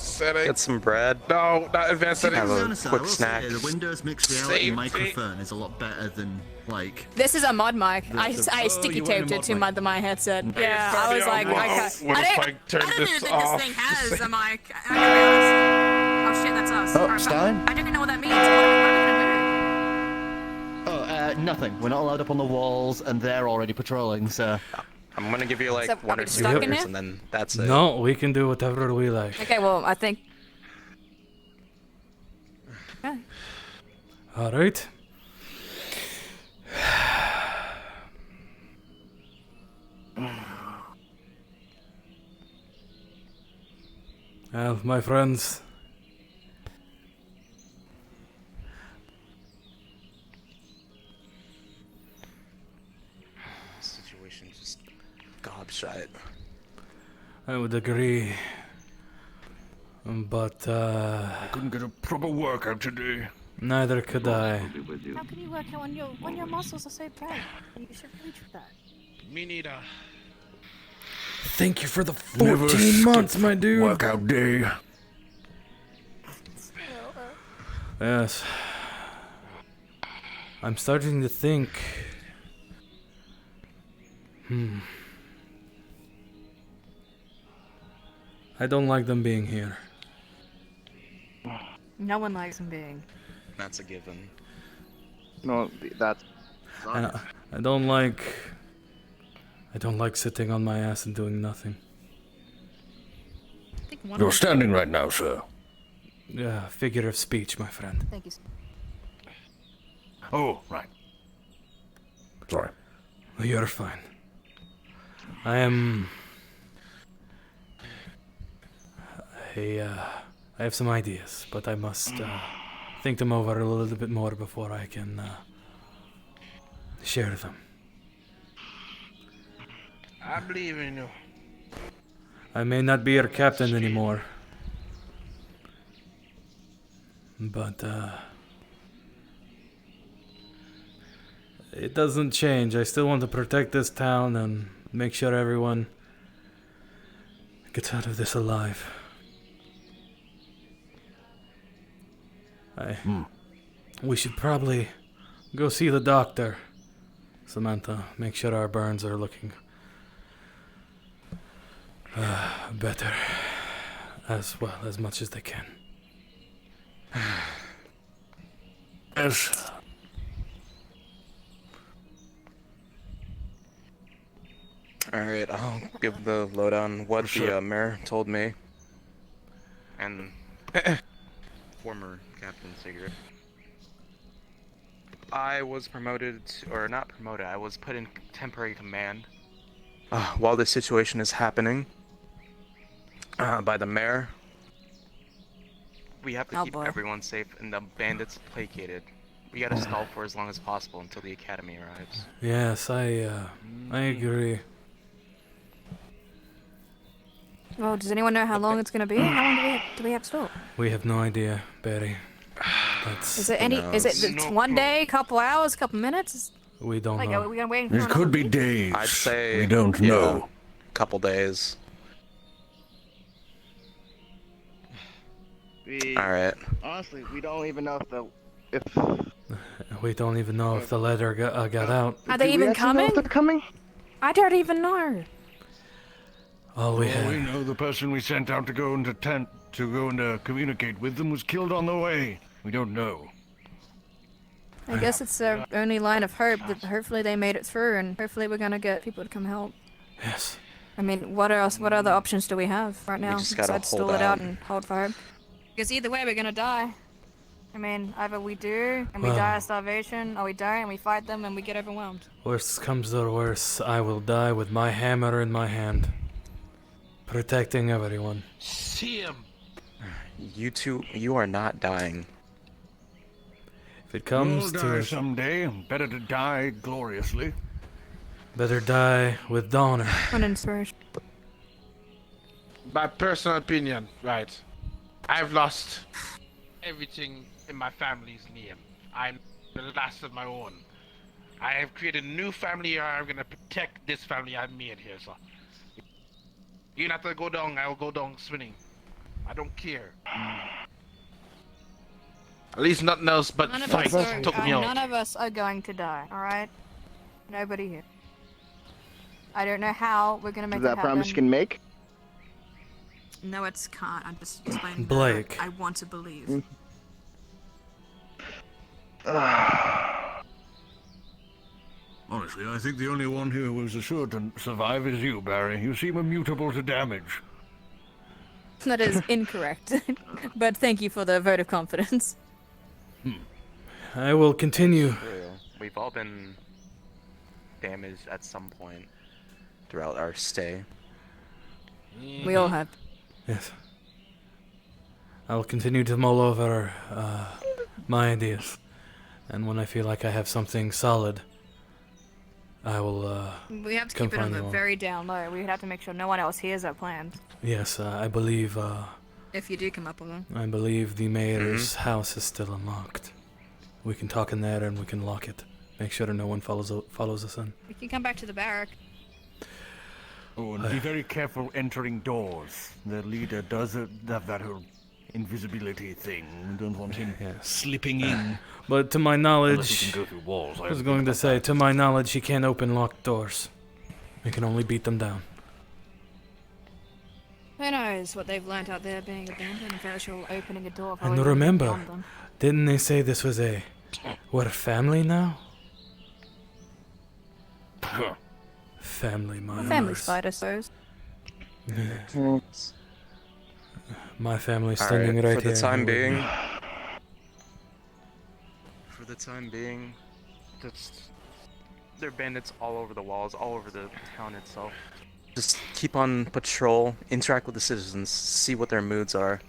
setting. Get some bread. No, not advanced setting. Have a Honestly, I quick will snack. say the Windows mixed reality Same microphone is a lot better than like. This is a mod mic. I oh, sticky you went taped in it to mod my headset. Yeah, Sorry, I was like, whoa. I can't. What if I turn I don't this even think off? this thing has a mic. I can be honest. Oh shit, that's us. Oh, Alright, Stein? I don't even know what that means. What are we Nothing. We're not allowed up on the walls, and they're already patrolling. So. I'm gonna give you like So, one are or we two stuck in years, here? and then that's it. No, we can do whatever we like. Okay, well, I think. Okay. All right. Well, my friends, Situation's just gobshite. I would agree. But, I couldn't get a proper workout today. neither could I. How can you work out when your muscles are so big? You should reach for that. Me neither. Thank you for the Never 14 months, skip my dude. Workout day. Yes. I'm starting to think. I don't like them being here. No one likes him being. That's a given. No, that's And I don't like. I don't like sitting on my ass and doing nothing. I think one You're of standing right now, sir. Yeah, figure of speech, my friend. Thank you. Oh, right. Sorry. You're fine. I am. I have some ideas, but I must think them over a little bit more before I can share them. I believe in you. I may not be your captain anymore, but it doesn't change. I still want to protect this town and make sure everyone gets out of this alive. We should probably go see the doctor, Samantha. Make sure our burns are looking better, as well, as much as they can. Yes. Alright, I'll give the lowdown what Sure. the mayor told me. And former Captain Sigurd. I was promoted, or not promoted, I was put in temporary command while this situation is happening by the mayor. We have to keep boy. everyone safe and the bandits placated. We gotta stall for as long as possible until the academy arrives. Yes, I agree. Well, does anyone know how long it's gonna be? How long do we have to stop? We have no idea, Barry. That's Is it any? Is it it's one day, couple hours, couple minutes? we don't Like, know. are we gonna wait for It another could be week? days. I'd say we don't yeah, know. couple days. Alright. honestly, we don't even know if We don't even know if the letter got out. Are they do we even actually know coming? if they're coming? I don't even know. All we Well, we have. know the person we sent out to go into tent to go and communicate with them was killed on the way. We don't know. I guess it's our only line of hope that hopefully they made it through, and hopefully we're gonna get people to come help. Yes. I mean, what else? What other options do we have right now just gotta besides stall hold it out out. and hold for hope? Because either way, we're gonna die. I mean, either we do and we Well- die of starvation, or we don't and we fight them and we get overwhelmed. Worst comes to worst, I will die with my hammer in my hand, protecting everyone. See him. You two, you are not dying. If it comes We'll to die it, someday. Better to die gloriously. better die with honor. One inspiration. My personal opinion, right? I've lost everything in my family's name. I'm the last of my own. I have created a new family here. I'm gonna protect this family I made here, so. You have to go down, I will go down swimming. I don't care. At least nothing else but None of, fight us are, took me out. none of us are going to die, alright? Nobody here. I don't know how we're gonna make Is it that happen. promise you can make? No, it's can't. I'm just explaining Blake. that I want to believe. Honestly, I think the only one who was assured to survive is you, Barry. You seem immutable to damage. That is incorrect. But thank you for the vote of confidence. I will continue. True. We've all been damaged at some point throughout our stay. We all have. Yes. I will continue to mull over my ideas. And when I feel like I have something solid, I will, We have to come keep it on find the you all. very down low. We have to make sure no one else hears our plans. Yes, I believe, If you do come up with them. I believe the mayor's house is still unlocked. We can talk in there and we can lock it. Make sure no one follows us in. We can come back to the barrack. Oh, and be very careful entering doors. The leader does have that whole invisibility thing. We don't want him Yes. slipping in. But to my Unless knowledge, he can go through walls. I was going to say, to my knowledge, he can't open locked doors. He can only beat them down. Who knows what they've learnt out there being abandoned if actual opening a door. And remember, didn't they say this was we're family now? Family, my Family Mars. fight, I suppose. My family's All standing right, right for here. the time with being. me. For the time being, just there are bandits all over the walls, all over the town itself. Just keep on patrol, interact with the citizens, see what their moods are.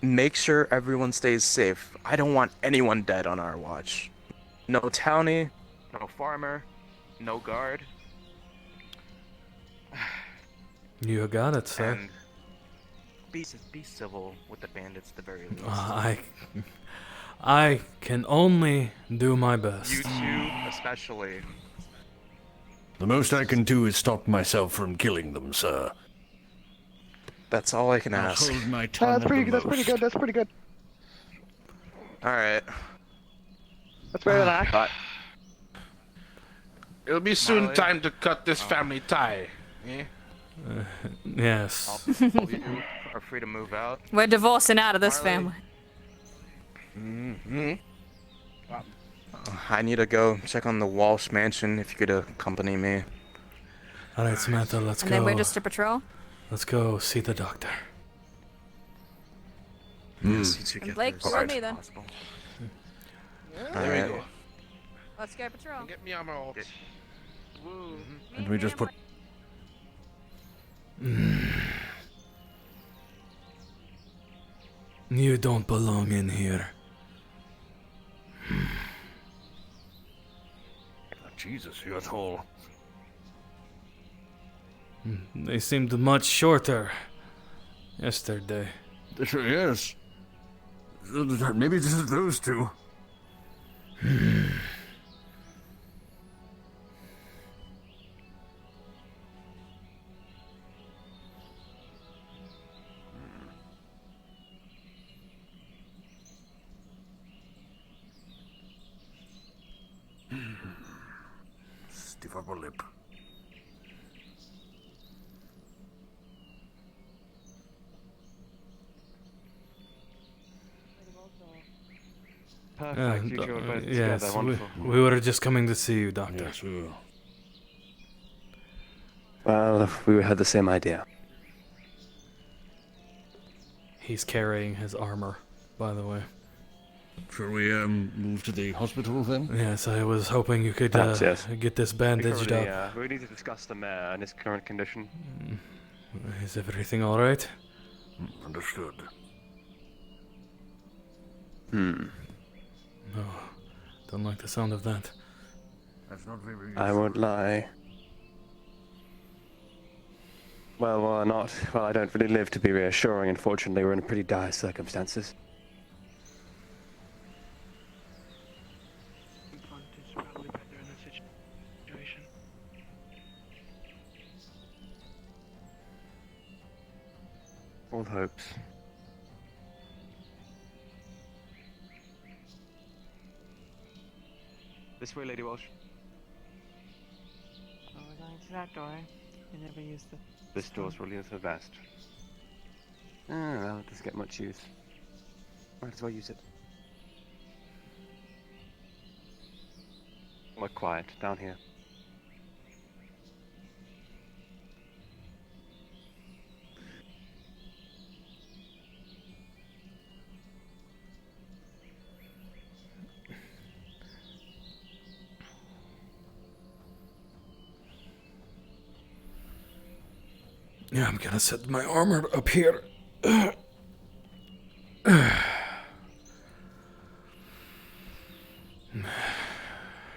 Make sure everyone stays safe. I don't want anyone dead on our watch. No townie, no farmer, no guard. You got it, sir. And be civil with the bandits at the very least. I can only do my best. You two, especially. The most I can do is stop myself from killing them, sir. That's all I can I'll ask. hold my tongue That's at pretty. the That's pretty most. good. That's pretty good. All right. That's better than I thought. It'll be soon Marley? time to cut this family tie. Eh? Yes. All of you are free to move out. We're divorcing out of this Marley? family. I need to go check on the Walsh mansion if you could accompany me. All right, Samantha, let's And go. then we're just a patrol. Let's go see the doctor. Yes, you two And get Blake, there as you soon and me as then. possible. There Alright. we go. Let's go patrol. Get me on my ult. Woo. And we just put. You don't belong in here. Jesus, you're tall. They seemed much shorter yesterday. Yes. Maybe just those two. Stiff upper lip. Perfect. You two are both yes, together. Wonderful. we were just coming to see you, Doctor. Yes, we will. Well, we had the same idea. He's carrying his armor, by the way. Shall we move to the hospital then? Yes, I was hoping you could Perhaps, yes. get this bandaged up. We need to discuss the mayor and his current condition. Is everything all right? Understood. No, don't like the sound of that. That's not very I won't lie. Well, not. Well, I don't really live to be reassuring. Unfortunately, we're in pretty dire circumstances. It's probably better in this situation. Well, hopes. This way, Lady Walsh. Oh, we're going to that door. I never used the... This door's probably the best. Ah, well, it doesn't get much use. Might as well use it. More quiet, down here. Yeah, I'm gonna set my armor up here.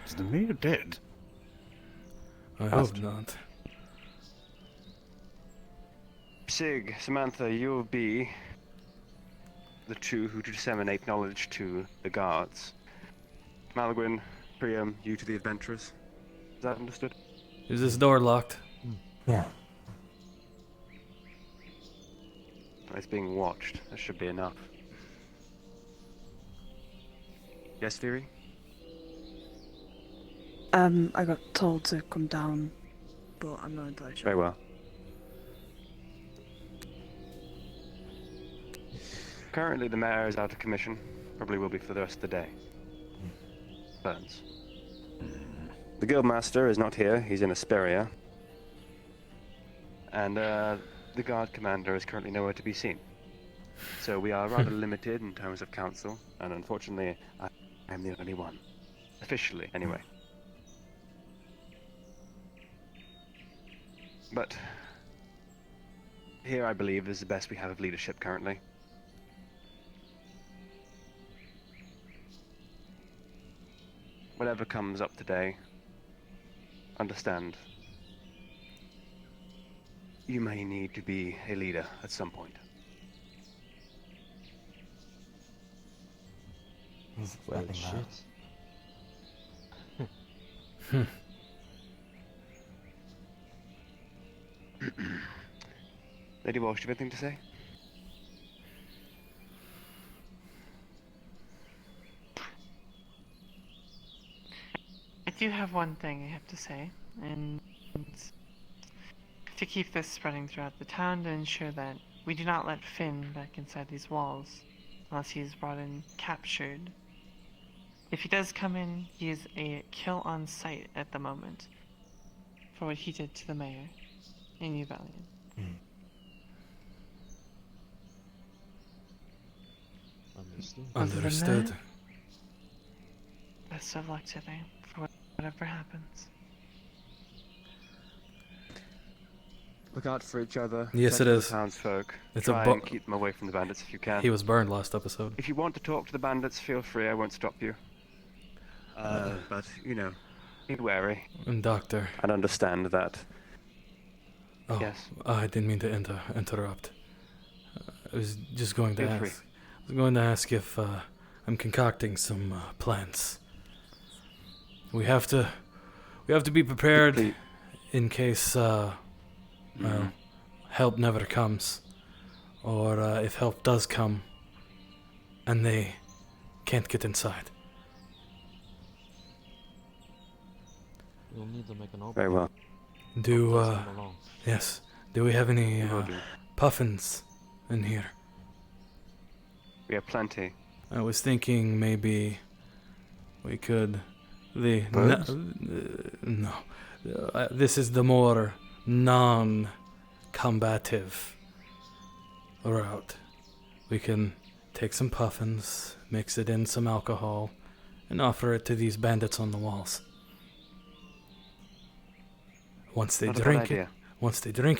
Is the mayor dead? I hope not. Sig, Samantha, you'll be the two who disseminate knowledge to the guards. Malagwin, Priam, you to the adventurers. Is that understood? Is this door locked? Yeah. It's being watched. That should be enough. Yes, Theory? I got told to come down, but I'm not entirely sure. Very well. Currently, the mayor is out of commission. Probably will be for the rest of the day. Burns. The guildmaster is not here. He's in Asperia. And, the guard commander is currently nowhere to be seen. So we are rather limited in terms of council, and unfortunately, I am the only one. Officially, anyway. But here, I believe, is the best we have of leadership currently. Whatever comes up today, understand, you may need to be a leader at some point. Well, Hmm. Lady Walsh, do you have anything to say? I do have one thing I have to say, and to keep this spreading throughout the town to ensure that we do not let Finn back inside these walls unless he is brought in captured. If he does come in, he is a kill on sight at the moment for what he did to the mayor in New Valiant. Understood. Best of luck today for whatever happens. Look out for each other. Yes, protect it the is. Townsfolk. It's a Try bu- and keep them away from the bandits if you can. He was burned last episode. If you want to talk to the bandits, feel free. I won't stop you. But you know, be wary And Doctor. and understand that. Oh, Yes. I didn't mean to interrupt. I was just going to Feel free. ask. I was going to ask if I'm concocting some plans. We have to be prepared Complete- in case well, help never comes, or if help does come, and they can't get inside. You'll need to make an opening. Very well. Do yes? Do we have any Will do. puffins in here? We have plenty. I was thinking maybe we could Birds? no. This is the more non-combative route. We can take some puffins, mix it in some alcohol, and offer it to these bandits on the walls. Once they Not a bad drink idea.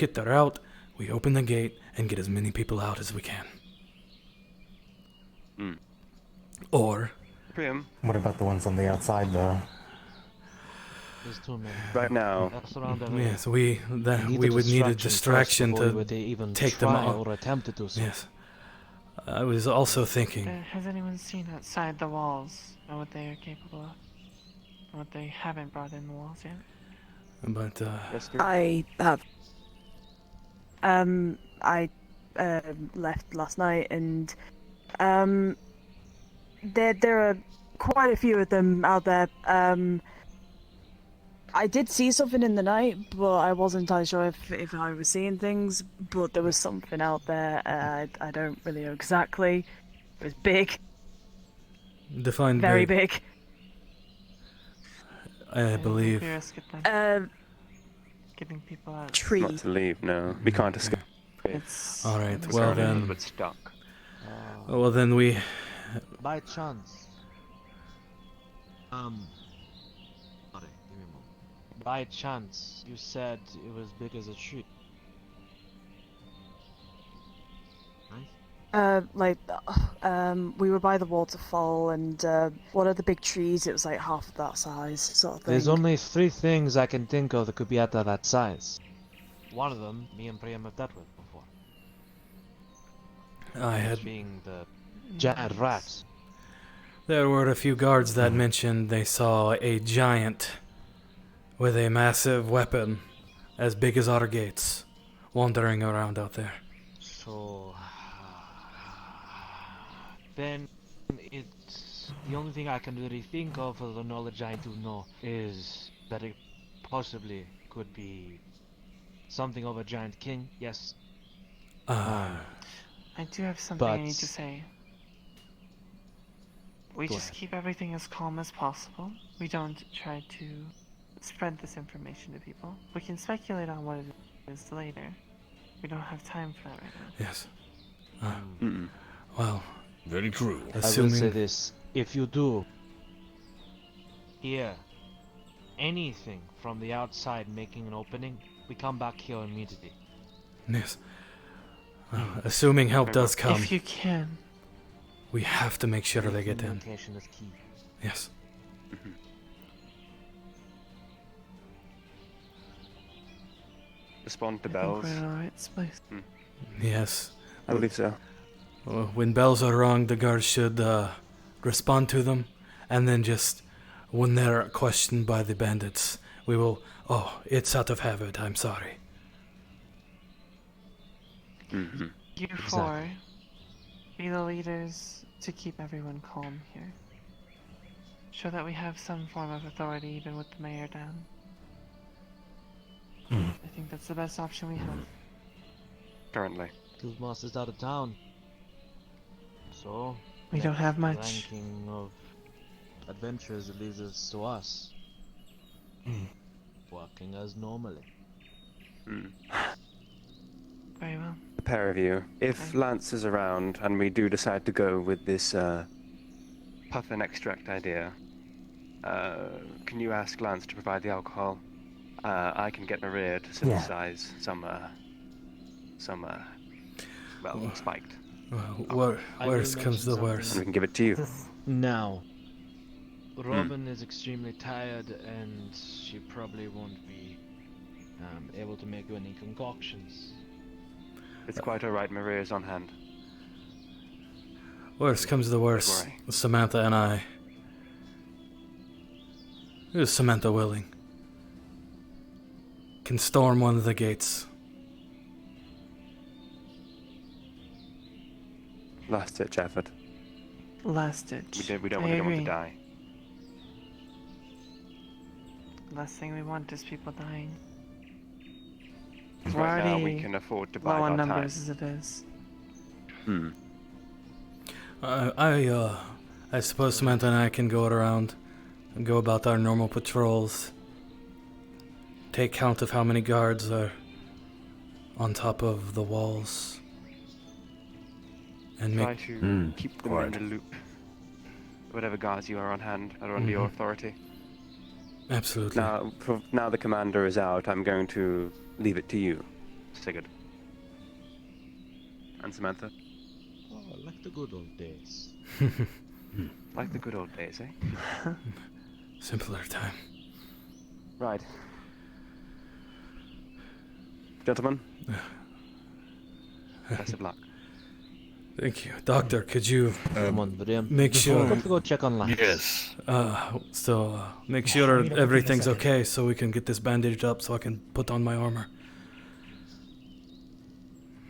it, they're out. We open the gate and get as many people out as we can. Mm. Or Priam, What about the ones on the outside, though? There's too many. right now, That's around everywhere. yes, we would need a distraction to take them out. or attempt to do so. Yes. I was also thinking. Has anyone seen outside the walls or what they are capable of? Or what they haven't brought in the walls yet? But yes, Theory? I have. I left last night, and there are quite a few of them out there. I did see something in the night, but I wasn't entirely sure if I was seeing things. But there was something out there. I don't really know exactly. It was big, Define very big. big. I believe. Getting people out. Tree. Not to leave, no. We can't escape. It's All right. We're Well currently a little then. bit stuck. Well then we. By chance. Sorry, give me a moment. By chance, you said it was big as a tree. We were by the waterfall, and one of the big trees, it was like half of that size, sort of thing. There's only 3 things I can think of that could be at that size. One of them, me and Priam have dealt with before. I had. Being the giant rat. There were a few guards that mentioned they saw a giant with a massive weapon as big as our gates wandering around out there. So then it's the only thing I can really think of for the knowledge I do know is that it possibly could be something of a giant king. Yes. I do have something I need to but- say. We Go just ahead. keep everything as calm as possible. We don't try to spread this information to people. We can speculate on what it is later. We don't have time for that right now. Yes. Mm-mm. Well, Very true. I will assuming. say this: if you do hear anything from the outside making an opening, we come back here immediately. Yes. Assuming help does come, If you can. we have to make sure they get in. Communication is key. Yes. Respond to I think bells. we're in the right place. Yes. I believe so. When bells are rung, the guards should respond to them, and then just when they're questioned by the bandits, we will. Oh, it's out of habit. I'm sorry. Mm-hmm. You four, be the leaders to keep everyone calm here. Show that we have some form of authority even with the mayor down. I think that's the best option we have. Currently. Guildmaster's out of town. So We don't have much. ranking of adventures leaves us to us. Working as normally. Mm. Very well. The pair of you. If Lance is around and we do decide to go with this puffin extract idea, can you ask Lance to provide the alcohol? I can get Maria to synthesize some spiked. Worst comes to worst. And we can give it to you. Now, Robin is extremely tired and she probably won't be able to make you any concoctions. It's quite alright, Maria's on hand. Worst comes to worst. Samantha and I. Is Samantha willing? Can storm one of the gates. Last ditch effort. Last ditch. We don't I want agree. to die. Last thing we want is people dying. Because We're right now we already can afford to low buy on our time. numbers as it is. I suppose Samantha and I can go around and go about our normal patrols. Take count of how many guards are on top of the walls. And Try make to keep them in the loop. Whatever guards you are on hand are under your authority. Absolutely. Now the commander is out, I'm going to leave it to you, Sigurd. And Samantha. Oh, like the good old days. Like the good old days, eh? Simpler time. Right. Gentlemen. Best of luck. Thank you. Doctor, could you Come on, Brian. make sure... Let's go check on Lance. Yes. Make sure everything's okay so we can get this bandaged up so I can put on my armor.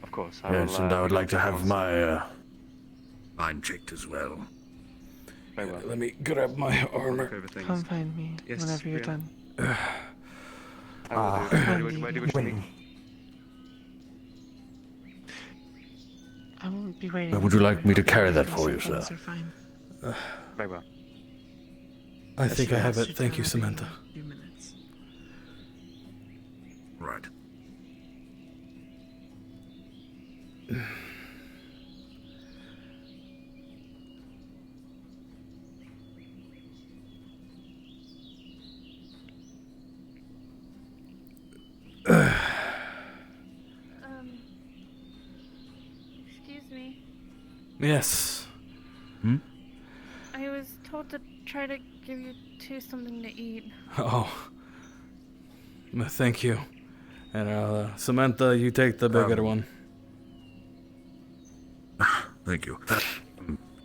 Of of course. I Yes, will, and I would like to have once. my mind checked as well. Very well. Let me grab my armor. Look over things. Come find me Yes, whenever you're Priya. done. I will do. Where do you wish to meet? I won't be waiting. Would you like me to I'll be carry that waiting, for so you, sir? things are fine. Very well. I think I have Yes, it. Thank you, I'll be in Samantha. a few minutes. Right. Excuse me. Yes. I was told to try to give you two something to eat. Oh. Thank you. And Samantha, you take the bigger one. Thank you.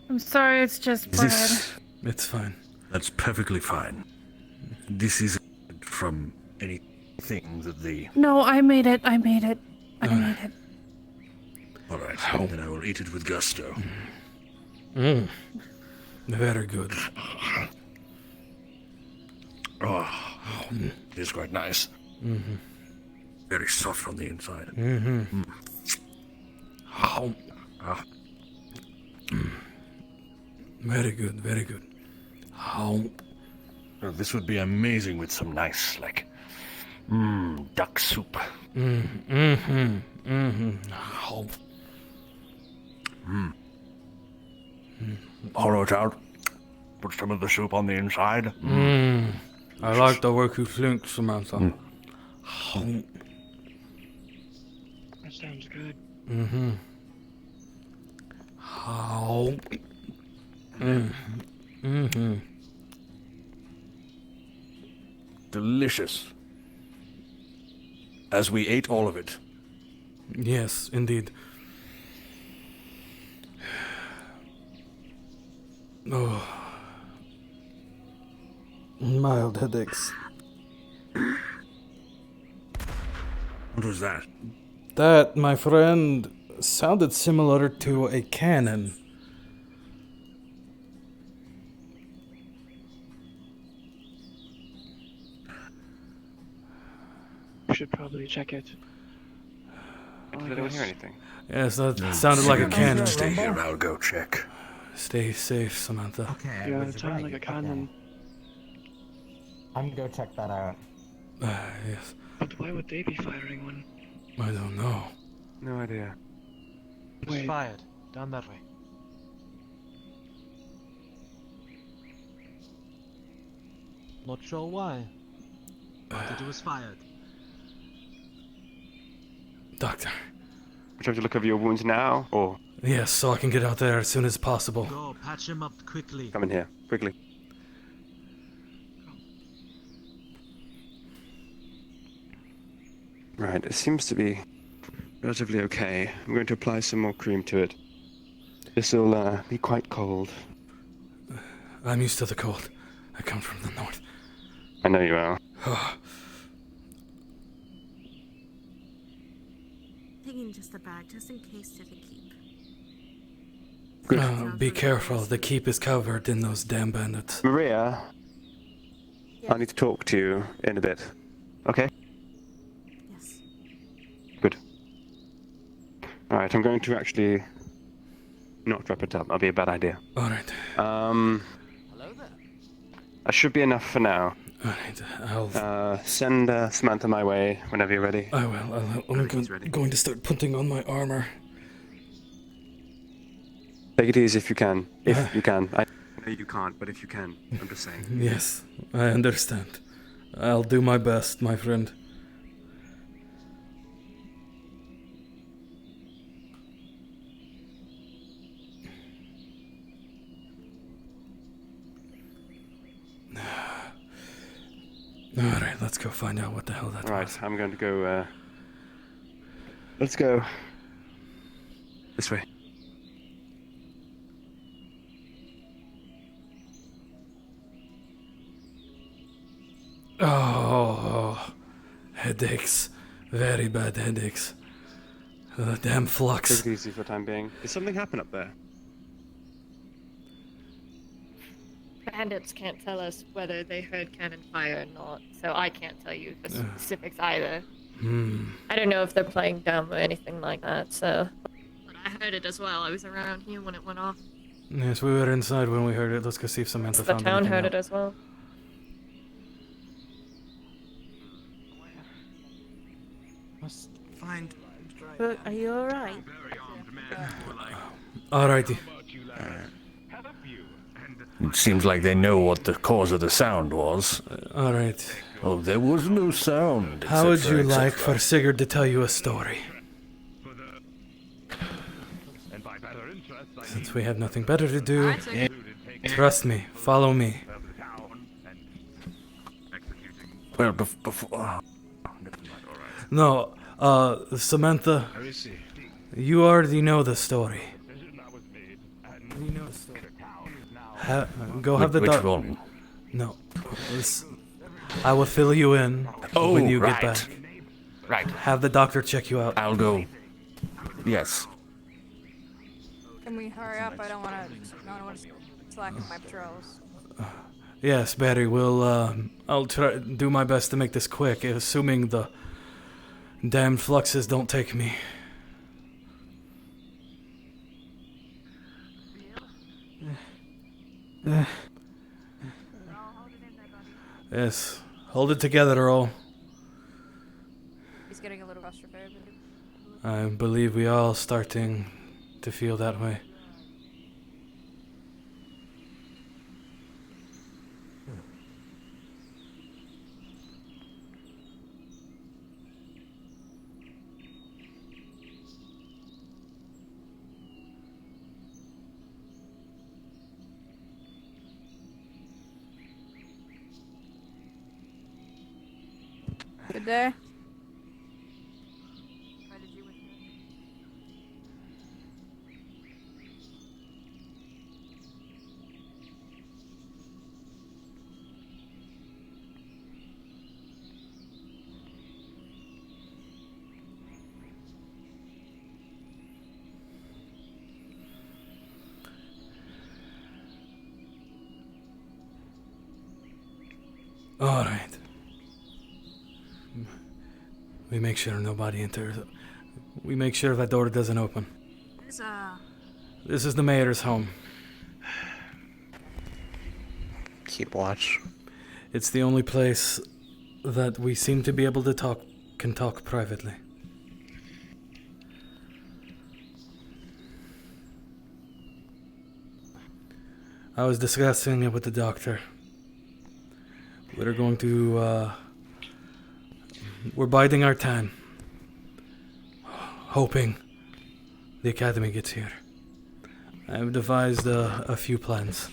I'm sorry, it's just bread. It's fine. That's perfectly fine. This is from anything that the... No, I made it. I made it. I made it. All right, then I will eat it with gusto. Very good. Oh, it is quite nice. Very soft on the inside. Very good, very good. This would be amazing with some nice, like, duck soup. Hollow it out. Put some of the soup on the inside. I like the work you think, Samantha. That sounds good. Delicious. As we ate all of it. Yes, indeed. Oh. Mild headaches. What was that? That, my friend, sounded similar to a cannon. You should probably check it. Did anyone hear anything? Yes, that sounded like a cannon. Stay here, I'll go check. Stay safe, Samantha. Okay, Yeah, was it sounds right. like a cannon. I'm gonna go check that out. Yes. But why would they be firing one? I don't know. No idea. It was Wait. fired. Down that way. Not sure why. But it was fired. Doctor. Would you have to look over your wounds now, or Yes, so I can get out there as soon as possible. Go, patch him up quickly. come in here quickly? Right, it seems to be relatively okay. I'm going to apply some more cream to it. This will be quite cold. I'm used to the cold. I come from the north. I know you are. Taking just a bag, just in case to the keep. Good. Be careful. The keep is covered in those damn bandits. Maria, I need to talk to you in a bit. Okay? Yes. Good. Alright, I'm going to actually not wrap it up. That'll be a bad idea. All right. Hello there. That should be enough for now. All right. I'll. Send Samantha my way whenever you're ready. I will. I'm going to start putting on my armor. Take it easy if you can. If you can. I know you can't, but if you can, I'm just saying. Yes, I understand. I'll do my best, my friend. Alright, let's go find out what the hell that was. Right, I'm going to go, let's go this way. Oh, headaches. Very bad headaches. Damn flux. Take it easy for the time being. Did something happen up there? Bandits can't tell us whether they heard cannon fire or not, so I can't tell you the specifics either. I don't know if they're playing dumb or anything like that, so... But I heard it as well. I was around here when it went off. Yes, we were inside when we heard it. Let's go see if Samantha The found town anything heard out. it as well. Must find. But are you alright? Alrighty. It seems like they know what the cause of the sound was. Alright. Oh, there was no sound. How would etc., you like etc.. for Sigurd to tell you a story? Since we have nothing better to do, trust me, follow me. Well, before. No, Samantha, Where is he? you already know the story. Go have the Which doctor. one? No, I will fill you in when you right. get back. Right. Have the doctor check you out. I'll go. Yes. Can we hurry up? I don't want to slacken my patrols. Yes, Barry. I'll try do my best to make this quick, assuming the damn fluxes don't take me. Yes, hold it together, Earl. He's getting a little claustrophobic. I believe we all starting to feel that way. Good day. All right. We make sure nobody enters. We make sure that door doesn't open. This is the mayor's home. Keep watch. It's the only place that we seem to be able to can talk privately. I was discussing it with the doctor. We're going to, we're biding our time. Hoping the academy gets here. I've devised a few plans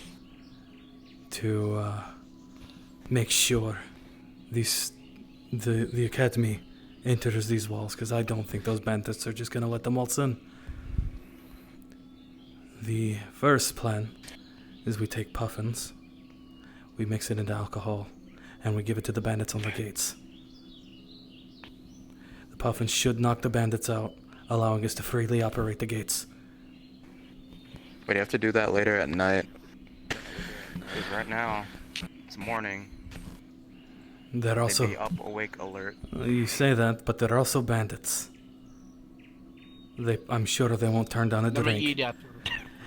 to make sure the academy enters these walls, because I don't think those bandits are just going to let them waltz in. The first plan is we take puffins, we mix it into alcohol, and we give it to the bandits on the gates. The puffins should knock the bandits out, allowing us to freely operate the gates. We'd have to do that later at night. Because right now, it's morning. They're also... They'd be up, awake, alert. You say that, but they're also bandits. I'm sure they won't turn down a drink.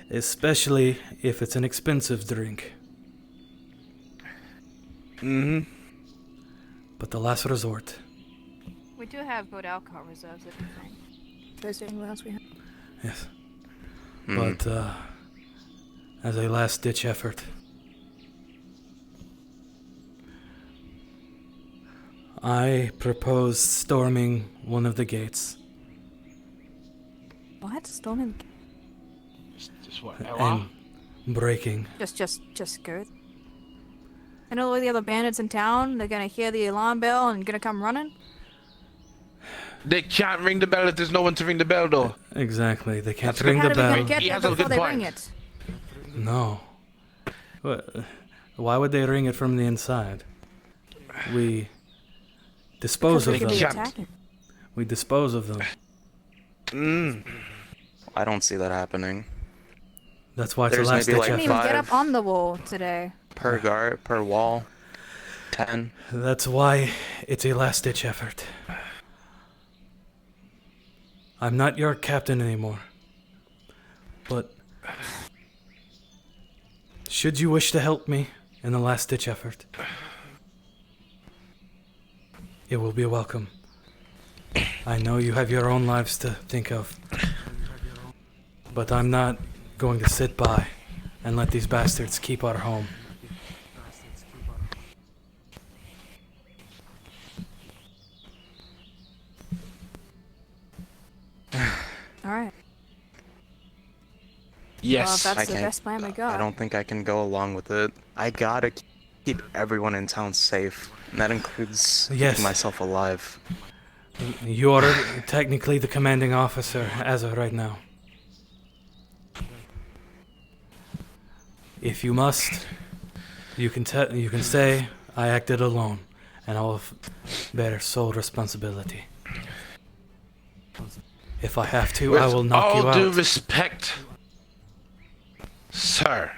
Especially if it's an expensive drink. Mm-hmm. But the last resort. We do have good alcohol reserves, if you think. There's anyone else we have? Yes. Mm. But, as a last-ditch effort, I propose storming one of the gates. What? Storming? Just what? And breaking. Just good. And all the other bandits in town, they're gonna hear the alarm bell and gonna come running? They can't ring the bell if there's no one to ring the bell, though. Exactly, they can't That's ring How the do they bell. gonna get He there has a before good they ring point. it? No. Why would they ring it from the inside? We dispose Because of they them. could be Can't. attacking. We dispose of them. I don't see that happening. That's why it's There's a last maybe ditch like Didn't even get up 5 on the wall today. per guard, per wall. 10. That's why it's a last ditch effort. I'm not your captain anymore. But should you wish to help me in the last ditch effort, it will be welcome. I know you have your own lives to think of, but I'm not going to sit by and let these bastards keep our home. Alright. Yes. Well, that's I the can't- best plan we got. I don't think I can go along with it. I gotta keep everyone in town safe. And that includes Yes. keeping myself alive. You are technically the commanding officer as of right now. If you must, you can say I acted alone, and I will bear sole responsibility. If I have to, I will knock you With out. all due respect, sir,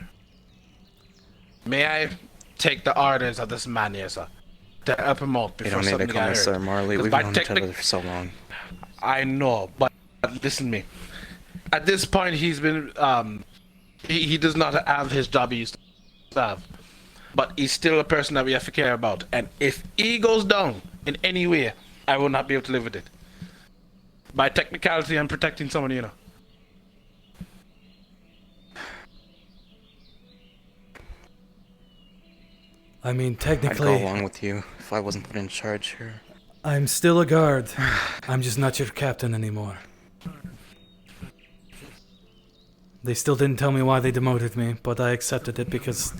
may I take the orders of this man here, sir? To help him out You before don't need to something call me got Sir hurt. Marley. 'Cause We've by known each other technic- for so long. I know, but listen to me. At this point, he's been he does not have his job he used to have, but he's still a person that we have to care about. And if he goes down in any way, I will not be able to live with it. By technicality, I'm protecting someone, you know. I mean, I'd go technically, along with you if I wasn't put in charge here. I'm still a guard. I'm just not your captain anymore. They still didn't tell me why they demoted me, but I accepted it because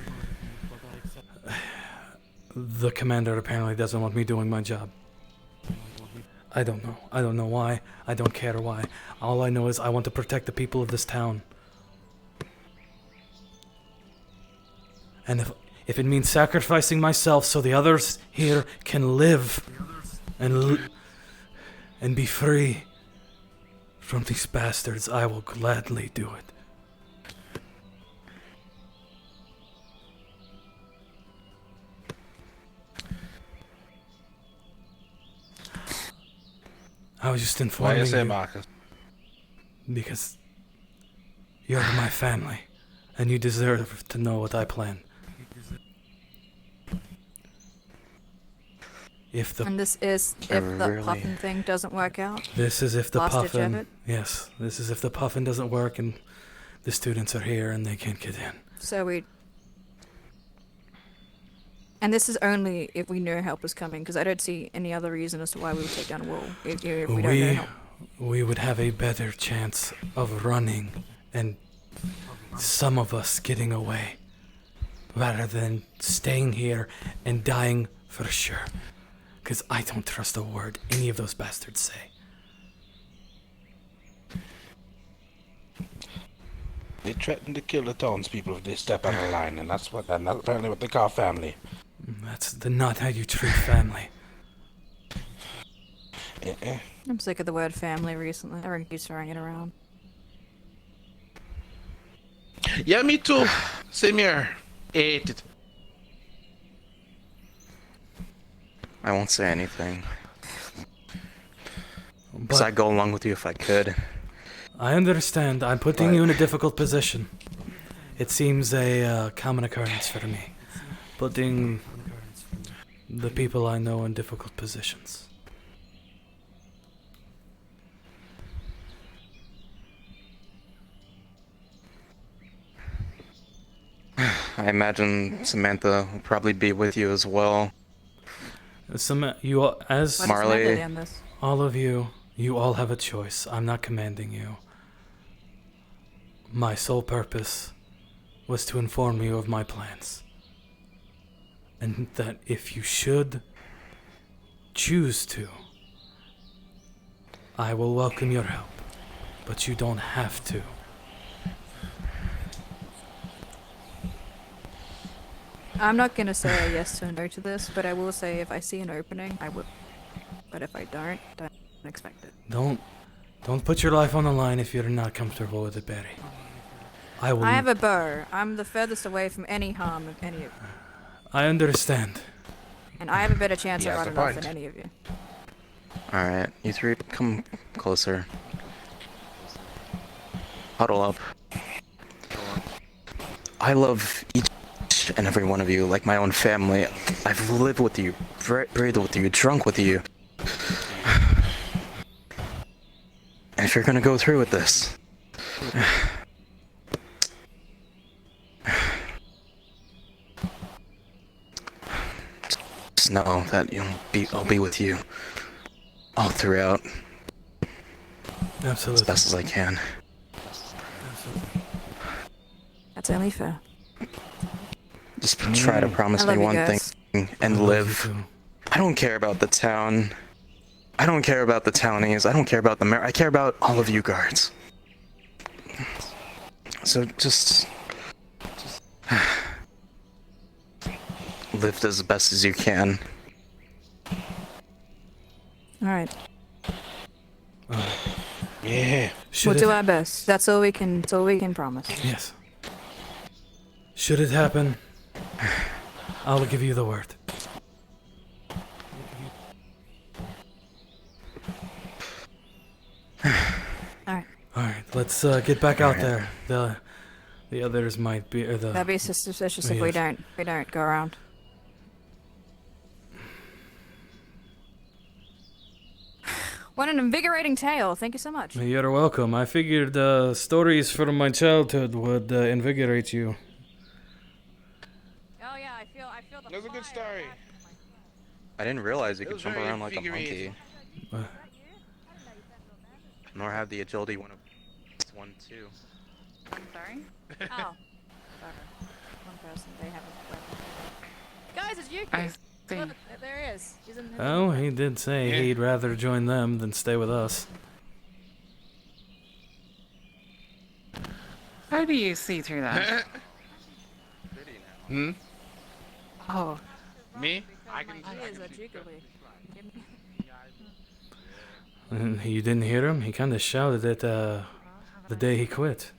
the commander apparently doesn't want me doing my job. I don't know. I don't know why. I don't care why. All I know is I want to protect the people of this town. And if it means sacrificing myself so the others here can live and be free from these bastards, I will gladly do it. I was just Why informing you say, you Marcus? because you're my family, and you deserve to know what I plan. If the And this is if the Really? puffin thing doesn't work out. This is if the Last ditch puffin. effort? Yes, this is if the puffin doesn't work and the students are here and they can't get in. So we. And this is only if we know help is coming, because I don't see any other reason as to why we would take down a wall if we don't know help. We would have a better chance of running and some of us getting away rather than staying here and dying for sure. Because I don't trust a word any of those bastards say. They threaten to kill the townspeople if they step out of line, and that's apparently what they call family. That's not how you treat family. I'm sick of the word family recently. Everyone keeps throwing it around. Yeah, me too. Same here. Hate it. I won't say anything. Because But I'd go along with you if I could. I understand. I'm putting But- you in a difficult position. It seems a common occurrence for me. Putting the people I know in difficult positions. I imagine Samantha will probably be with you as well. You all, as What Marley. is Samantha on this? all of you, you all have a choice. I'm not commanding you. My sole purpose was to inform you of my plans. And that if you should choose to, I will welcome your help. But you don't have to. I'm not gonna say a yes or no to this, but I will say if I see an opening, I will. But if I don't expect it. Don't put your life on the line if you're not comfortable with it, Barry. I will. I have a bow. I'm the furthest away from any harm of any of you. I understand. And I have a better chance He of has a running off point. than any of you. Alright, you three come closer. Huddle up. I love each and every one of you like my own family. I've lived with you, breathed with you, drunk with you. And if you're gonna go through with this, just know that I'll be with you all throughout. Absolutely. As best as I can. That's only fair. Just try to promise I love me you one guys. thing and live. I don't care about the town. I don't care about the townies. I don't care about the mayor. I care about all of you guards. So just live as best as you can. Alright. Yeah. Should We'll it- do our best. That's all we can promise. Yes. Should it happen, I'll give you the word. Alright. Alright, let's get back out Alright. there. The others might be, or the... That'd be suspicious if we Yes. don't go around. What an invigorating tale. Thank you so much. You're welcome. I figured stories from my childhood would invigorate you. Oh yeah, I feel the That was a good story. I didn't realize you It could was jump very around like a invigorating. monkey. Nor have the agility one one too. I'm sorry? Oh. Sorry. One person, they have a weapon. Guys, it's Yuki! I see. Look, there he is. He's in Oh, he did say Yeah. he'd rather join them than stay with us. How do you see through that? Hmm? Oh, Me? I can. He is a Jukuli. And you didn't hear him? He kind of shouted it the day he quit.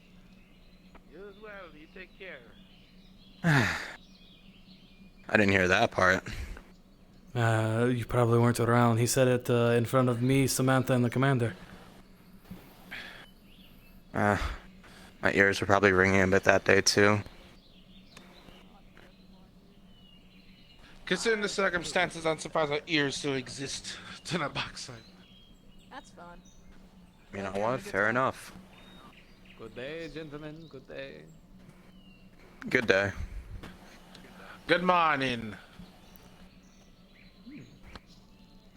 You as well. You take care. I didn't hear that part. You probably weren't around. He said it in front of me, Samantha, and the commander. My ears were probably ringing a bit that day too. Considering the circumstances, I'm surprised our ears still exist to the backside. That's fun. You know what? Fair enough. Good day, gentlemen. Good day. Good day. Good morning.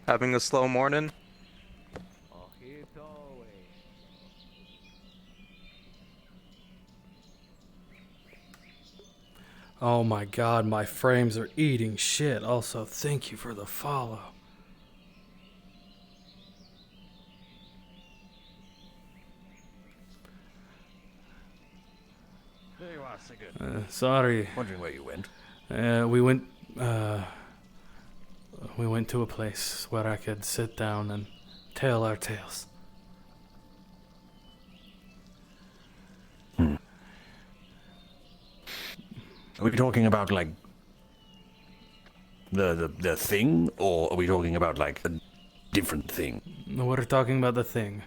Having a slow morning? Ojito, wey. Oh my god, my frames are eating shit. Also, thank you for the follow. There you are, Sigurd. Sorry. Wondering where you went. We went to a place where I could sit down and tell our tales. Are we talking about like the thing, or are we talking about like a different thing? We're talking about the thing.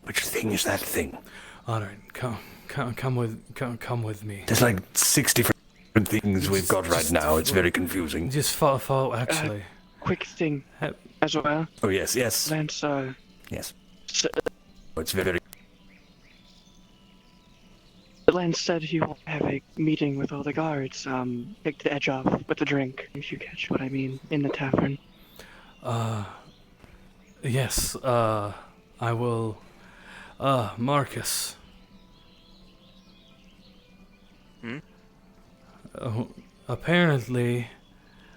Which thing is that thing? All right, come with me. There's like 6 different things we've got right now. It's very confusing. Just follow. Actually, quick thing Ha- as well. Oh yes, yes, Lance, yes. s- It's very. Lance said he will have a meeting with all the guards. Take the edge off with the drink, if you catch what I mean, in the tavern. yes. I will. Marcus. Hmm? Apparently,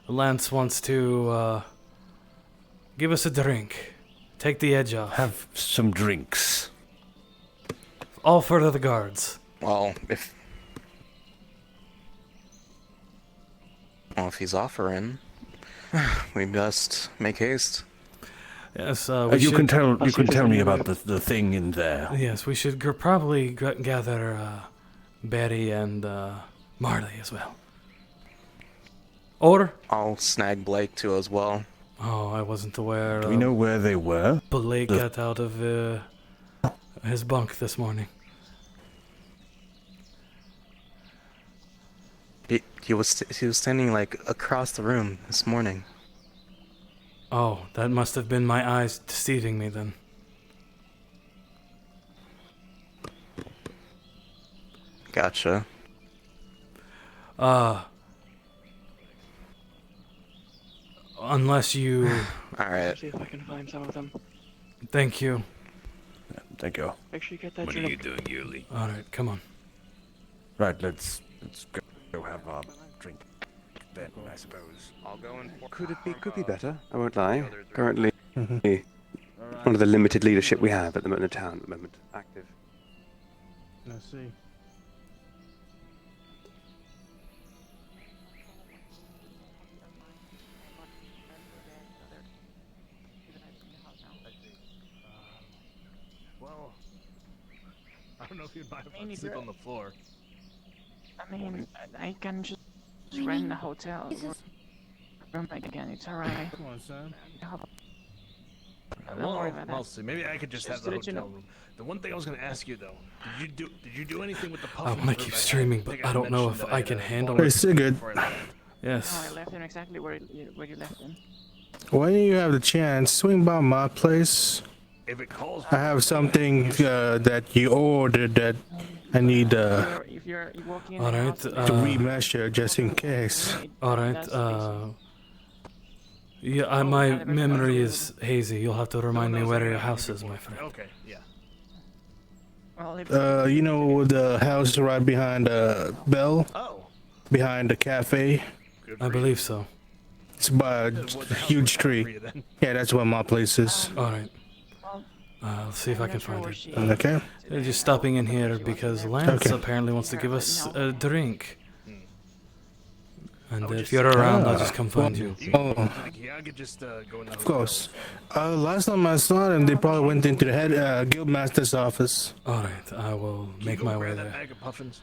Lance wants to give us a drink. Take the edge off. Have some drinks. All for the guards. Well, if he's offering, We must make haste. Yes, you can tell me about the thing in there. Yes, we should probably gather Betty and Marley as well. Or I'll snag Blake too as well. oh, I wasn't aware. Do we know where they were? Blake got out of his bunk this morning. He was standing like across the room this morning. Oh, that must have been my eyes deceiving me then. Gotcha. Unless you... Alright. See if I can find some of them. Thank you. Thank you. Make sure you get that. What are you doing, Yuli? Alright, come on. Right, let's go have a drink then, I suppose. I'll go in. Could be better, I won't lie. Currently, one of the limited leadership we have at the moment in town at the moment. Active. I see. Well, I don't know if you'd mind if I sleep on the floor. I mean, I can just rent the hotel room again. It's alright. Come on, son. Don't worry about that. I'll see. Maybe I could just have the hotel room. The one thing I was going to ask you though, did you do anything with the I puffin? want to keep streaming, but I don't know if I can handle Hey, it. Sigurd. Yes. No, I left him exactly where you left him. When you have the chance, swing by my place. If it calls I have something that you ordered that I need If you're walking in the Alright, house, to remeasure just in case. Alright, yeah, my memory is hazy. You'll have to remind me where your house is, my friend. Okay, yeah. well, You know the house right behind Bell? Oh. Behind the cafe? I believe so. It's by a huge tree. Yeah, that's where my place is. Alright. I'll see if I can find it. Okay. They're just stopping in here because Lance apparently wants to give us a drink. And if you're around, I'll just come find you. Oh, of course. Last time I saw them, they probably went into the head guildmaster's office. Alright, I will make my way there. Bag of puffins.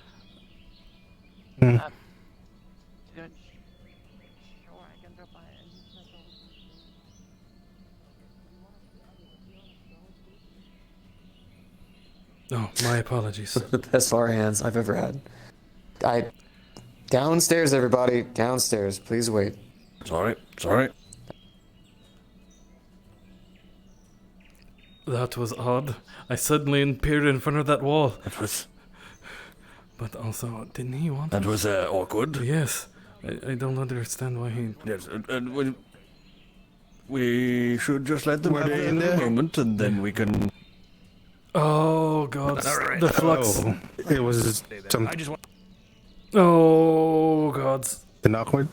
Hmm. Oh, my apologies. The best bar hands I've ever had. Downstairs, everybody. Downstairs. Please wait. Sorry. Sorry. That was odd. I suddenly appeared in front of that wall. That was... But also, didn't he want That us? was awkward. Yes. I don't understand why he... Yes, and we should just let them Were have they their in there? moment, and then we can... Oh, God. Alright. The flux. Oh, it was some I just want. Oh, God. an awkward.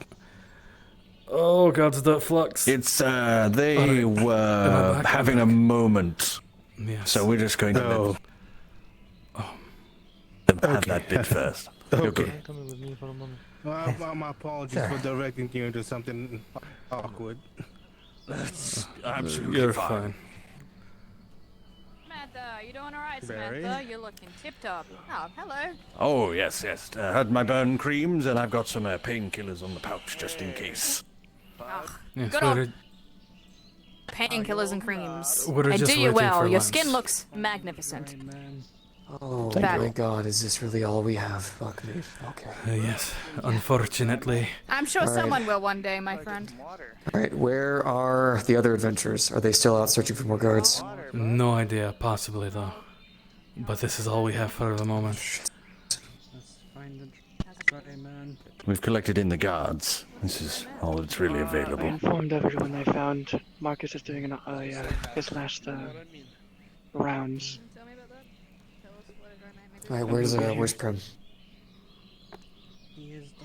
Oh, God, the flux. It's, they were back? having a moment. Yes. So we're just going to Oh, let them have that bit first. Okay. Come in with me for a moment. well, my apologies for directing you into something awkward. That's absolutely You're fine. fine. Samantha, you doing alright, Barry? Samantha? You're looking tip-top. Oh, hello. Oh, yes. Had my burn creams, and I've got some painkillers on the pouch, just in case. Yes, Good we're, old painkillers and creams. we're I just do you waiting well. for Your Lance. skin looks magnificent. Oh Thank my you. God, is this really all we have? Fuck me. Okay. Yes, unfortunately. I'm sure All right. someone will one day, my friend. All right. Where are the other adventurers? Are they still out searching for more guards? No idea, possibly though. But this is all we have for the moment. We've collected in the guards. This is all that's really I available. informed everyone I found. Marcus is doing his last rounds. All right. Where's Prim?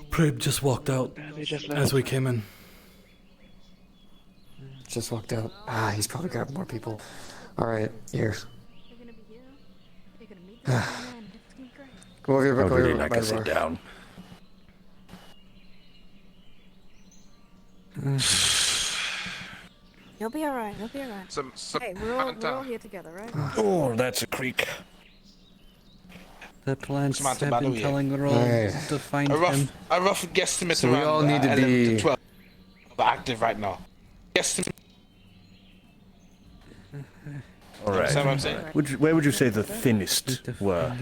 Prib just walked out They just left. as we came in. Just walked out. Ah, he's probably grabbed more people. All right. Here. Come over here. I'd Come really over like by to the bar. sit down. You'll be alright. You'll be alright. Hey, we're all here together, right? Oh, that's a creak. The plants Samantha, have by the been way. telling Roll Alright. to find A him. rough guesstimate So we around all need to 11 be- to 12 are active right now. Guesstimate. All right. Understand what I'm saying? Where would you say the thinnest were?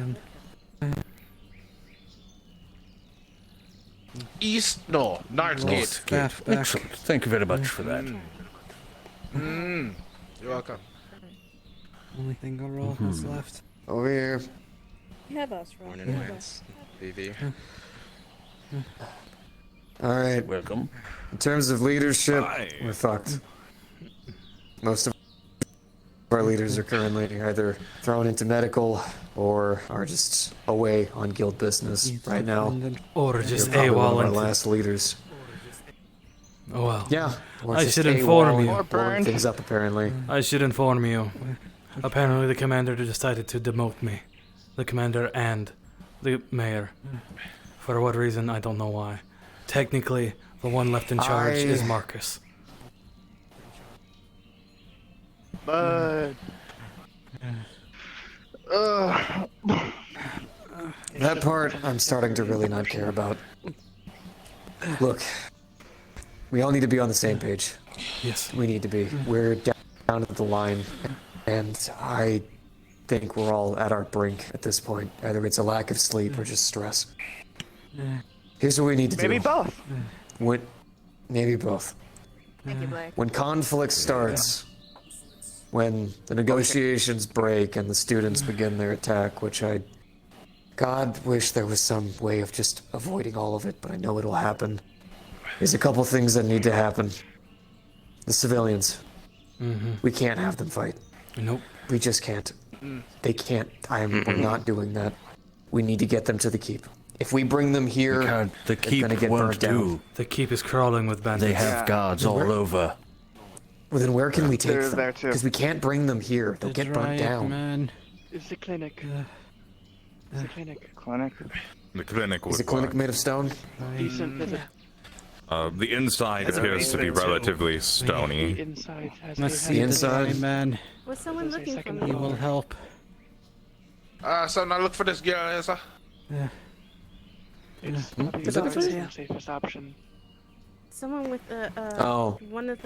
East, no, North Gate. Excellent. Thank you very much for that. You're welcome. Only thing Roll has left. Over here. You have us, right? Morning, Lance. BB. Alright. Welcome. In terms of leadership, we're fucked. Most of our leaders are currently either thrown into medical or are just away on guild business right now. Or just They're probably one of AWOL our into- last leaders. Oh well. Yeah. Or I just should AWOL inform and you. blowing things up apparently. I should inform you. Apparently the commander decided to demote me. The commander and the mayor. For what reason, I don't know why. Technically, the one left in charge is Marcus. But That part I'm starting to really not care about. Look, we all need to be on the same page. Yes. We need to be. We're down at the line, and I think we're all at our brink at this point. Either it's a lack of sleep or just stress. Here's what we need to do. maybe both. Maybe both. Thank you, Blake. When conflict starts, when the negotiations break and the students begin their attack, which God wish there was some way of just avoiding all of it, but I know it'll happen. There's a couple things that need to happen. The civilians. We can't have them fight. Nope. We just can't. They can't. We're not doing that. We need to get them to the keep. If we bring them here, The they're keep gonna get won't burnt down. do. The keep is crawling with bandits. They have guards all over. Well, then where can we take They're them? there too. Because we can't bring them here. They'll get burnt down. Man. It's the clinic. It's the clinic. Clinic. The clinic would Is the clinic work. made of stone? Decent visit. The inside appears to be relatively stony. The inside has Let's the see inside? the man. Was someone looking for He me? will help. So now look for this girl, yes, sir. It's probably The doctor's the here. safest option. Someone with Oh. one of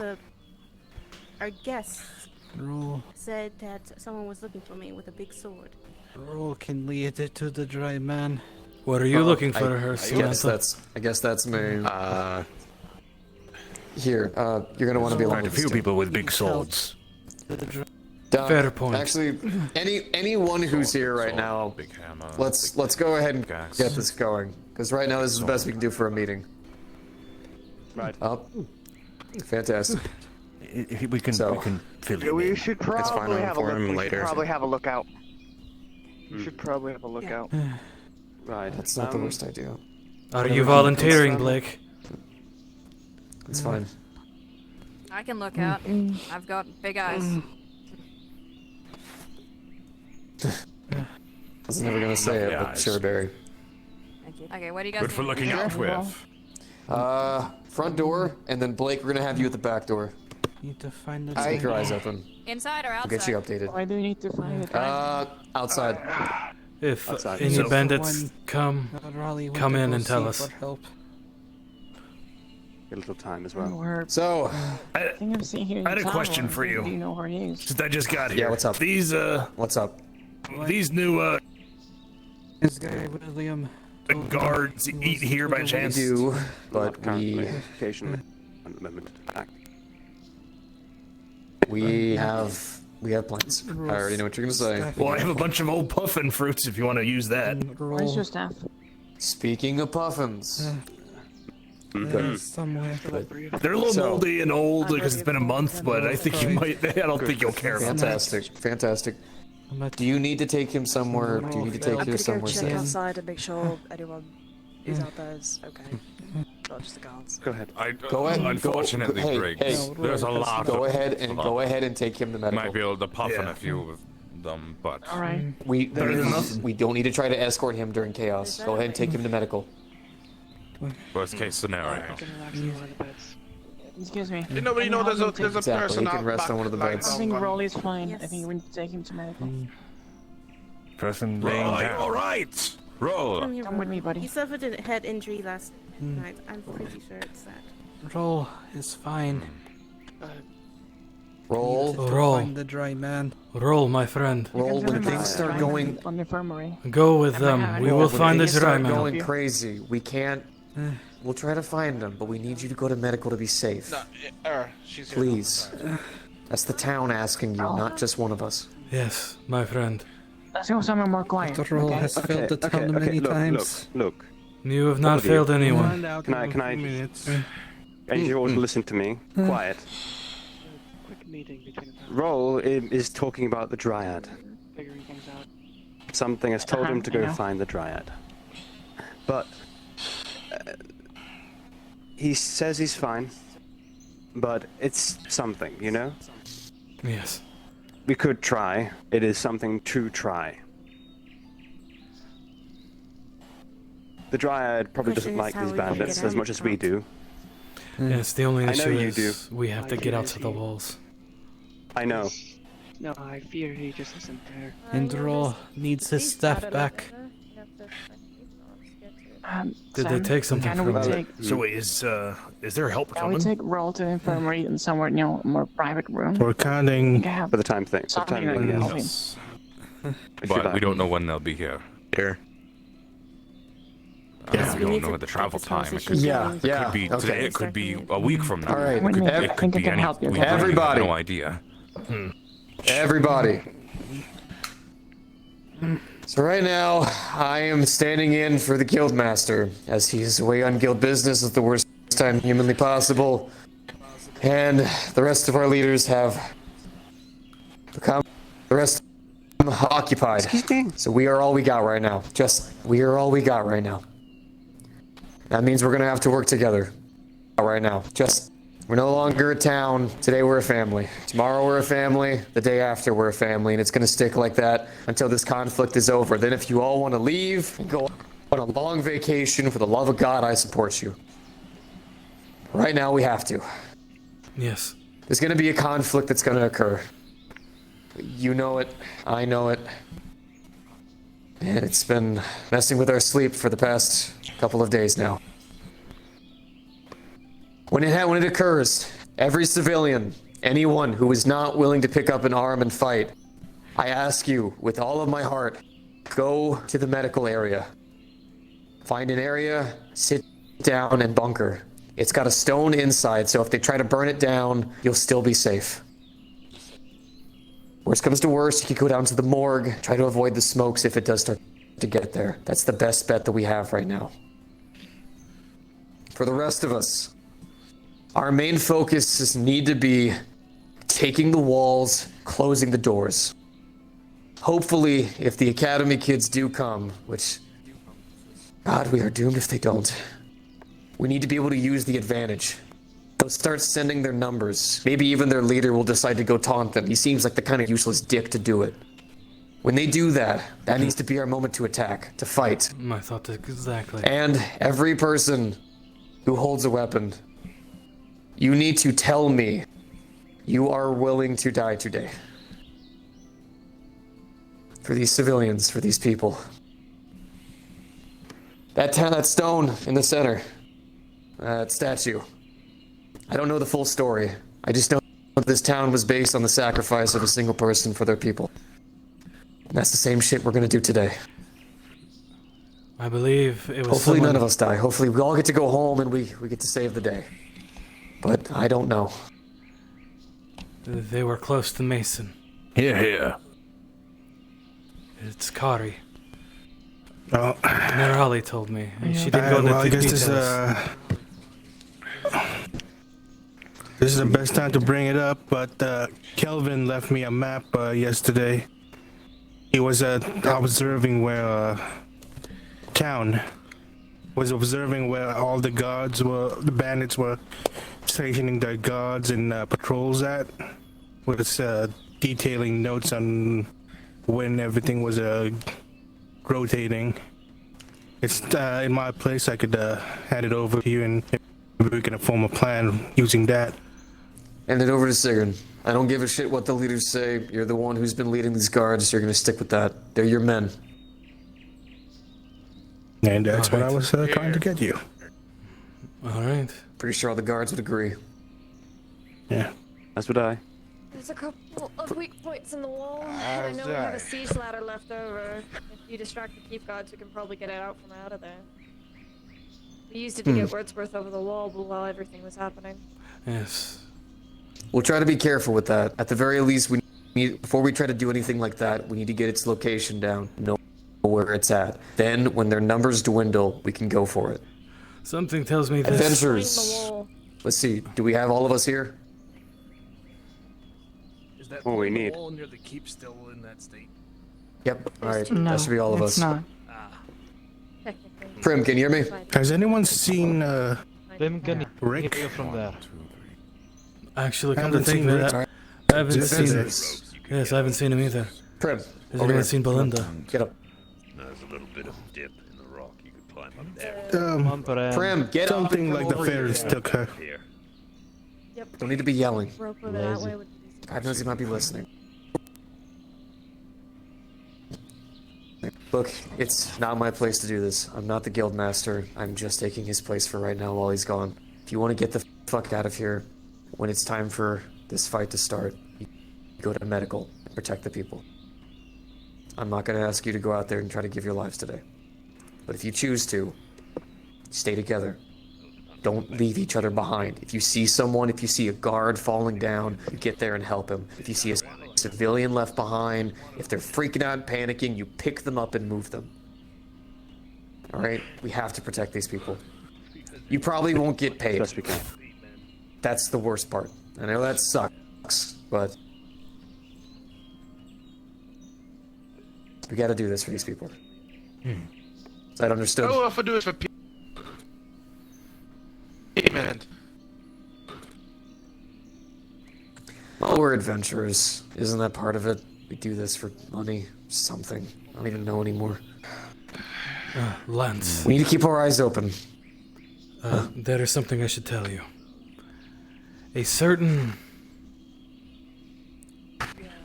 our guests Roll. said that someone was looking for me with a big sword. Roll can lead it to the dry man. What are you looking for, her, Samantha? I guess that's me. Here, you're gonna want to be along Quite a with few this dude. people with big swords. Doc, Fair point. Actually, anyone who's here right now, Big hammer. let's go ahead and Gas. get this going. Because right now this is the best we can do for a meeting. Right. Up. Fantastic. We can fill it We in. should It's fine, probably I'll have a inform look. him We should later. probably have a lookout. We should probably have a lookout. Right. That's not the worst idea. Are you volunteering, Blake? It's fine. I can look out. I've got big eyes. I was never gonna say it, but sure, Barry. Thank you. Okay, what do you guys Good for need? looking out with. Front door, and then Blake, we're gonna have you at the back door. Need to find the Keep your eyes open. Inside or We'll outside? get you updated. Why do you need to find it? Outside. If Outside. any So- bandits come in and tell us. A little time as well. Or So, I had a question for you. Do you know where he is? Since I just got here. Yeah, what's up? These what's up? these new This guy, William. guards eat here by We chance? do, but Currently, occasionally, at the moment, attack. we have plans. I already know what you're gonna say. Well, I have a bunch of old puffin fruits if you want to use that. Where's your staff? Speaking of puffins, Somewhere. They're a little So- moldy and old because it's been a month, but I think you might. I don't think you'll care about that. fantastic. Do you need to take him somewhere? Do you need to take I'm you gonna go somewhere check safe? outside and make sure anyone who's out there is okay. Not just the guards. Go ahead. Go ahead. Unfortunately, hey, Briggs, hey, there's a lot. Go of ahead and take him to medical. Might be able to puffin a few of them, but All right. We Better than nothing. we don't need to try to escort him during chaos. Go ahead and take him to medical. worst case scenario. I can relax in one of the beds. Excuse me. You know, there's a Exactly, person he can out rest back, on one of the like, beds. I think on- Rolly's fine. I think we need to take him to medical. Person laying Roll, down. all right. Roll. Come with me, buddy. He suffered a head injury last night. I'm pretty sure it's that. Roll is fine. Roll. Roll. Find the dry man. Roll, my friend. Roll when things start going. On the infirmary. Go with them. We will find the things dry start man. going crazy. We can't. We'll try to find him, but we need you to go to medical to be safe. No, she's here. Please. That's the town asking you, not just one of us. Yes, my friend. Let's go somewhere more quiet. The role has failed the town many times. Look. You have not All of you. failed anyone. Find out Can I? in a Can I? few minutes. I need you all to listen to me. Quiet. Quick meeting between the Roll is talking about the Dryad. figuring things out. Something has told him to go I know. find the Dryad. But he says he's fine. But it's something, you know? Yes. We could try. It is something to try. The Dryad probably doesn't Question is like these how we can bandits get as out. much as we do. Yes, the only I know issue you is we have to I get do out to the see. walls. I know. No, I fear he just isn't there. And Roll needs his staff back. Did they take something can from we him? take, So is there help Can we coming? take Roll to the infirmary in somewhere, a more private room? We're counting. For the time thing. For the Something time that being, can help yes. him. If you But we like. don't know when they'll be here. Here. Yes, We we don't need know to the get travel this time. It conversation could, Yeah, going. yeah. could be Okay. today. It could be a week from now. All right. Whitney, I It could think I be can any. help you. We really have Everybody. no idea. Everybody. So right now, I am standing in for the Guildmaster, as he is away on guild business at the worst time humanly possible. And the rest of our leaders have become the rest of them occupied. So we are all we got right now. We are all we got right now. That means we're gonna have to work together right now. We're no longer a town. Today we're a family. Tomorrow we're a family. The day after we're a family. And it's going to stick like that until this conflict is over. Then if you all want to leave and go on a long vacation, for the love of God, I support you. Right now we have to. Yes. There's going to be a conflict that's going to occur. You know it. I know it. And it's been messing with our sleep for the past couple of days now. When it occurs, every civilian, anyone who is not willing to pick up an arm and fight, I ask you with all of my heart, go to the medical area. Find an area, sit down and bunker. It's got a stone inside, so if they try to burn it down, you'll still be safe. Worst comes to worst, you could go down to the morgue, try to avoid the smokes if it does start to get there. That's the best bet that we have right now. For the rest of us, our main focuses need to be taking the walls, closing the doors. Hopefully, if the academy kids do come, which, God, we are doomed if they don't, we need to be able to use the advantage. They'll start sending their numbers. Maybe even their leader will decide to go taunt them. He seems like the kind of useless dick to do it. When they do that, that needs to be our moment to attack, to fight. I thought exactly. And every person who holds a weapon, you need to tell me you are willing to die today. For these civilians, for these people. That stone in the center, that statue. I don't know the full story. I just know that this town was based on the sacrifice of a single person for their people. And that's the same shit we're gonna do today. I believe it was Hopefully someone... none of us die. Hopefully we all get to go home and we get to save the day. But I don't know. They were close to Mason. Here. It's Cari. Oh. Nerali told me. And she didn't go into well, I guess details. this is the best time to bring it up, but Kelvin left me a map yesterday. He was observing where town was observing where all the bandits were stationing their guards and patrols at, with detailing notes on when everything was rotating. It's in my place. I could hand it over to you and we're gonna form a plan using that. Hand it over to Sigurd. I don't give a shit what the leaders say. You're the one who's been leading these guards. You're gonna stick with that. They're your men. And that's what I was trying to get you. All right. Pretty sure all the guards would agree. Yeah. That's what I. There's a couple of weak points in the wall, and I know we have a siege ladder left over. If you distract the keep guards, we can probably get it out from out of there. We used it to get Wordsworth over the wall while everything was happening. Yes. We'll try to be careful with that. At the very least, we need, before we try to do anything like that, we need to get its location down, know where it's at. Then, when their numbers dwindle, we can go for it. Something tells me this. Adventurers. Let's see. Do we have all of us here? Is that what we need? wall near the keep still in that state? Yep. All right. No, that should be all of us. it's not. Technically. Prim, can you hear me? Has anyone seen Prim, can Rick? hear from there. Actually, I come to haven't think seen of Rick. it, I haven't seen it. Yes, I haven't seen him either. Prim, Has over anyone here. seen Belinda? Get up. There's a little bit of dip in the rock. You could climb up there. Prim, get up. Something like the fairies took her. Here. Yep. Don't need to be yelling. Rope over that way would be easy. God knows he might be listening. Look, it's not my place to do this. I'm not the guild master. I'm just taking his place for right now while he's gone. If you want to get the fuck out of here, when it's time for this fight to start, you go to medical and protect the people. I'm not going to ask you to go out there and try to give your lives today. But if you choose to, stay together. Don't leave each other behind. If you see someone, if you see a guard falling down, you get there and help him. If you see a civilian left behind, if they're freaking out and panicking, you pick them up and move them. All right? We have to protect these people. You probably won't get paid. Best we can. That's the worst part. I know that sucks, but we gotta do this for these people. Is that understood? Oh, if I do it for payment. Well, we're adventurers. Isn't that part of it? We do this for money, something. I don't even know anymore. Lance. We need to keep our eyes open. There is something I should tell you. A certain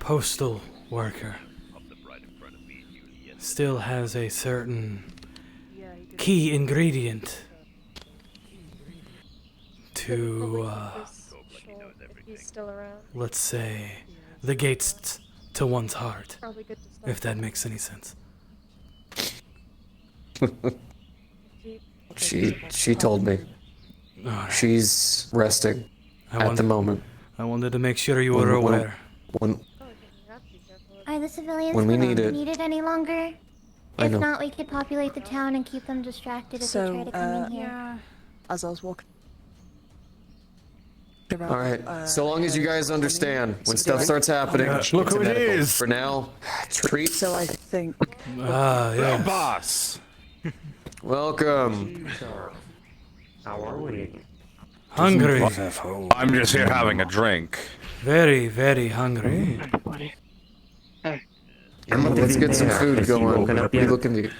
postal worker still has a certain key ingredient to, If he's still around. let's say, the gates to one's heart, Probably good to start. if that makes any sense. She told me. Alright. She's resting at the moment. I wanted to make sure you were aware. Are the civilians When we not need it. needed any longer? I If know. not, we could populate the town and keep them distracted if they try to come in here. As I was walking. All right. So long as you guys understand, when stuff starts happening, Look it's who it medical. is. For now, treat. So I think. Ah, yeah. Boss. Welcome. How are we? Hungry. I'm just here having a drink. Very, very hungry. Let's get some food going. What are you looking to?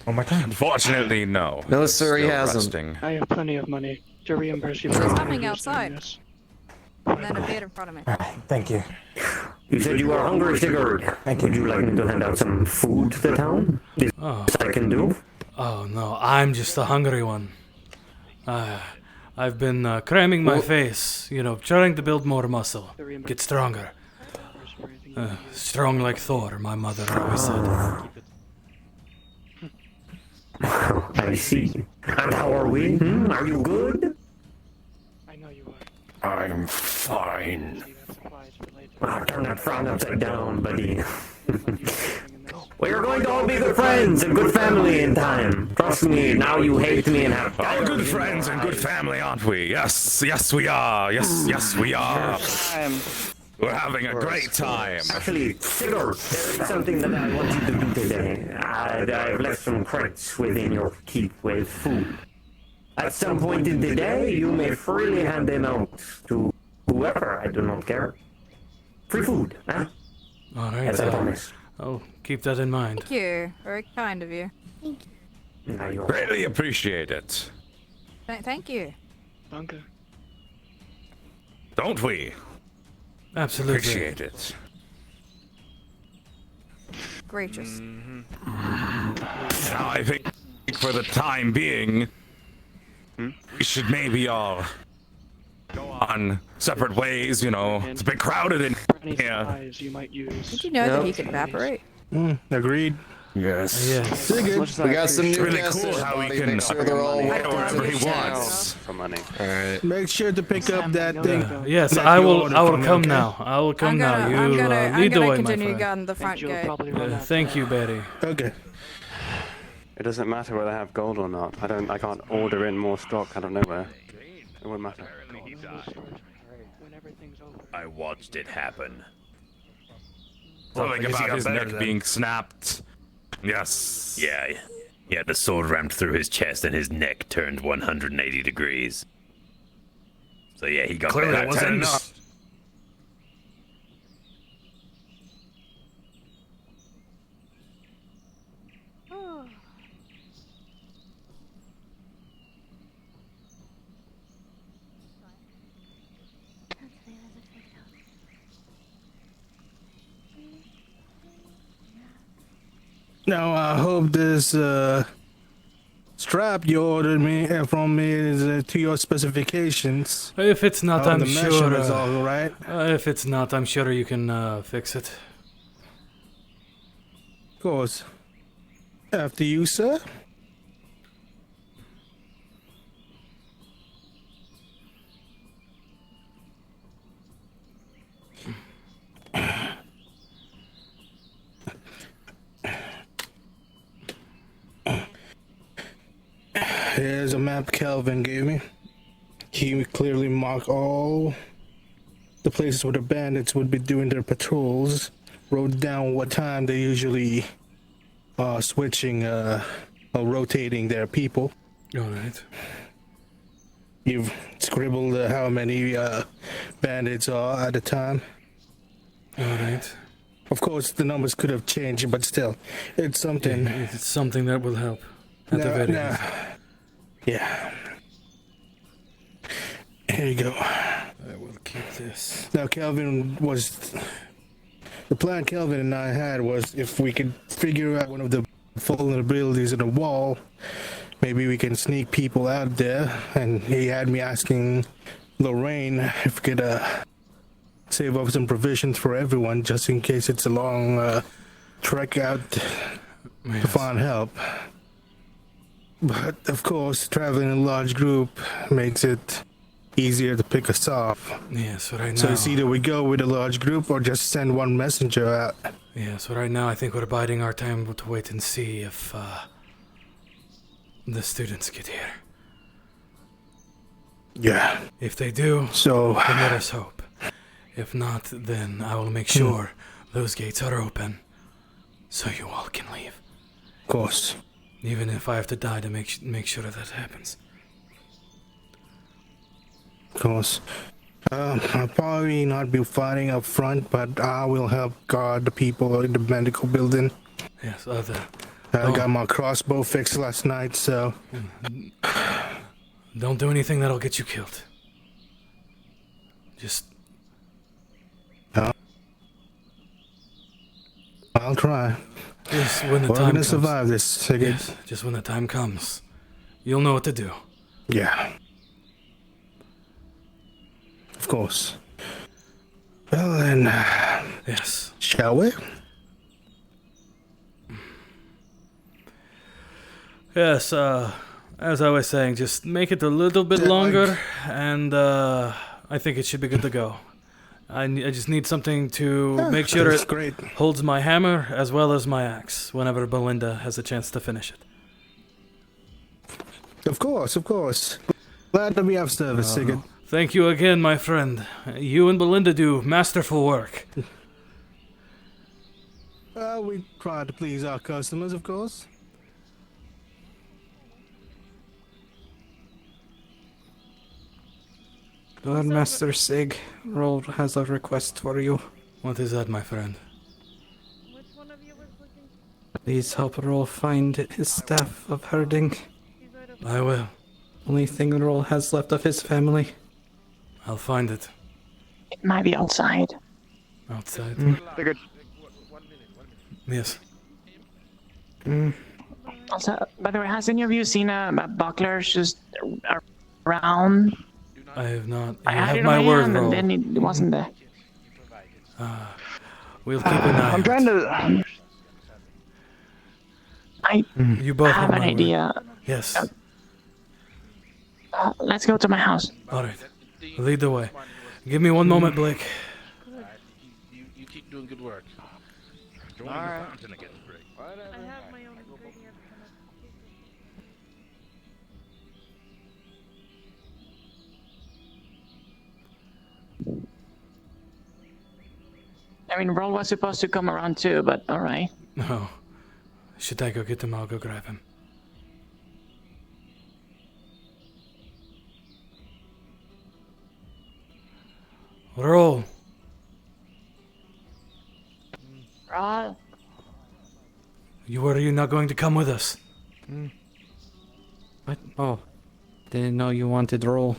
Oh my god. Unfortunately, no. No, sir, he Still hasn't. resting. I have plenty of money to reimburse you He's for all coming your outside. service. And then appeared in front of me. Thank you. You said you are hungry, Sigurd. Would you like me to hand out some food to the town? Is Oh. this I can do? Oh no, I'm just the hungry one. I've been cramming my face, trying to build more muscle, get stronger. Strong like Thor, my mother always said. I see. And how are we? Are you good? I know you are. I'm fine. Turn that frown upside down, buddy. We are going to all be good friends and good family in time. Trust me, now you hate me and have... All good friends and good family, aren't we? Yes, yes we are. Yes, we are. We're having a great time. Actually, Sigurd, there is something that I want you to do today. I've left some crates within your keep with food. At some point in the day, you may freely hand them out to whoever, I do not care. Free food, huh? Alright, As I promised. I'll keep that in mind. Thank you. Very kind of you. Now you're Greatly appreciate it. Thank you. Danke. Don't we? Absolutely. Appreciate it. Gracious. Now, I think for the time being, we should maybe all go on separate ways, you know. It's a bit crowded in here. You might use. Did you know that he could evaporate? Agreed. Yes. Yes. Sigurd. We got some new really guests. cool how he Everybody can make sure they're all wherever he wants. For money. Alright. Make sure to pick up that thing. Yes, that I you will. ordered I will from me, come okay? now. I will come now. You I'm lead the gonna way, my continue friend. guarding the front gate. Thank you, Betty. Okay. It doesn't matter whether I have gold or not. I can't order in more stock out of nowhere. It won't matter. I watched it happen. Something about his neck being snapped. Yes. Yeah, the sword rammed through his chest and his neck turned 180 degrees. So yeah, he got Clearly better. it wasn't enough. Now I hope this strap you ordered from me is to your specifications. If it's not, I'm the sure. measurements all right. If it's not, I'm sure you can fix it. Of course. After you, sir. Here's a map Kelvin gave me. He clearly marked all the places where the bandits would be doing their patrols. Wrote down what time they usually switching or rotating their people. Alright. You've scribbled how many bandits are at a time. Alright. Of course, the numbers could have changed, but still, it's something. Yeah, it's something that will help. At the very least. Yeah. Here you go. I will keep this. Now, the plan Kelvin and I had was if we could figure out one of the vulnerabilities in the wall, maybe we can sneak people out there. And he had me asking Lorraine if we could save up some provisions for everyone, just in case it's a long trek out to find help. But of course, traveling in a large group makes it easier to pick us off. Yes, right now. So it's either we go with a large group or just send one messenger out. Yeah, so right now I think we're biding our time to wait and see if the students get here. Yeah. If they do, so then let us hope. If not, then I will make sure those gates are open so you all can leave. Of course. Even if I have to die to make sure that happens. Of course. I'll probably not be fighting up front, but I will help guard the people in the medical building. Yes, I got my crossbow fixed last night, so... Don't do anything that'll get you killed. Just... I'll try. Just when the We're time gonna comes. survive this, Sigurd. Yes, just when the time comes. You'll know what to do. Yeah. Of course. Well then... Yes. Shall we? Yes, as I was saying, just make it a little bit longer, and I think it should be good to go. I just need something to make sure it holds my hammer as well as my axe whenever Belinda has a chance to finish it. Of course, of course. Glad to be of service, Sigurd. Thank you again, my friend. You and Belinda do masterful work. We try to please our customers, of course. Lord Master Sig, Roll has a request for you. What is that, my friend? Please help Roll find his staff of herding. I will. Only thing the Roll has left of his family. I'll find it. It might be outside. Outside? Sigurd. Yes. Also, by the way, has any of you seen a buckler just around? I have not. I You had have it in my my word, hand, Roll. and then it wasn't there. We'll keep an eye. I'm trying to. You both have have an my word. idea. Yes. Let's go to my house. All right. Lead the way. Give me one moment, Blake. You keep doing good work. Joining the fountain again, Greg. I have my own ingredient. I mean, Roll was supposed to come around too, but alright. No. Should I go get him? I'll go grab him. Roll. Roll. Are you not going to come with us? What? Oh. Didn't know you wanted Roll.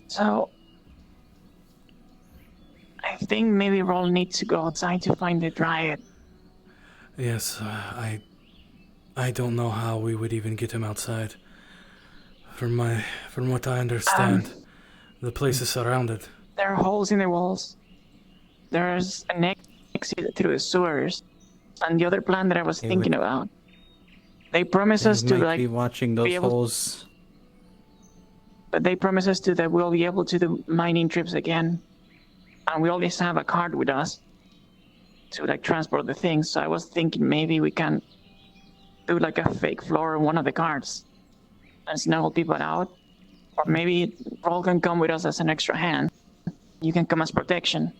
So, I think maybe Roll needs to go outside to find the Dryad. Yes, I don't know how we would even get him outside. From what I understand, the place is surrounded. There are holes in the walls. There's an exit through the sewers. And the other plan that I was thinking about. They promise us to might be watching those holes. But they promise us that we'll be able to do mining trips again. And we always have a cart with us to transport the things. So I was thinking maybe we can do a fake floor on one of the carts and snuggle people out. Or maybe Roll can come with us as an extra hand. You can come as protection.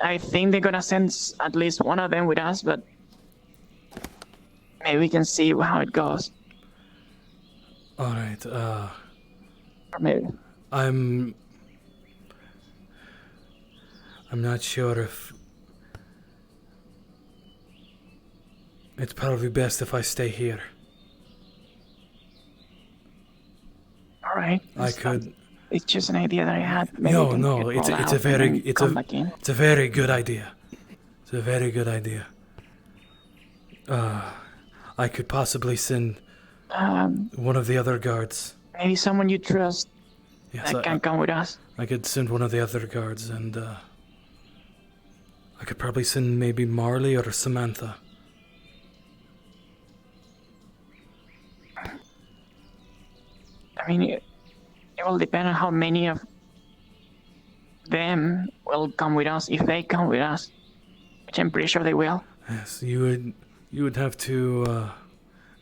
I think they're gonna send at least one of them with us, but maybe we can see how it goes. All right. Or maybe. I'm not sure if it's probably best if I stay here. All right. I could. It's just an idea that I had. Maybe we can No. get It's rolled a out very and then come back in. it's a very good idea. It's a very good idea. I could possibly send one of the other guards. Maybe someone you trust Yes, that can come with us. I could send one of the other guards, and I could probably send maybe Marley or Samantha. I mean, it will depend on how many of them will come with us, if they come with us, which I'm pretty sure they will. Yes, you would have to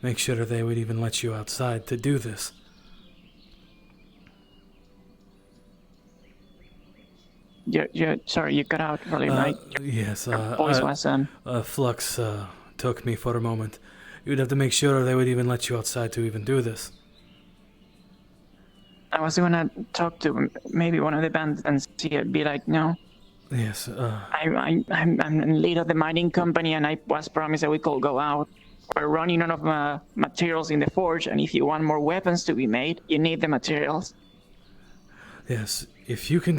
make sure they would even let you outside to do this. Sorry, you cut out really, right? Yes. Your voice was Flux took me for a moment. You'd have to make sure they would even let you outside to even do this. I was gonna talk to maybe one of the bands and see it, be like, no. Yes. I'm in lead of the mining company, and I was promised that we could go out. We're running out of materials in the forge, and if you want more weapons to be made, you need the materials. Yes. If you can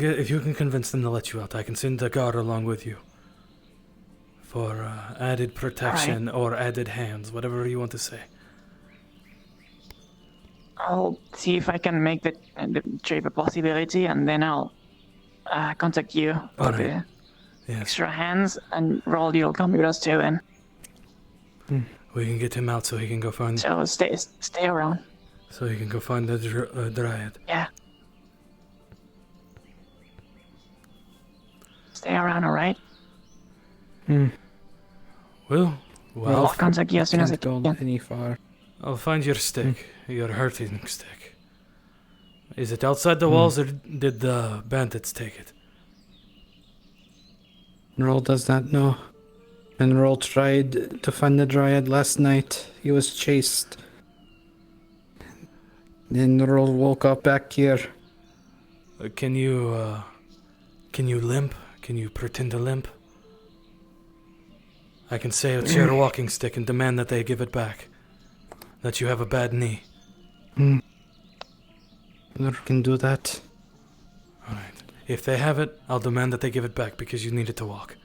convince them to let you out, I can send a guard along with you. For added protection or added hands, whatever you want to say. I'll see if I can make the trip a possibility, and then I'll contact you for the extra hands, and Roll, you'll come with us too, and we can get him out so he can go find. So stay around. So he can go find the Dryad. Yeah. Stay around, all right? Well, I'll contact you as soon as I can't can. go any far. I'll find your stick, your hurting stick. Is it outside the walls, or did the bandits take it? Roll does not know. And Roll tried to find the Dryad last night. He was chased. Then Roll woke up back here. Can you limp? Can you pretend to limp? I can say it's your walking stick and demand that they give it back. That you have a bad knee. I can do that. Alright. If they have it, I'll demand that they give it back because you need it to walk.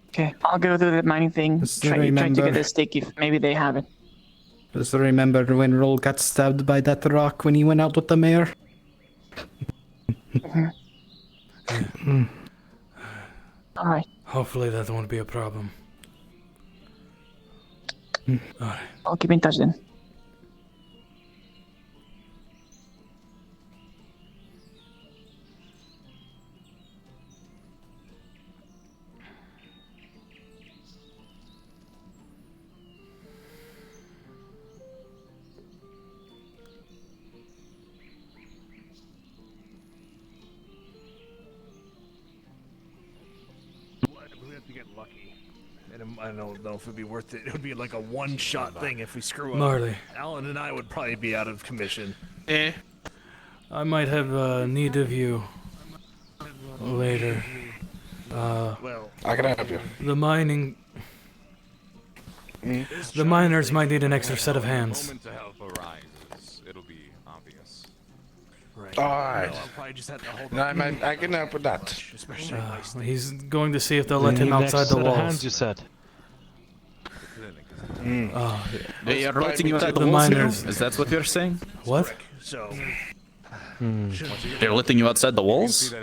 Okay, I'll go do the mining thing. Try to get a stick if maybe they have it. Just remember when Roll got stabbed by that rock when he went out with the mayor? Alright. Hopefully that won't be a problem. Alright. I'll keep in touch then. We have to get lucky. And I don't know if it'd be worth it. It would be like a one-shot thing if we screw up. Marley. Alan and I would probably be out of commission. I might have need of you later. Well, I can help you. The mining... The miners might need an extra set of hands. Moment to help arises, it'll be obvious. Right. Alright. I'll probably just have to hold No, on. I can help with that. He's going to see if they'll let him outside the walls. Hands, you said. They are letting you outside the the walls now? miners. Is that what you're saying? What? So, They're letting you outside the walls?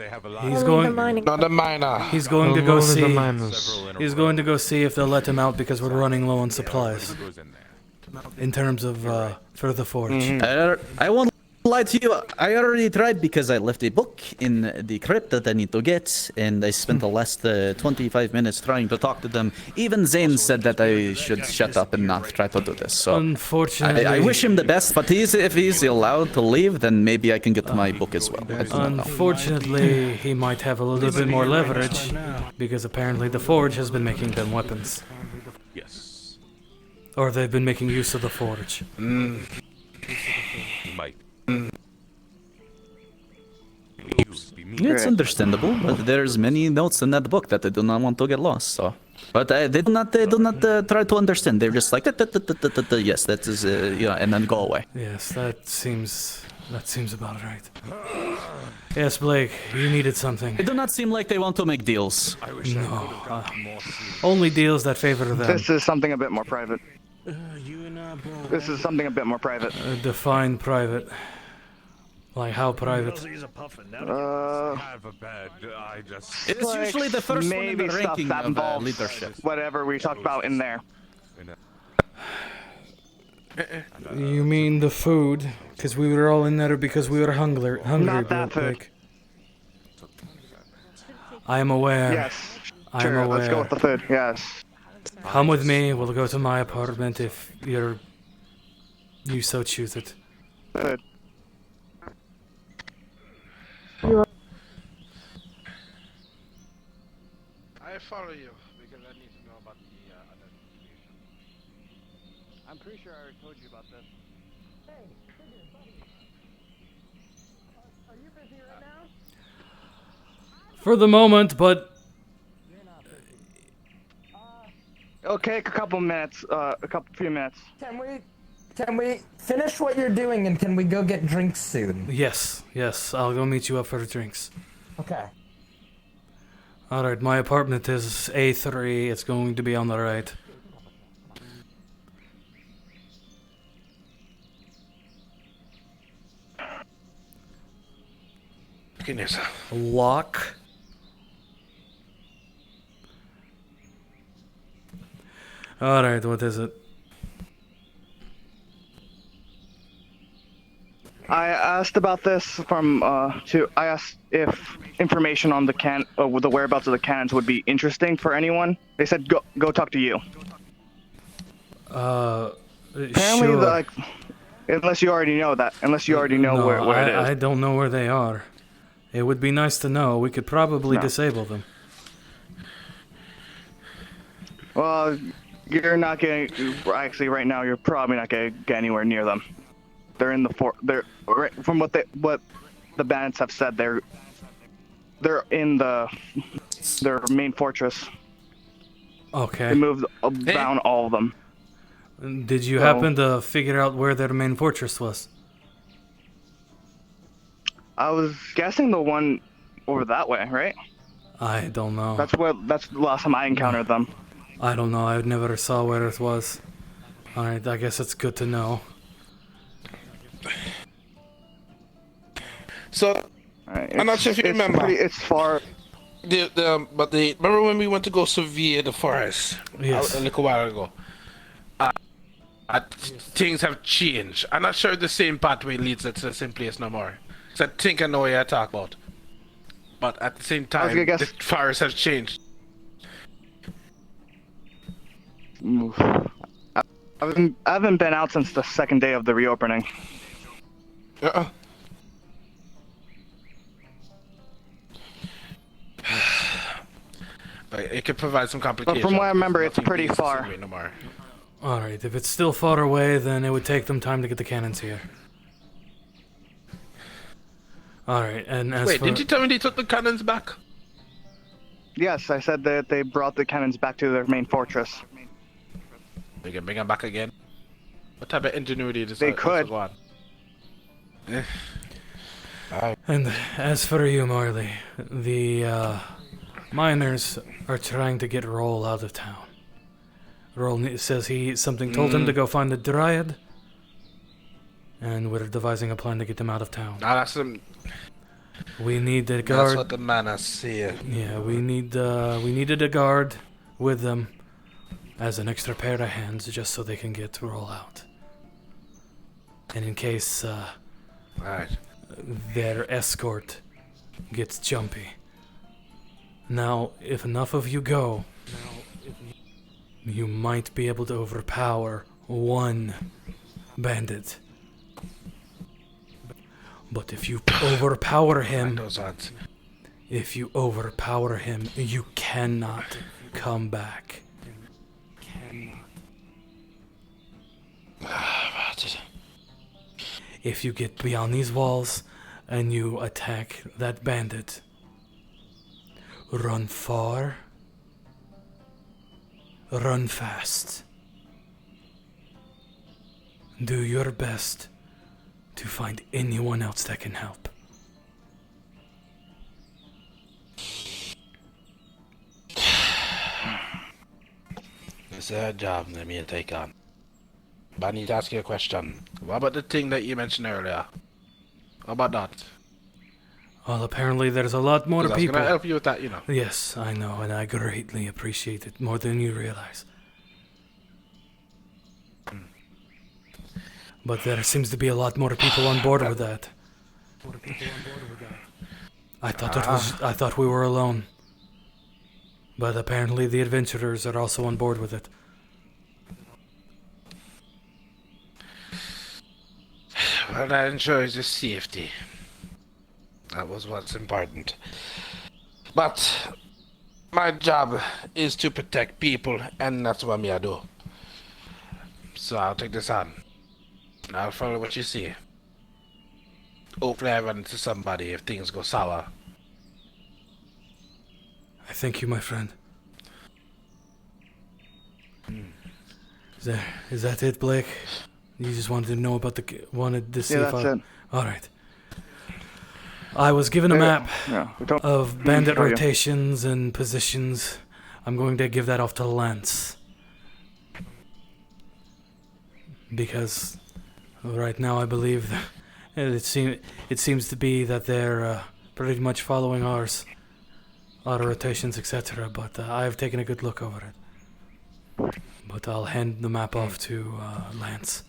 He's going... Not the miner. He's going to go Only see... the miners. He's going to go see if they'll let him out because we're running low on supplies. In terms of, for the forge. I won't lie to you. I already tried because I left a book in the crypt that I need to get, and I spent the last 25 minutes trying to talk to them. Even Zane said that I should shut up and not try to do this. So Unfortunately... I wish him the best, but if he's allowed to leave, then maybe I can get my book as well. I do not know. Unfortunately, he might have a little bit more leverage because apparently the forge has been making them weapons. Yes. Or they've been making use of the forge. Might. It's understandable, but there's many notes in that book that I do not want to get lost. So, but they do not try to understand. They're just like, yes, that is, and then go away. Yes, that seems about right. Yes, Blake, you needed something. They do not seem like they want to make deals. No, only deals that favor them. This is something a bit more private. This is something a bit more private. Define private. Like how private? It's usually the first one in the ranking that of involves leadership. whatever we talked about in there. You mean the food? Because we were all in there because we were hungry. Not that food. Blake. I am aware. Yes. I am Sure, aware. let's go with the food. Yes. Come with me. We'll go to my apartment if you so choose it. Food. I follow you because I need to know about the other situation. I'm pretty sure I already told you about this. Hey, buddy. Are you busy right now? For the moment, but Okay, a couple minutes. Few minutes. Can we finish what you're doing and can we go get drinks soon? yes, I'll go meet you up for drinks. Okay. Alright, my apartment is A3. It's going to be on the right. Goodness. Lock. Alright, what is it? I asked about this from I asked if information on the whereabouts of the cannons would be interesting for anyone. They said go talk to you. Apparently, sure. like, unless you already know that, unless you already know No, where it is. I don't know where they are. It would be nice to know. We could probably No. disable them. Well, you're not getting. Actually, right now, you're probably not gonna get anywhere near them. They're in the fort. They're from what the bandits have said. They're in their main fortress. Okay. They moved down all of them. Did you So- happen to figure out where their main fortress was? I was guessing the one over that way, right? I don't know. That's the last time I encountered them. I don't know. I never saw where it was. Alright, I guess it's good to know. So, I'm not sure if you remember. It's far. Remember when we went to go survey the forest? Yes. A little while ago. Things have changed. I'm not sure if the same pathway leads us to the same place no more. So I think I know what you're talking about. But at the same time, the forest has changed. I haven't been out since the second day of the reopening. It could provide some complications. But from what I remember, it's Nothing pretty leads the far. same way no more. Alright, if it's still far away, then it would take them time to get the cannons here. Alright, and as Wait, for... didn't you tell me they took the cannons back? Yes, I said that they brought the cannons back to their main fortress. They can bring them back again? What type of ingenuity does They that could. go on? And as for you, Marley, the miners are trying to get Roll out of town. Roll says something told him to go find the Dryad, and we're devising a plan to get them out of town. Now that's some. We need a guard. That's what the man has said. Yeah, we needed a guard with them as an extra pair of hands, just so they can get Roll out. And in case their escort gets jumpy. Now, if enough of you go, you might be able to overpower one bandit. But if you overpower him, you cannot come back. If you get beyond these walls and you attack that bandit, run far, run fast. Do your best to find anyone else that can help. It's a job that me to take on. But I need to ask you a question. What about the thing that you mentioned earlier? How about that? Well, apparently there's a lot more 'Cause I was people. gonna help you with that, you know. Yes, I know, and I greatly appreciate it more than you realize. But there seems to be a lot more people on board with that. I thought we were alone. But apparently the adventurers are also on board with it. Well, I enjoy the safety. That was what's important. But my job is to protect people, and that's what me I do. So I'll take this on. I'll follow what you see. Hopefully I run into somebody if things go sour. I thank you, my friend. Is that it, Blake? You just wanted to know about wanted to see if that's it. All right. I was given a map of bandit show you. rotations and positions. I'm going to give that off to Lance. Because right now I believe that it seems to be that they're pretty much following ours. Auto rotations, etc. But I've taken a good look over it. But I'll hand the map off to Lance.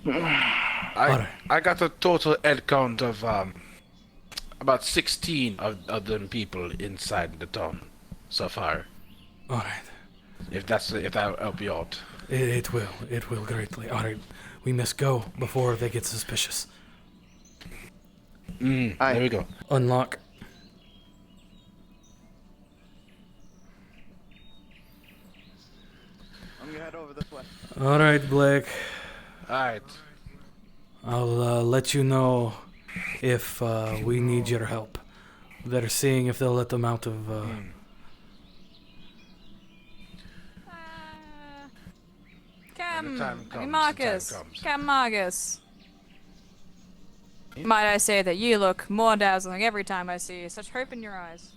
I got a total head count of about 16 of them people inside the town so far. Alright. If that'll help you out. It will. It will greatly. All right, we must go before they get suspicious. There we go. Unlock. I'm gonna head over this way. All right, Blake. All right. I'll let you know if we need your help. They're seeing if they'll let them out of. Cam, time comes, Marcus, the time comes. Cam Marcus. Might I say that you look more dazzling every time I see you. Such hope in your eyes.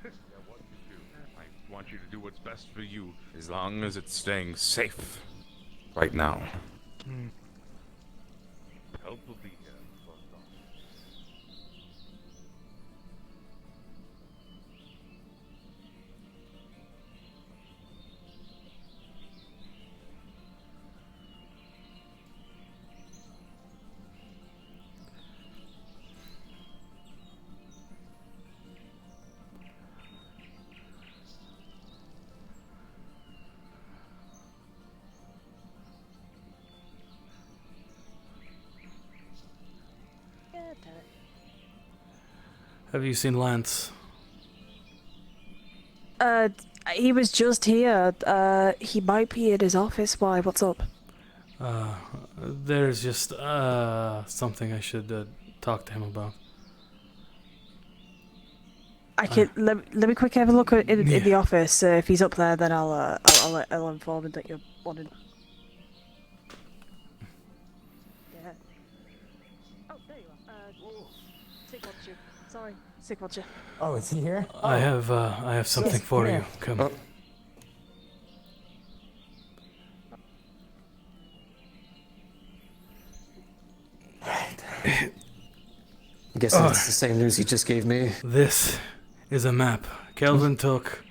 I want you to do what's best for you, as long as it's staying safe right now. Help will be here. Have you seen Lance? He was just here. He might be at his office. Why? What's up? There's just something I should talk to him about. I can let me quick have a look in the office. If he's up there, then I'll inform him that you're wanted. Yeah. Oh, there you are. Sick watcher. Sorry, sick watcher. Oh, is he here? I have something Yes, for come you. here. Come. I'm guessing it's the same news he just gave me. This is a map Kelvin took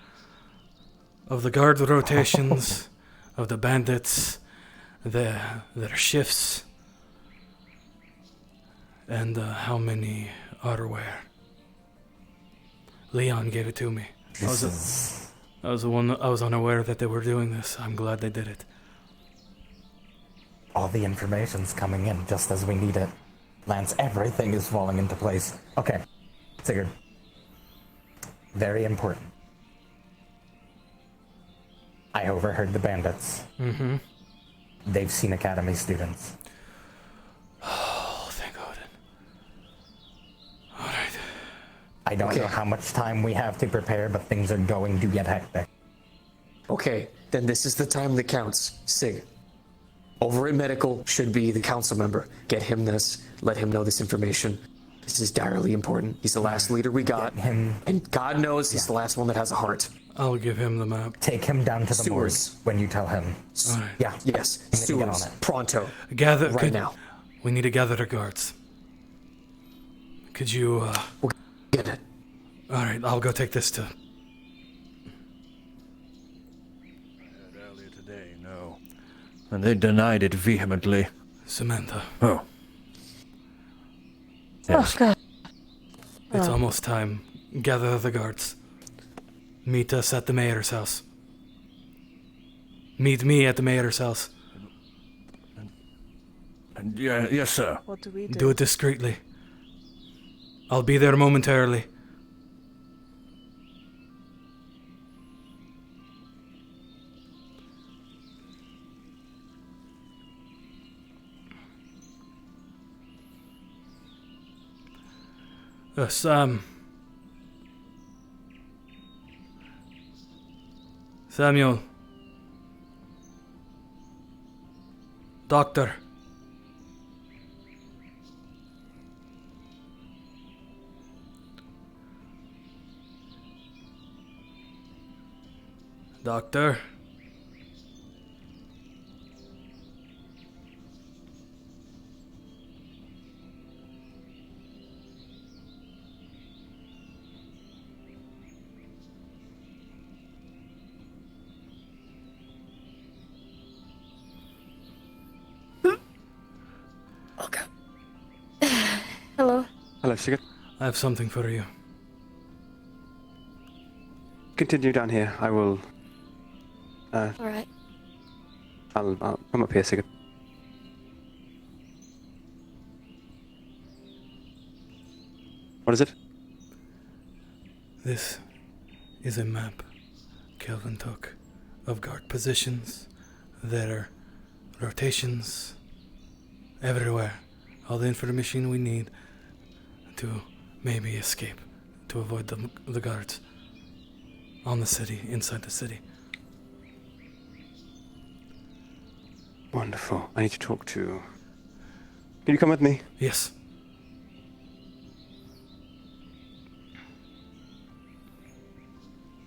of the guard rotations, of the bandits, their shifts, and how many are where. Leon gave it to me. I was unaware that they were doing this. I'm glad they did it. All the information's coming in just as we need it. Lance, everything is falling into place. Okay, Sigurd. Very important. I overheard the bandits. Mm-hmm. They've seen Academy students. Oh, thank God. All right. I don't know how much time we have to prepare, but things are going to get hectic. Okay, then this is the time that counts. Sig. Over at Medical should be the council member. Get him this. Let him know this information. This is direly important. He's the last leader we got. And God knows he's the last one that has a heart. I'll give him the map. Take him down to the morgue when you tell him. All right. Yeah. Yes. Stewards. Pronto. Gather right now. We need to gather the guards. Could you? We'll get it. All right. I'll go take this to. Earlier today, no. And they denied it vehemently. Samantha. Oh. Yes. Oh, God. It's Oh. almost time. Gather the guards. Meet us at the mayor's house. Meet me at the mayor's house. And yes, sir. What do we do? Do it discreetly. I'll be there momentarily. Samuel. Doctor. Doctor. Hello. Hello, Sigurd. I have something for you. continue down here. I will. All right. I'll come up here, Sigurd. What is it? This is a map Kelvin took of guard positions, their rotations, everywhere. All the information we need to maybe escape, to avoid the guards on the city, inside the city. Wonderful. I need to talk to... Can you come with me? Yes.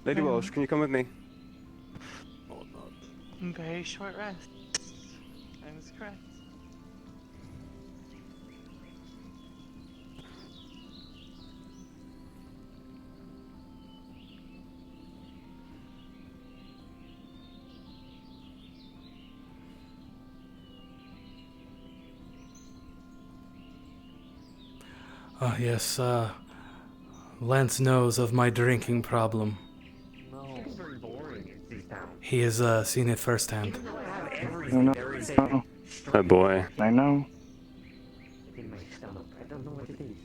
Lady Walsh, can you come with me? Very short rest. That is correct. Yes, Lance knows of my drinking problem. He has seen it firsthand. Oh boy. I know. In my stomach. I don't know what it is.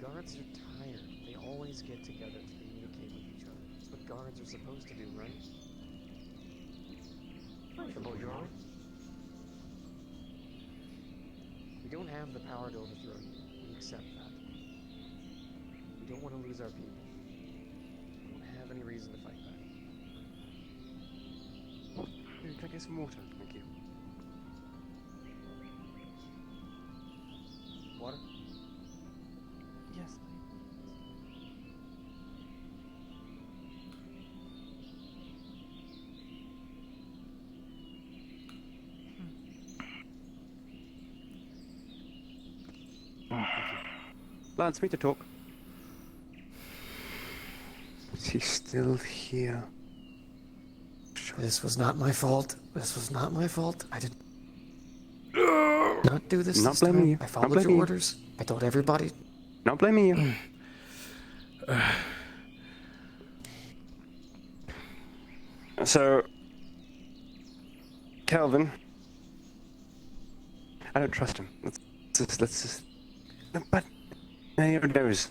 Guards are tired. They always get together to communicate with each other. That's what guards are supposed to do, right? I suppose you're right. We don't have the power to overthrow you. We accept that. We don't want to lose our people. We don't have any reason to fight back. Here, can I get some water? Thank you. Water? Yes. Lance, me to talk. Is he still here? This was not my fault. This was not my fault. I did not do this. Not this blaming time. you. I followed Not blaming your you. orders. I told everybody. Not blaming you. So, Kelvin, I don't trust him. Let's just. No, but your nose.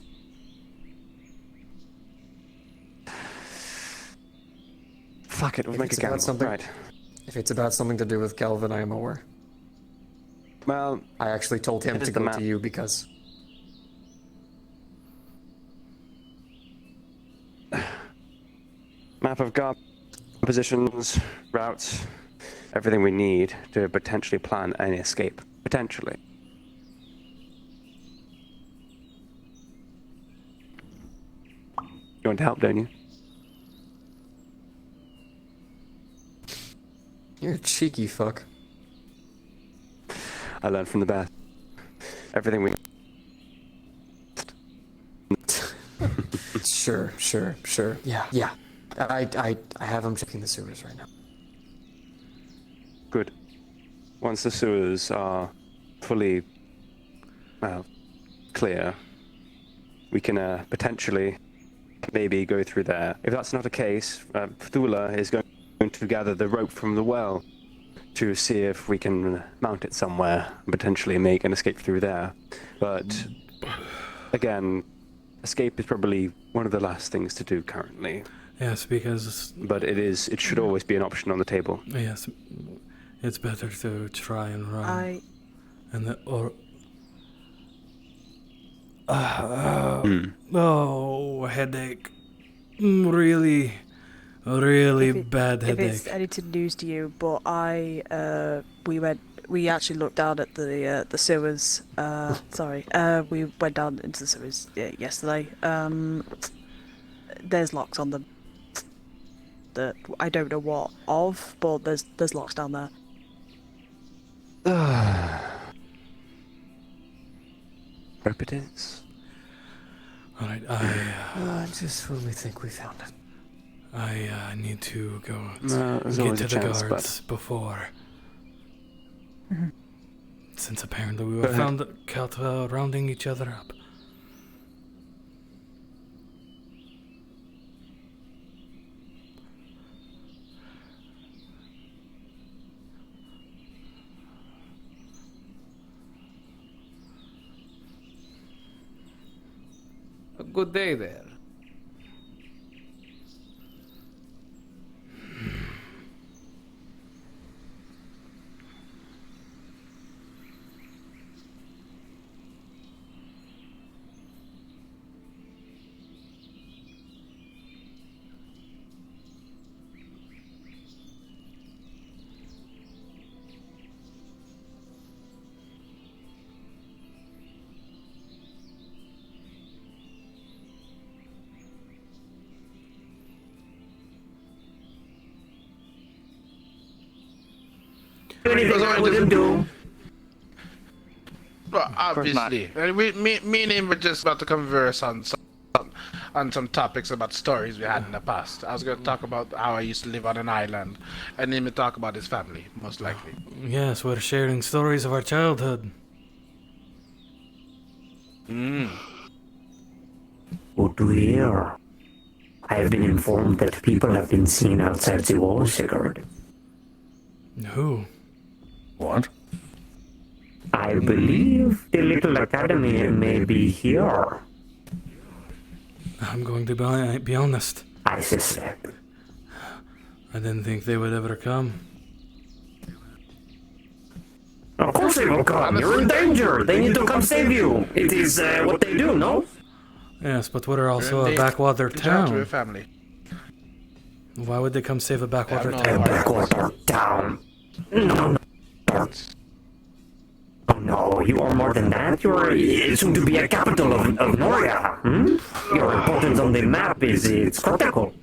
Fuck it, we'll If make it's a gamble. about something, Right. If it's about something to do with Kelvin, I am aware. Well, I actually told him it is to the go map. to you because Map of guard positions, routes, everything we need to potentially plan an escape. Potentially. You want to help, don't you? you're a cheeky fuck. I learned from the best. Everything we... Sure. Yeah. I have him checking the sewers right now. Good. Once the sewers are fully clear, we can potentially maybe go through there. If that's not the case, Cthulhu is going to gather the rope from the well to see if we can mount it somewhere and potentially make an escape through there. But again, escape is probably one of the last things to do currently. Yes, because... But it should always be an option on the table. Yes, it's better to try and run. And the, or... Oh, headache. Really bad headache. If it's edited news to you, but we actually looked down at the sewers. We went down into the sewers yesterday. There's locks on them. That I don't know what of, but there's locks down there. Hope it is. Alright, just when we think we found it. I need to go there's get always to a the chance, guards before. Since apparently we Go were ahead. found rounding each other up. good day there. Anything I wouldn't do. Well, obviously. Me and him were just about to converse on some topics about stories we had in the past. I was going to talk about how I used to live on an island, and him would talk about his family, most likely. Yes, we're sharing stories of our childhood. Mm. Good to hear. I have been informed that people have been seen outside the walls, Sigurd. Who? What? I believe the little academy may be here. I'm going to be honest. I suspect. I didn't think they would ever come. Of course they will come. You're in danger. They need to come save you. It is what they do, no? Yes, but we're also a backwater town. To your family. Why would they come save a backwater no town? A backwater town. No. Oh no, you are more than that. You are soon to be a capital of Noria. Your importance on the map it's critical.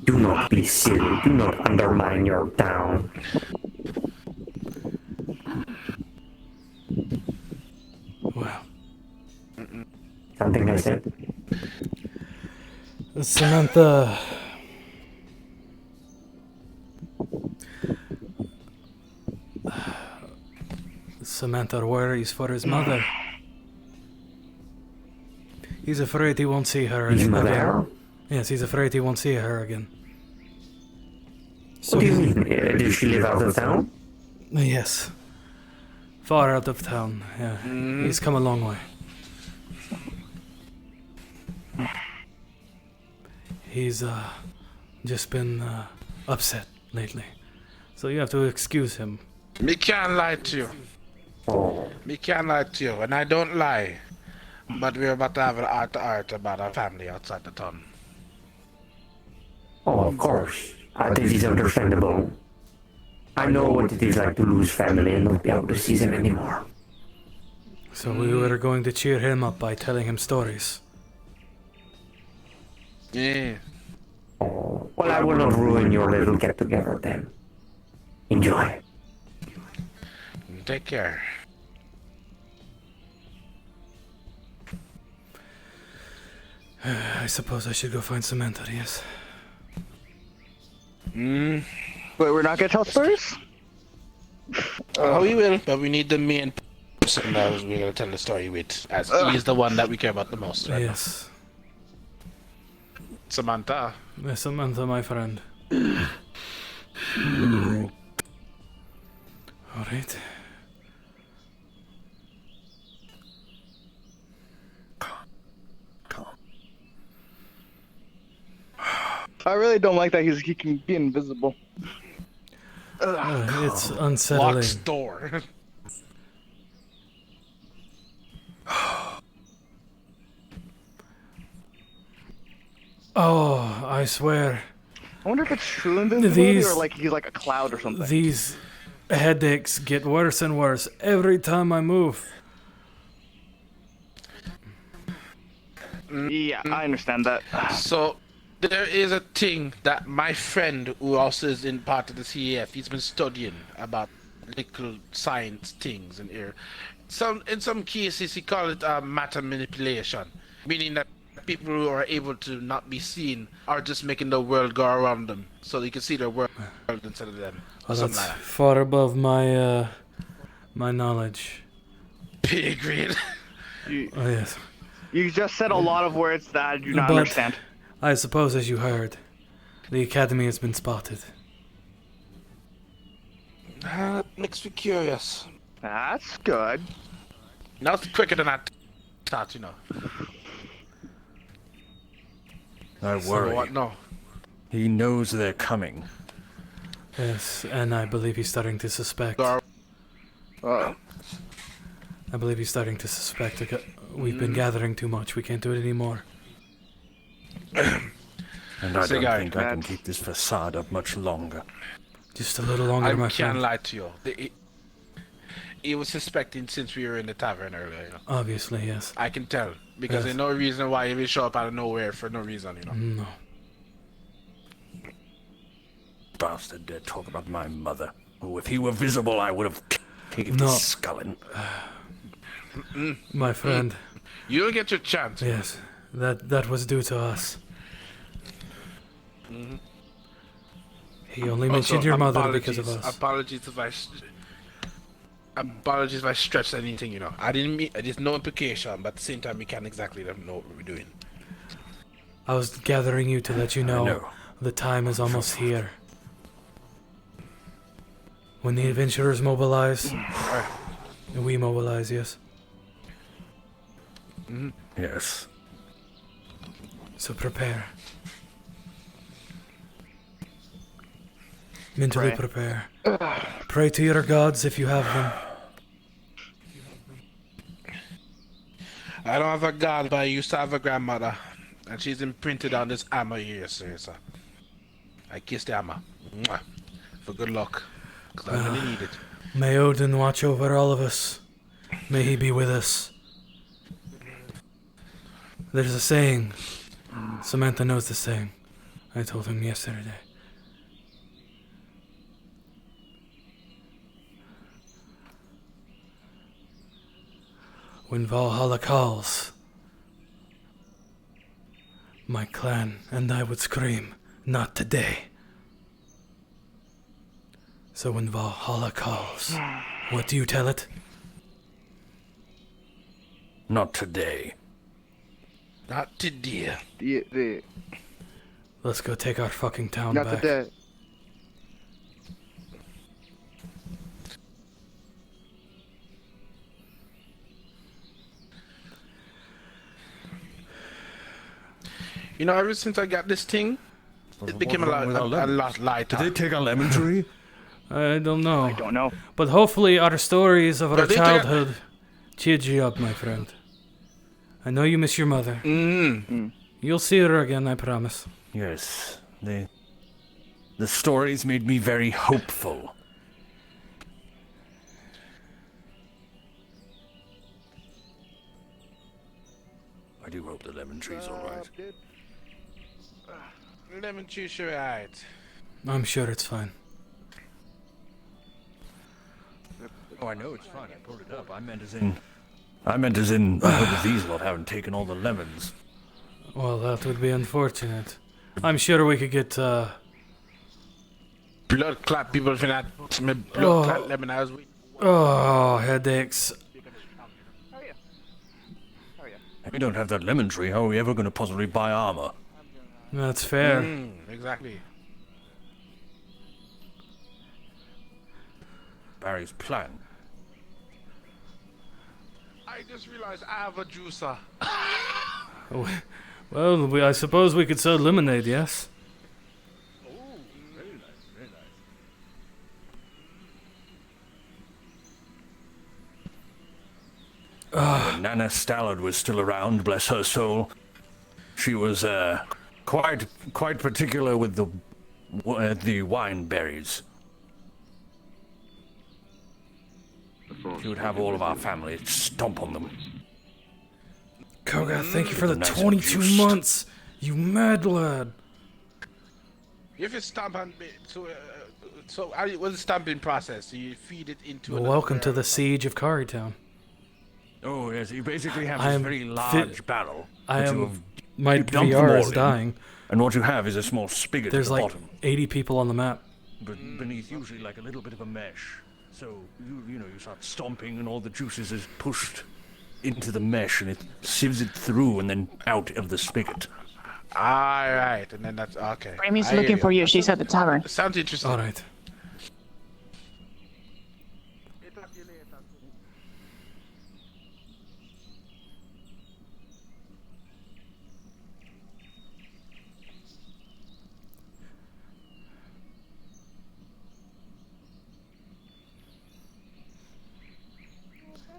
Do not be silly. Do not undermine your town. Well. Something I said? Samantha. Samantha worries for his mother. He's afraid he won't see her His again. mother? Yes, he's afraid he won't see her again. What do you mean? Does she live out of town? Yes. Far out of town, yeah. He's come a long way. He's just been upset lately. So you have to excuse him. Me can't lie to you. Me can't lie to you, and I don't lie. But we're about to have an art-to-art about our family outside the town. Oh, of course. This is understandable. I know what it is like to lose family and not be able to see them anymore. So we were going to cheer him up by telling him stories. Yeah. Oh, well, I will not ruin your little get-together then. Enjoy. Take care. I suppose I should go find Samantha, yes. Wait, we're not gonna tell stories? Oh, we will, but we need the main person that we're gonna tell the story with, as he is the one that we care about the most, right? Yes. Samantha. Samantha, my friend. Alright. I really don't like that he can be invisible. It's unsettling. Lock's door. Oh, I swear. I wonder if it's true invisibility These- or like he's like a cloud or something. These headaches get worse and worse every time I move. Yeah, I understand that. So, there is a thing that my friend, who also is in part of the CAF, he's been studying about little science things in here. In some cases, he call it matter manipulation, meaning that people who are able to not be seen are just making the world go around them, so they can see their world instead of them. Well, Something that's like that. far above my my knowledge. Pay grade. Oh yes. You just said a lot of words that I do not But understand. I suppose, as you heard, the academy has been spotted. That makes me curious. That's good. Now it's quicker than that. start, you know. I So worry. what now? He knows they're coming. Yes, and I believe he's starting to suspect. I believe he's starting to suspect that we've been gathering too much. We can't do it anymore. And I don't Sigurd, think I can keep this facade up much longer. Just a little longer, my I friend. can't lie to you. He was suspecting since we were in the tavern earlier. You know? Obviously, yes. I can tell because there's no reason why he would show up out of nowhere for no reason. You know. No. Bastard dare talk about my mother. Oh, if he were visible, I would have caved No. his skull in. My friend. You'll get your chance. Yes, that was due to us. Mm-hmm. He only mentioned your mother because of us. Apologies if I stretched anything. You know, I didn't mean. There's no implication, but at the same time, we can't exactly know what we're doing. I was gathering you to let you know, know. the time is almost here. When the adventurers mobilize, we mobilize, yes. Yes. So prepare. Mentally prepare. Pray to your gods if you have them. I don't have a god, but I used to have a grandmother, and she's imprinted on this hammer here, sir. I kiss the hammer. Mwah. For good luck, because I really need it. May Odin watch over all of us. May he be with us. There's a saying. Samantha knows the saying. I told him yesterday. When Valhalla calls, my clan and I would scream, not today. So when Valhalla calls, what do you tell it? Not today. Not today. Let's go take our fucking town Not back. today. You know, ever since I got this thing, it became a lot lighter. Did they take our lemon tree? I don't know. I don't know. But hopefully our stories of our they childhood cheered you up, my friend. I know you miss your mother. You'll see her again, I promise. Yes. The stories made me very hopeful. I do hope the lemon tree's alright. Lemon juice, you're right. I'm sure it's fine. Oh, I know it's fine. I pulled it up. I meant as in I hope these lot haven't taken all the lemons. Well, that would be unfortunate. I'm sure we could get, Blood clot people for that. Blood clot lemon. I was waiting. oh, headaches. If we don't have that lemon tree, how are we ever going to possibly buy armor? That's fair. Exactly. Barry's plan. I just realized I have a juicer. Well, I suppose we could sell lemonade, yes? When Nana Stallard was still around, bless her soul, she was quite particular with the wine berries. She would have all of our family stomp on them. Koga, thank you for the Nice 22 juiced. months, you mad lad. If it's stamping, so what's the stamping process? So you feed it into. Well, welcome to the siege of Cari Town. Oh yes, you basically have I this am very large barrel. My you dump them VR all is in, dying. And what you have is a small spigot There's at the like bottom. 80 people on the map. But beneath usually like a little bit of a mesh. So you start stomping and all the juices is pushed into the mesh and it sieves it through and then out of the spigot. Alright, and then that's okay. Amy's I hear looking for you. She's at the tavern. Sounds interesting. Alright.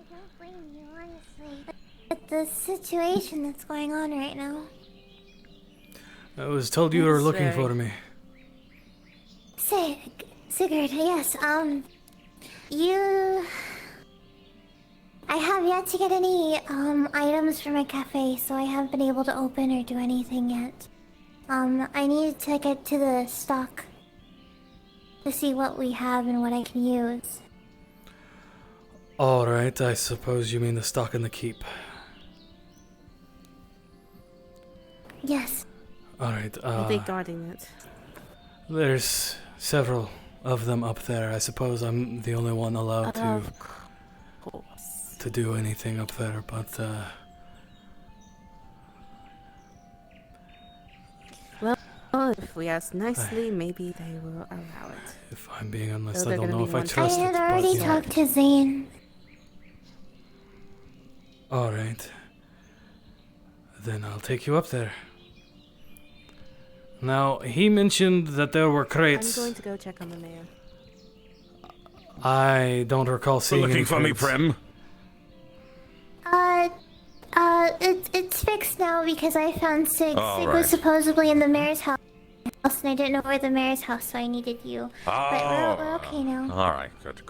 don't blame you, honestly. But the situation that's going on right now. I was told you were That's looking very- for me. Sigurd, yes, I have yet to get any, items for my cafe, so I haven't been able to open or do anything yet. I need to get to the stock to see what we have and what I can use. Alright, I suppose you mean the stock in the keep. Yes. Alright, Are they guarding it? there's several of them up there. I suppose I'm the only one allowed Of course. to do anything up there, but Well, if we ask nicely, maybe they will allow it. if I'm being honest, So I they're don't gonna know be if I one trust I it. had but already yeah. talked to Zane. Alright. Then I'll take you up there. Now, he mentioned that there were I'm crates. going to go check on the mayor. I don't recall seeing Looking any for me, crates. Prim? It's fixed now because I found Sig. All Sig right. was supposedly in the mayor's house, and I didn't know where the mayor's house, so I needed you. But we're okay now. All right, good.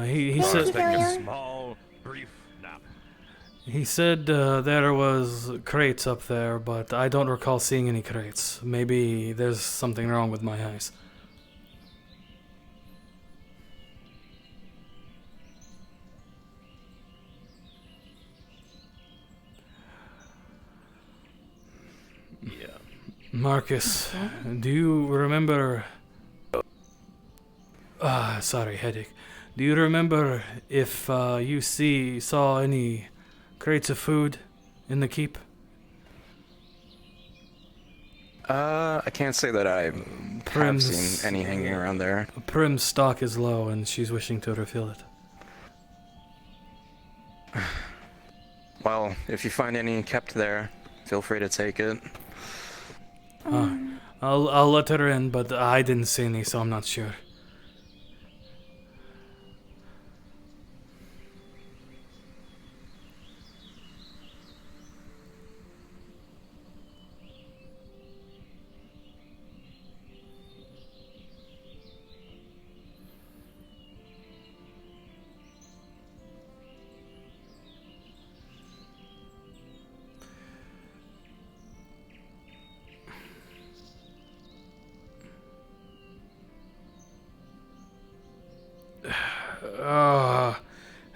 He Thank said you, William. Small, brief nap. he said there was crates up there, but I don't recall seeing any crates. Maybe there's something wrong with my eyes. Yeah. Marcus, do you remember... sorry, headache. Do you remember if you saw any crates of food in the keep? I can't say that I have Prim's- seen any hanging around there. Prim's stock is low and she's wishing to refill it. Well, if you find any kept there, feel free to take it. I'll let her in, but I didn't see any, so I'm not sure.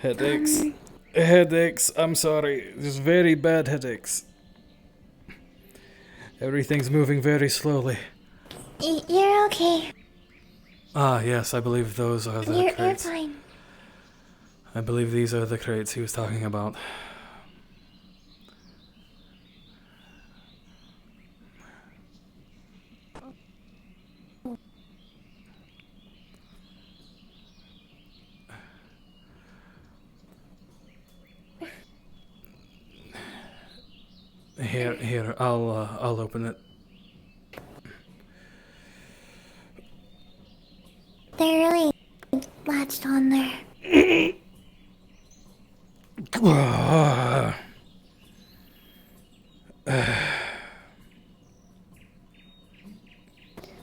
Headaches. Headaches. I'm sorry. Just very bad headaches. Everything's moving very slowly. You're okay. Yes, I believe those are the You're crates. fine. I believe these are the crates he was talking about. Here, I'll open it. They're really latched on there.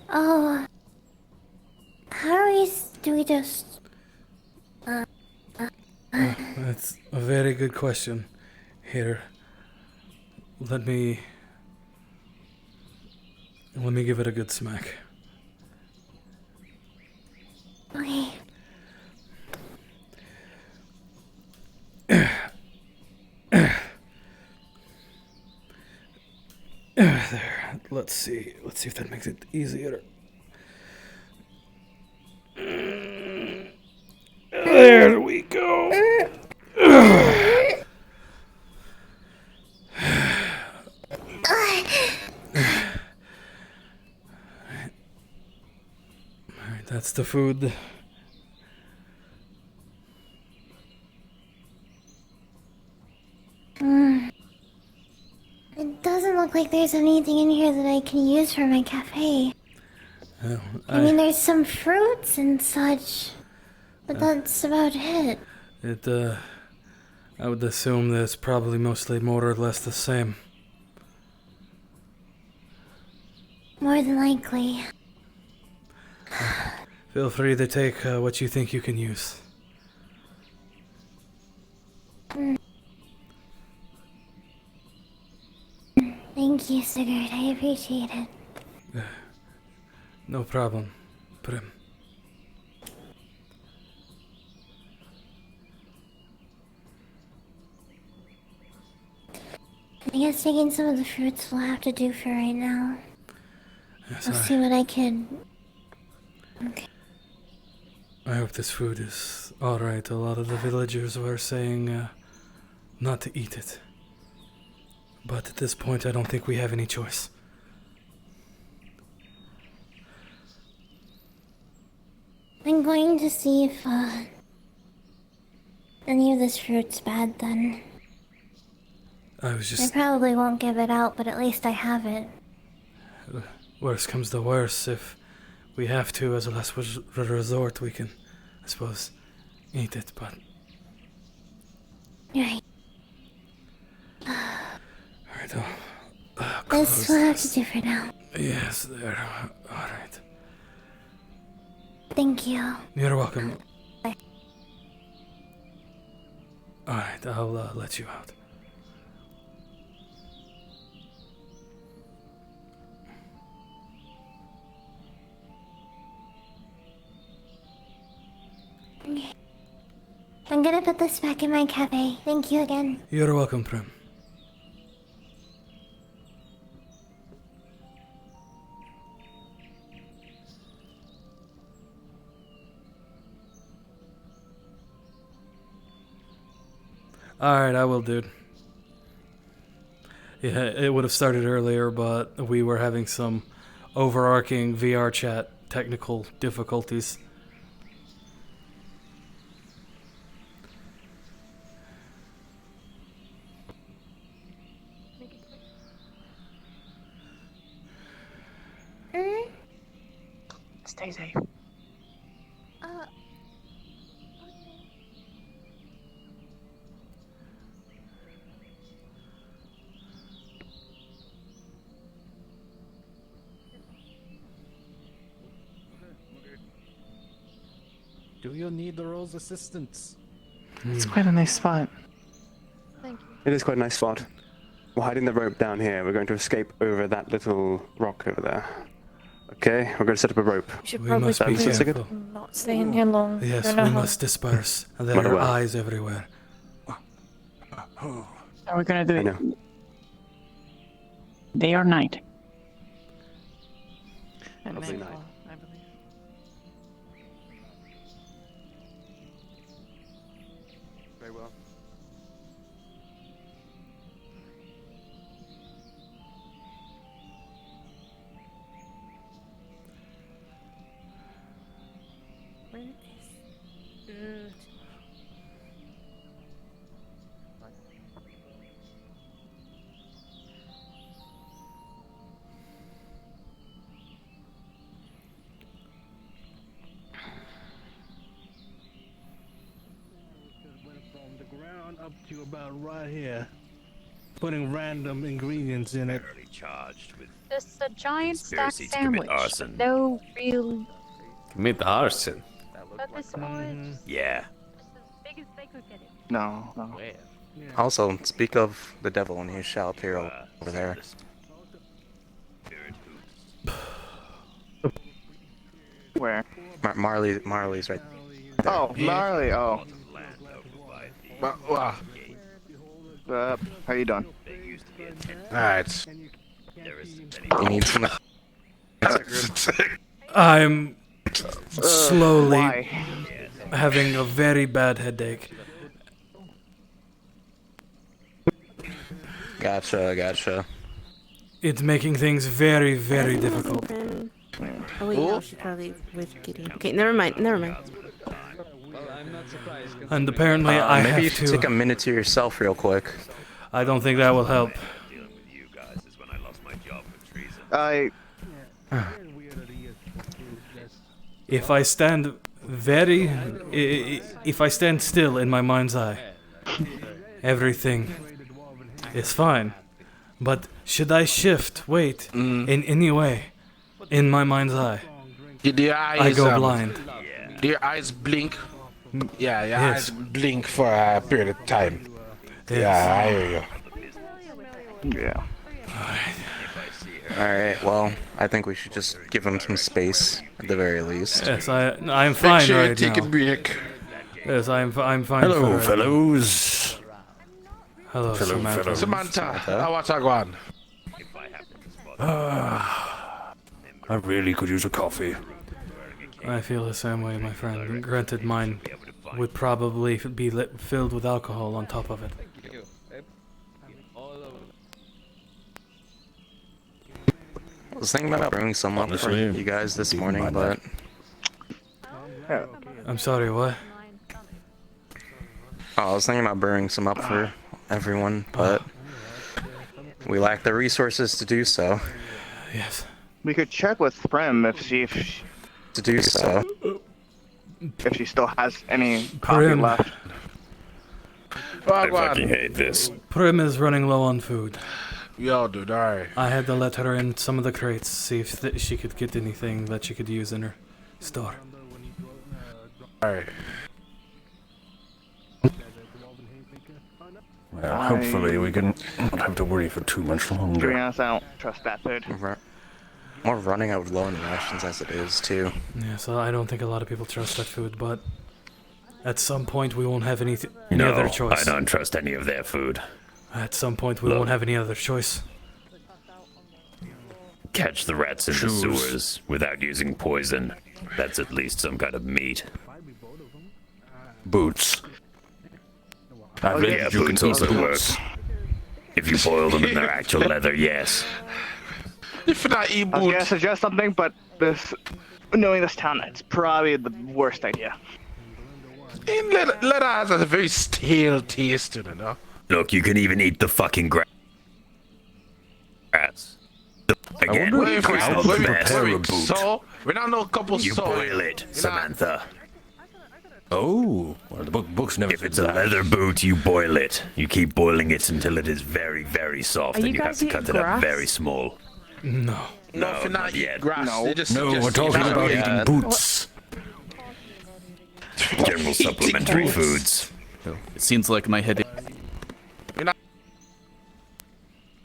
Oh. Do we just... That's a very good question. Here, let me give it a good smack. Okay. There. Let's see if that makes it easier. There we go. Alright, that's the food. It doesn't look like there's anything in here that I can use for my cafe. Oh, I mean, there's some fruits and such, but that's about it. I would assume that it's probably mostly more or less the same. More than likely. Feel free to take what you think you can use. Thank you, Sigurd. I appreciate it. No problem, Prim. I guess taking some of the fruits will have to do for right now. Yes, I'll see what I can. Okay. I hope this food is alright. A lot of the villagers were saying not to eat it. But at this point, I don't think we have any choice. I'm going to see if any of this fruit's bad then. I probably won't give it out, but at least I have it. Worst comes to worst, if we have to as a last resort, we can, I suppose, eat it, but... Right. Alright, That's what I have to do for now. Yes, there. Alright. Thank you. You're welcome. Bye. Alright, I'll let you out. Okay. I'm gonna put this back in my cafe. Thank you again. You're welcome, Prim. Alright, I will, dude. Yeah, it would have started earlier, but we were having some overarching VR chat technical difficulties. Stay safe. Do you need the Rose assistance? It's quite a nice spot. Thank you. It is quite a nice spot. We're hiding the rope down here. We're going to escape over that little rock over there. Okay, we're going to set up a rope. We should We probably must be careful. not stay in here long. Yes, Don't know we how- must disperse. There Very are well. eyes everywhere. Are we gonna do I it know. day or night? At Probably nightfall, I believe. Very well. Where is good? Went from the ground up to about right here, putting random ingredients in it. Charged with Just a giant stack conspiracy to commit sandwich. arson. No real Commit arson. purpose for it. Just Yeah. as big as they could get it. No. Also, speak of the devil and he shall appear over there. Where? Marley's right there. Oh, Marley. Oh. How you doing? Alright. You need some. I'm slowly Why? having a very bad headache. Gotcha. It's making things very, very difficult. Oh wait, no, she's probably with Gideon. Okay, never mind. And apparently I maybe you have should to... take a minute to yourself real quick. I don't think that will help. If I stand if I stand still in my mind's eye, everything is fine. But should I shift weight in any way, in my mind's eye, Did your eyes, I go blind. Do your eyes blink? Yeah, your Yes. eyes blink for a period of time. Yes. Yeah, I hear you. Yeah. Alright, well, I think we should just give him some space, at the very least. Yes, I'm fine sure you right take now. a break. Yes, I'm fine. Hello, for right fellows. Hello, Samantha. Samantha, how what's going? I really could use a coffee. I feel the same way, my friend. Granted, mine would probably be filled with alcohol on top of it. I was thinking about bringing some up for you guys this morning, but... I'm sorry, what? Oh, I was thinking about bringing some up for everyone, but... we lack the resources to do so. Yes. We could check with Prim if she To do so. if she still has any coffee Prim. left. I fucking hate this. Prim is running low on food. Yo, dude, alright. I had to let her in some of the crates, see if she could get anything that she could use in her store. Alright. Well, hopefully we can not have to worry for too much To be longer. honest, I don't trust that food. We're running out of low on rations as it is, too. Yeah, so I don't think a lot of people trust that food, but at some point we won't have any other No, choice. I don't trust any of their food. At some point we won't have any other choice. Catch the rats in the Shoes. sewers without using poison. That's at least some kind of meat. Boots. I've Yeah, read you can boots eat also boots. work. If you boil them in their actual leather, yes. If not eat I was gonna suggest something, but knowing this town, it's probably the worst idea. And leather has a very stale taste to it, no? Look, you can even eat the fucking grass. Again, Wait, it's not the best. So, we don't know a couple You so. boil it, Samantha. Oh, well, the books never. If it's a leather boot, you boil it. You keep boiling it until it is very, very soft, Are and you you have guys to cut eating it up grass? very small. No. No, if you're not yet. Grass, No. they just No, suggest we're talking eating about it. eating boots. General supplementary foods. It seems like my head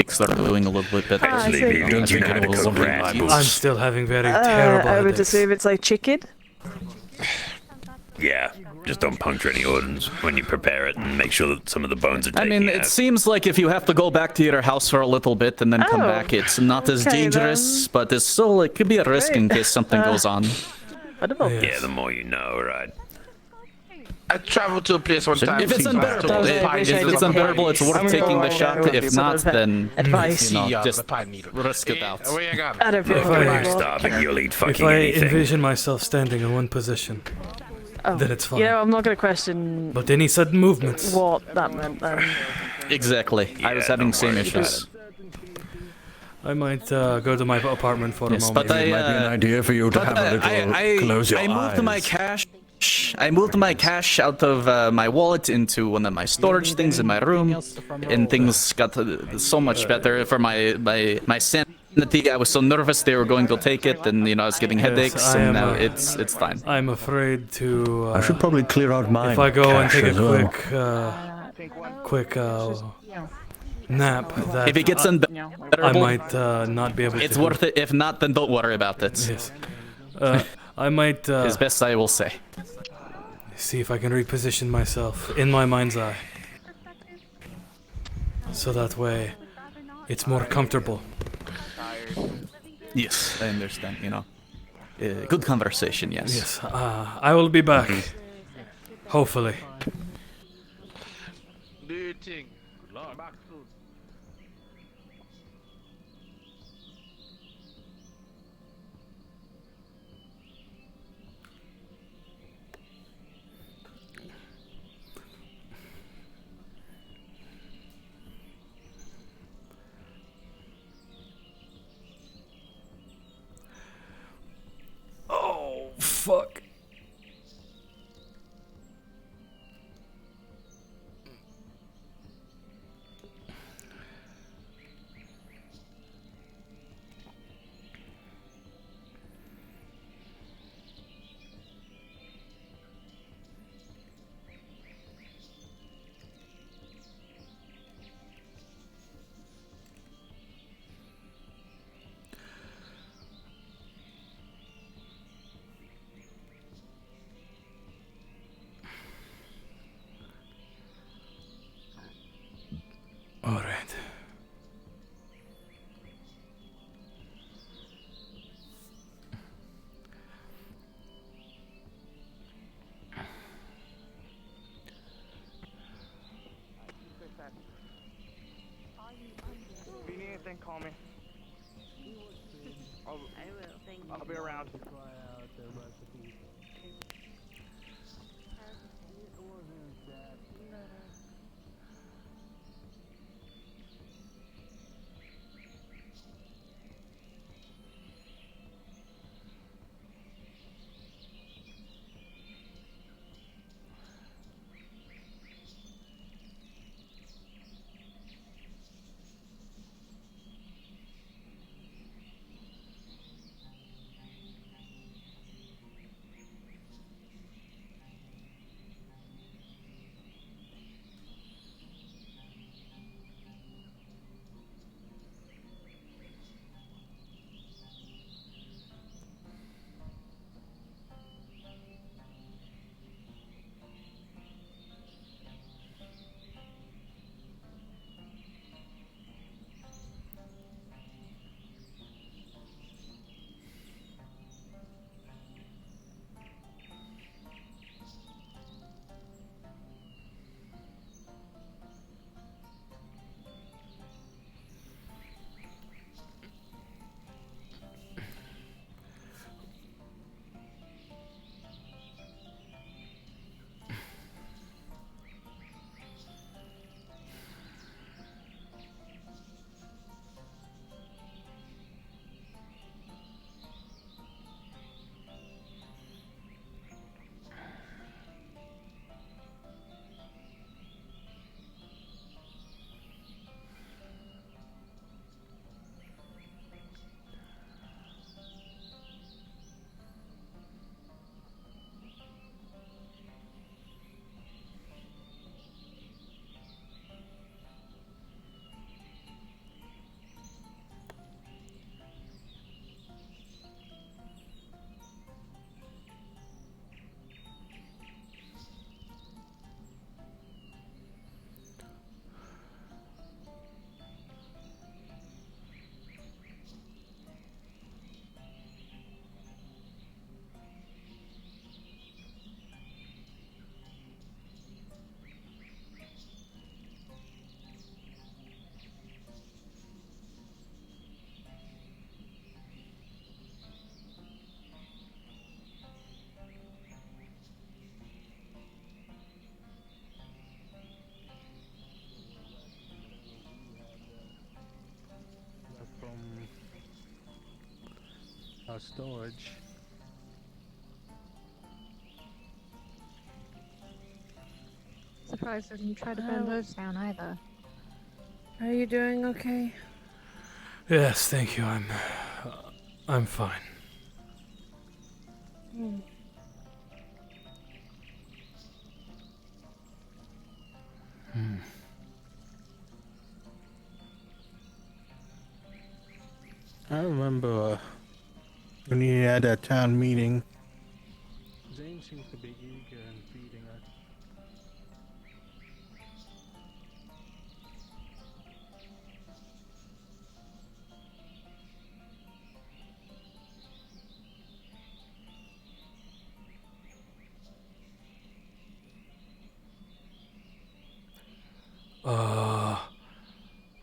started doing a little bit better. Ah, I see. Leaving, you know how to cook rat. I'm still having very terrible I would headaches. assume it's like chicken. Yeah, just don't puncture any organs when you prepare it, and make sure that some of the bones are I taken mean, it out. seems like if you have to go back to your house for a little bit and then come Oh, back, it's not as okay, dangerous, but it's still, it could be a risk in Great. case something goes on. Wonderful. Yeah, the more you know, right? I traveled to a place one time. If it's unbearable, it's worth taking the shot. If not, then advice. you know, just the pine needle. risk it out. Where you going? I don't feel If you're very well. starving, you'll eat If fucking I anything. envision myself standing in one position, Oh, then it's fine. You know, I'm not going to question But any sudden movements, what that meant then. Exactly. I was having the same issues. I might go to my apartment for a Yes, moment. but It might be an idea for you to have a little close your I moved eyes. my cash. I moved my cash out of my wallet into one of my storage things in my room, and things got so much better for my sanity. I was so nervous they were going to take it, and I was getting headaches, I and am, now it's fine. I'm afraid to. I should probably clear out mine. If I go and cash take a as well. quick nap, that If it gets I unbearable, might not be able to. it's worth it. If not, then don't worry about it. Yes. I might As best I will say. see if I can reposition myself in my mind's eye, so that way it's more comfortable. Yes, I understand. Good conversation. Yes. Yes. I will be back. Hopefully. Do your thing. Good luck. Back soon. Oh fuck. All right. If you need anything, call me. I will, thank you. I'll be around. From our storage. Surprised I didn't try to burn those down either. Are you doing okay? Yes, thank you. I'm fine. Hmm. Hmm. I remember when you had that town meeting. Zane seems to be eager and feeding us.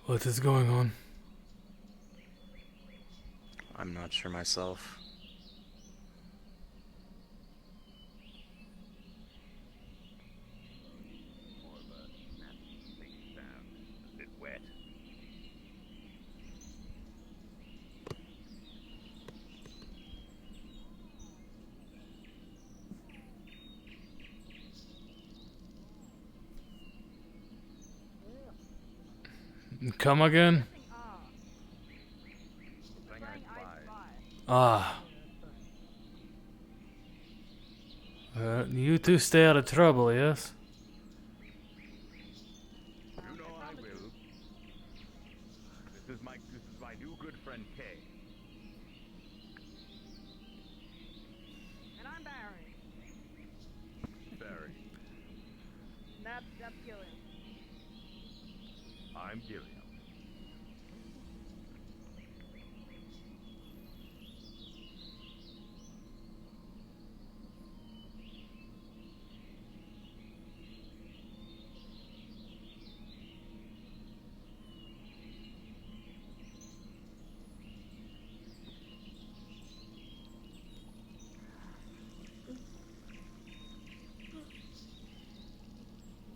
What is going on? I'm not sure myself. Come again? Ah. You two stay out of trouble, yes? You know I will. This is my new good friend Kay. And I'm Barry. Barry. That's killing. I'm Gilliam.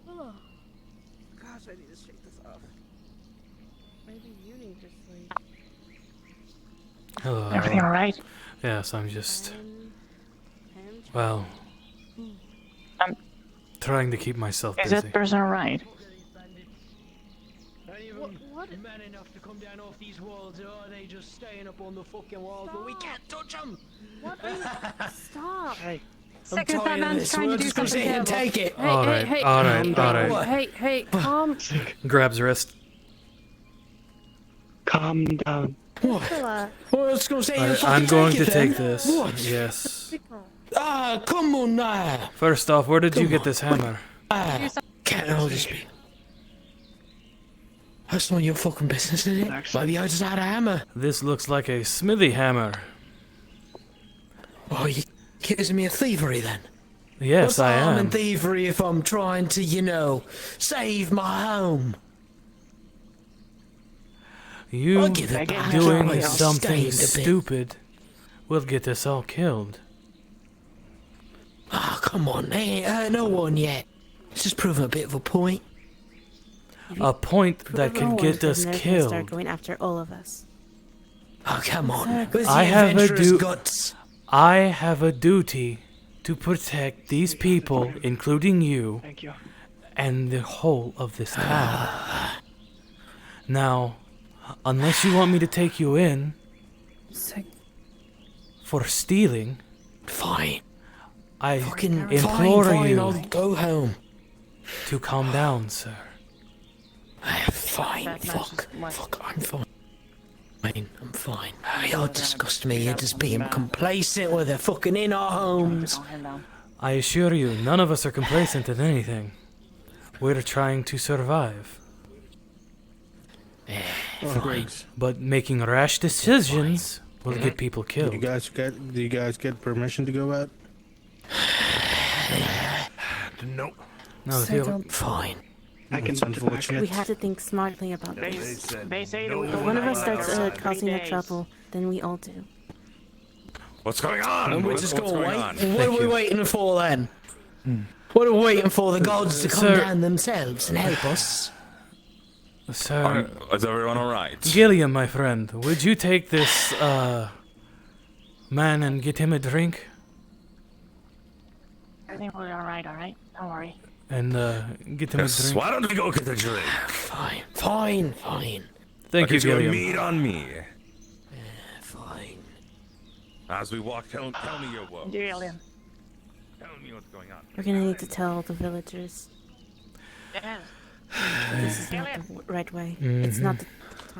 Oh, gosh, I need to shake this off. Maybe you need to sleep. Hello. Everything all right? Yes, I'm just. Well. Um, trying to keep myself Is busy. that person all right? What? Man enough to come down off these walls, or are they just staying up on the fucking walls? But we can't touch them. What are you? Stop. Hey, Second, that man's trying to do something terrible. take it. Hey, Alright, hey, hey, alright, alright. Hey, calm. Grabs wrist. Calm down. Nicola. Well, I was gonna say, I'm going to then. take this. What? Yes. Ah, come on now. First off, where did you get this hammer? Can't hold this me. That's not your fucking business, is it? Maybe I just had a hammer. This looks like a smithy hammer. Oh, you accusing me of thievery then? Yes, What's I harm am. in thievery if I'm trying to, save my home? You I'll give it back. doing I'll something stand a bit. stupid will get us all killed. Oh, come on, they ain't hurt no one yet. It's just proving a bit of a point. A point that can get us Start killed. going after all of us. Oh, come on. Exactly. Where's the I have a adventurous du- guts? I have a duty to protect these people, including you, Thank you. and the whole of this town. Now, unless you want me to take you in for stealing, fine. I Fucking implore fine, you I'll go home. to calm down, sir. Fine, fuck, I'm fine. I'm fine. Y'all disgust me. You're just being complacent with the fucking in our homes. I assure you, none of us are complacent in anything. We're trying to survive. Fine. But making rash decisions will get people killed. Do you guys get permission to go out? Nope. No, if So you don't- Fine. It's unfortunate. We have to think smartly about this. They say that we If one of us starts causing a trouble, then we all do. What's going on? And we're What's just going going to wait. on? What are we waiting for then? What are we waiting for? The gods to come Sir- down themselves and help us? Sir, Is everyone alright? Gilliam, my friend, would you take this man and get him a drink? I think we're all right. Don't worry. And get him a Yes, drink? why don't we go get a drink? Fine. Thank you, Get your Gilliam. meat on me. Fine. As we walk, tell me your woes. Gilliam. Tell me what's going on. We're gonna need to tell the villagers. Yeah. This is not the right way. It's not the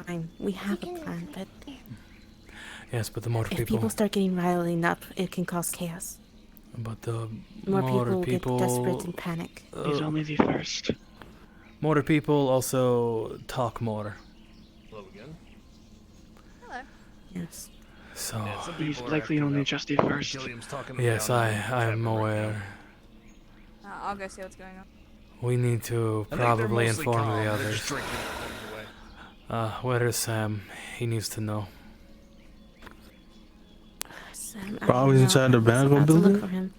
time. We have a plan, but Yes, but the more if people start getting riled up, it can cause chaos. But the More people get desperate and panic. He's only the first. More people also talk more. Hello again. Yes. So He's likely only just the first. yes, I'm aware. I'll go see what's going on. We need to probably inform the others. Where is Sam? He needs to know. Sam, I Probably don't know. inside the I was Bangle about to look building? for him.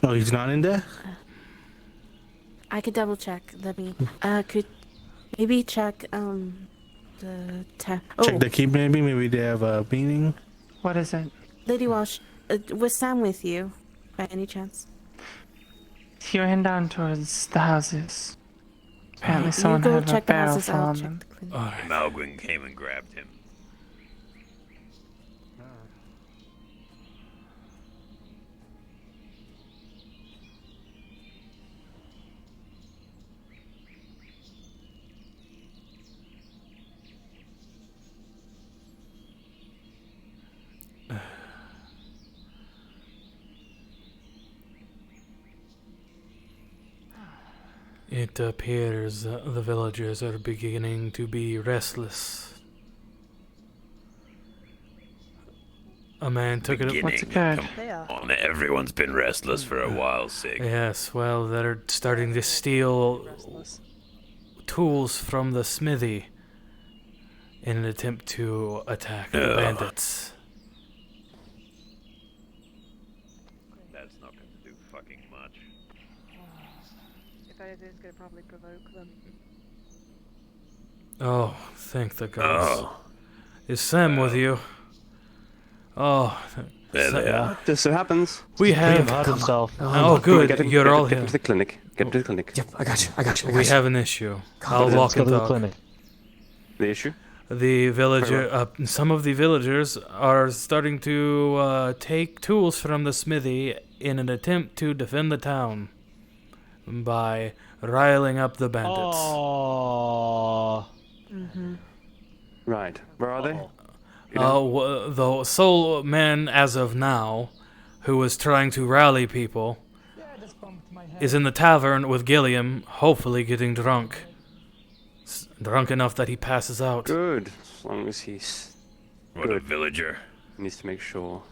Oh, he's not in there? I could double check. Let me. Could maybe check the Check the keep maybe. Maybe they have a meeting. What is it? Lady Walsh, was Sam with you, by any chance? You're heading down towards the houses. Apparently You someone go had a check the barrel houses, full I'll on check them. the clinic. Alright. Malgwin came and grabbed him. It appears the villagers are beginning to be restless. A man took it. What's occurred? Yeah. Everyone's been restless for a while, Sig. Yes, well, they're starting to steal tools from the smithy in an attempt to attack the bandits. That's not going to do fucking much. If anything, it's gonna probably provoke them. Oh, thank the gods. Oh. Is Sam with you? Oh, There they are. Just so happens. We have. Oh, good. You're all Get here. to the clinic. Get to the clinic. Yep, I got you. We have an issue. I'll walk and talk. The issue? The villager, some of the villagers are starting to take tools from the smithy in an attempt to defend the town by riling up the bandits. Oh. Right. Where are they? The sole man as of now, who was trying to rally people, is in the tavern with Gilliam, hopefully getting drunk. Drunk enough that he passes out. Good. As long as he's. What good. a villager. He needs to make sure.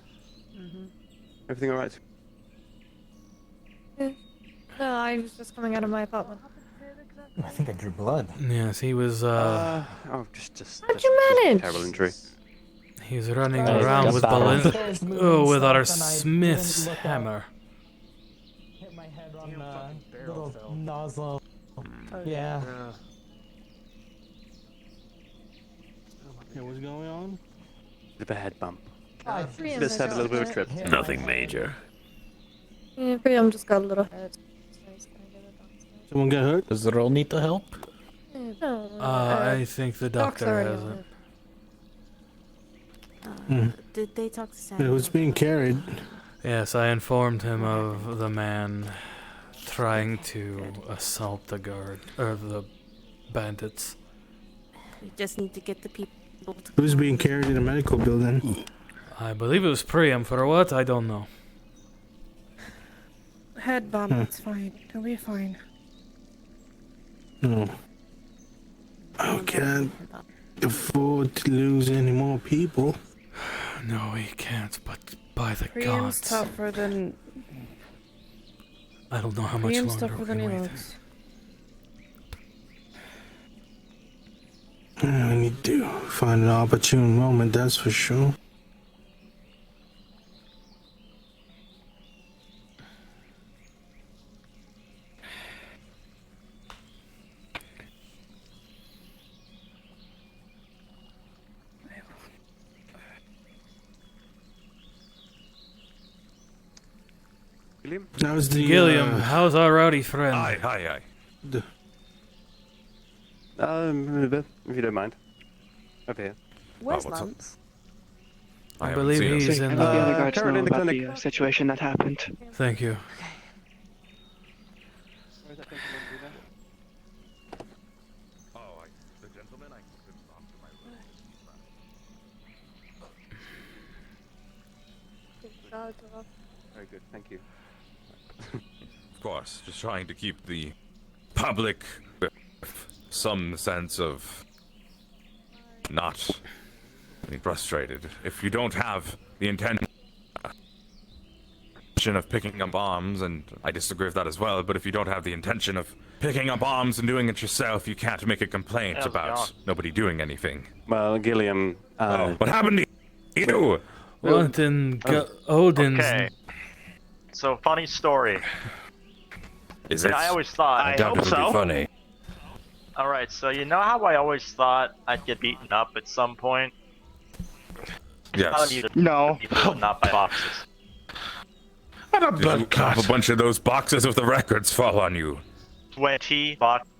Everything alright? No, I was just coming out of my apartment. I think I drew blood. Yes, he was. How'd you manage? Terrible injury. He's running Oh, around just with that one. with our Stuff, and I smith's didn't look up. hammer. Hit my head on the little nozzle. Yeah. Hey, what's going on? Bit of a head bump. Priam Just had a has little bit of a got trip. it. Nothing major. Yeah, Priam just got a little hurt. Someone got hurt? Does the roll need the help? No, I think the Doc's doctor already has on it. Did they talk to Sam? It was being carried. Yes, I informed him of the man trying to assault the guard or the bandits. We just need to get the people. It was being carried in a medical building. I believe it was Priam. For what? I don't know. Head bump. It's fine. It'll be fine. No. I can't afford to lose any more people. No, he can't, but by the Priam's gods. tougher than. I don't know how much Priam's longer tougher we than can he wait. looks. I need to find an opportune moment, that's for sure. Gilliam? That was the Gilliam, how's our rowdy friend? Aye. If you don't mind. Over here. Where's what's up? Lance? I believe he's in the other the. guards Cari, know in the about clinic. the situation that happened. Thank you. Where's that gentleman? Do that? Oh, the gentleman, I couldn't off to my room. Very good, thank you. Of course, just trying to keep the public with some sense of not being frustrated. If you don't have the intention of picking up arms, and I disagree with that as well, but if you don't have the intention of picking up arms and doing it yourself, you can't make a complaint about nobody doing anything. Well, Gilliam, what happened to you? What in Odin's? Okay. So, funny story. Is I always thought. I doubt it would be funny. Alright, so you know how I always thought I'd get beaten up at some point? Yes. No. Not by boxes. Did you have a bunch of those boxes with the records fall on you? 20 boxes,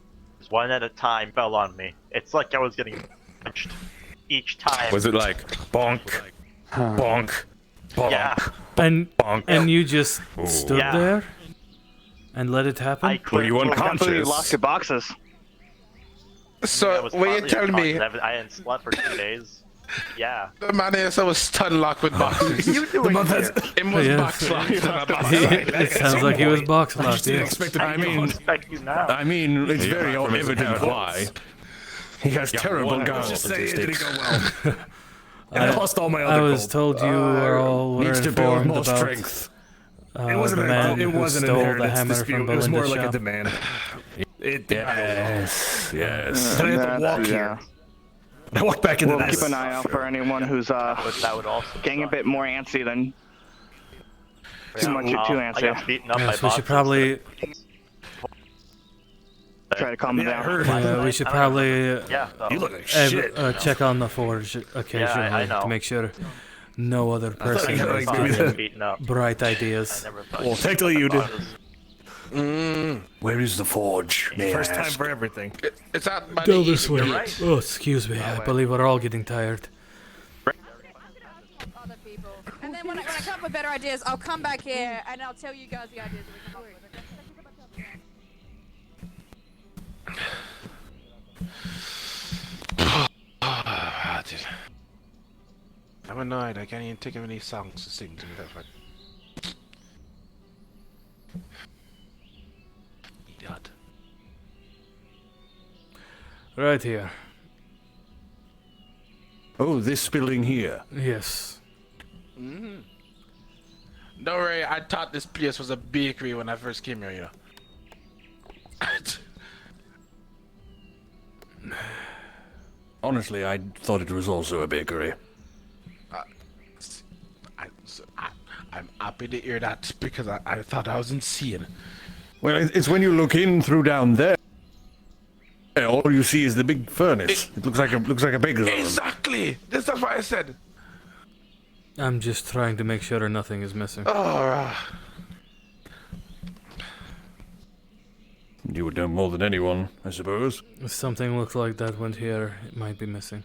one at a time, fell on me. It's like I was getting punched each time. Was it like bonk, bonk, bonk, Yeah. And bonk? and you just Ooh. stood Yeah. there and let it happen? Were you unconscious? Lost your boxes. I So, was what you partly telling me? unconscious. I hadn't slept for 2 days. Yeah. The man is so stun locked with boxes. You doing here? It was Yes. box locked. It sounds like he was box I locked. just didn't Yes. expect it. I don't expect you now. I mean, it's Yeah, very from his evident accounts. why. He has Yeah, terrible one guns. goal. Just say it didn't go well. And I lost all my I other was told you were all needs to build informed more about strength. It the wasn't man it who wasn't an stole the inheritance hammer dispute. from It was more Belinda's like a shop. demand. Yes. Then I have to walk here. I walk back into We'll this. keep an eye out for anyone who's that would also getting a bit more antsy than too much. Too I got antsy. beaten up by Yes, we should boxes. probably. Try to calm them down. Yeah, we should probably You look like shit. check on the forge occasionally I know. to make sure no other person you is had, like, getting beaten up. bright ideas. Well, technically you did. Where is the forge? First time for everything. It's out by Go the this east. way. You're right. Oh, excuse me. I believe we're all getting tired. Other people. And then when I come up with better ideas, I'll come back here and I'll tell you guys the ideas that we come up with. I'm annoyed. I can't even think of any songs to sing to me. That's right. Idiot. Right here. Oh, this building here. Yes. Mm. Don't worry. I thought this place was a bakery when I first came here. You know. Honestly, I thought it was also a bakery. I'm happy to hear that because I thought I was insane. Well, it's when you look in through down there. All you see is the big furnace. It looks like a baker's oven. Exactly. That's what I said. I'm just trying to make sure nothing is missing. Oh. You would know more than anyone, I suppose. If something looks like that went here, it might be missing.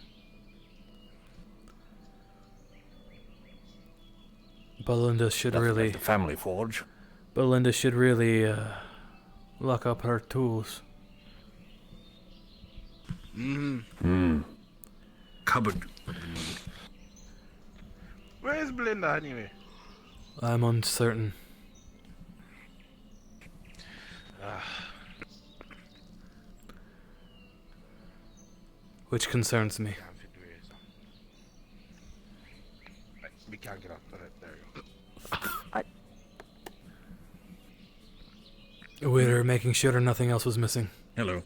Belinda should Nothing really. like the family forge. Belinda should really lock up her tools. Cupboard. Where is Belinda anyway? I'm uncertain. Which concerns me. We can't get up. There you go. We're making sure nothing else was missing. Hello.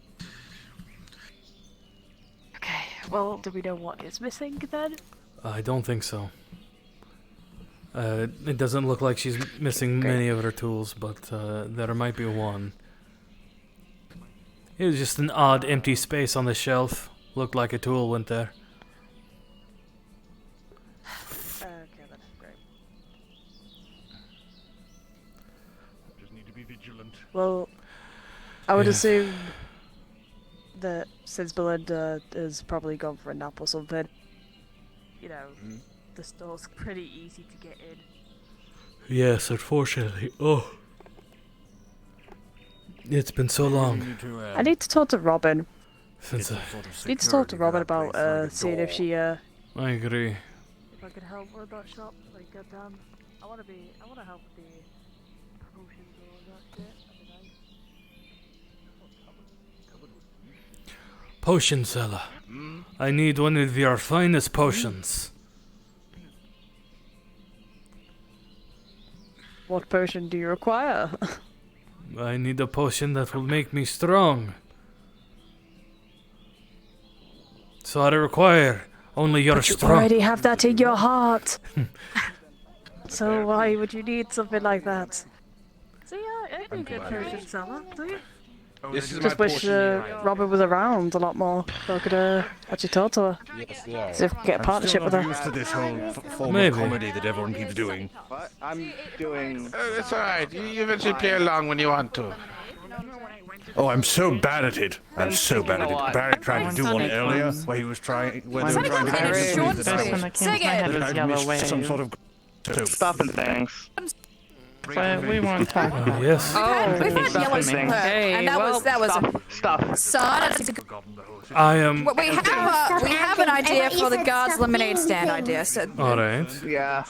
Okay, well, do we know what is missing then? I don't think so. It doesn't look like she's missing many of her tools, but there might be one. It was just an odd empty space on the shelf. Looked like a tool went there. Okay then, great. Just need to be vigilant. Well, I would Yeah. assume that since Belinda has probably gone for a nap or something, you know, the store's pretty easy to get in. Yes, unfortunately. Oh. It's been so long. I need to talk to Robin. Since I Need to talk to Robin about seeing if she I agree. if I could help with that shop. Like, goddamn, I wanna help with the promotions and all that shit. That'd be nice. Potion seller. I need one of your finest potions. What potion do you require? I need a potion that will make me strong. So I require only your You strong. already have that in your heart. So why would you need something like that? So yeah, I'd be a good potion seller, do you? This is my Just wish potion. Robin was around a lot more so I could actually talk to her. Yes, yeah. See if we can get a partnership with I'm her. used to this whole form Maybe. of comedy that everyone keeps doing. What? I'm doing. It's alright. You eventually play along when you want to. Oh, I'm so bad at it. I'm so bad at it. Barry tried to do one earlier where he was trying. Where they were trying to kind of get short me speech. that Say I it. had missed some sort of. Stop and thanks. But we won't talk about yes. We've had yellow smoke, and that was stuff. Son, I am. we have an idea for the guards' lemonade stand idea. So All right. Yeah.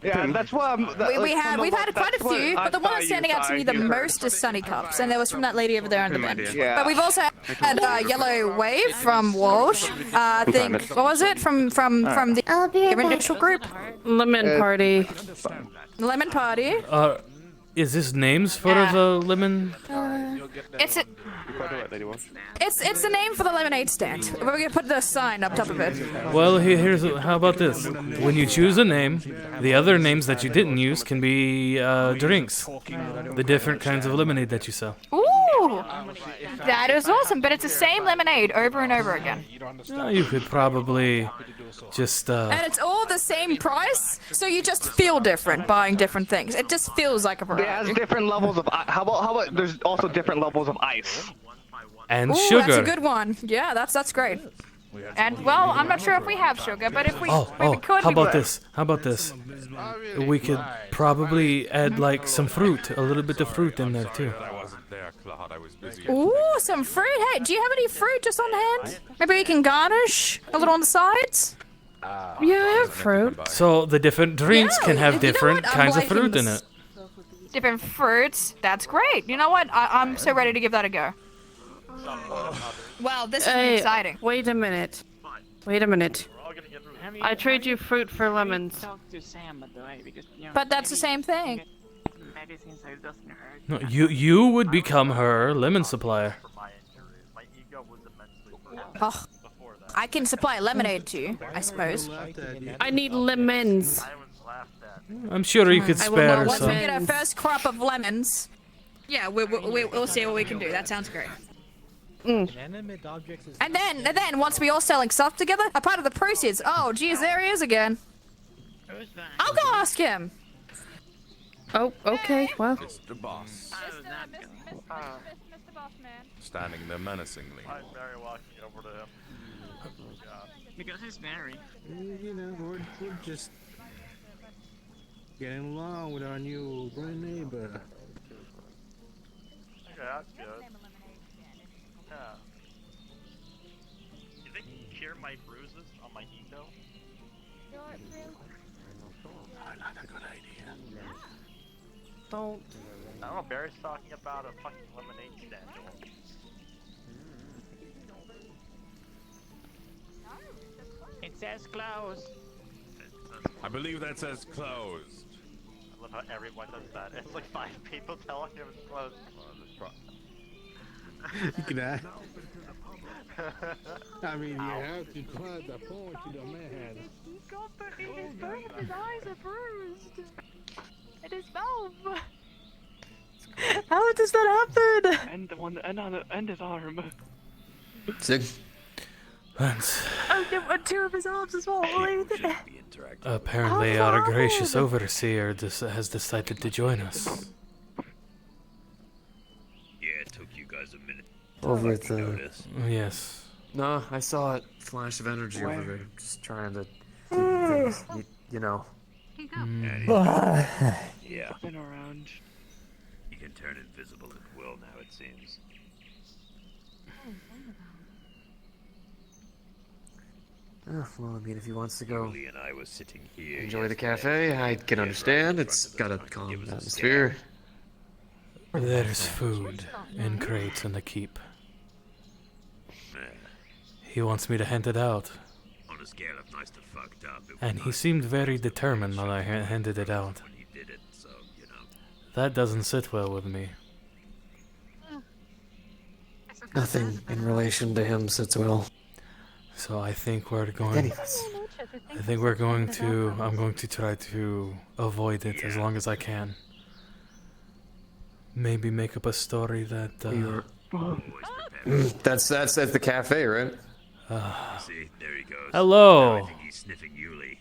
Yeah, that's what we've had quite a few, but the one that's standing out to me the most is Sunny Cups, and that was from that lady over there on the bench. Yeah. But we've also had Yellow Wave from Walsh. I think what was it from the initial group? Lemon Party. Lemon Party. Is this names for the lemon? It's the name for the lemonade stand. We're gonna put the sign up top of it. Well, how about this? When you choose a name, the other names that you didn't use can be drinks. The different kinds of lemonade that you sell. Ooh, that is awesome. But it's the same lemonade over and over again. You could probably just. And it's all the same price, so you just feel different buying different things. It just feels like a variety. It has different levels of. How about there's also different levels of ice. And Ooh, sugar. That's a good one. Yeah, that's great. And well, I'm not sure if we have sugar, but if we maybe could. How about this? How about this? We could probably add like some fruit, a little bit of fruit in there too. Ooh, some fruit. Hey, do you have any fruit just on hand? Maybe we can garnish a little on the sides. Yeah, I have fruit. So the different drinks can have different kinds of fruit in it. Different fruits. That's great. You know what? I'm so ready to give that a go. Well, this is exciting. Wait a minute. Wait a minute. I trade you fruit for lemons. But that's the same thing. No, you would become her lemon supplier. Oh, I can supply lemonade to you, I suppose. I need lemons. I'm sure you could spare Once we some. get our first crop of lemons, yeah, we'll see what we can do. That sounds great. And then once we all selling stuff together, a part of the proceeds. Oh, geez, there he is again. I'll go ask him. Oh, okay. Well. Mr. Boss. Standing there menacingly. I'm Mary walking over to him. Because he's married. You know, we're just getting along with our new neighbor. Okay, that's good. Yeah. You think you can cure my bruises on my ego? Not a good idea. Don't. I don't know, Barry's talking about a fucking lemonade stand. It says closed. I believe that says closed. I love how everyone does that. It's like 5 people telling him it's closed. You can add. I mean, you have to try the point to the man. His eyes are bruised. It is mouth. How does that happen? And his arm. Sig. Lance. Oh, 2 of his arms as well. Apparently, our gracious overseer has decided to join us. Yeah, it took you guys a minute. Over at the. Yes. No, I saw it. Flash of energy over there. Just trying to do things. You know. Yeah. Been around. You can turn invisible at will now, it seems. Well, I mean, if he wants to go Julie and I was sitting here enjoy the cafe, I can understand. It's got a calm atmosphere. There's food in crates in the keep. He wants me to hand it out. On a scale of nice to fucked up. And he seemed very determined when I handed it out. That doesn't sit well with me. Nothing in relation to him sits well. So I think we're going. I think we're going to. I'm going to try to avoid it as long as I can. Maybe make up a story that. That's at the cafe, right? See, there he goes. Hello. Now I think he's sniffing Yuli.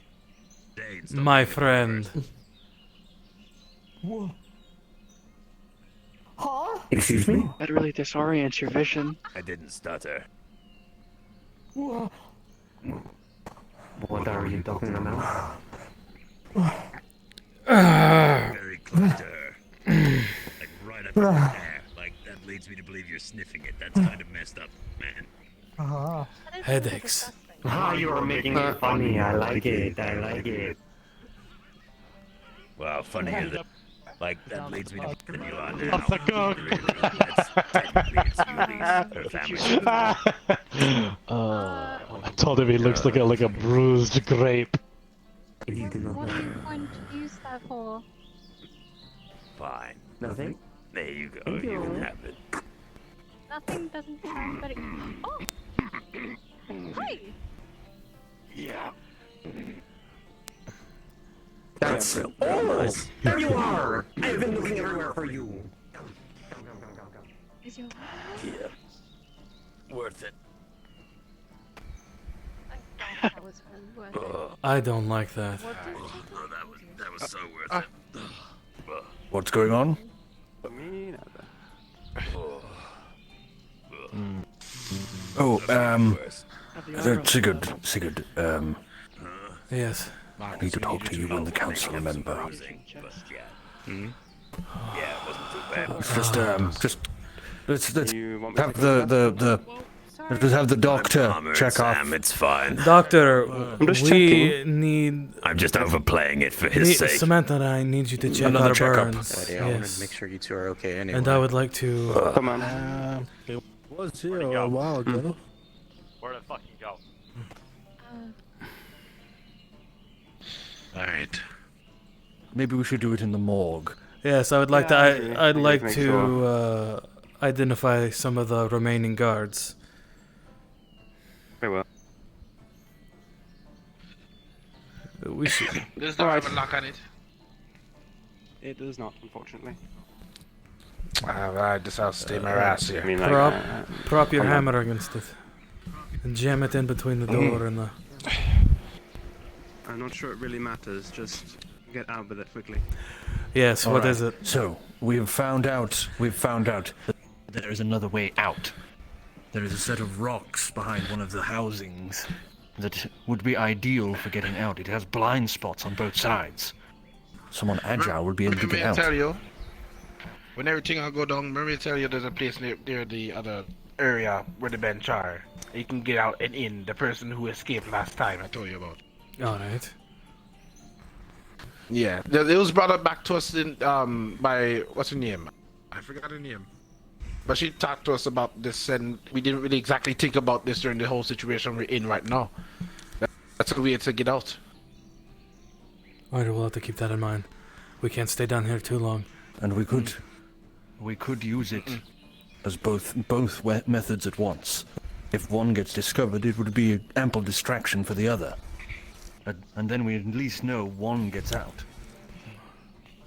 My friend. Huh? Excuse me? That really disorients your vision. I didn't stutter. What are you talking about? close to her. Like right up in her hair. Like that leads me to believe you're sniffing it. That's kind of messed up, man. Headaches. Ah, you are making it funny. I like it. I like it. Well, funnier than... Like, that leads me to believe you are now. Off the cook. I told him he looks like a bruised grape. What are you going to use that for? Fine. Nothing? There you go. Thank You you. can have it. Nothing doesn't sound very. Oh! Hi! Yeah. That's almost. There you are! I've been looking everywhere for you. Is your Yeah. Worth it. that was very worth it. I don't like that. That was so worth it. What's going on? Oh, Sigurd, Yes. I need to talk to you and the council member. Let's have the doctor check off. It's fine. Doctor, I'm just we checking. need. I'm just overplaying it for his sake. Samantha and I need you to check Another our checkup. burns. I wanted to make sure you two are okay anyway. And I would like to. Come on. It was here a while ago. Where'd it fucking go? Alright. Maybe we should do it in the morgue. Yes, I would like Yeah, I to. agree. I'd I like think to so. identify some of the remaining guards. Very well. We should. Does the have a lock on it? It does not, unfortunately. Alright, this I'll stay my ass here. I mean, like, Prop your come on. hammer against it. And jam it in between the door and the. I'm not sure it really matters. Just get out with it quickly. Yes, what is it? So, we've found out that there is another way out. There is a set of rocks behind one of the housings that would be ideal for getting out. It has blind spots on both sides. Someone agile would be able to Remember get me out. tell you, when everything will go down, remember me tell you there's a place near the other area where the bench are. You can get out and in. The person who escaped last time I told you about. Alright. Yeah, it was brought up back to us in by what's her name? I forgot her name. But she talked to us about this, and we didn't really exactly think about this during the whole situation we're in right now. That's a way to get out. Alright, we'll have to keep that in mind. We can't stay down here too long. And we could use it as both methods at once. If one gets discovered, it would be ample distraction for the other. And then we at least know one gets out.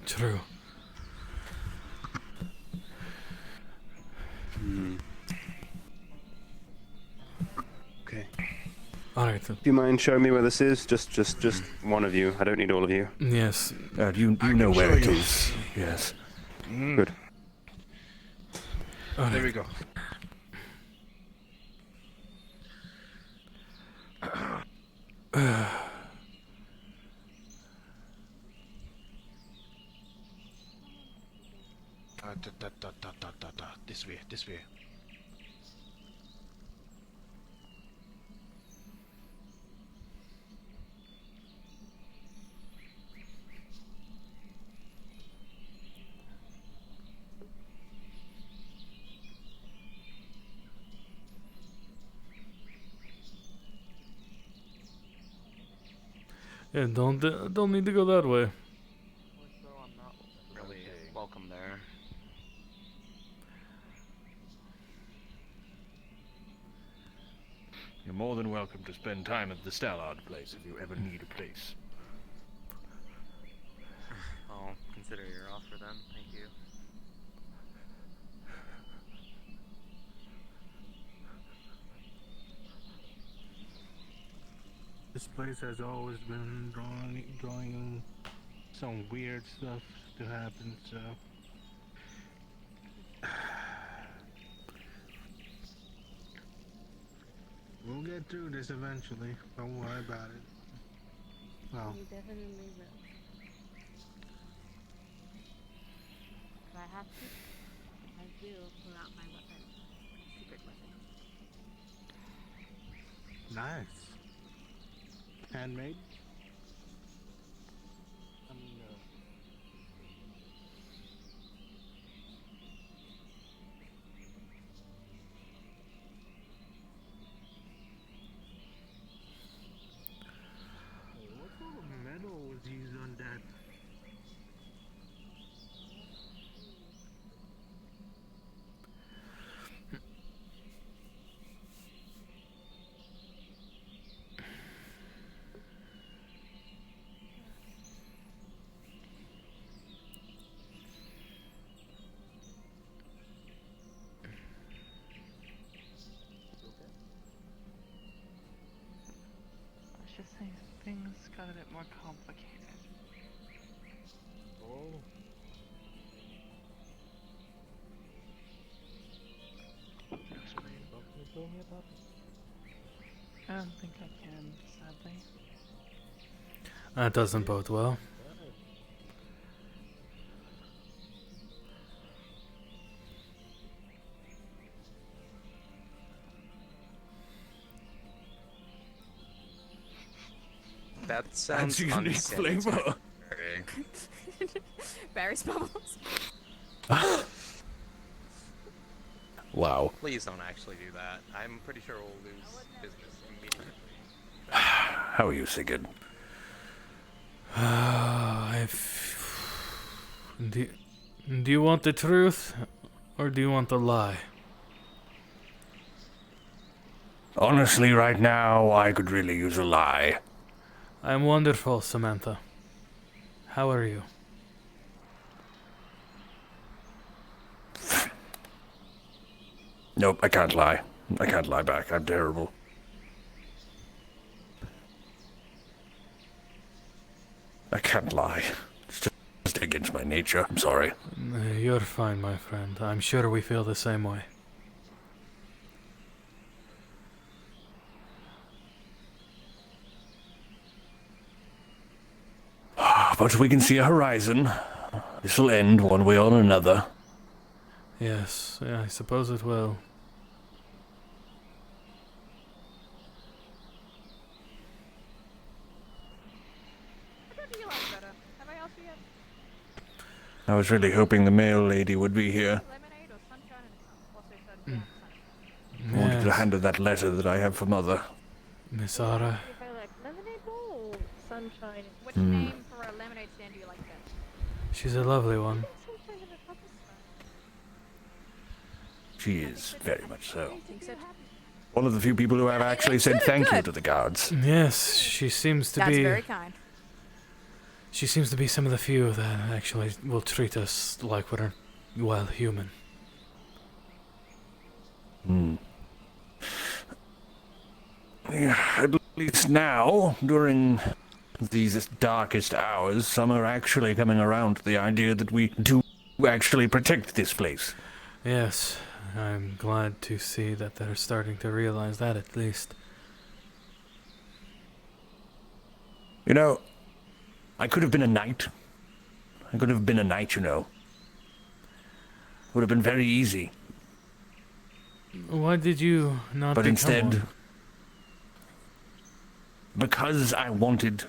True. Okay. Alright. Do you mind showing me where this is? Just one of you. I don't need all of you. Yes. You know where it is. Yes. Good. There we go. This way. Yeah, don't need to go that way. Really welcome there. You're more than welcome to spend time at the Stallard place if you ever need a place. I'll consider your offer then. Thank you. This place has always been drawing some weird stuff to happen, so we'll get through this eventually. Don't worry about it. Well, You definitely will. I have to, I will pull out my weapon. Secret weapon. Nice. Handmade? What sort of metal was used on that? I was just saying things got a bit more complicated. Oh. I don't think I can, sadly. That doesn't bode well. That sounds That's unique unsanitary. flavor. Berries bubbles. Wow. Please don't actually do that. I'm pretty sure we'll lose business immediately. How are you, Sigurd? Do you want the truth, or do you want the lie? Honestly, right now, I could really use a lie. I'm wonderful, Samantha. How are you? Nope, I can't lie. I can't lie back. I'm terrible. I can't lie. It's just against my nature. I'm sorry. You're fine, my friend. I'm sure we feel the same way. But we can see a horizon. This will end one way or another. Yes, yeah, I suppose it will. What do you like better? Have I asked you yet? I was really hoping the mail lady would be here. Lemonade or sunshine and also sunshine? I wanted to Yes. hand her that letter that I have for Mother. Miss Ara. If I like lemonade or sunshine? Which Hmm. name for a lemonade stand do you like best? She's a lovely one. Sunshine and a proper She is very much so. think so. One of the few people who have actually said thank you to the guards. Yes, she seems to That's be. very kind. She seems to be some of the few that actually will treat us like we're, well, human. Hmm. Yeah, at least now, during these darkest hours, some are actually coming around to the idea that we do actually protect this place. Yes, I'm glad to see that they're starting to realize that at least. You know, I could have been a knight. I could have been a knight, you know. Would have been very easy. Why did you not But become instead, one? because I wanted...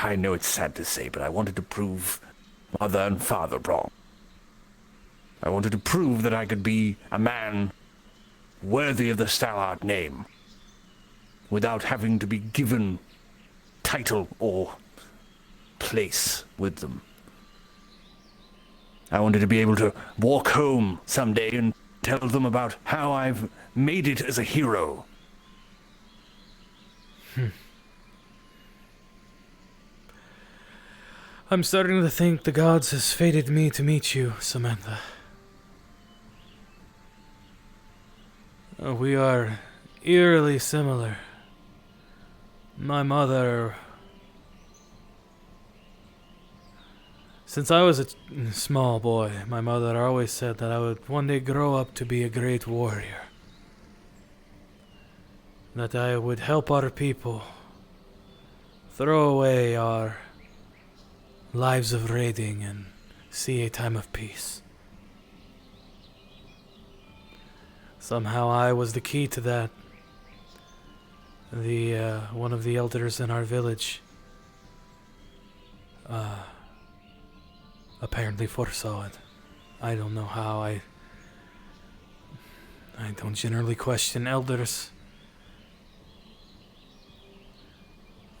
I know it's sad to say, but I wanted to prove Mother and Father wrong. I wanted to prove that I could be a man worthy of the Stallard name, without having to be given title or place with them. I wanted to be able to walk home someday and tell them about how I've made it as a hero. I'm starting to think the gods has fated me to meet you, Samantha. We are eerily similar. My mother... Since I was a small boy, my mother always said that I would one day grow up to be a great warrior. That I would help our people throw away our lives of raiding and see a time of peace. Somehow I was the key to that. One of the elders in our village apparently foresaw it. I don't know how. I don't generally question elders.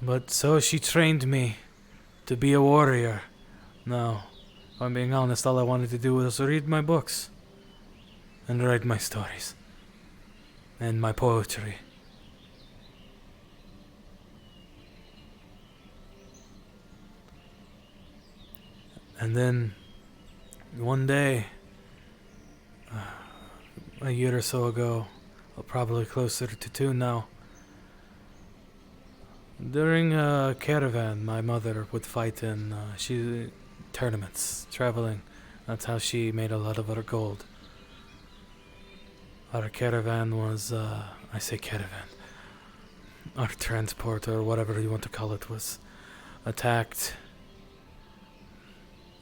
But so she trained me to be a warrior. Now, if I'm being honest, all I wanted to do was read my books and write my stories and my poetry. And then, one day, a year or so ago, or probably closer to 2 now, during a caravan, my mother would fight in tournaments, traveling. That's how she made a lot of her gold. Our caravan was, I say caravan, our transport or whatever you want to call it was attacked.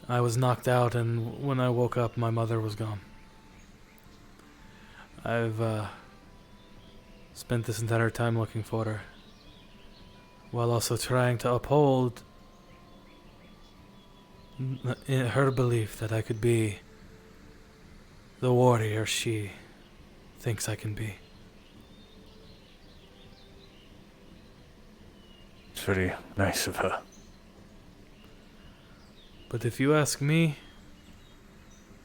I was knocked out, and when I woke up, my mother was gone. I've spent this entire time looking for her, while also trying to uphold her belief that I could be the warrior she thinks I can be. It's very nice of her. But if you ask me,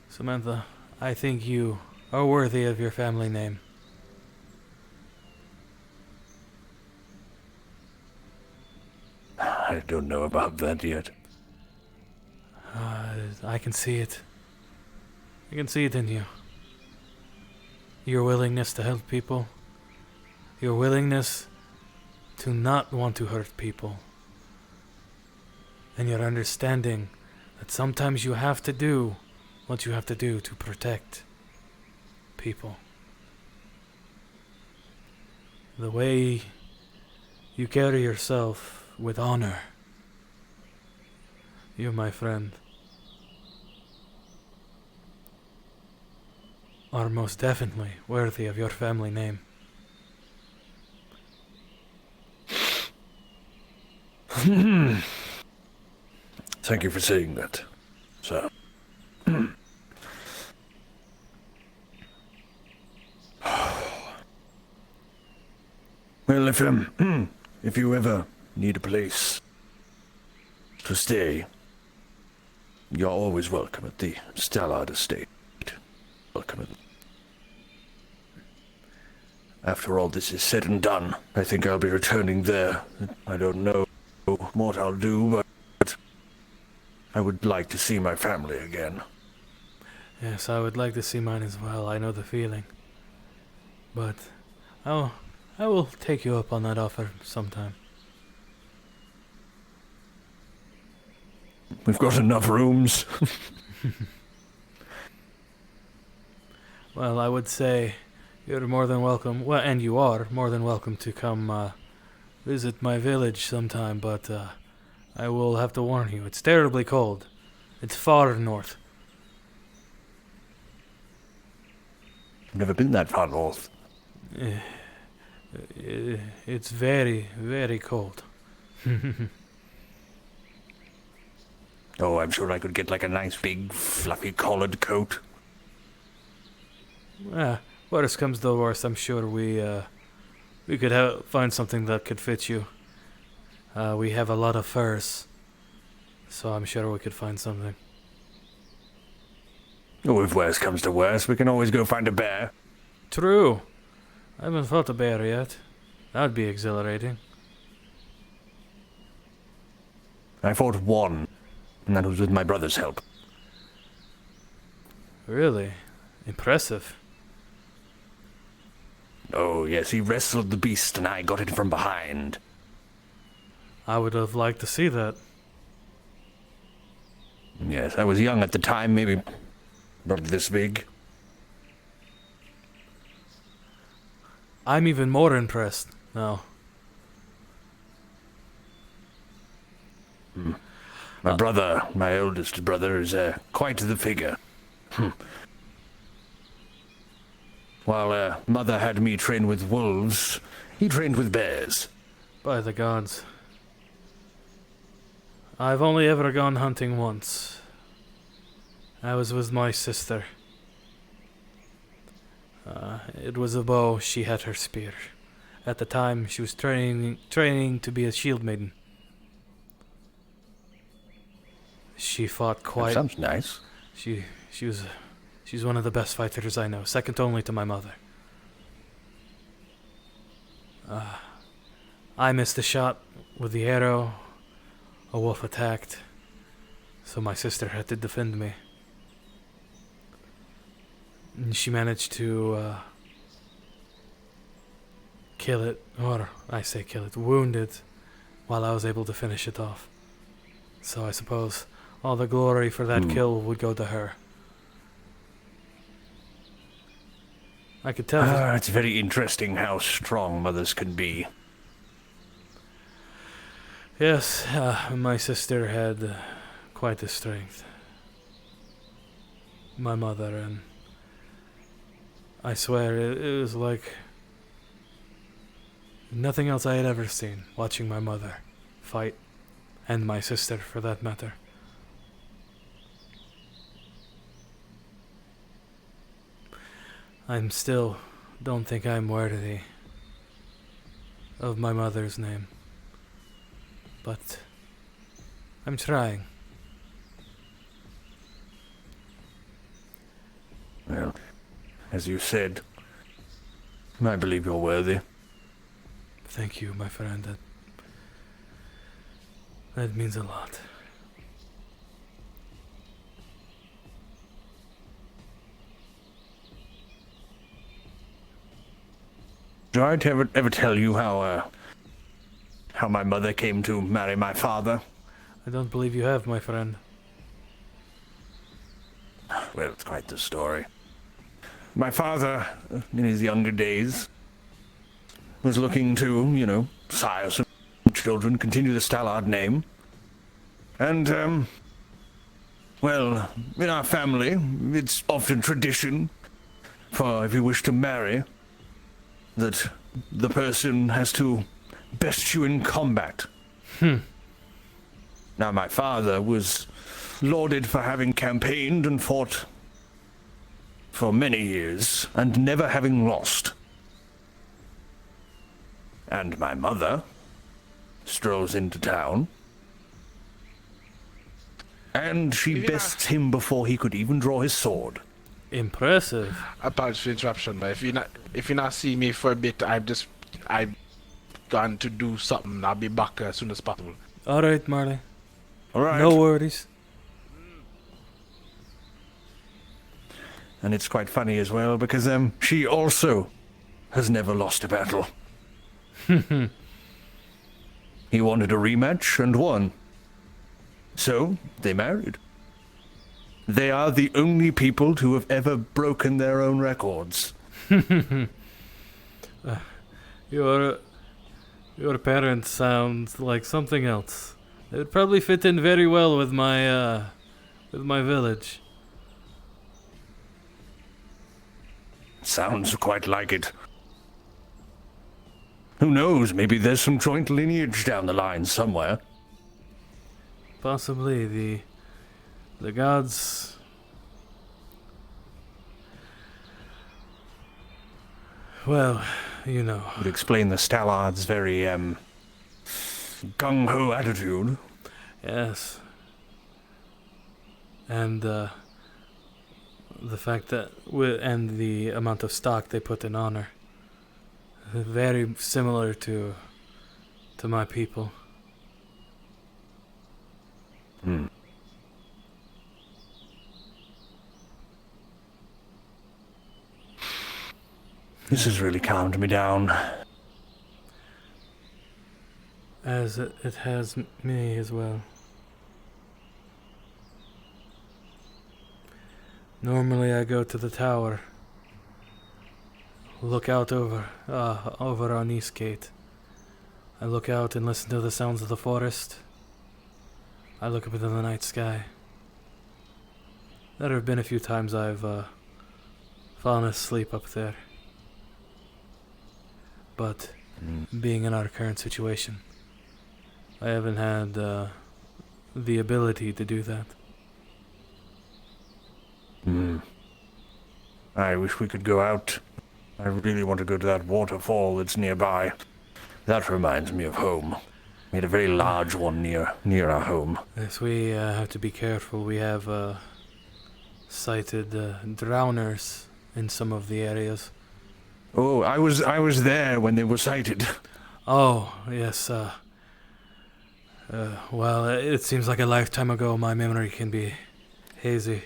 Samantha, I think you are worthy of your family name. I don't know about that yet. I can see it. I can see it in you. Your willingness to help people. Your willingness to not want to hurt people. And your understanding that sometimes you have to do what you have to do to protect people. The way you carry yourself with honor. You, my friend, are most definitely worthy of your family name. Thank you for saying that, sir. Well, if you ever need a place to stay, you're always welcome at the Stallard Estate. Welcome. After all this is said and done, I think I'll be returning there. I don't know what I'll do, but I would like to see my family again. Yes, I would like to see mine as well. I know the feeling. But I will take you up on that offer sometime. We've got enough rooms. Well, I would say you're more than welcome. Well, and you are more than welcome to come visit my village sometime, but I will have to warn you, it's terribly cold. It's far north. I've never been that far north. It's very, very cold. Oh, I'm sure I could get like a nice big fluffy collared coat. Worst comes to worst, I'm sure we could find something that could fit you. We have a lot of furs, so I'm sure we could find something. Oh, if worst comes to worst, we can always go find a bear. True. I haven't fought a bear yet. That'd be exhilarating. I fought one, and that was with my brother's help. Really? Impressive. Oh, yes, he wrestled the beast, and I got it from behind. I would have liked to see that. Yes, I was young at the time, maybe not this big. I'm even more impressed now. My brother, my oldest brother, is quite the figure. While mother had me train with wolves, he trained with bears. By the gods. I've only ever gone hunting once. I was with my sister. It was a bow, she had her spear. At the time, she was training to be a shield maiden. She fought quite... That sounds nice. She's one of the best fighters I know, second only to my mother. I missed a shot with the arrow. A wolf attacked, so my sister had to defend me. And she managed to kill it, or I say kill it, wound it, while I was able to finish it off. So I suppose all the glory for that kill would go to her. I could tell. It's very interesting how strong mothers can be. Yes, my sister had quite the strength. My mother, and I swear it was like nothing else I had ever seen, watching my mother fight, and my sister for that matter. I'm still don't think I'm worthy of my mother's name. But I'm trying. Well, as you said, I believe you're worthy. Thank you, my friend. That means a lot. Did I ever tell you how my mother came to marry my father? I don't believe you have, my friend. Well, it's quite the story. My father, in his younger days, was looking to, sire some children, continue the Stallard name. And, well, in our family, it's often tradition for, if you wish to marry, that the person has to best you in combat. Now, my father was lauded for having campaigned and fought for many years, and never having lost. And my mother strolls into town, and she bests him before he could even draw his sword. Impressive. Apologies for interruption, but if you not see me for a bit, I've gone to do something. I'll be back as soon as possible. All right, Marley. All right. No worries. And it's quite funny as well, because she also has never lost a battle. He wanted a rematch and won. So, they married. They are the only people to have ever broken their own records. Your parents sound like something else. It would probably fit in very well with my village. Sounds quite like it. Who knows, maybe there's some joint lineage down the line somewhere. Possibly the gods. Well, Would explain the Stallard's very, gung-ho attitude. Yes. And, the fact that, and the amount of stock they put in honor. Very similar to my people. This has really calmed me down. As it has me as well. Normally I go to the tower, look out over on Eastgate. I look out and listen to the sounds of the forest. I look up into the night sky. There have been a few times I've fallen asleep up there. But being in our current situation, I haven't had the ability to do that. I wish we could go out. I really want to go to that waterfall that's nearby. That reminds me of home. We had a very large one near our home. Yes, we have to be careful. We have sighted drowners in some of the areas. Oh, I was there when they were sighted. Oh, yes. Well, it seems like a lifetime ago. My memory can be hazy.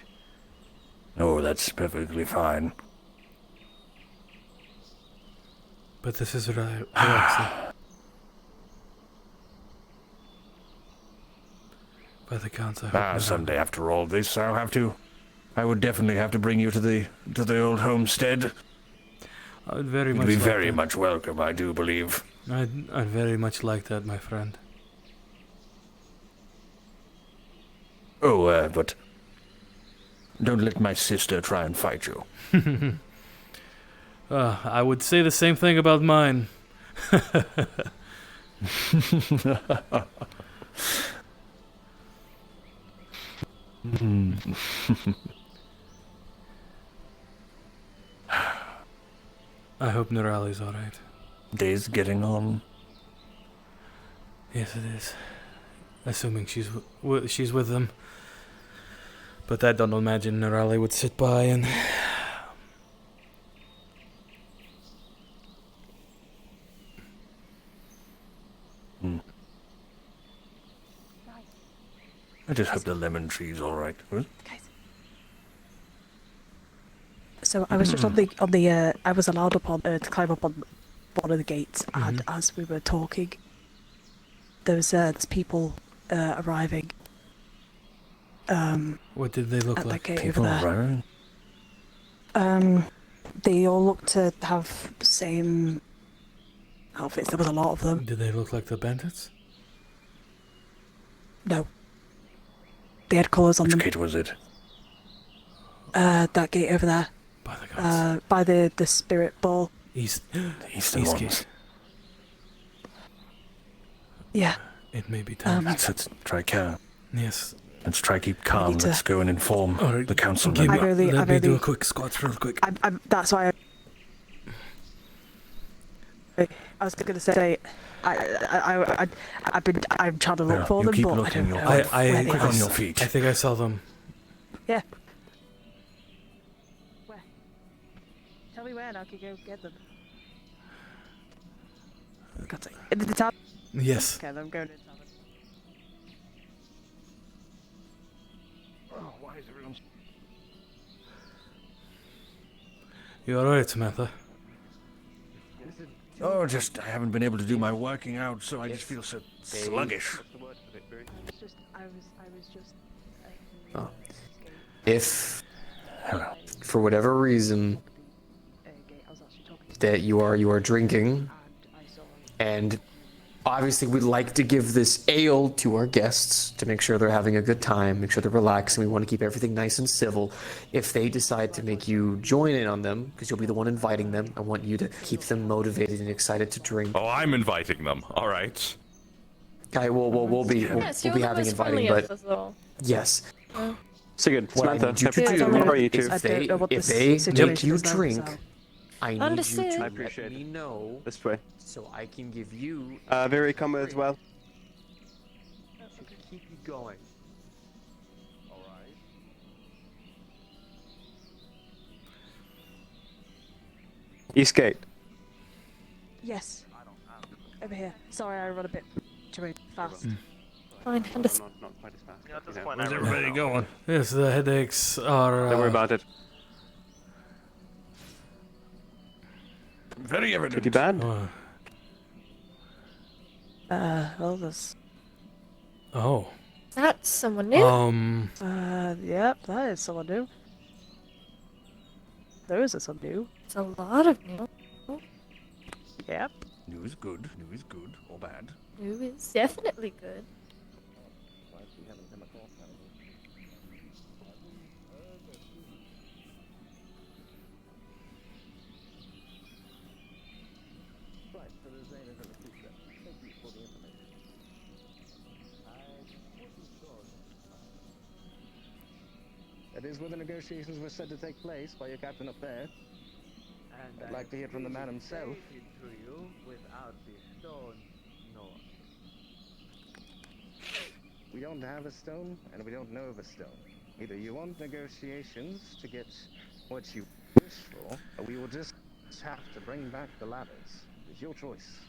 Oh, that's perfectly fine. But this is relaxing. By the counts, I hope Someday after all this, I would definitely have to bring you to the old homestead. I would very much You'd be like very that. much welcome, I do believe. I'd very much like that, my friend. Oh, but don't let my sister try and fight you. I would say the same thing about mine. I hope Nerali's alright. Day's getting on. Yes, it is. Assuming she's with them. But I don't imagine Nerali would sit by and... I just hope the lemon tree's alright. So I was just on the I was allowed to climb up on one of the gates, and as we were talking, there's people arriving. What did they look at like? That gate People over there. They all looked to have the same outfits. There was a lot of them. Did they look like the bandits? No. They had colours on them. Which gate was it? That gate over there. By the gods. By the spirit ball. Eastern ones. Gate. Yeah. It may be time. Let's try care. Yes. Let's try keep calm. Let's go and inform the council. Let me do a quick squat real quick. That's why I was going to say I'm trying to look for them, keep but I looking, don't know. quick on your feet. I think I saw them. Yeah. Where? Tell me where and I can go get them. God's sake. In the town? Yes. Okay, then I'm going to the town. Oh, why is everyone... You alright, Samantha? Oh, I haven't been able to do my working out, so I just feel so sluggish. It's just, I was just... If, for whatever reason, that you are drinking, and obviously we'd like to give this ale to our guests to make sure they're having a good time, make sure they're relaxing, we want to keep everything nice and civil. If they decide to make you join in on them, because you'll be the one inviting them, I want you to keep them motivated and excited to drink. Oh, I'm inviting them. All right. Okay, we'll be having inviting, but yes. Sigurd, What I Samantha, need you to how do are you two? if they make you drink, I need Understood. you to I appreciate let me it. know This way. so I can give you Very come as well. keep you going. Eastgate. Yes. Over here. Sorry, I run a bit too fast. Fine, understood. Not quite as fast. Yeah, at this you know. point, Where's I everybody going? Yes, the headaches are... Don't worry about it. Very evident. Pretty bad. Well, there's... Oh. That's someone new. Yep, that is someone new. There is someone new. It's a lot of new. Yep. New is good, or bad. New is definitely good. We haven't come across that. Right, so there's Zane is in the secret. Thank you for the information. That is where the negotiations were said to take place by your captain up there. And I'd like to hear from the man himself. To you without the stone, no. We don't have a stone, and we don't know of a stone. Either you want negotiations to get what you wish for, or we will just have to bring back the ladders. It's your choice.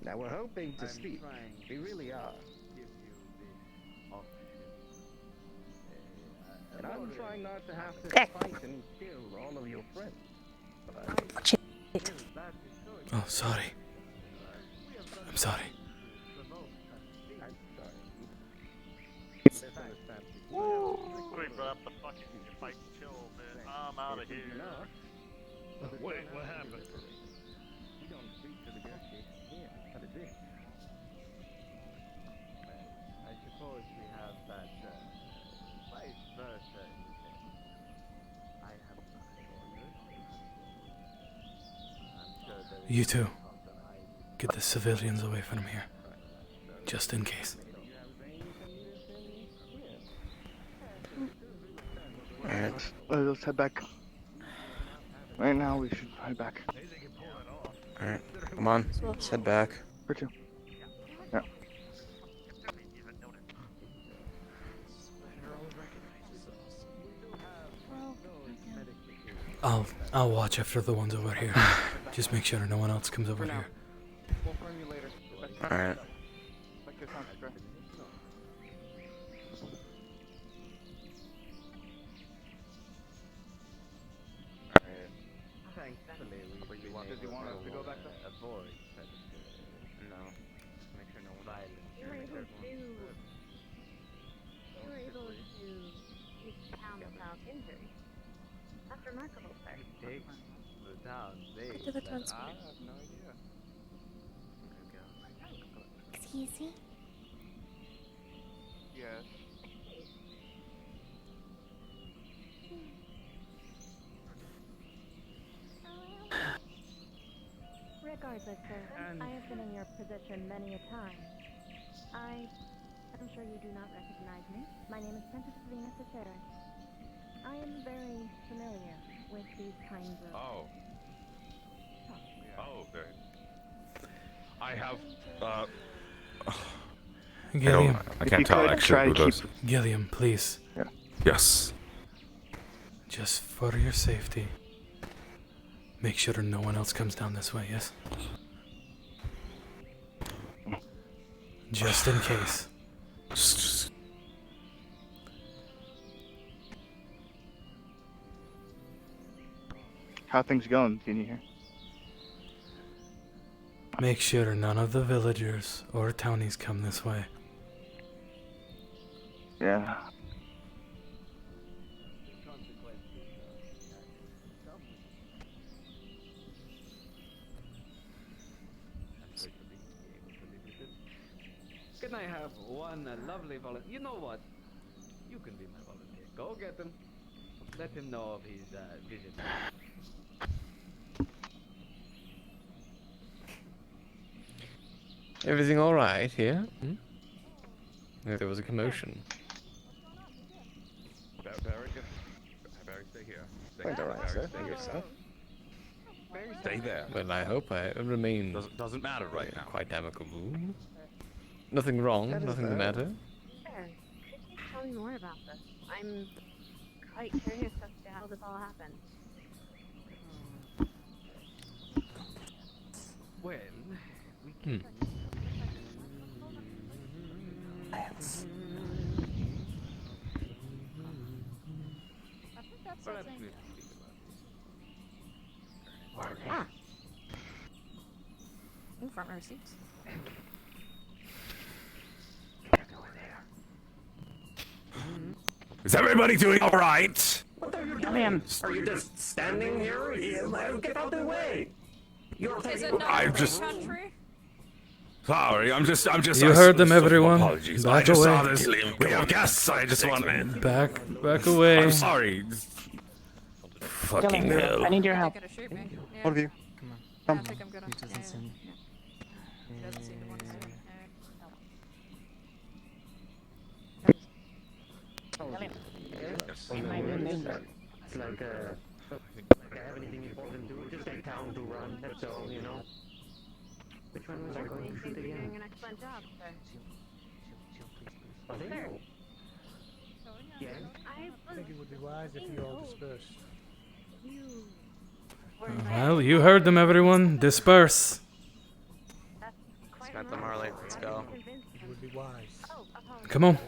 Now we're hoping to speak. We really are. And I'm trying not to have to fight and kill all of your friends. Oh, sorry. I'm sorry. Woo! We brought up the fucking fight chill, man. I'm out of here. Wait, what happened? We don't speak to the negotiations here. How did this? I suppose we have that vice versa. I have orders. You two, get the civilians away from here. Just in case. Alright, let's head back. Right now, we should head back. Alright, come on, let's head back. Where to? Yeah. I'll watch after the ones over here. Just make sure no one else comes over here. We'll phone you later. Alright. Like this sounds great. Thankfully, we want to avoid no. Make sure no one violence. You were able to keep the town without injury. That's remarkable, sir. Take the town. Where did the town I go? have no idea. Excuse me? Yes. Regardless, sir, I have been in your position many a time. I'm sure you do not recognize me. My name is Princess Venus Aceres. I am very familiar with these kinds of... Oh. Oh, okay. I have, Gilliam. I can't tell actually who those. Gilliam, please. Yeah. Yes. Just for your safety. Make sure no one else comes down this way, yes? Just in case. Just... How things going, Teeny here? Make sure none of the villagers or townies come this way. Yeah. Can I have one lovely volunteer? You know what? You can be my volunteer. Go get him. Let him know of his visit. Everything all right here? Hmm? There was a commotion. Barry, stay here. Quite all right, sir. Thank you, sir. Stay there. Well, I hope I remain. Doesn't matter right now. Quite amicable. Nothing wrong. Nothing the matter. Sir, could you tell me more about this? I'm quite curious as to how this all happened. Well, we Hmm. Perhaps we'll speak about Ah. In front row seats. Is everybody doing all right? What Liam. Are you just standing here? Get out of the way! Is it not I'm a just country? sorry. I'm just. You heard them, everyone. Apologies. Back I just away. saw this. We have guests. I just want. Back away. I'm sorry. Fucking hell. I need your help. All of you. Come. I think I'm gonna. He doesn't seem. He doesn't seem to want to. It's like, I have anything important to do, just a town to run, that's all, you know? Which one was I going to shoot again? Doing an excellent job, sir. Are they? Sir. Yeah. I think it would be wise if you all dispersed. Well, you heard them, everyone. Disperse. Samantha Marley, let's go. It would be wise. Come on.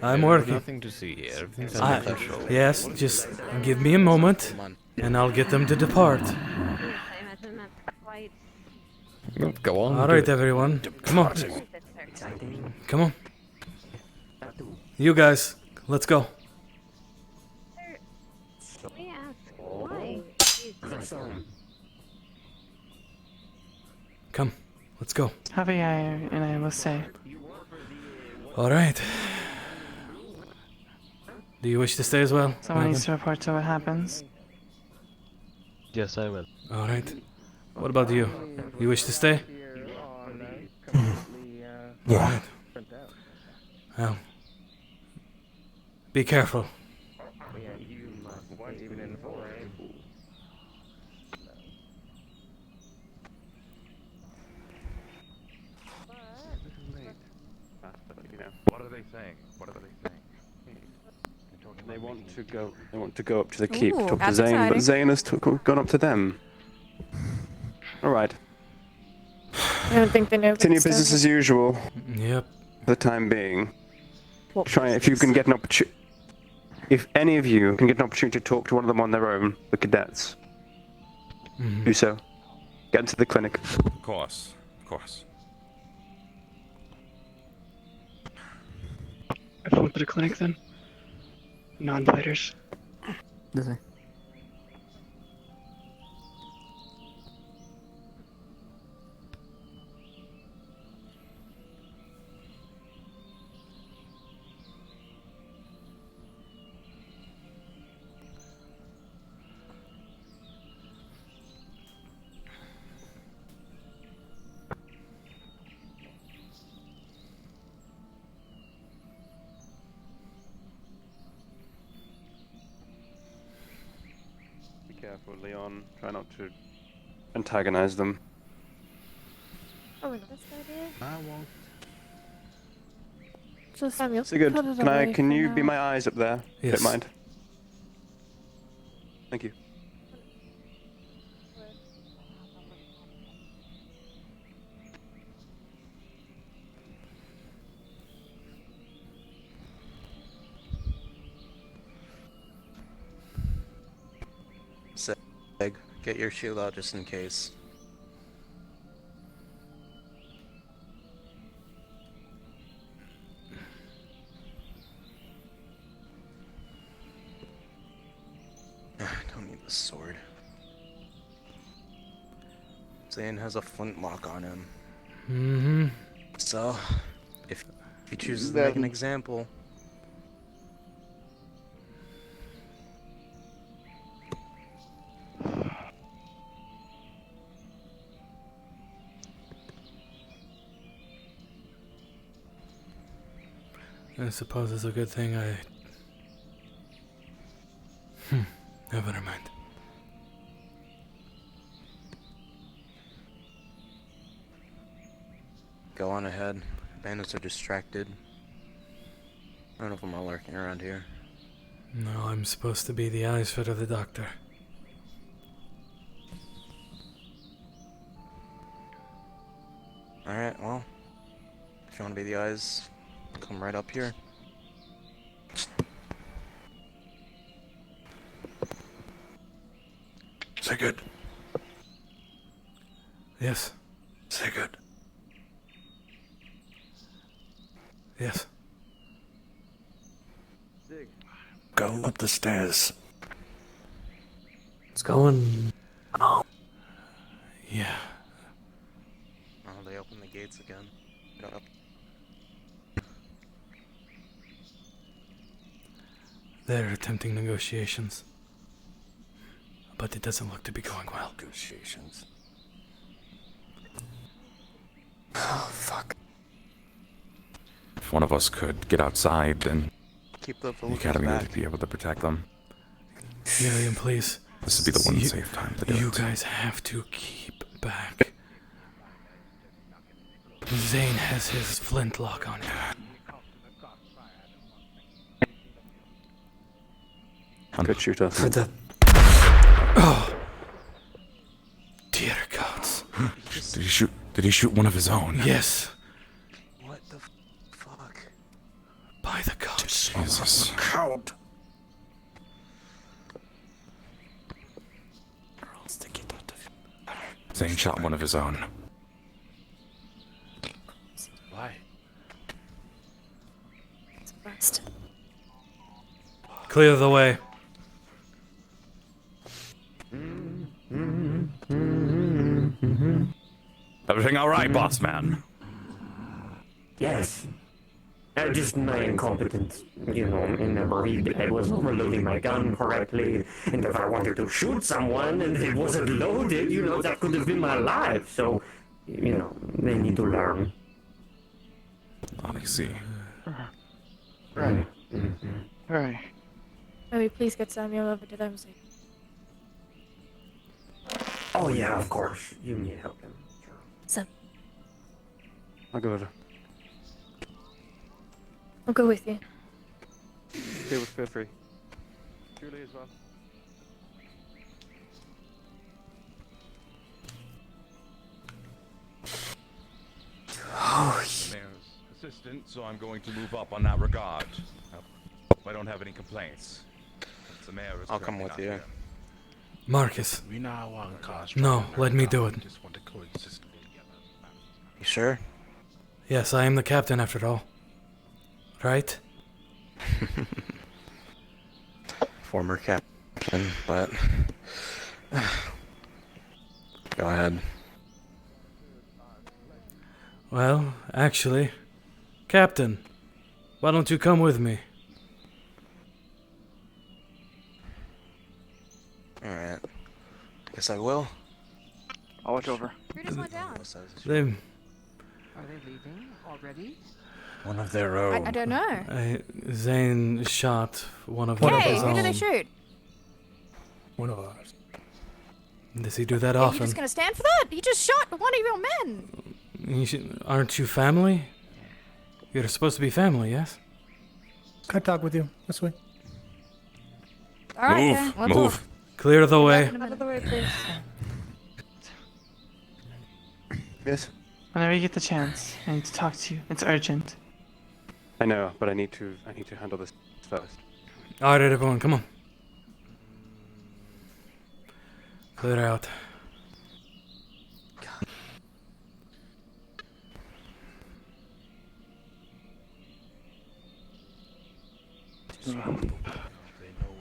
I'm working. Nothing to see here. Everything's under control. Yes, just give me a moment, and I'll get them to depart. Go on. All right, everyone. Come on. Come on. You guys, let's go. We ask why. Come, let's go. Javier and I will say. All right. Do you wish to stay as well? Someone needs to report to what happens. Yes, I will. All right. What about you? You wish to stay? Yeah. Well, be careful. What are they saying? What are they saying? They want to go. They want to go up to the keep, Ooh, talk to that's Zane, but exciting. Zane has gone up to them. All right. I don't think they know. Continue business as usual. Yep. For the time being. Try if you can get an opportunity. If any of you can get an opportunity to talk to one of them on their own, the cadets, do so. Get into the clinic. Of course. Of course. Everyone to the clinic then. Non-fighters. Be careful, Leon. Try not to antagonize them. Oh, this idea? I won't. Just Samuel. Sigurd, put it can away for you be now. my eyes up there? Yes. Don't mind. Thank you. Seg, get your shield out just in case. I don't need the sword. Zane has a flintlock on him. Mm-hmm. So, if he chooses to make an example, I suppose it's a good thing I... Never mind. go on ahead. Bandits are distracted. None of them are lurking around here. No, I'm supposed to be the eyes for the doctor. Alright, well, if you want to be the eyes, come right up here. Sigurd. Yes. Sigurd. Yes. Sig, go up the stairs. It's going. Oh. Yeah. Oh, they opened the gates again. Yep. They're attempting negotiations. But it doesn't look to be going well. Negotiations. Oh, fuck. If one of us could get outside, then Keep the the Academy back. would be able to protect them. Gillian, please. This would be the one safe time to do You it. guys have to keep back. Zane has his flintlock on you. Good shooter. For the. Oh! Dear gods. Did he shoot one of his own? Yes. What the fuck? By the gods. Jesus. Coward. Zane shot one of his own. Why? Clear the way. Everything all right, boss man? Yes. Just my incompetence, in the read. I was overloading my gun correctly, and if I wanted to shoot someone and it wasn't loaded, that could have been my life. So, they need to learn. I see. Right. Right. May we please get Samuel over to them, Zane? Oh yeah, of course. You need help him. So, I'll go over. I'll go with you. Feel free. Julie as well. Oh, Mayor's assistant, so I'm going to move up on that regard. I don't have any complaints. The mayor is I'll come currently with not you. here. Marcus. We now want cause No, let me do it. just want to coexist together. You sure? Yes, I am the captain after all. Right? Former captain, but go ahead. Well, actually, Captain, why don't you come with me? Alright. Guess I will. I'll watch over. Who just went down? They, Are they leaving already? One of their own. I don't know. Zane shot one of Hey, his who own. did they shoot? One of ours. Does he do that Are you often? just gonna stand for that? He just shot one of your men. Aren't you family? You're supposed to be family, yes? Can I talk with you this way? All right, Move, then. We'll move. talk. Clear the way. Out of the way, please. Yes. Whenever you get the chance, I need to talk to you. It's urgent. I know, but I need to handle this first. All right, everyone, come on. Clear out. They know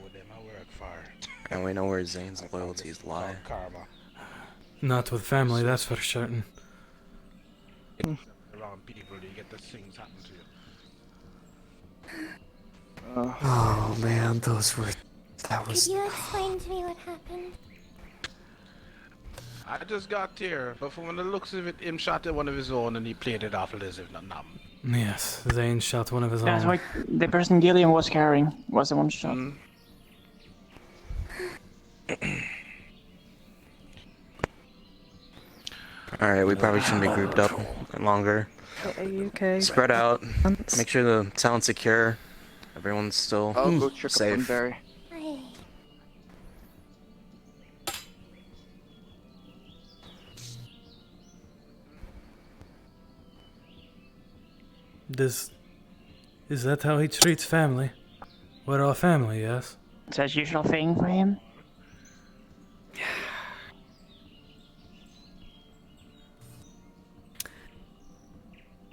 what them I work for. And we know where Zane's loyalties lie. Karma. Not with family, that's for certain. Around people, you get the things happen to you. Oh man, those were. That was. Could you explain to me what happened? I just got here, but from the looks of it, him shot at one of his own and he played it off as if not numb. Yes, Zane shot one of his That's own. why the person Gillian was carrying was the one shot. Alright, we probably shouldn't be grouped up longer. Are you okay? Spread out. Make sure the town's secure. Everyone's still I'll go check up on safe. Barry. Is that how he treats family? We're all family, yes? Is that usual thing for him?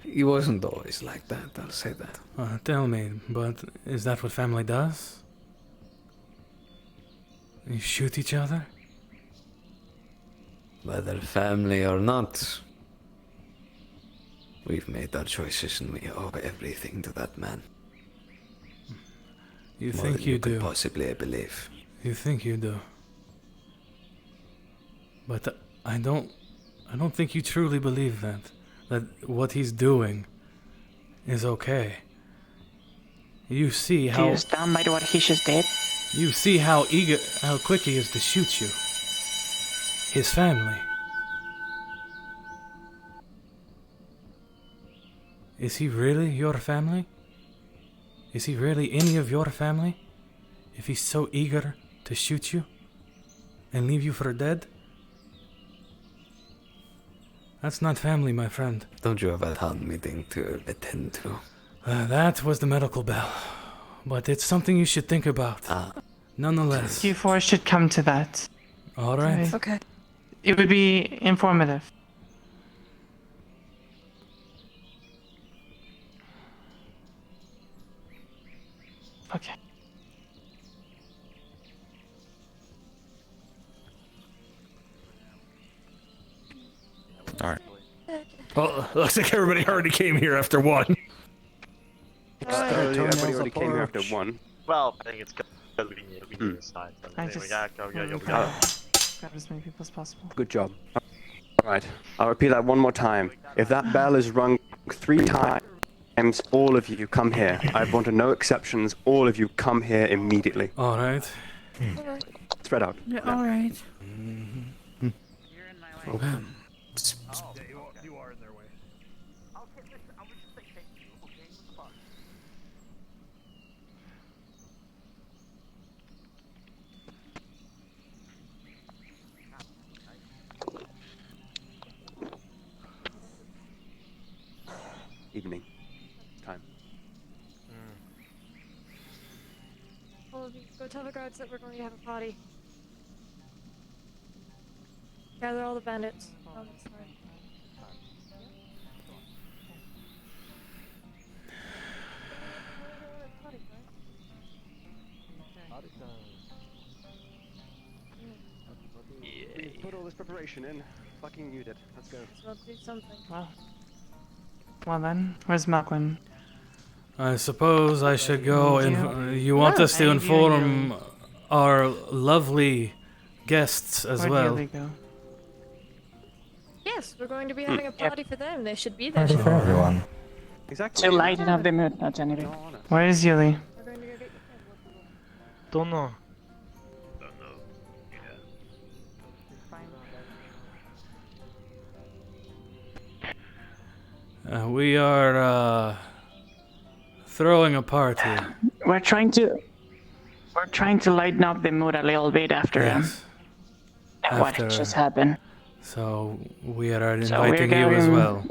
He wasn't always like that, I'll say that. Tell me, but is that what family does? You shoot each other? Whether family or not, we've made our choices and we owe everything to that man. You More think than you could do. possibly believe. You think you do. But I don't think you truly believe that what he's doing is okay. You see Do how you stand by what he just did? you see how quick he is to shoot you. His family. Is he really your family? Is he really any of your family? If he's so eager to shoot you and leave you for dead? That's not family, my friend. Don't you have a town meeting to attend to? That was the medical bell. But it's something you should think about. Nonetheless. You four should come to that. Alright. Okay. It would be informative. Okay. All right. Well, looks like everybody already came here after one. Everybody already came here after one. Well, I think it's good because we need to decide. So I we just gotta go, grab go. as many people as possible. Good job. Alright, I'll repeat that one more time. If that bell is rung 3 times, all of you come here. I want no exceptions. All of you come here immediately. Alright. Spread out. Yeah, alright. You are in their way. Evening. Time. All of you, go tell the guards that we're going to have a party. Gather all the bandits. It's fine. We put all this preparation in. Fucking you did. Let's go. So do something. Well then, where's Malcolm? I suppose I should go and you want No, us to I need you inform our lovely guests as Where'd well. Yuli go? Yes, we're going to be having a party for them. They should be there. Party for everyone. Exactly. To lighten up the mood, not anything. Where is Yuli? We're going to go get Don't know. We are throwing a party. We're trying to lighten up the mood a little bit after what just happened. So we are So we're inviting you as going, well.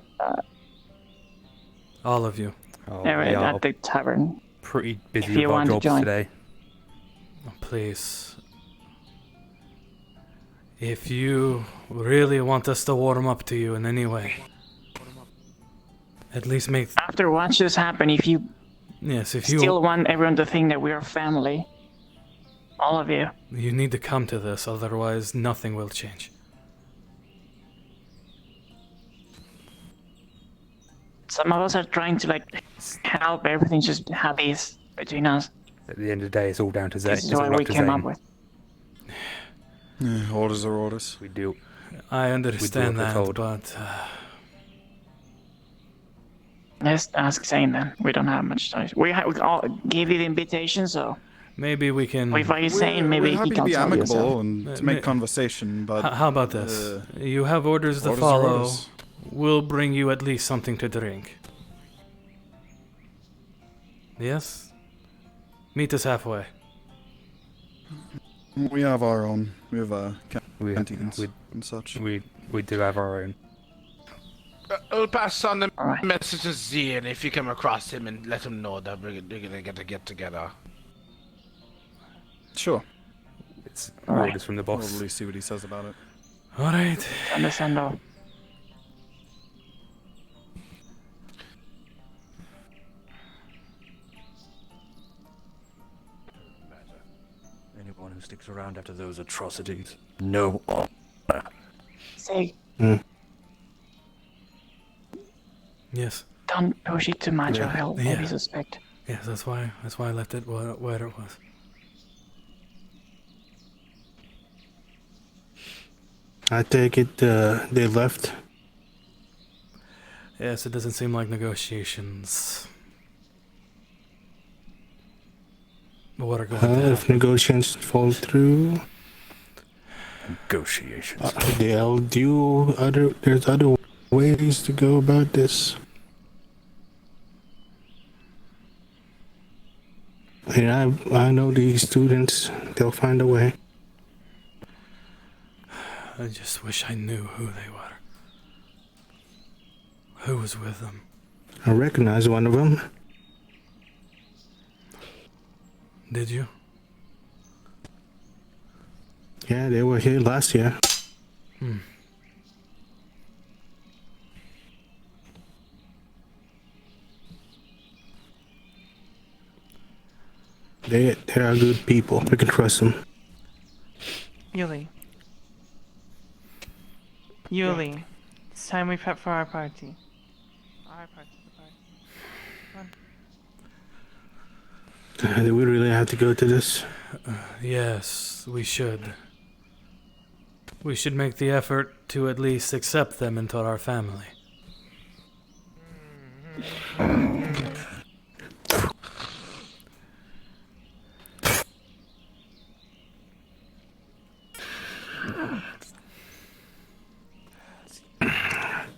All of you. At the tavern. Pretty If busy you with our want to jobs join. today. Please. If you really want us to warm up to you in any way, at least make. After what just happened, if you If you still want everyone to think that we're family, all of you. You need to come to this, otherwise nothing will change. Some of us are trying to help everything just have ease between us. At the end of the day, it's all down to Zane. This is what we came up with. Yeah, orders are orders. We do. I understand what we're that, told. but Let's ask Zane then. We don't have much choice. We all gave you the invitation, so maybe we can. if what you're saying, maybe we're he happy to can be tell you amicable so. and to make conversation, but How about this? You have orders to orders are follow. orders. We'll bring you at least something to drink. Yes? Meet us halfway. we have our own. We have canteens we- and such. We do have our own. I'll pass on the message to Zian if you come across him and let him know that we're gonna get together. Sure. It's Alright. orders from the boss. Probably see what he says about it. Alright. Understandable. Anyone who sticks around after those atrocities. No honor. Say, Yes. don't push it too much or Yeah. he'll maybe suspect. Yes, that's why I left it where it was. I take it they left. Yes, it doesn't seem like negotiations. What are going to happen? If negotiations fall through, negotiations. They'll do other. There's other ways to go about this. And I know these students. They'll find a way. I just wish I knew who they were. Who was with them? I recognize one of them. Did you? Yeah, they were here last year. They are good people. We can trust them. Yuli, it's time we prep for our party. Our part of the party. Come on. Do we really have to go to this? Yes, we should. We should make the effort to at least accept them into our family.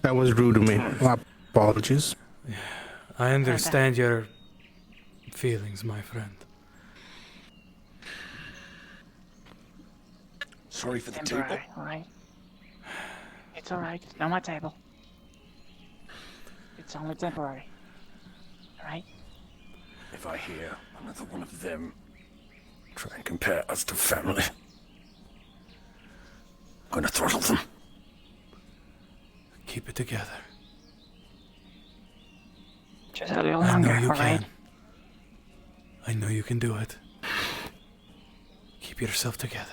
That was rude of me. My apologies. I understand your feelings, my friend. Sorry for the Temporary, table. alright? It's alright. It's not my table. It's only temporary. Alright? If I hear another one of them try and compare us to family, I'm gonna throttle them. Keep it together. Just a little I know longer, you alright? can. I know you can do it. Keep yourself together.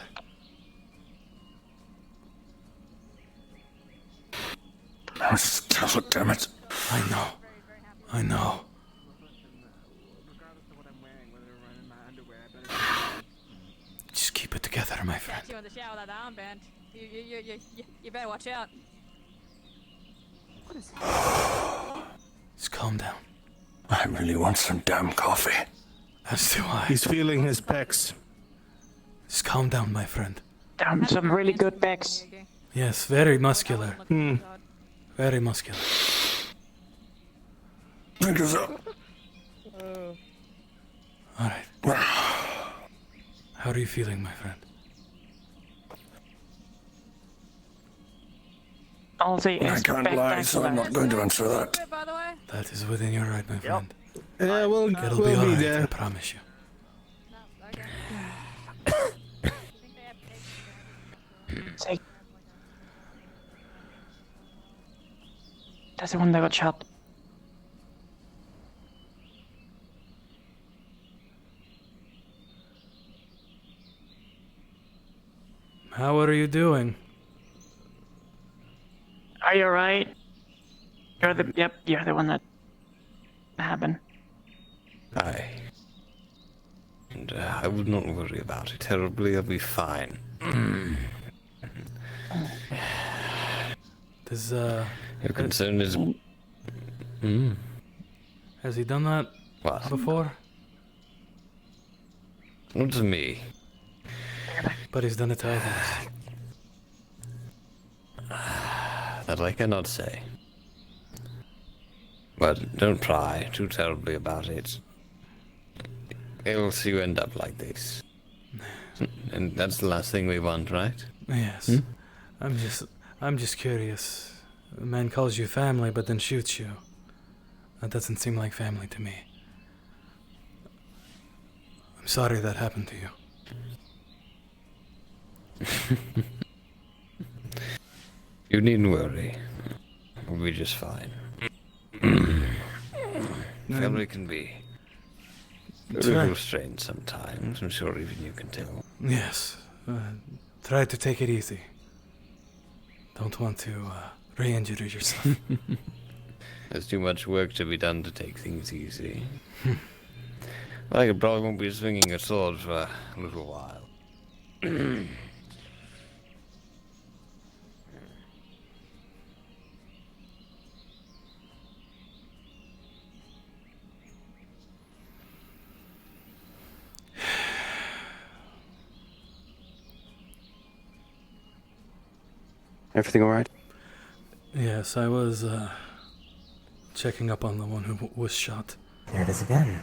Still, damn it. I know. I know. Just keep it together, my friend. You in the shower with that armband. You better watch out. Just calm down. I really want some damn coffee. As do I. He's feeling his pecs. Just calm down, my friend. Damn, some really good backs. Yes, very muscular. Very muscular. Thank you, sir. Alright. How are you feeling, my friend? I'll say I can't lie, so I'm not going to answer that. That is within your right, my friend. Yeah, It'll we'll be alright, there. I promise you. Say. That's the one that got shot. How are you doing? Are you alright? You're the one that happened. Aye. And I would not worry about it terribly. I'll be fine. Does Your concern is. Has he done that before? Not to me. But he's done it to others. That I cannot say. But don't pry too terribly about it. Else you end up like this. And that's the last thing we want, right? Yes. I'm just curious. A man calls you family but then shoots you. That doesn't seem like family to me. I'm sorry that happened to you. You needn't worry. We'll be just fine. Family can be a little strange sometimes. I'm sure even you can tell. Yes. Try to take it easy. Don't want to re-injure yourself. There's too much work to be done to take things easy. Well, I probably won't be swinging a sword for a little while. Everything alright? Yes, I was checking up on the one who was shot. There it is again.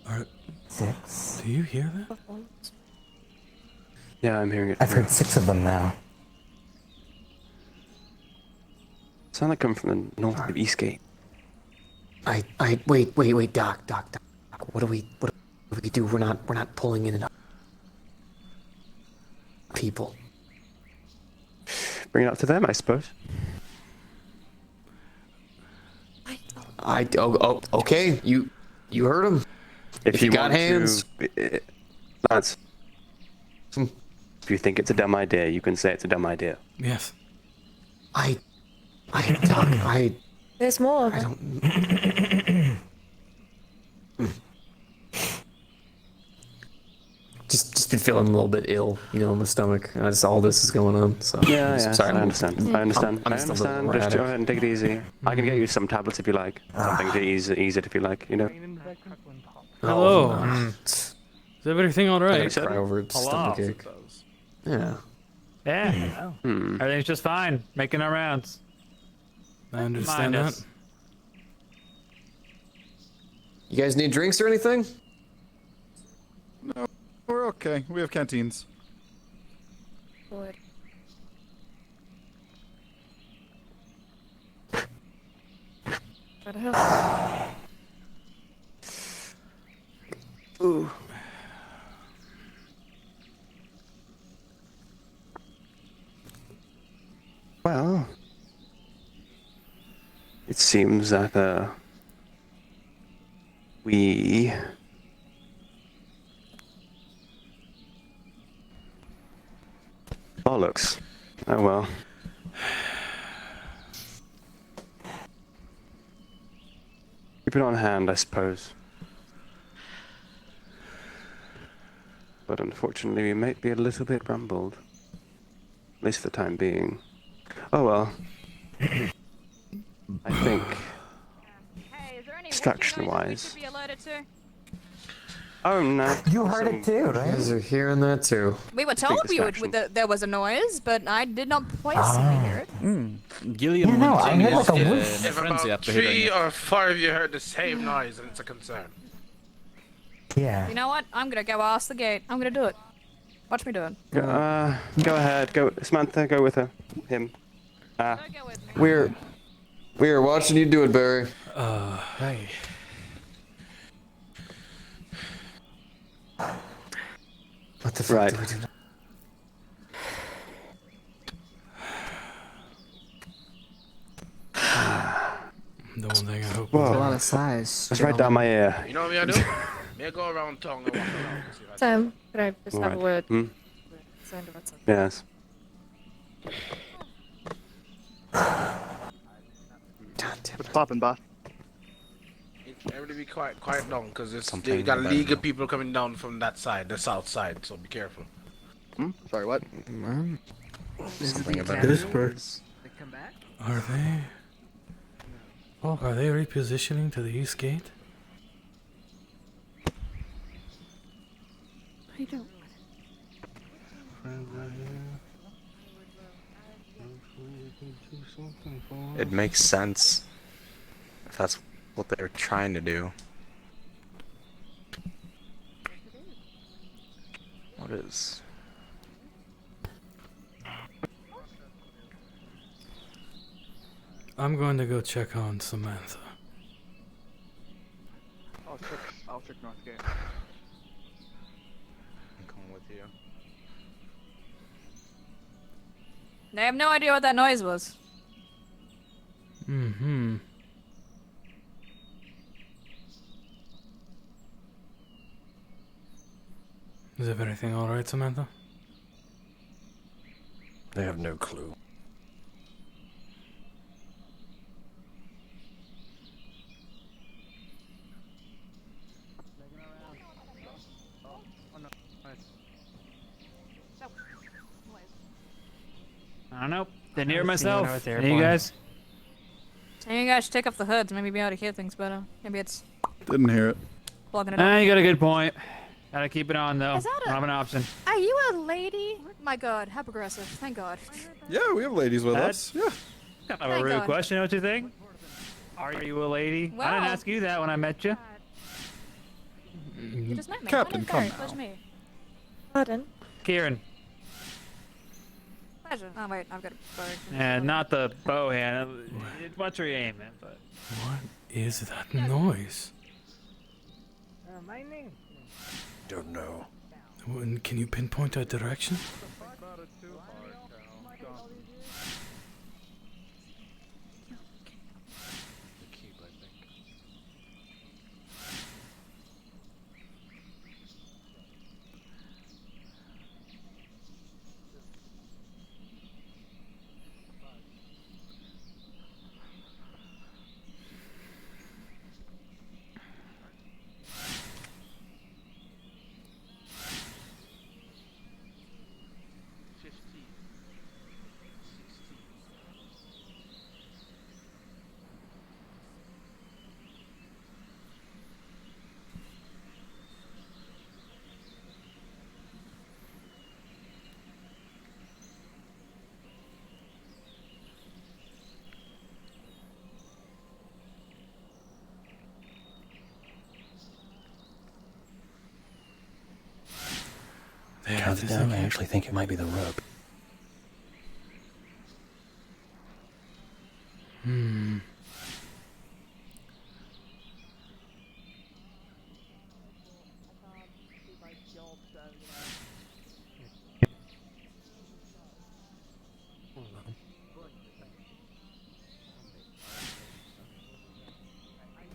Are, 6. do you hear that? Yeah, I'm hearing it. I've heard 6 of them now. Sound like coming from the north of East Gate. Wait, Doc. What do we do? We're not pulling in enough people. Bring it up to them, I suppose. Okay. You heard him. If you got want hands, lads. If you think it's a dumb idea, you can say it's a dumb idea. Yes. Doc, There's more of I them. don't. Just been feeling a little bit ill, in the stomach. Just all this is going on. So Yeah, sorry. I understand. I'm Just still go ahead and take it easy. I can get you some tablets if you like. Something to ease it if you like, Hello. Is everything all right? I gotta cry over a stomach ache. Yeah. Yeah. Everything's just fine. Making our rounds. I understand that. You guys need drinks or anything? No, we're okay. We have canteens. Good. Gotta help. Ooh. Well, it seems that we bollocks. Oh well. Keep it on hand, I suppose. But unfortunately, we might be a little bit rumbled. At least for the time being. Oh well. I think, distraction-wise. Oh no. You heard it too, right? You guys are hearing that too. We were told there was a noise, but I did not personally hear it. Gillian Yeah, no, I heard like a in a whoosh. If frenzy about after hearing 3 it. or 4 of you heard the same noise, and it's a concern. Yeah. You know what? I'm gonna go ask the gate. I'm gonna do it. Watch me do it. Go ahead. Go, Samantha. Go with her. Him. We're watching you do it, Barry. Hey. What the fuck do we do now? The one thing I hope. Whoa. That's a lot of size. That's right down my ear. You know what I do? May I go around town and walk around and see if I Sam, could I just have a word? Hmm? Concerned about something. Yes. What's poppin', boss? Everybody be quiet down, because you Something got about legal it. people coming down from that side, the south side, so be careful. Sorry, what? Something about This it. bird. Are they? Are they repositioning to the east gate? I don't. It makes sense if that's what they're trying to do. What is? I'm going to go check on Samantha. I'll check North Gate. I'm coming with you. I have no idea what that noise was. Mm-hmm. Is everything alright, Samantha? They have no clue. I don't know. Didn't hear Let's see when I myself. was there, Any of you fine. guys? So you guys should take off the hoods, maybe be able to hear things better. Maybe it's Didn't hear it. plugging it up. You got a good point. Gotta keep it on though. Is that Don't have an option. Are you a lady? My god, how progressive. Thank god. Yeah, we have ladies with That's- us. Yeah. Kind of a Thank rude God. question, don't you think? Are you a lady? I didn't Well- ask you that when I met you. You just met me. Captain, My come name's now. Cari. Pleasure to meet you. Pardon? Kieran. Pleasure. Oh wait, I've got a bird. And not the bow hand. What's your aim at? But What is that noise? My name. Don't know. Can you pinpoint a direction? Count it down. I actually think it might be the rope. Hmm.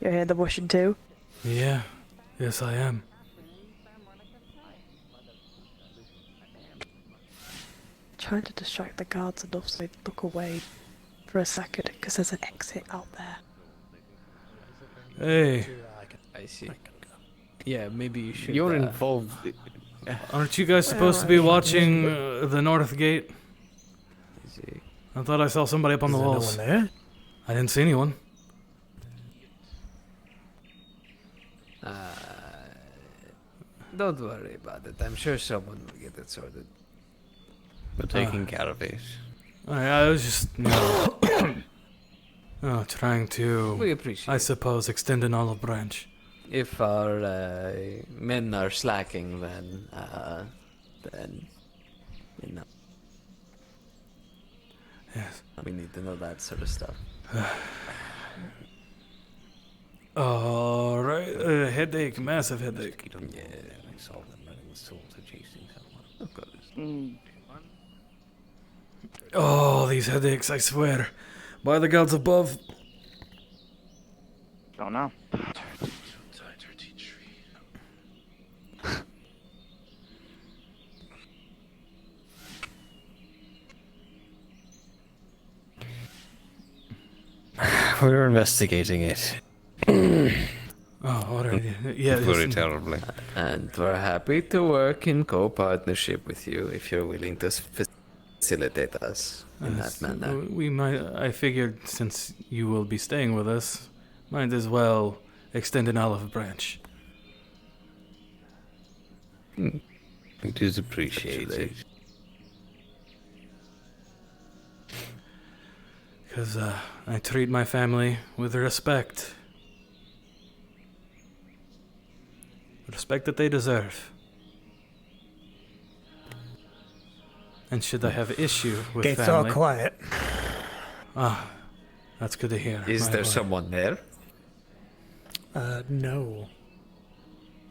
You're here the washing too? Yeah. Yes, I am. Trying to distract the guards enough so they look away for a second because there's an exit out there. Hey. I see. Yeah, maybe you should. You're involved. Aren't you guys supposed to be watching the North Gate? I thought I saw somebody up on the Is there no walls. one there? I didn't see anyone. Don't worry about it. I'm sure someone will get it sorted. We're taking care of it. I was just, trying to. We appreciate I suppose extend an olive branch. If our men are slacking, then you know. Yes. We need to know that sort of stuff. All right, headache, massive headache. Yeah, I saw them running with swords or chasing someone. Oh, these headaches! I swear, by the gods above. Don't know. We're investigating it. Oh, what are you? Yeah, Very listen. terribly. And we're happy to work in co-partnership with you if you're willing to facilitate us in that manner. We might. I figured since you will be staying with us, might as well extend an olive branch. It is appreciated. Because I treat my family with respect. Respect that they deserve. And should I have issue with Gates family... all quiet. Ah, that's good to hear. Is My there lord. someone there? No.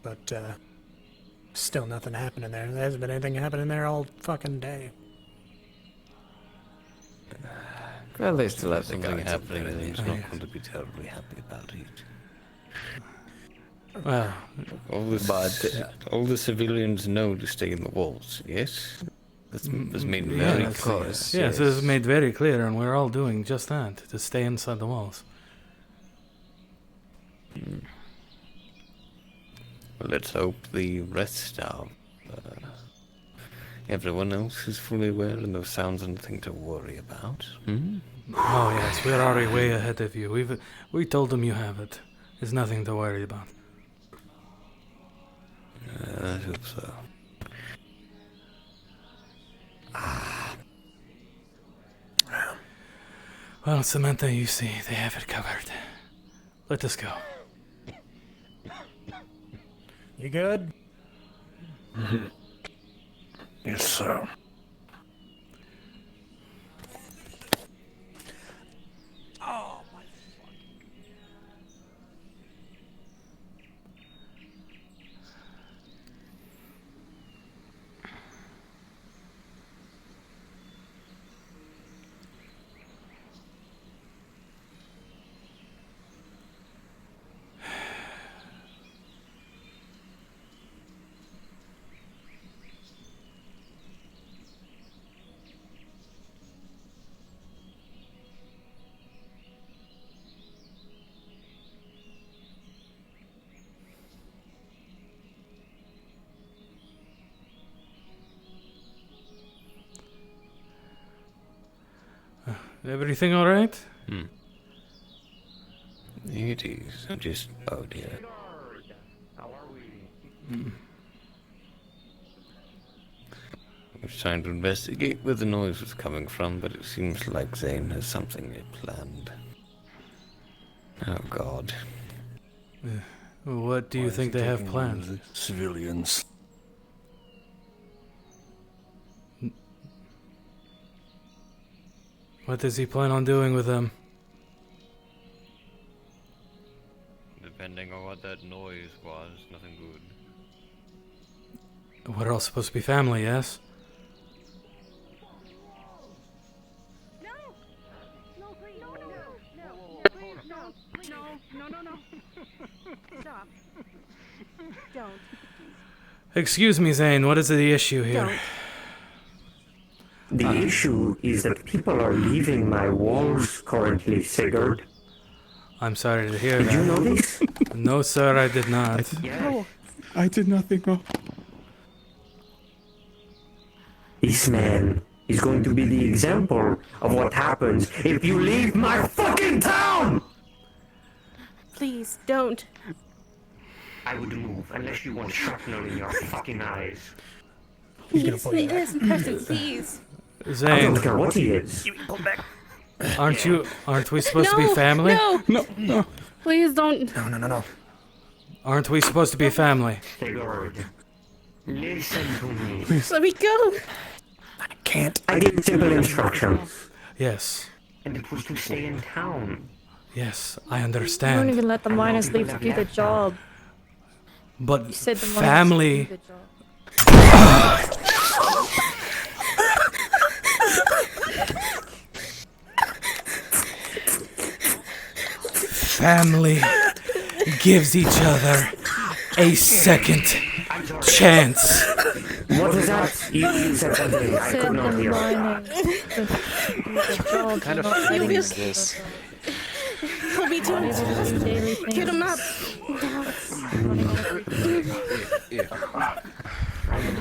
But, still nothing happening there. There hasn't been anything happening there all fucking day. Well, they still have Something the guards up happening, there and he's anyway. not going to be terribly happy about it. Well, all the civilians know to stay in the walls. Yes, that's made very yes, clear. Yes, it is made very clear, and we're all doing just that, to stay inside the walls. Well, let's hope the rest of everyone else is fully aware and those sounds are nothing to worry about. Oh yes, we're already way ahead of you. We told them you have it. There's nothing to worry about. I hope so. Well, Samantha, you see, they have it covered. Let us go. You good? Yes, sir. Oh, my Everything all right? It is. I'm just... Oh, dear. I was trying to investigate where the noise was coming from, but it seems like Zane has something planned. Oh, God. What do you think they have planned? Civilians. What does he plan on doing with them? Depending on what that noise was, nothing good. We're all supposed to be family, yes? No. Stop. Don't. Excuse me, Zane, what is the issue here? The issue is that people are leaving my walls currently, Sigurd. I'm sorry to hear Did that. you know this? No, sir, I did not. No. I did nothing wrong. This man is going to be the example of what happens if you leave my fucking town! Please, don't. I would move unless you want shrapnel in your fucking eyes. Please, the innocent person, please. Zane. I don't care what he is. Aren't we supposed to be family? No. Please don't. No. Aren't we supposed to be family? Sigurd, listen to me. Please. Let me go. I can't. I gave simple instructions. Yes. And it was to stay in town. Yes, I You don't understand. even let the miners leave to do the job. But You said the miners family... do the job. Family gives each other a second chance. What was that? You said something I Said could not the hear. miners do the job. What kind of not feeling letting is them do this? the job. Help me Not able to do daily things. Get him up.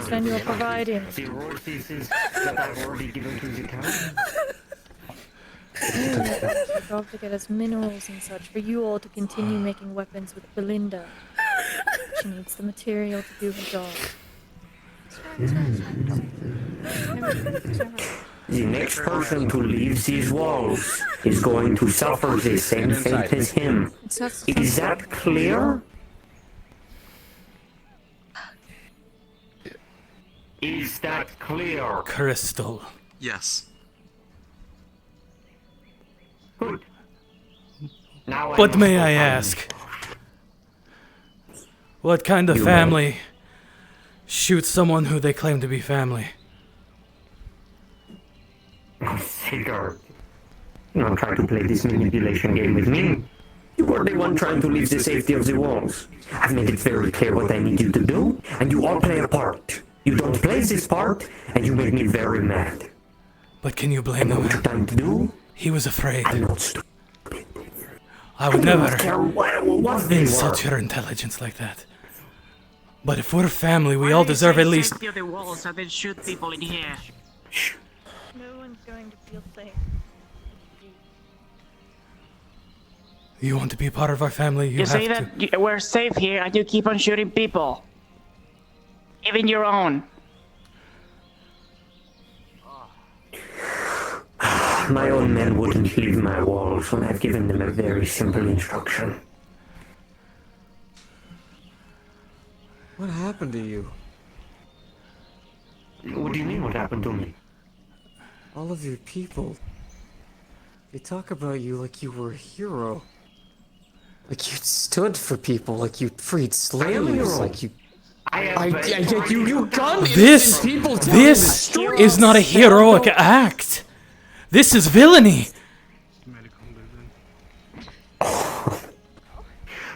Then you're providing. The ore pieces that I've already given to the town. It's your job to get us minerals and such for you all to continue making weapons with Belinda. She needs the material to do her job. The next person who leaves these walls is going to suffer the same fate as him. Is that clear? Is that clear? Crystal. Yes. Good. Now But may I ask, what kind of family shoots someone who they claim to be family? Sigurd, don't try to play this manipulation game with me. You are the one trying to leave the safety of the walls. I've made it very clear what I need you to do, and you all play a part. You don't play this part, and you make me very mad. But can you blame And him? what you're trying to do? He was afraid. I'm not stupid. I would I don't never care what they insult were. your intelligence like that. But if we're family, we all deserve at least. Safety of the walls so they shoot people in here. No one's going to feel safe. You want to be part of our family, you You have say to. that we're safe here and you keep on shooting people. Even your own. My own men wouldn't leave my walls, and I've given them a very simple instruction. What happened to you? What do you mean, what happened to me? All of your people. They talk about you like you were a hero. Like you stood for people, like you freed slaves, like you... you gunned This, innocent people down in the this streets. is not a heroic act. This is villainy.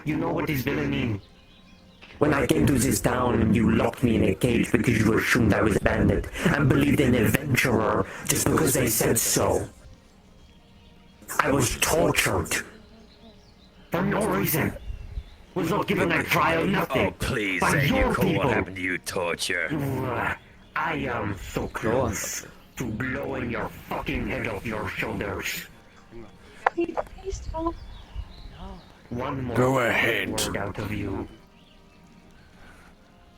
You know what is villainy? When I came to this town and you locked me in a cage because you assumed I was a bandit and believed an adventurer just because they said so. I was tortured. For no reason. Was not given a trial, nothing. Oh, please By say you your call what people. happened to you torture. I am so close to blowing your fucking head off your shoulders. Please don't. One more Go ahead. word out of you.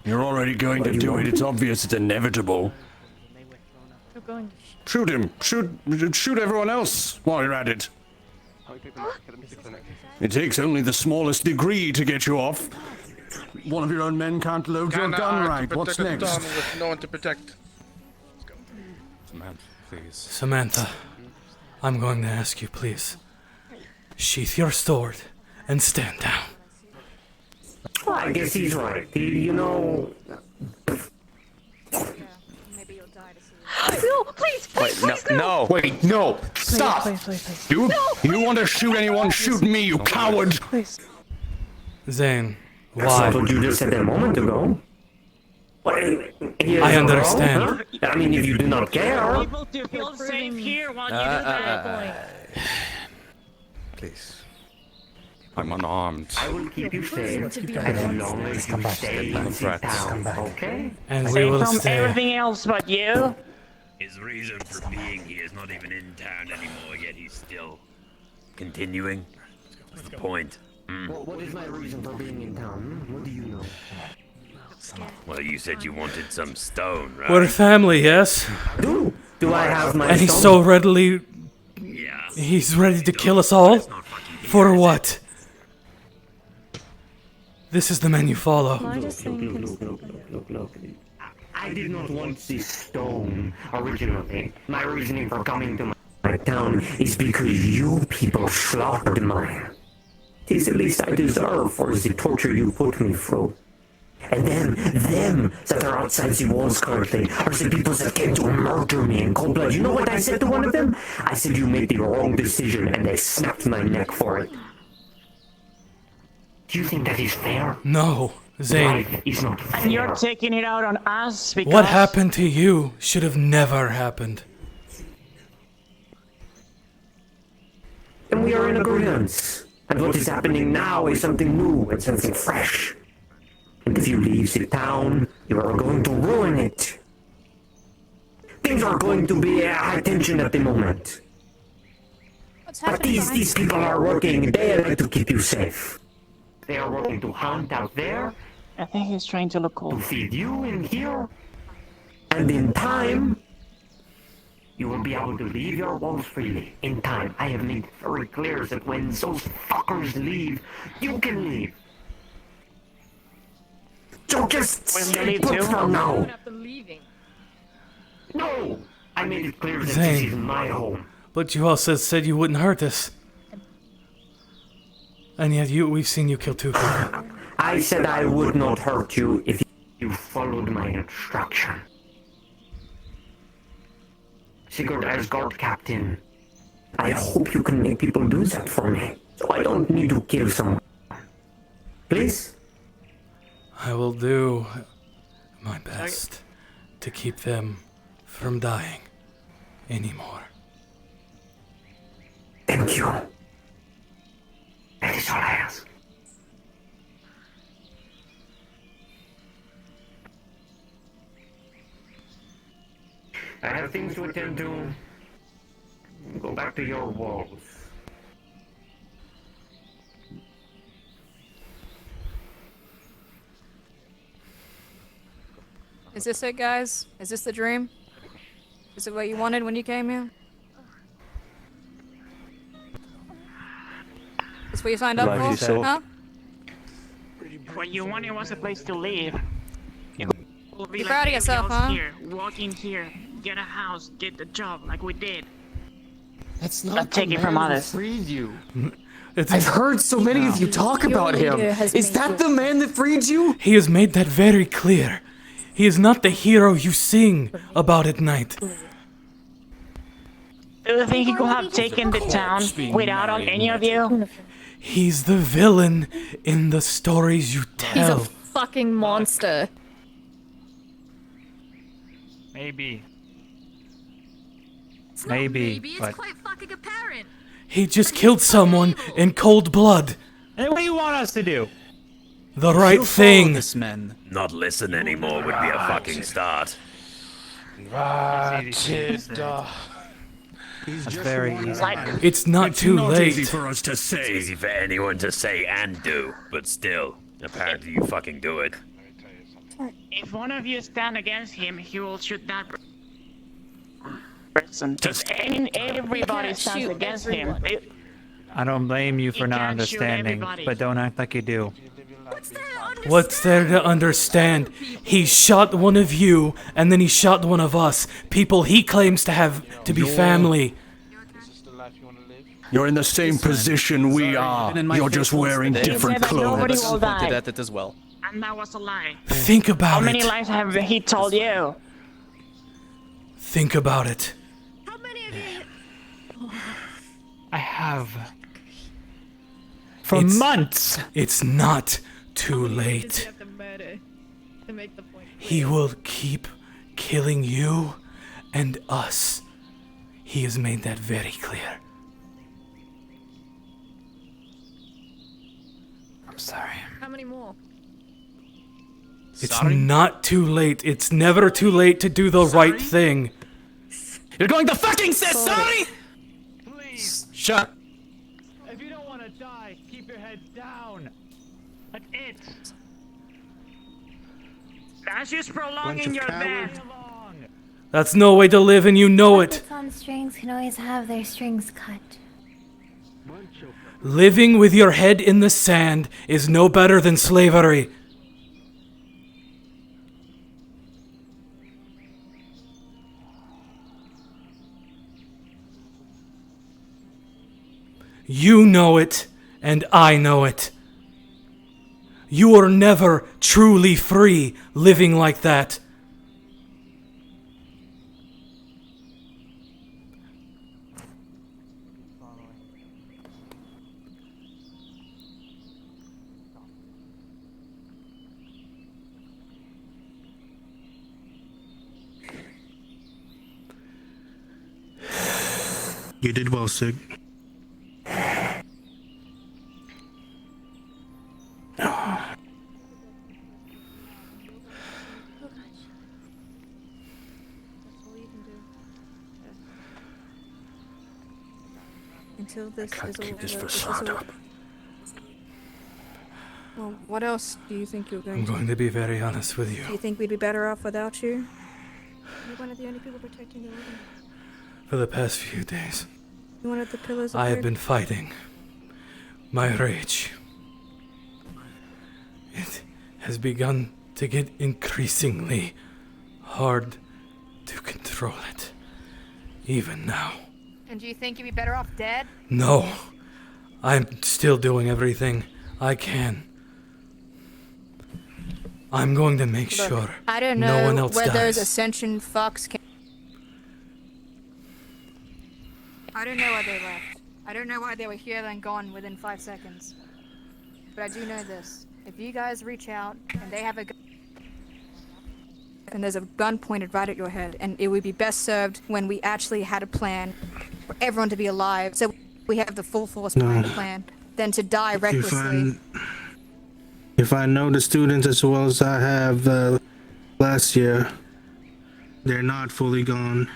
You're already going to do it. It's obvious. It's inevitable. You're going to Shoot him. Shoot everyone else while you're at it. It takes only the smallest degree to get you off. One of your own men can't load your gun right. What's next? With no one to protect. Samantha, please. Samantha, I'm going to ask you, please. Sheath your sword and stand down. Well, I guess he's right. You know... No, please, please, Wait, no. Wait, no. Stop. Please. You want to shoot anyone? Shoot me, you coward. Zane, That's why? not what you just said a moment ago. I understand. I mean, if you do not care. People to feel safe here while you do that. Please. I'm unarmed. I will keep you safe as long as you stay in this town, okay? And we Safe will from stay. everything else but you. His reason for being here is not even in town anymore, yet he's still continuing. What's the point? What is my reason for being in town? What do you know? Well, you said you wanted some stone, right? We're family, yes? Do I have my And he's stone? so readily... He's ready to kill us all? For what? This is the man you follow. Look. I did not want this stone originally. My reasoning for coming to my town is because you people slaughtered mine. It is the least I deserve for the torture you put me through. And then, them that are outside the walls currently are the people that came to murder me in cold blood. You know what I said to one of them? I said you made the wrong decision and they snapped my neck for it. Do you think that is fair? No, Zane. Life is not fair. And you're taking it out on us because... What happened to you should have never happened. And we are in agreement. And what is happening now is something new and something fresh. And if you leave the town, you are going to ruin it. Things are going to be at high tension at the moment. But these people are working, they like to keep you safe. They are working to hunt out there, I think he's trying to look cool. to feed you in here. And in time, you will be able to leave your walls freely. In time, I have made it very clear that when those fuckers leave, you can leave. So just When they stay leave put too? for now. them leaving. No! I made it clear that this Zane. is my home. But you also said you wouldn't hurt us. And yet we've seen you kill 2 people. I said I would not hurt you if you followed my instruction. Sigurd, as guard captain, I hope you can make people do that for me. So I don't need to kill someone. Please? I will do my best to keep them from dying anymore. Thank you. That is all I ask. I have things to attend to. Go back to your walls. Is this it, guys? Is this the dream? Is it what you wanted when you came here? Is what you signed up for? Huh? What you wanted was a place to live. It will be You're like proud of yourself, everybody else huh? Here, walk in here, get a house, get the job like we did. That's not take it from others. Freed you. It's I've heard so many of you talk about him. Is that the man that freed you? He has made that very clear. He is not the hero you sing about at night. Do you think he could have taken the town without any of you? He's the villain in the stories you He's a tell. fucking monster. Maybe. It's not Maybe, it's but- quite fucking apparent. He just killed someone in cold blood. And what do you want us to do? The right thing. Not listen anymore would be a fucking start. That's very easy. It's not too late. for us to say. It's easy for anyone to say and do, but still, apparently you fucking do it. If one of you stand against him, he will shoot that person. If everybody stands against him, I don't blame you for You not can't shoot understanding, everybody. but don't act like you do. What's there to understand? He shot one of you, and then he shot one of us. People he claims to have to be family. You're in the same position we are. You're just wearing different nobody clothes. will die. that as well. And that was a lie. Think about How many it. lies have he told you? Think about it. I have. For months! It's not too late. He will keep killing you and us. He has made that very clear. I'm sorry. How many more? It's not too late. It's never too late to do the right thing. You're going to fucking say sorry? Please. Shut. If you don't want to die, keep your head down. That's it. That's just prolonging your death. That's no way to live, and you know it. Puppets on strings can always have their strings cut. Living with your head in the sand is no better than slavery. You know it, and I know it. You are never truly free living like that. You did well, Sig. Until this Can't is keep over. this this is facade over. up. Well, what else do you think you're going I'm to going to be very honest with do? You you. think we'd be better off without you? You're one of the only people protecting the living. For the past few days, You're one of the pillars of I have their- been fighting my rage. It has begun to get increasingly hard to control it, even now. And do you think you'd be better off dead? No, I'm still doing everything I can. I'm going to make Look, sure I don't no know one else where those dies. Ascension fucks came. I don't know where they left. I don't know why they were here then gone within 5 seconds. But I do know this. If you guys reach out and they have a gun, and there's a gun pointed right at your head, and it would be best served when we actually had a plan for everyone to be alive, so we have the full force behind the plan, than to die recklessly. If I know the students as well as I have last year, they're not fully gone.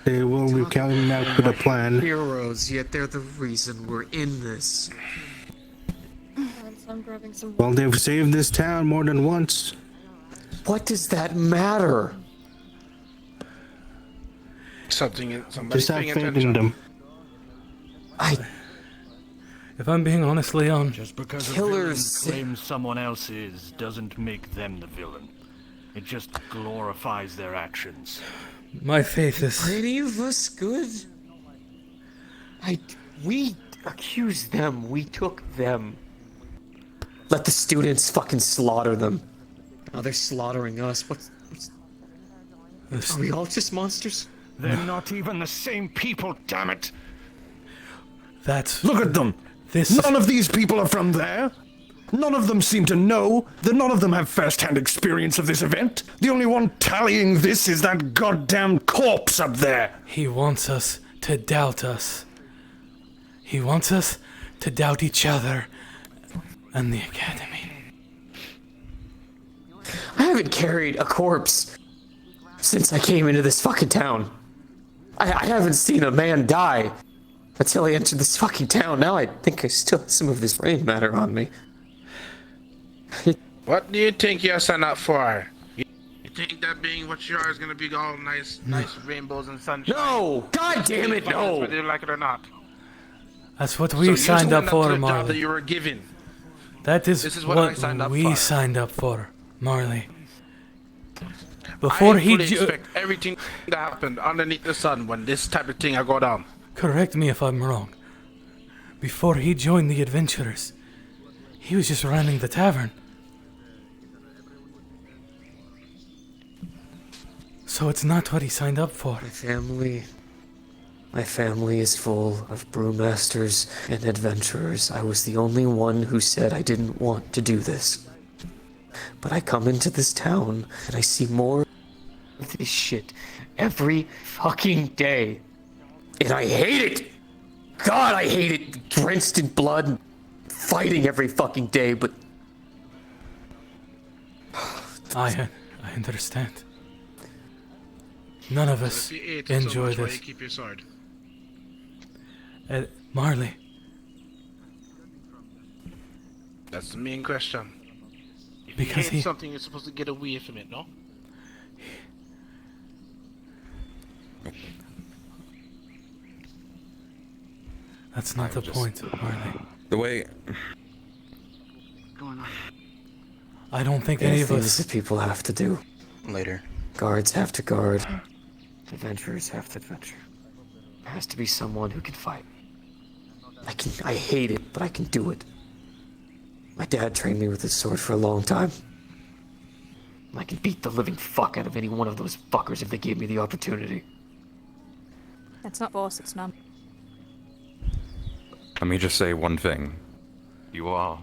They will be coming out with a plan. Heroes, yet they're the reason we're in this. I'm grabbing some. Well, they've saved this town more than once. What does that matter? Somebody Just have paying faith attention. in them. If I'm being honest, Leon, Just because Killers a villain claims someone else is doesn't make them the villain. It just glorifies their actions. my faith is. Are any of us good? We accused them. We took them. Let the students fucking slaughter them. Now they're slaughtering us. Are we all just monsters? They're not even the same people, damn it! That's. Look at them! None of these people are from there! None of them seem to know. None of them have first-hand experience of this event. The only one tallying this is that goddamn corpse up there! He wants us to doubt us. He wants us to doubt each other and the Academy. I haven't carried a corpse since I came into this fucking town. I haven't seen a man die until I entered this fucking town. Now I think I still have some of his brain matter on me. What do you think you're signed up for? You think that being what you are is gonna be all nice rainbows and sunshine? No! God damn it, no! Whether you like it or not. That's what So we you signed up went for, to the job that Marley. you were given. This is is what what I signed up we for. signed up for, Marley. I fully expect everything that happened underneath the sun when this type of thing I go down. Correct me if I'm wrong. Before he joined the adventurers, he was just running the tavern. So it's not what he signed up for. My family is full of brewmasters and adventurers. I was the only one who said I didn't want to do this. But I come into this town and I see more of this shit every fucking day. And I hate it! God, I hate it! Drenched in blood and fighting every fucking day, but... I understand. None of us If you ate enjoy so much, why this. you keep your sword? Marley, That's the main question. If Because you he- hate something, you're supposed to get away from it, no? that's not the point, Marley. The way Going on. I don't think There are any of things us. that people have to do. Later. Guards have to guard. Adventurers have to adventure. There has to be someone who can fight. I hate it, but I can do it. My dad trained me with his sword for a long time. I can beat the living fuck out of any one of those fuckers if they gave me the opportunity. It's not force, it's none. Let me just say one thing. You are.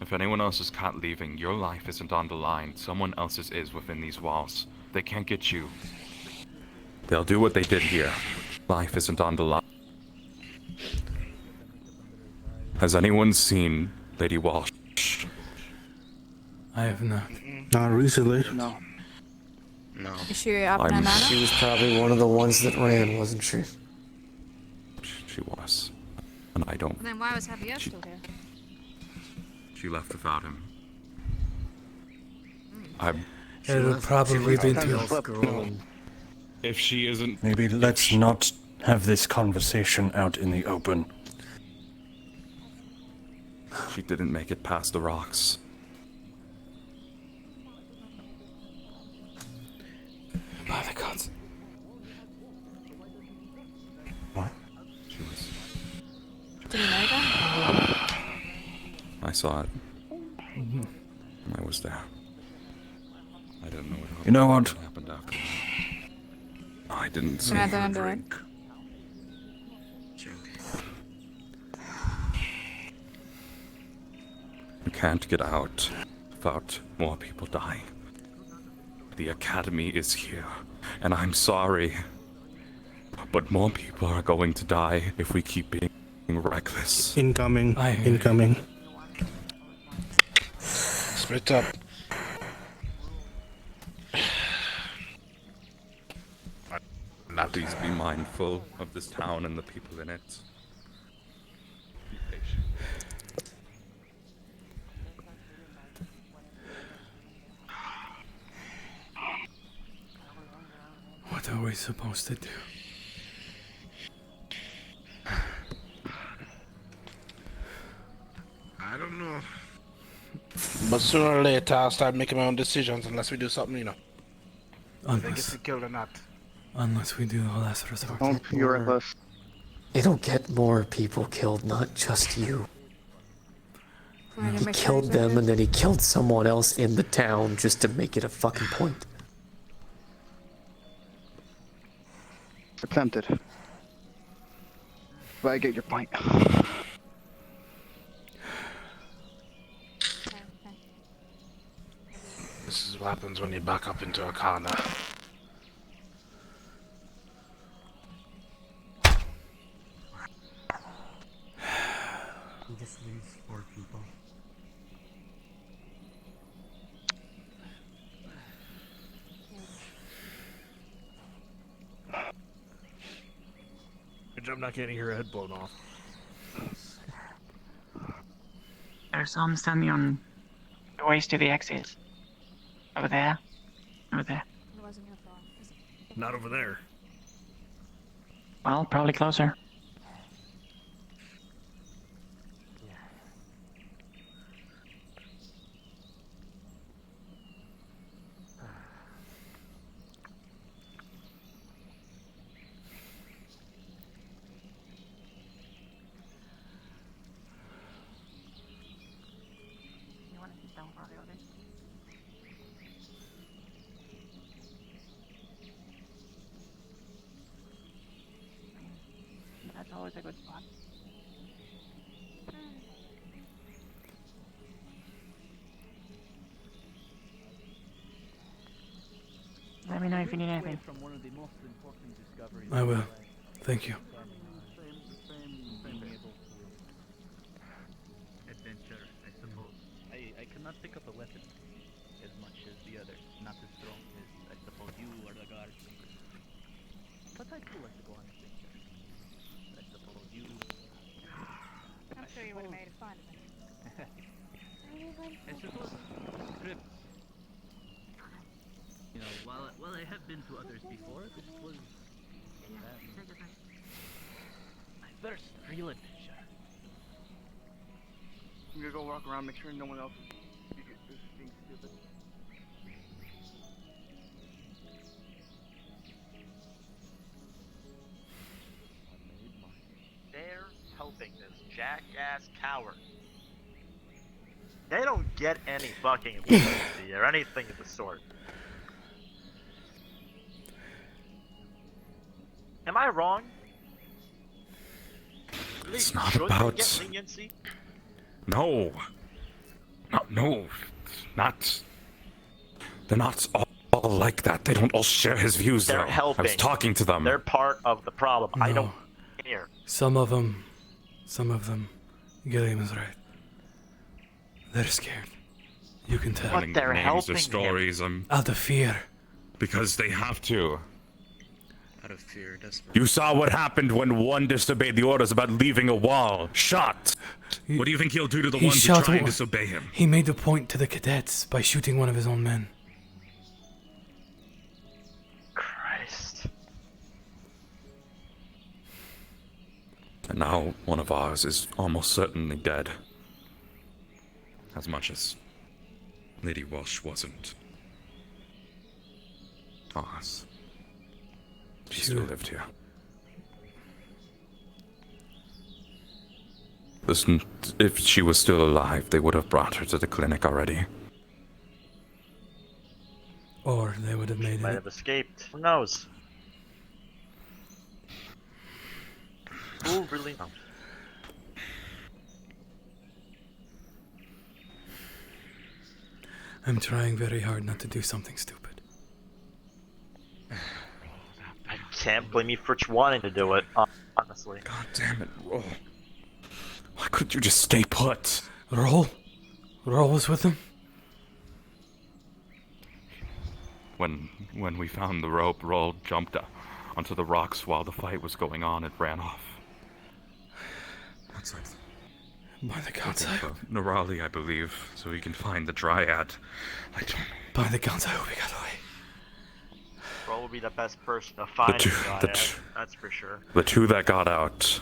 If anyone else is caught leaving, your life isn't on the line. Someone else's is within these walls. They can't get you. They'll do what they did here. Life isn't on the line. Has anyone seen Lady Walsh? I have not. Not recently. No. Is she up in Amana? She was probably one of the ones that ran, wasn't she? She was. And I don't. Then why was Javier still here? She left without him. It would probably be too. If she isn't. Maybe let's not have this conversation out in the open. She didn't make it past the rocks. By the gods. What? She was. Did you know that? I saw it. I was there. I didn't know what You know what? happened after. I didn't say Right, for a don't do it. drink. We can't get out without more people dying. The academy is here, and I'm sorry. But more people are going to die if we keep being reckless. Incoming. Incoming. Split up. Please be mindful of this town and the people in it. Be patient. What are we supposed to do? I don't know. But sooner or later, I'll start making my own decisions unless we do something, you know. If they get me killed or not. Unless we do the last resort. You're reckless. It'll get more people killed, not just you. He killed them and then he killed someone else in the town just to make it a fucking point. Attempted. But I get your point. This is what happens when you back up into a corner. We just lose 4 people. Good job not getting your head blown off. There's some standing on the ways to the exit. Over there. Over there. Not over there. Well, probably closer. That's always a good spot. Let me know if you need anything. I will. Thank you. Adventure, I suppose. I cannot pick up a weapon as much as the others. Not as strong as, I suppose, you or the guard. But I do like to go on adventures. I suppose you... I'm sure you would have made it fun. I suppose trips. You know, while I have been to others before, this was my first real adventure. I'm gonna go walk around, make sure no one else is being stupid. They're helping this jackass coward. They don't get any fucking loyalty or anything of the sort. Am I wrong? It's not Should they about... get leniency? No. No. Not... They're not all like that. They don't all share his views, They're though. helping. I was talking to them. They're part of the problem. I don't care. Some of them, Gilliam is right. They're scared. You can tell. But they're names helping or stories. Out of fear. Because they have to. Out of fear, desperate. You saw what happened when one disobeyed the orders about leaving a wall. Shot. What do you think he'll do to the ones who try and disobey him? He made the point to the cadets by shooting one of his own men. Christ. And now one of ours is almost certainly dead. As much as Lady Walsh wasn't. Ours. She still lived here. Listen, if she was still alive, they would have brought her to the clinic already. Or they would have made Might it. have escaped. Who knows? really know. I'm trying very hard not to do something stupid. I can't blame you for wanting to do it, honestly. God damn it, Roll. Why couldn't you just stay put? Roll was with him? When we found the rope, Roll jumped onto the rocks while the fight was going on and ran off. That's like... By the gods, Nerali, I believe, so we can find the Dryad. I don't know. By the gods, I hope we got away. Roll will be the best person to find the Dryad, that's for sure. The two that got out,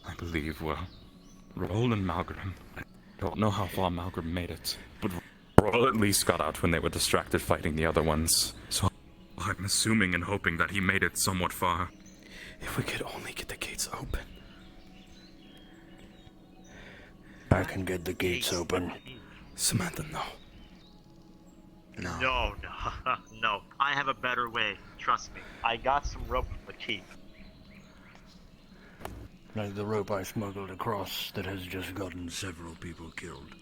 I believe, were Roll and Malgrim. I don't know how far Malgrim made it, but Roll at least got out when they were distracted fighting the other ones. So I'm assuming and hoping that he made it somewhat far. If we could only get the gates open. I can get the gates open. Samantha, no. No. No. I have a better way. Trust me. I got some rope from the keep. Like the rope I smuggled across that has just gotten several people killed.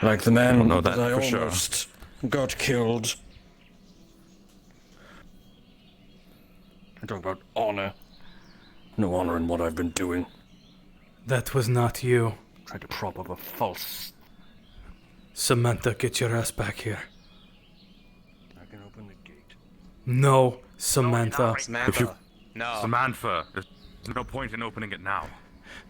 Like the man I don't know that I for sure. almost got killed. I talk about honor. No honor in what I've been doing. That was not you. Tried to prop up a false... Samantha, get your ass back here. I can open the gate. No, Samantha. No. Samantha, there's no point in opening it now.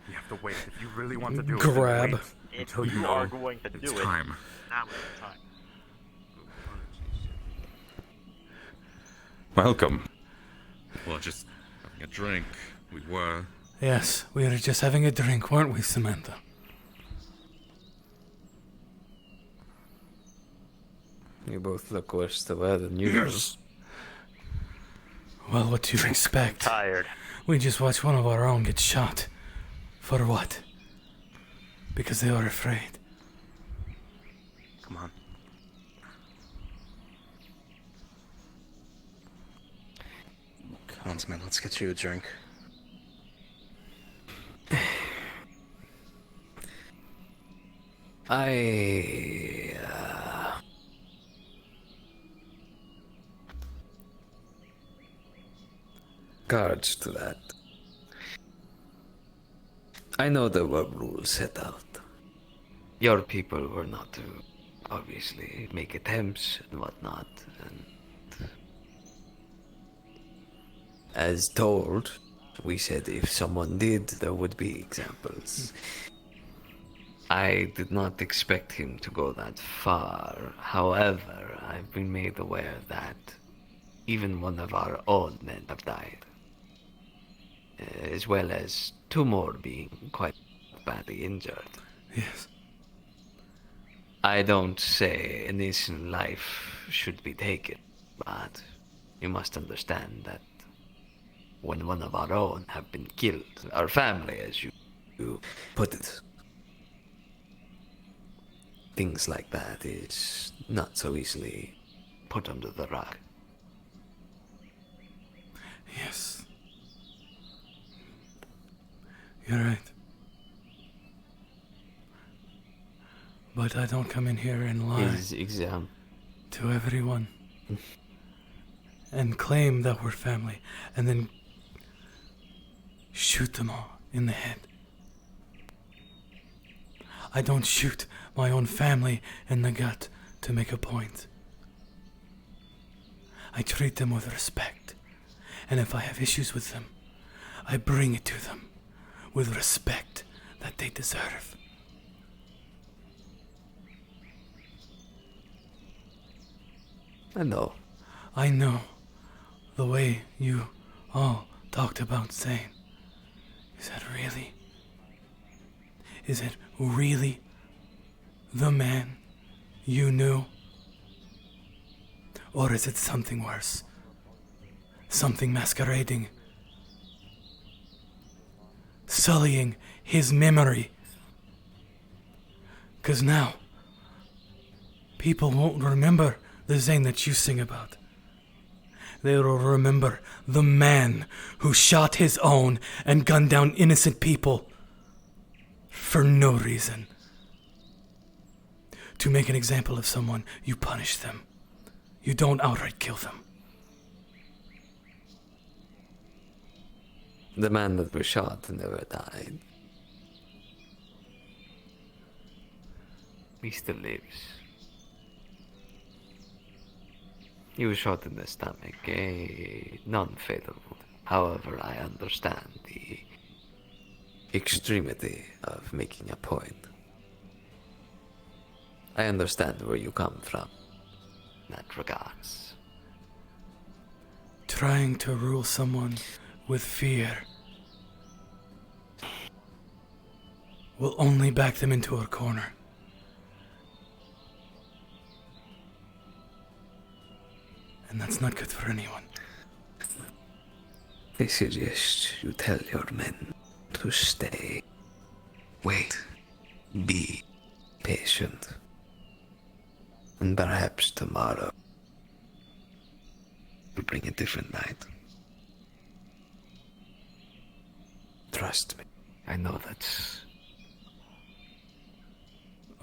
You have to wait. If you really want to do it, Grab. then wait until you know are going to it's do it. time. Now is the time. Welcome. Well, just having a drink. We were. Yes, we were just having a drink, weren't we, Samantha? You both look worse to wear than you. Well, what do you expect? Tired. We just watched one of our own get shot. For what? Because they were afraid. Come on. Come on, man, let's get you a drink. Regards to that. I know there were rules set out. Your people were not to, obviously, make attempts and whatnot, and as told, we said if someone did, there would be examples. I did not expect him to go that far. However, I've been made aware that even one of our own men have died, as well as two more being quite badly injured. Yes. I don't say an innocent life should be taken, but you must understand that when one of our own have been killed, our family, as you put it, things like that is not so easily put under the rug. Yes. You're right. But I don't come in here and lie to everyone and claim that we're family and then shoot them all in the head. I don't shoot my own family in the gut to make a point. I treat them with respect, and if I have issues with them, I bring it to them with respect that they deserve. I know. I know the way you all talked about Zane. Is that really? Is it really the man you knew? Or is it something worse? Something masquerading, sullying his memory? 'Cause now, people won't remember the Zane that you sing about. They will remember the man who shot his own and gunned down innocent people for no reason. To make an example of someone, you punish them. You don't outright kill them. The man that was shot never died. He still lives. He was shot in the stomach, a non-fatal wound. However, I understand the extremity of making a point. I understand where you come from in that regards. Trying to rule someone with fear will only back them into a corner. And that's not good for anyone. I suggest you tell your men to stay. Wait. Be patient. And perhaps tomorrow will bring a different night. Trust me. I know that's...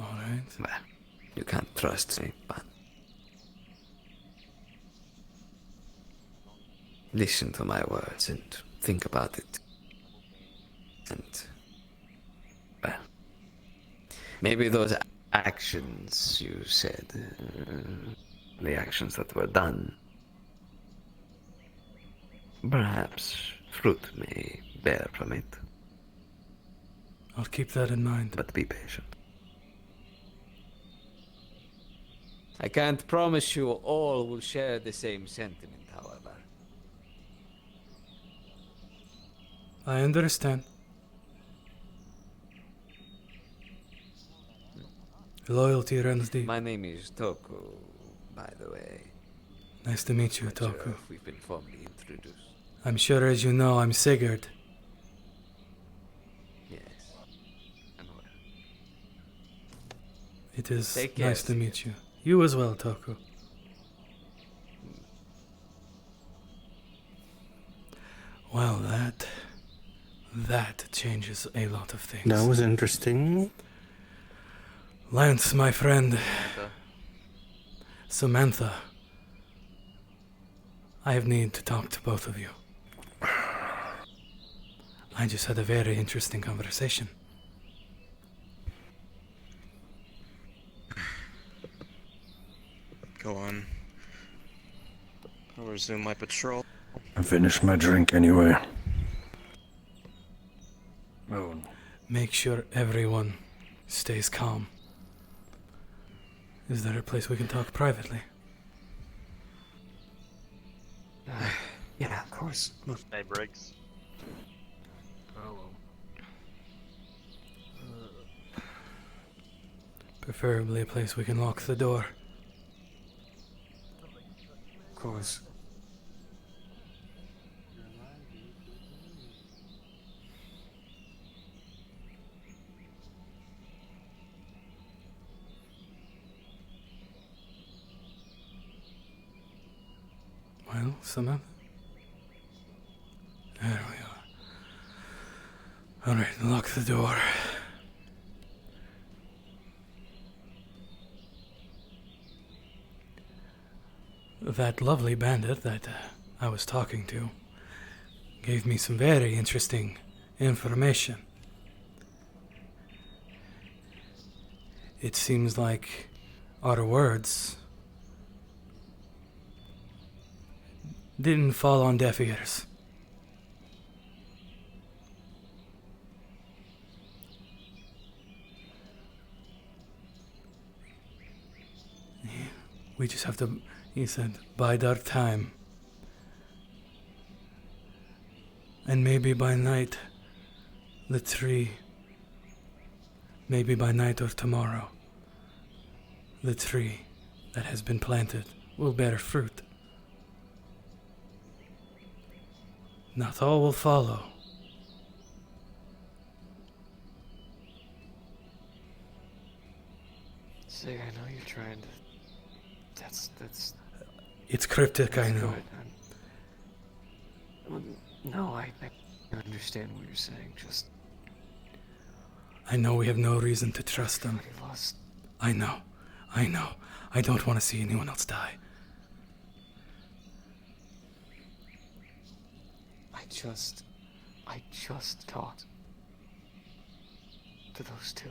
Alright. Well, you can't trust me, but... listen to my words and think about it. And... well... maybe those actions you said... the actions that were done... perhaps fruit may bear from it. I'll keep that in mind. But be patient. I can't promise you all will share the same sentiment, however. I understand. Loyalty runs deep. My name is Toku, by the way. Nice to meet you, Not sure Toku. if we've been formally introduced. I'm sure as you know, I'm Sigurd. Yes. And well. It is Take care, nice to meet you. You as well, Toku. Well, that changes a lot of things. That was interesting. Lance, my friend. Samantha. I have need to talk to both of you. I just had a very interesting conversation. Go on. I'll resume my patrol. I finished my drink anyway. Oh. Make sure everyone stays calm. Is there a place we can talk privately? Yeah, of course. Hey, Briggs. Preferably a place we can lock the door. Of course. Well, Samantha? There we are. Alright, lock the door. That lovely bandit that I was talking to gave me some very interesting information. It seems like our words didn't fall on deaf ears. We just have to, he said, bide our time. And maybe by night, the tree, maybe by night or tomorrow, the tree that has been planted will bear fruit. Not all will follow. Sig, I know you're trying to... That's... It's cryptic, I know. good. No, I understand what you're saying. Just I know we have no reason to trust them. lost. I know. I don't want to see anyone else die. I just talked to those two.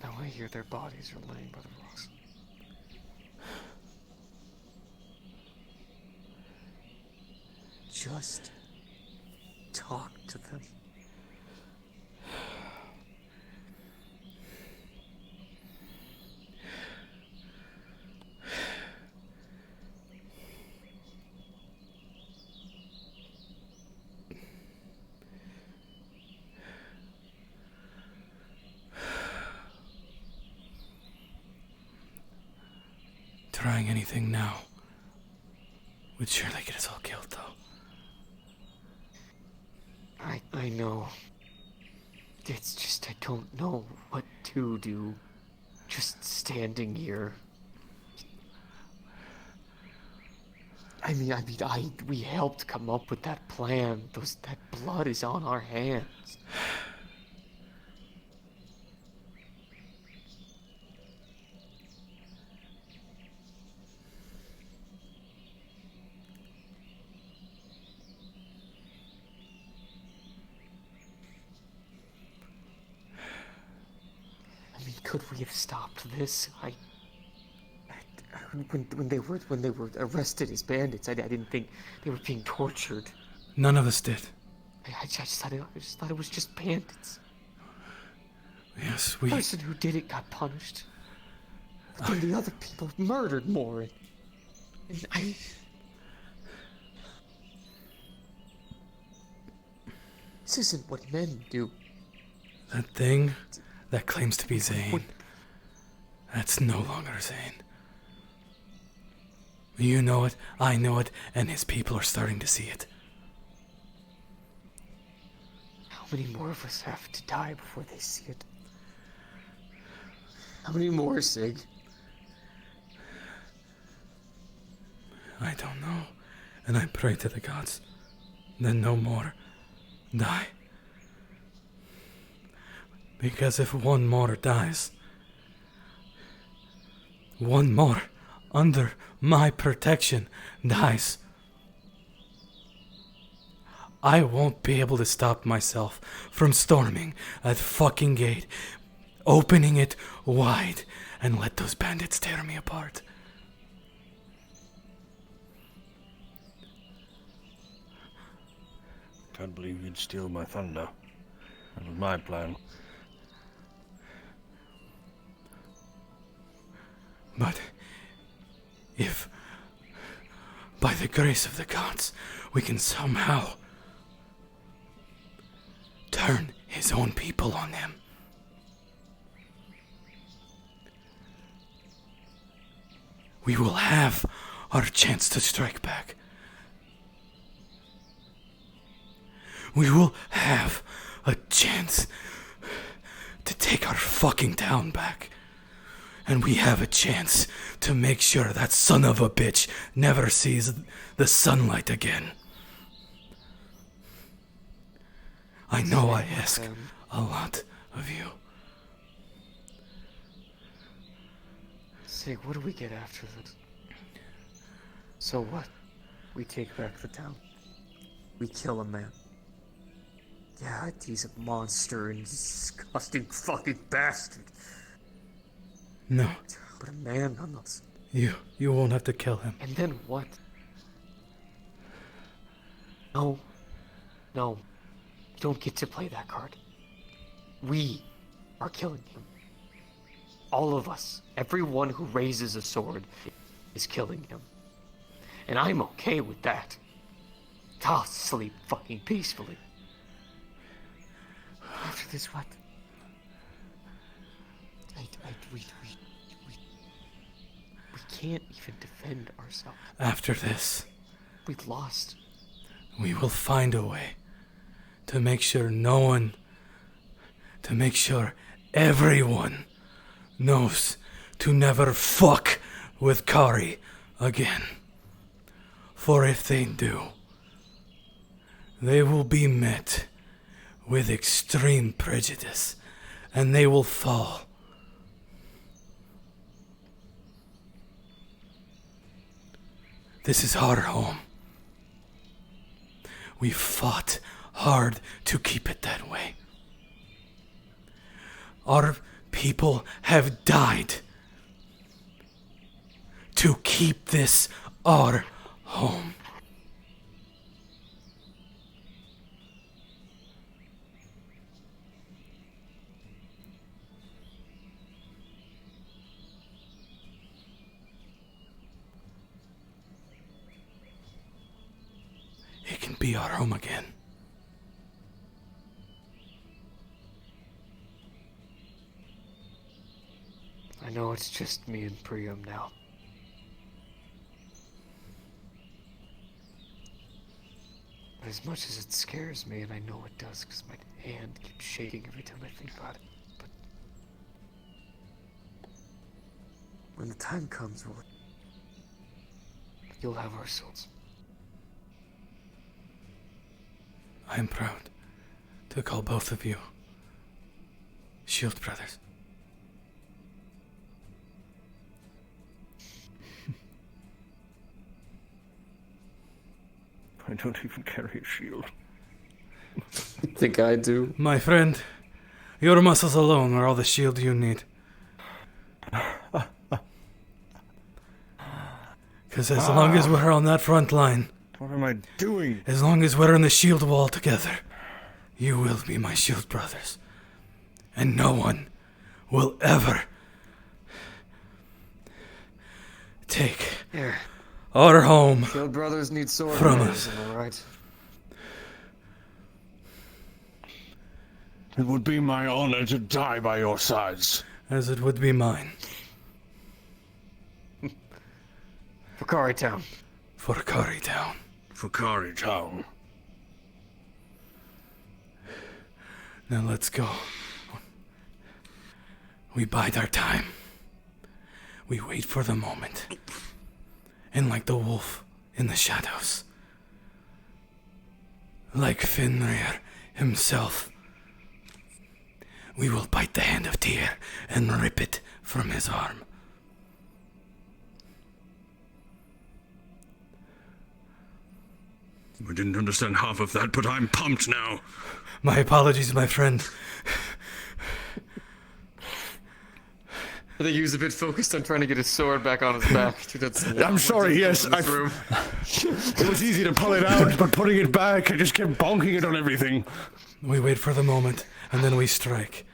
Now I hear their bodies are laying by the rocks. Just talk to them. Trying anything now would surely get us all killed, though. I know. It's just I don't know what to do. Just standing here. We helped come up with that plan. That blood is on our hands. Could we have stopped this? When they were arrested as bandits, I didn't think they were being tortured. None of us did. I just thought it was just bandits. Yes, The person who did it got punished. But then the other people murdered more. And This isn't what men do. That thing that claims to be Zane, that's no longer Zane. You know it, I know it, and his people are starting to see it. How many more of us have to die before they see it? How many more, Sig? I don't know, and I pray to the gods that no more die. Because if one more dies, one more under my protection dies, I won't be able to stop myself from storming that fucking gate, opening it wide, and let those bandits tear me apart. Can't believe you'd steal my thunder. That was my plan. But if, by the grace of the gods, we can somehow turn his own people on him, we will have our chance to strike back. We will have a chance to take our fucking town back. And we have a chance to make sure that son of a bitch never sees the sunlight again. I know I ask a lot of you. Sig, what do we get after this? So what? We take back the town. We kill a man. Yeah, he's a monster and disgusting fucking bastard. No. But a man nonetheless. You won't have to kill him. And then what? No. You don't get to play that card. We are killing him. All of us. Everyone who raises a sword is killing him. And I'm okay with that. I'll sleep fucking peacefully. After this, what? We can't even defend ourselves. After this, we've lost. We will find a way to make sure to make sure everyone knows to never fuck with Cari again. For if they do, they will be met with extreme prejudice, and they will fall. This is our home. We fought hard to keep it that way. Our people have died to keep this our home. It can be our home again. I know it's just me and Priam now. But as much as it scares me, and I know it does because my hand keeps shaking every time I think about it, but when the time comes, you'll have our souls. I am proud to call both of you Shield Brothers. I don't even carry a shield. Think I do? My friend, your muscles alone are all the shield you need. Because as long as we're on that front line, What am I doing? as long as we're in the shield wall together, you will be my shield brothers. And no one will ever take Here. our home Shield brothers need sword from brothers, us. am I right? It would be my honor to die by your sides. As it would be mine. For Cari Town. For Cari Town. For Cari Town. Now let's go. We bide our time. We wait for the moment. And like the wolf in the shadows, like Fenrir himself, we will bite the hand of Tyr and rip it from his arm. I didn't understand half of that, but I'm pumped now. My apologies, my friend. I think he was a bit focused on trying to get his sword back on his back. I'm sorry, yes. It was easy to pull it out, but putting it back, I just kept bonking it on everything. We wait for the moment, and then we strike.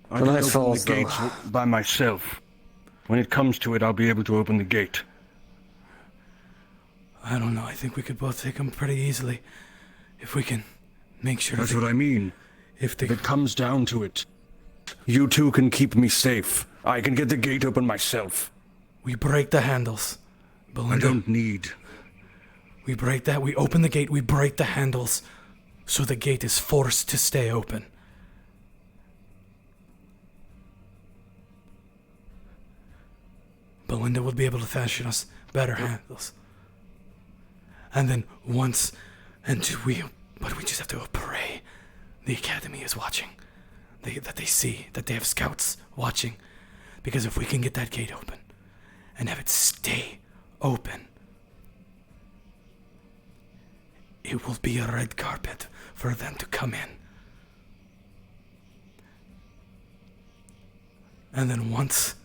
I can open the gates by myself. When it comes to it, I'll be able to open the gate. I don't know. I think we could both take them pretty easily. If we can make sure That's what I mean. If it comes down to it, you two can keep me safe. I can get the gate open myself. We break the handles. Belinda, I don't need. We break that. We open the gate. We break the handles. So the gate is forced to stay open. Belinda will be able to fashion us better handles. And then once, but we just have to pray the Academy is watching. That they see, that they have scouts watching. Because if we can get that gate open and have it stay open, it will be a red carpet for them to come in. And then once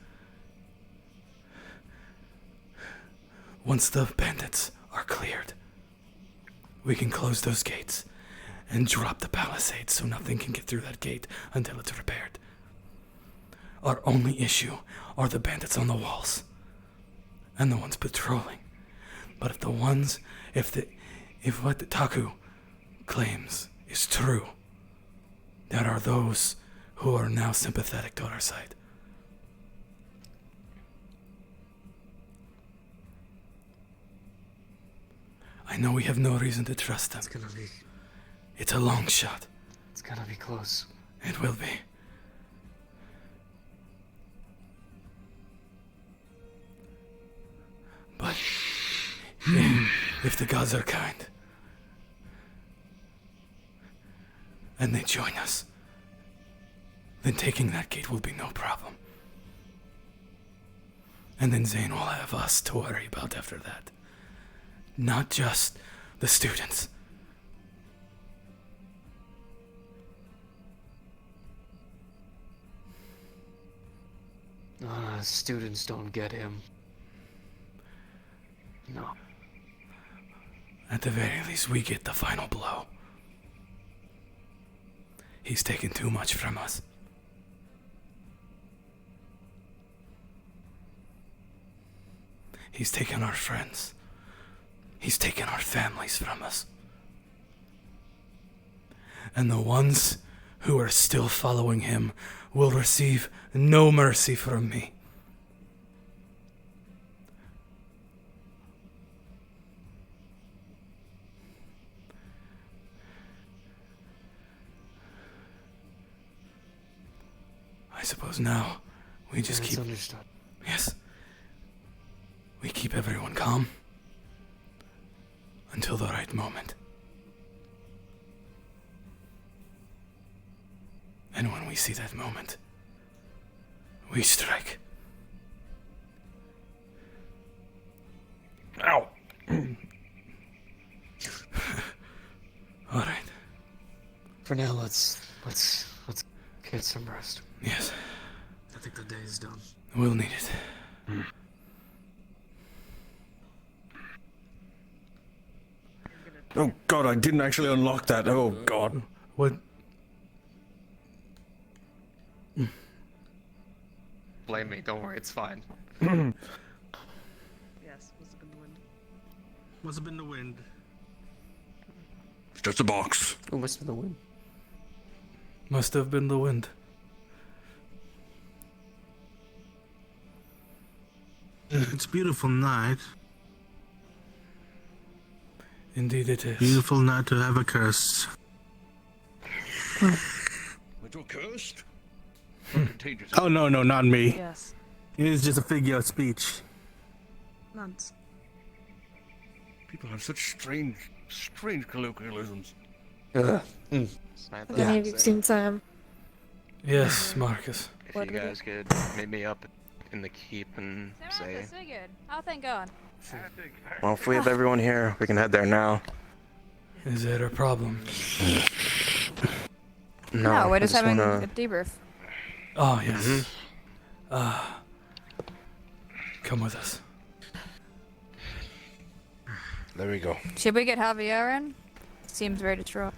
the bandits are cleared, we can close those gates and drop the palisades so nothing can get through that gate until it's repaired. Our only issue are the bandits on the walls and the ones patrolling. But if what the Taku claims is true, there are those who are now sympathetic to our side. I know we have no reason to trust them. It's a long shot. It's gonna be close. It will be. If the gods are kind, and they join us, then taking that gate will be no problem. And then Zane will have us to worry about after that. Not just the students. Students don't get him. No. At the very least, we get the final blow. He's taken too much from us. He's taken our friends. He's taken our families from us. And the ones who are still following him will receive no mercy from me. I suppose now we just keep... understood. Yes. We keep everyone calm until the right moment. And when we see that moment, we strike. Ow! All right. For now, let's get some rest. Yes. I think the day is done. We'll need it. Oh god, I didn't actually unlock that. Oh god. What? Blame me, don't worry, it's fine. Yes, must have been the wind. Must have been the wind. It's just a box. Oh, must have been the wind. Must have been the wind. It's a beautiful night. Indeed it is. Beautiful night to have a curse. We're cursed? Contagious. Oh no, not me. Yes. It is just a figure of speech. Nuns. People have such strange colloquialisms. Have any of you seen Sam? Yes, Marcus. If What you did guys could meet me up in the keep and say, Sigurd. Oh, thank God. well, if we have everyone here, we can head there now. Is there a problem? No, we're just having wanna... a debrief. Oh, yes. Come with us. There we go. Should we get Javier in? Seems very distraught.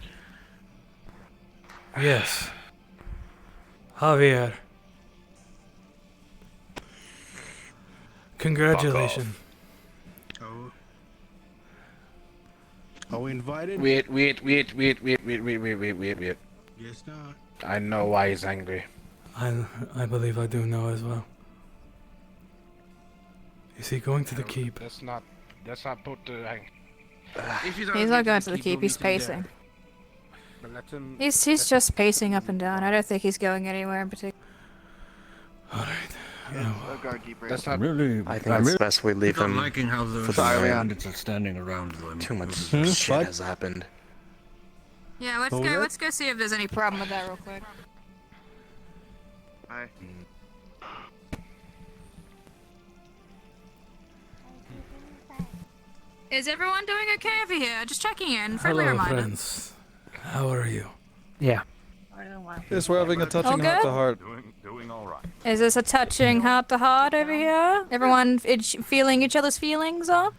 Yes. Javier. Congratulations. Oh. Are we invited? Wait. Yes, not. I know why he's angry. I believe I do know as well. Is he going to the keep? That's not put the hang. He's not going to the keep, he's pacing. He's just pacing up and down. I don't think he's going anywhere in particular. That's not really. I think it's best we leave him. liking how for those the night. bandits are standing around them. Too much What? shit has happened. Yeah, let's go see if there's any problem with that real quick. Hi. Is everyone doing okay over here? Just checking in. Friendly Hello, reminder. friends. How are you? Yeah. Yes, we're having a touching good? heart-to-heart. Doing all right. Is this a touching heart to heart over here? Everyone feeling each other's feelings up?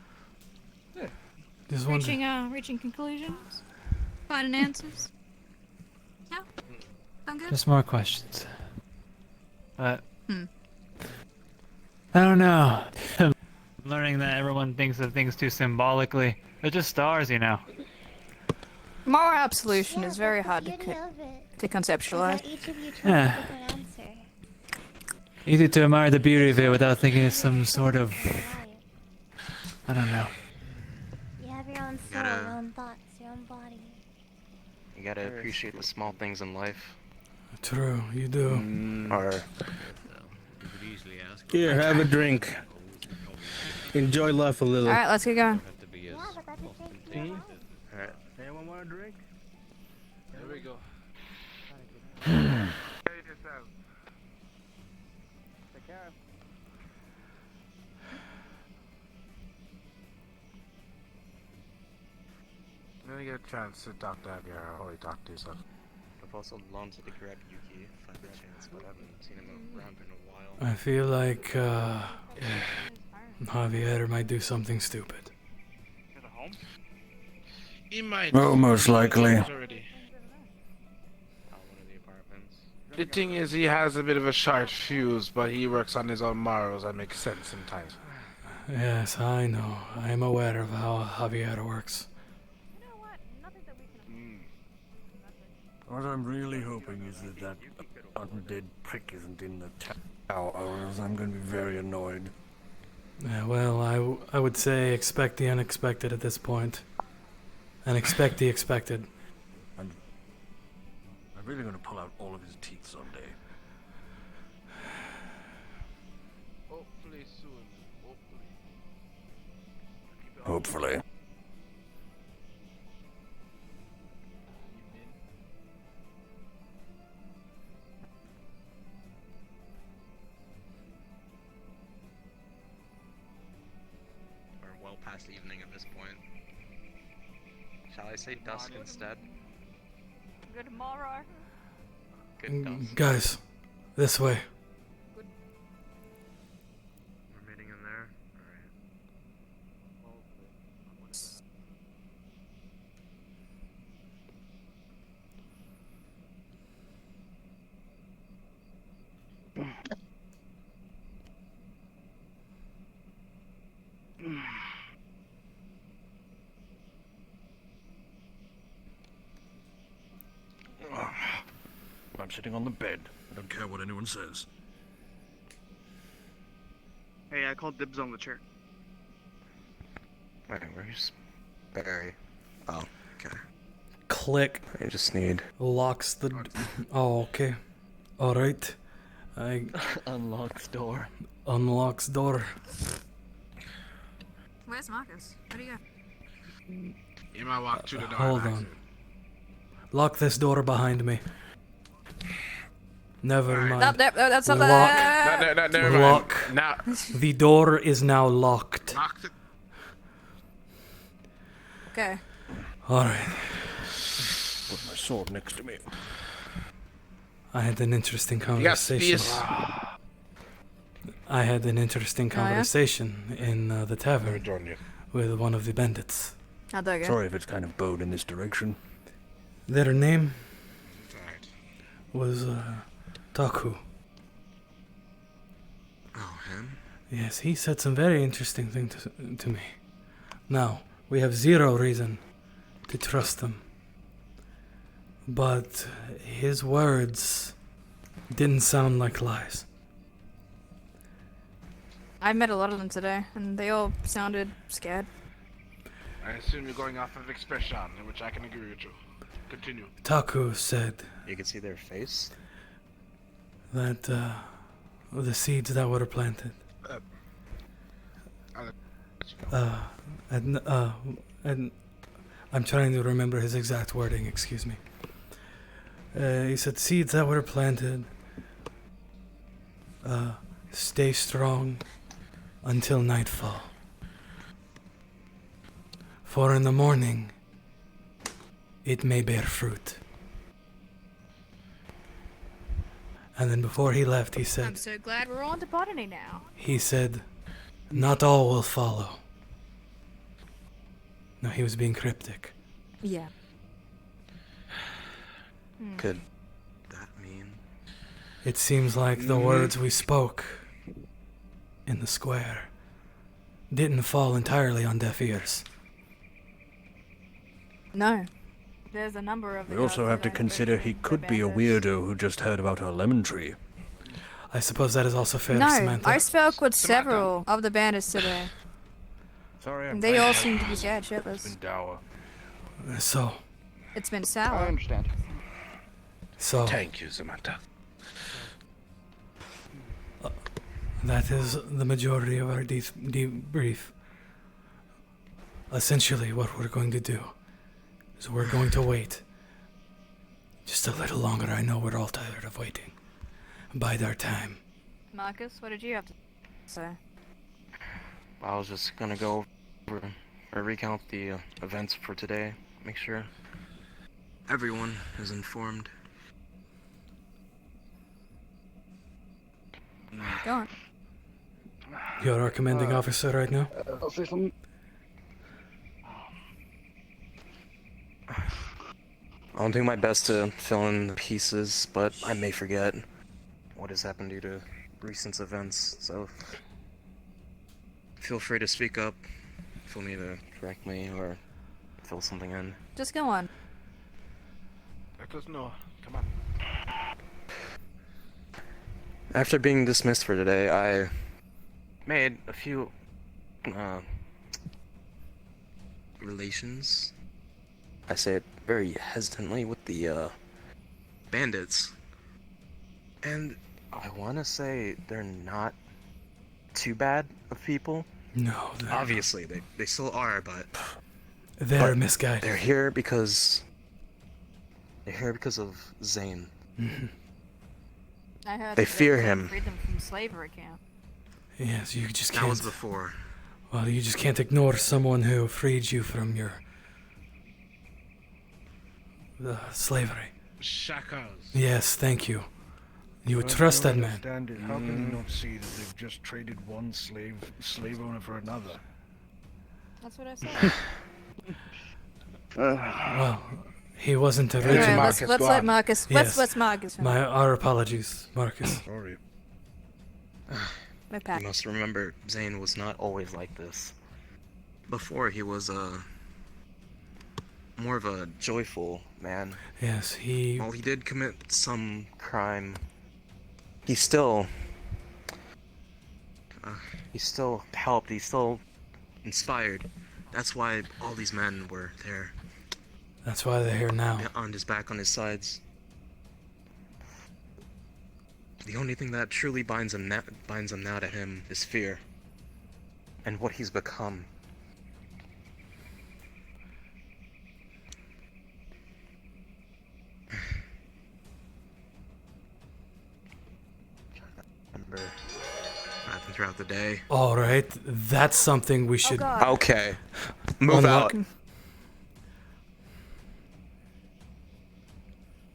Just Reaching conclusions? Finding answers? Yeah? Sound good? Just more questions. But Hmm. I don't know. I'm learning that everyone thinks of things too symbolically. They're just stars, you know. Moral absolution is very hard to conceptualize. Yeah. Easy to admire the beauty of it without thinking it's some sort of... I don't know. You have your own soul, your own thoughts, your own body. You gotta appreciate the small things in life. True, you do. Or Here, have a drink. Enjoy life a little. Alright, let's get going. tea. Alright. Anyone want a drink? There we go. Take care. Let me get a chance to talk to Javier, or talk to yourself. I've also longed to grab Yuki if I have a chance, but I haven't seen him around in a while. I feel like Javier might do something stupid. He might. Oh, most likely. Already. The thing is, he has a bit of a short fuse, but he works on his own morals and makes sense sometimes. Yes, I know. I am aware of how Javier works. What I'm really hoping is that undead prick isn't in the tower, or else I'm going to be very annoyed. Yeah, well, I would say expect the unexpected at this point. And expect the expected. I'm really going to pull out all of his teeth someday. Hopefully soon. Hopefully. We're well past evening at this point. Shall I say dusk instead? Good morrow. Good dusk. Guys, this way. We're meeting in there? I'm sitting on the bed. I don't care what anyone says. Hey, I called dibs on the chair. Wait, where's Barry? Oh, okay. Click. I just need... Locks the... Oh, okay. Alright. I... Unlocks door. Unlocks door. Where's Marcus? Where do you go? You might walk through the door. Hold on. Lock this door behind me. Never mind. No, that's not Lock. Never mind. Lock. Now. The door is now locked. Locked it. Okay. Alright. Put my sword next to me. I had an interesting You got conversation. space. I had an interesting Oh, yeah? conversation in the tavern join you. with one of the bandits. How'd that go? Sorry if it's kind of bowed in this direction. Their name was Taku. Oh, him? Yes, he said some very interesting things to me. Now, we have zero reason to trust him. But his words didn't sound like lies. I met a lot of them today, and they all sounded scared. I assume you're going off of expression, in which I can agree with you. Continue. Taku said You can see their face? that the seeds that were planted. And I'm trying to remember his exact wording, excuse me. He said seeds that were planted stay strong until nightfall. For in the morning, it may bear fruit. And then before he left, he I'm said, so glad we're on to botany now. not all will follow. No, he was being cryptic. Yeah. Could that mean? It seems like the words we spoke in the square didn't fall entirely on deaf ears. No. There's a number of We also have to consider he could be a weirdo who just heard about our lemon tree. I suppose that is also fair, No, Samantha. I spoke with several of the bandits today. Sorry, And they all seem to be scared shitless. dour. So, It's been sour. I understand. so Thank you, Samantha. that is the majority of our debrief. Essentially, what we're going to do is we're going to wait just a little longer. I know we're all tired of waiting. Bide our time. Marcus, what did you have to say? I was just gonna go over or recount the events for today. Make sure everyone is informed. Go on. You're our commanding officer right now? I'll say something. I'll do my best to fill in the pieces, but I may forget what has happened due to recent events, so feel free to speak up if you need to correct me or fill something in. Just go on. Let us know. Come on. After being dismissed for today, I made a few relations. I say it very hesitantly with the bandits. And I want to say they're not too bad of people. No, obviously they still are, but they're misguided. They're here because of Zane. Mm-hmm. I heard They that fear Zane him. freed them from slavery camp. Yes, you just can't. That was before. Well, you just can't ignore someone who freed you from your slavery. Shackles. Yes, thank you. You would Well, I trust don't that man. understand it. How can you not see that they've just traded one slave owner for another? That's what I said. Well, he wasn't Anyway, originally. let's let Marcus. Yes. Let's Marcus. Our apologies, Marcus. Sorry. My pack. You must remember, Zane was not always like this. Before, he was more of a joyful man. Yes, he... While he did commit some crime, he still helped, he still inspired. That's why all these men were there. That's why they're here now. On his back, on his sides. The only thing that truly binds him now to him is fear. And what he's become. Remember what happened throughout the day. All right, that's something we should. Okay, move out.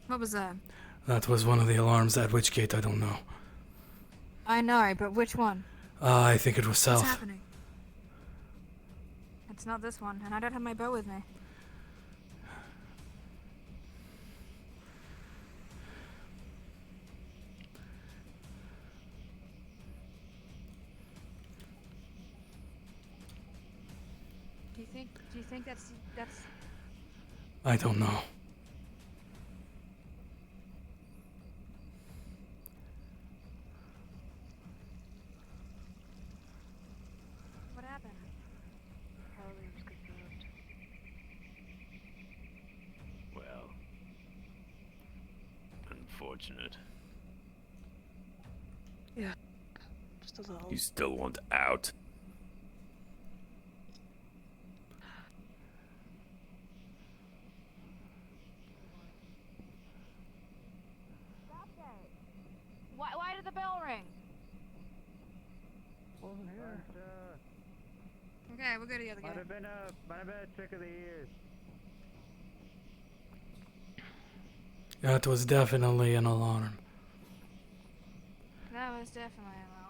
What was that? That was one of the alarms at which gate, I don't know. I know, but which one? I think it was What's south. happening? It's not this one, and I don't have my bow with me. Do you think that's... I don't know. What happened? Harley was confirmed. Well, unfortunate. Yeah. Just as You still want out? Why did the bell ring? Wasn't here. Okay, we'll go together. Might have been a trick of the ears. That was definitely an alarm. That was definitely an alarm.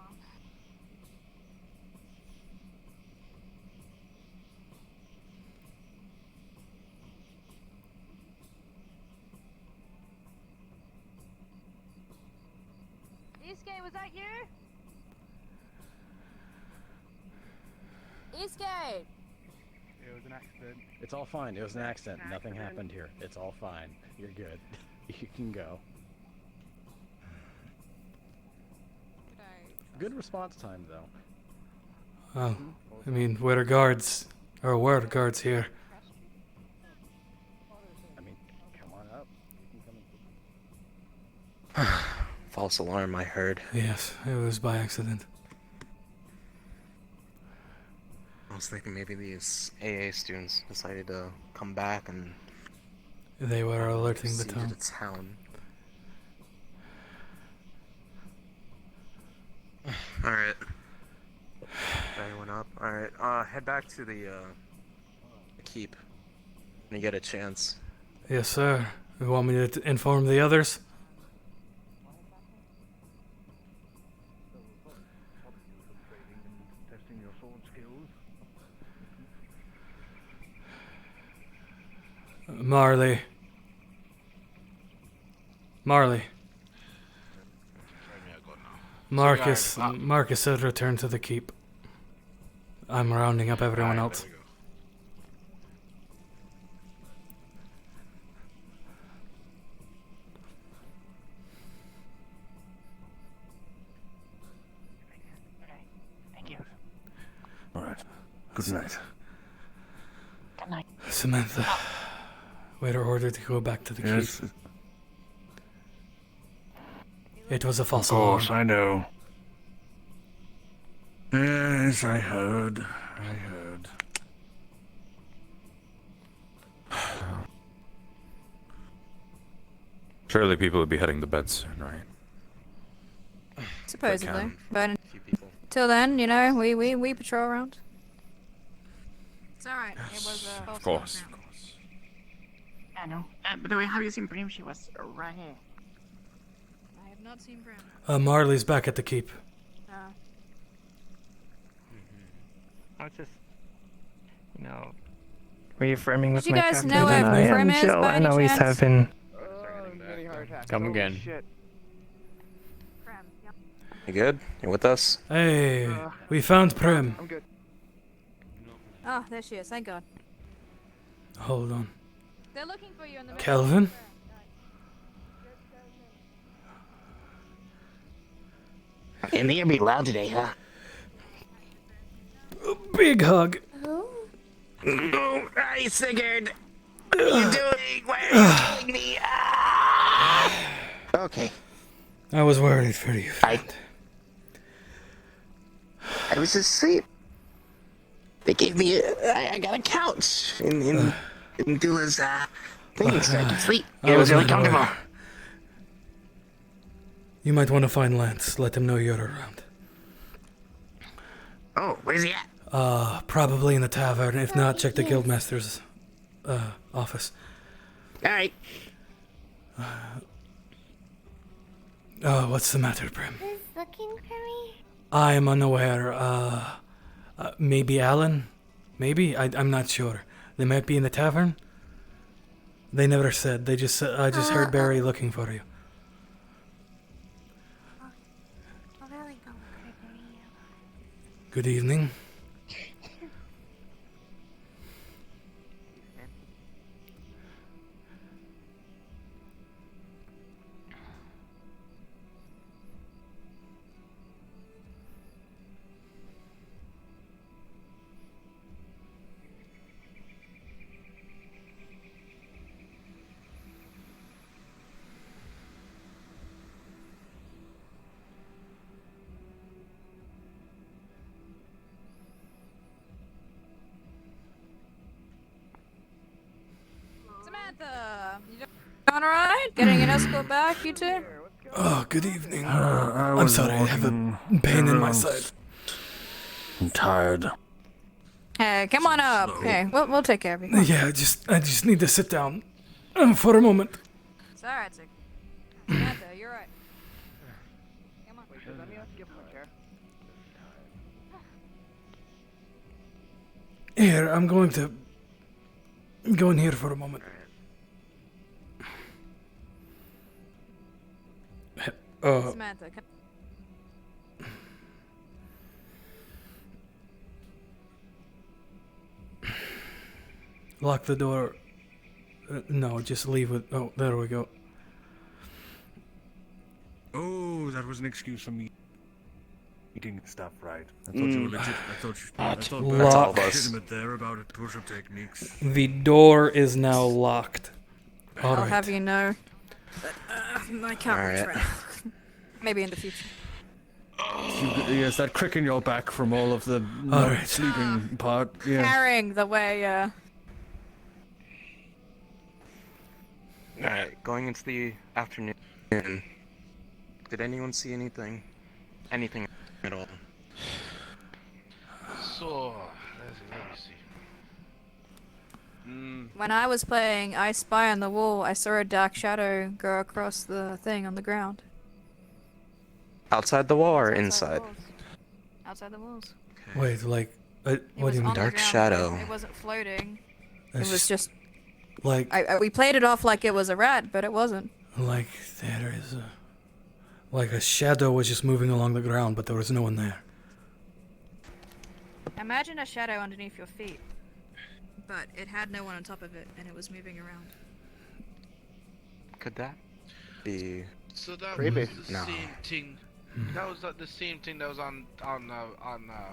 Eastgate, was that you? Eastgate! It was an accident. It's all fine. It was an accident. Nothing happened here. It's all fine. You're good. You can go. Good response time, though. Well, I mean, we're guards. Or we're guards here. I mean, come on up. You can come and False alarm, I heard. Yes, it was by accident. was thinking maybe these AA students decided to come back and They were alerting the siege town. the town. Alright. Everyone up. Alright, head back to the keep when you get a chance. Yes, sir. You want me to inform the others? Testing your sword skills. Marley. Marcus said return to the keep. I'm rounding up everyone else. Thank you. Alright. Good night. Good night. Samantha, we're ordered to go back to the Yes. keep. It was a false Of course, alarm. I know. Yes, I heard. Surely people would be heading to bed soon, right? Supposedly. But until then, you know, we patrol around. It's alright. It was a false Of course. alarm. I know. By the way, have you seen Brim? She was right here. I have not seen Brim. Marley's back at the keep. I was just, reaffirming with Did you my guys captain know that where I am Prim is, Joe, by and any always chance? have been. Come again. You good? You with us? Hey, we found Prim. I'm good. Oh, there she is. Thank God. Hold on. They're looking for you in the middle. Kelvin? And they're gonna be loud today, huh? Big hug. Oh, hi, Sigurd. What are you doing? Why are you killing me? Okay. I was worried for you. I was asleep. They gave me I got a couch in Dula's thing so I could sleep. It was really comfortable. You might want to find Lance. Let him know you're around. Oh, where's he at? Probably in the tavern. If not, check the guildmaster's office. All right. What's the matter, Prim? Who's looking for me? I'm unaware. Maybe Alan? Maybe? I'm not sure. They might be in the tavern? They never said. They just said, I just heard Barry looking for you. I'll really go look for you. Good evening. Samantha, you doing alright? Getting an escort back, you two? Oh, good evening. I I'm was sorry, I have a pain in my side. I'm tired. Hey, come on up. Okay, we'll take care of you. Yeah, I just need to sit down for a moment. It's alright, Sig. Samantha, you're right. Come on. Wait, does that mean I have to give him a chair? Here, I'm going to go in here for a moment. Samantha, come. Lock the door. No, just leave it. Oh, there we go. Oh, that was an excuse for me eating stuff, right? I thought you were legit. I thought Lock. That's all legitimate there about push-up techniques. The door is now locked. All I'll right. have you know. I can't Alright. retract. Maybe in the future. Yes, that crick in your back from all of the not right. sleeping part. Yeah. Carrying the way, Alright, going into the afternoon. Did anyone see anything? Anything at all? So, let me see. When I was playing I Spy on the Wall, I saw a dark shadow go across the thing on the ground. Outside the wall or inside? Outside the walls. Wait, like, what do you mean? Dark shadow. It wasn't floating. It's It was just... like, we played it off like it was a rat, but it wasn't. like there is a, like a shadow was just moving along the ground, but there was no one there. Imagine a shadow underneath your feet. But it had no one on top of it, and it was moving around. Could that be? So that Creepy. was the No. same thing. That was the same thing that was on Zian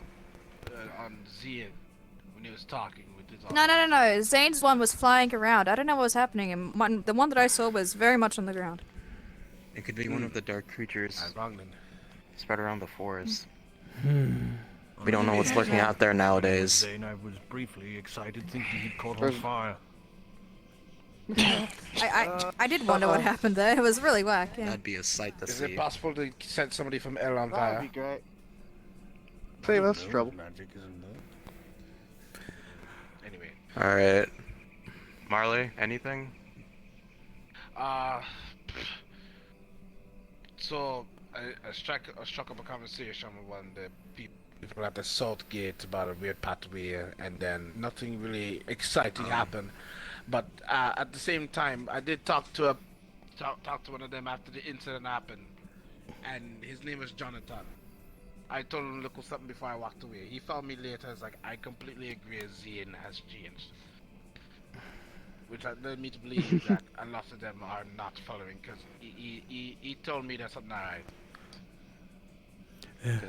when he was talking with his. No. Zane's one was flying around. I don't know what was happening, and the one that I saw was very much on the ground. It could be one of the dark creatures spread around the forest. We don't know what's lurking out there nowadays. Zane, I was briefly excited thinking he'd caught on fire. I did wonder what happened there. It was really whack. Yeah. That'd be a sight to Is see. it possible to set somebody from L on fire? That'd be great. Save us trouble. Magic, isn't there? Anyway. Alright. Marley, anything? So I struck up a conversation with one of the people at the South Gate about a weird pathway, and then nothing really exciting happened. But at the same time, I did talk to one of them after the incident happened, and his name was Jonathan. I told him to look for something before I walked away. He found me later. It's like, I completely agree. Zian has changed, which led me to believe that a lot of them are not following, because he told me that's not right. Yeah.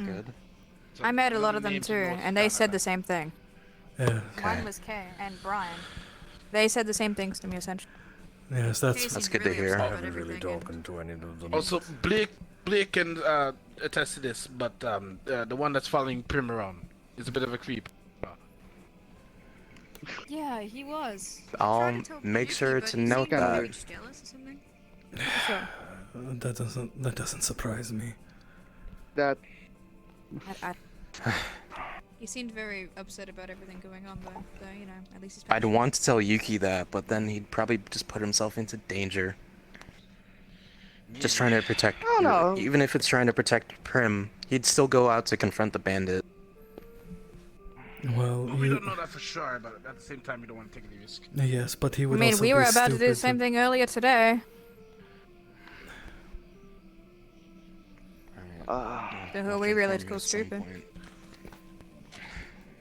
Good. So I met a lot of the them names too, you know and they said the same thing. Yeah. One was Kay and Brian. They said the same things to me essentially. Yes, That's good to hear. I haven't really talked to any of them. Also, Blake can attest to this, but the one that's following Prim around is a bit of a creep. Yeah, he was. I'll make sure to note that. Jealous or something? That doesn't surprise me. That. He seemed very upset about everything going on, though. So, you know, at least he's. I'd want to tell Yuki that, but then he'd probably just put himself into danger. Just trying to protect. Oh, no. Even if it's trying to protect Prim, he'd still go out to confront the bandit. Well, We don't know that for sure, but at the same time, you don't want to take any risk. yes, but he I would mean, also we be were about to do the stupid same thing earlier today. So who are we really to call stupid?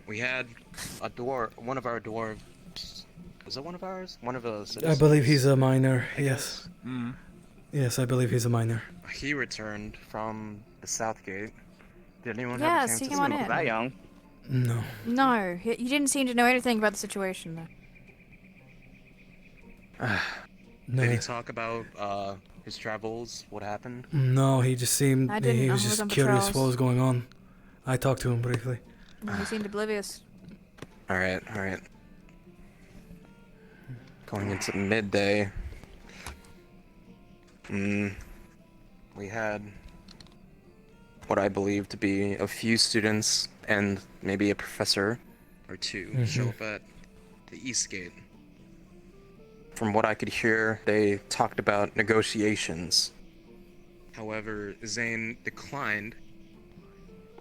We had a one of our dwarves. Was it one of ours? One of us. I believe he's a minor. Yes. Yes, I believe he's a minor. He returned from the South Gate. Did anyone Yeah, have a chance see to him see on him? in. That young? No. No, he didn't seem to know anything about the situation, though. No. Did he talk about his travels? What happened? No, he just seemed. I didn't He know was he was just on curious patrols. what was going on. I talked to him briefly. He seemed oblivious. Alright. Going into midday. We had what I believe to be a few students and maybe a professor or two show up at the East Gate. From what I could hear, they talked about negotiations. However, Zane declined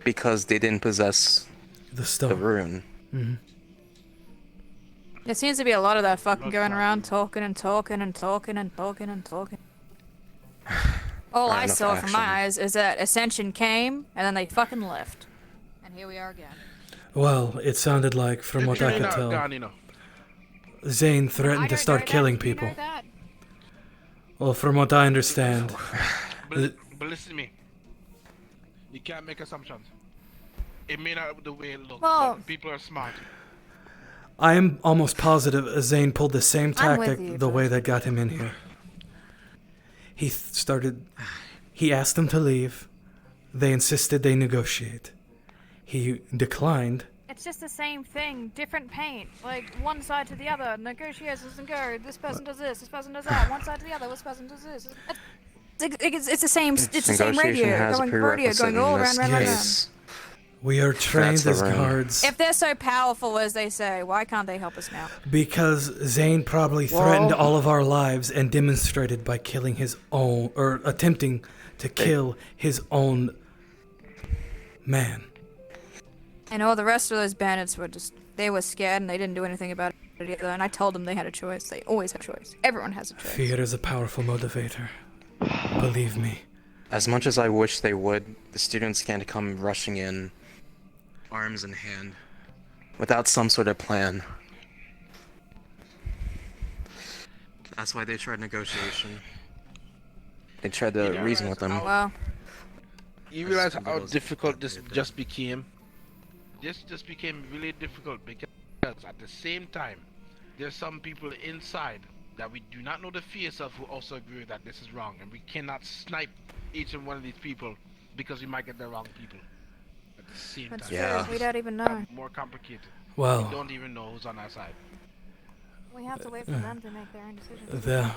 because they didn't possess the stone. The rune. There seems to be a lot of that fucking going around, talking. All I enough saw from my action. eyes is that Ascension came, and then they fucking left. And here we are again. Well, it sounded like, from what I could tell, Zane threatened to start killing people. Well, from what I understand, But listen to me. You can't make assumptions. It may not be the way it looks, Well- but people are smart. I am almost positive Zane pulled the same I'm with tactic you, the but- way that got him in here. He asked them to leave, They insisted they negotiate. He declined. It's just the same thing, different paint. Like, one side to the other, negotiations and go, this person does this person does that, one side to the other, this person does this. It's the same, it's the same radio going all around, round. We are trained That's the as ring. guards. If they're so powerful as they say, why can't they help us now? Because Zane probably threatened all of our lives and demonstrated by killing his own, or attempting to kill his own man. And all the rest of those bandits were they were scared and they didn't do anything about it either. And I told them they had a choice. They always have a choice. Everyone has a choice. Fear is a powerful motivator. Believe me. As much as I wish they would, the students can't come rushing in, arms in hand, without some sort of plan. That's why they tried negotiation. They tried to reason with them. Oh, well. You realize how difficult this just became? This just became really difficult because at the same time, there's some people inside that we do not know the face of who also agree that this is wrong, and we cannot snipe each and one of these people because we might get the wrong people at the same time. Yeah. We don't even know. More complicated. Well, we don't even know who's on our side. We have to wait for them to make their own decisions.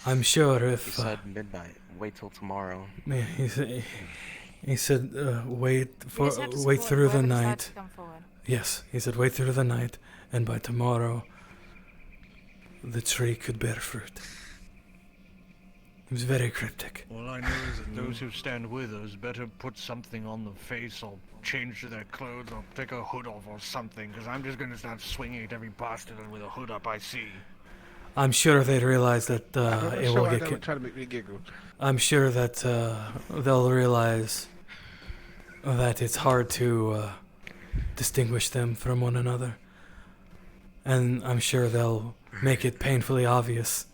I'm sure if... He said midnight. Wait till tomorrow. Yeah, he said wait through the night. Yes, he said wait through the night, and by tomorrow, the tree could bear fruit. It was very cryptic. All I know is that those who stand with us better put something on the face or change their clothes or take a hood off or something, because I'm just going to start swinging at every bastard with a hood up I see. I'm sure they realize that it will get... Try to make me giggle. I'm sure that they'll realize that it's hard to distinguish them from one another. And I'm sure they'll make it painfully obvious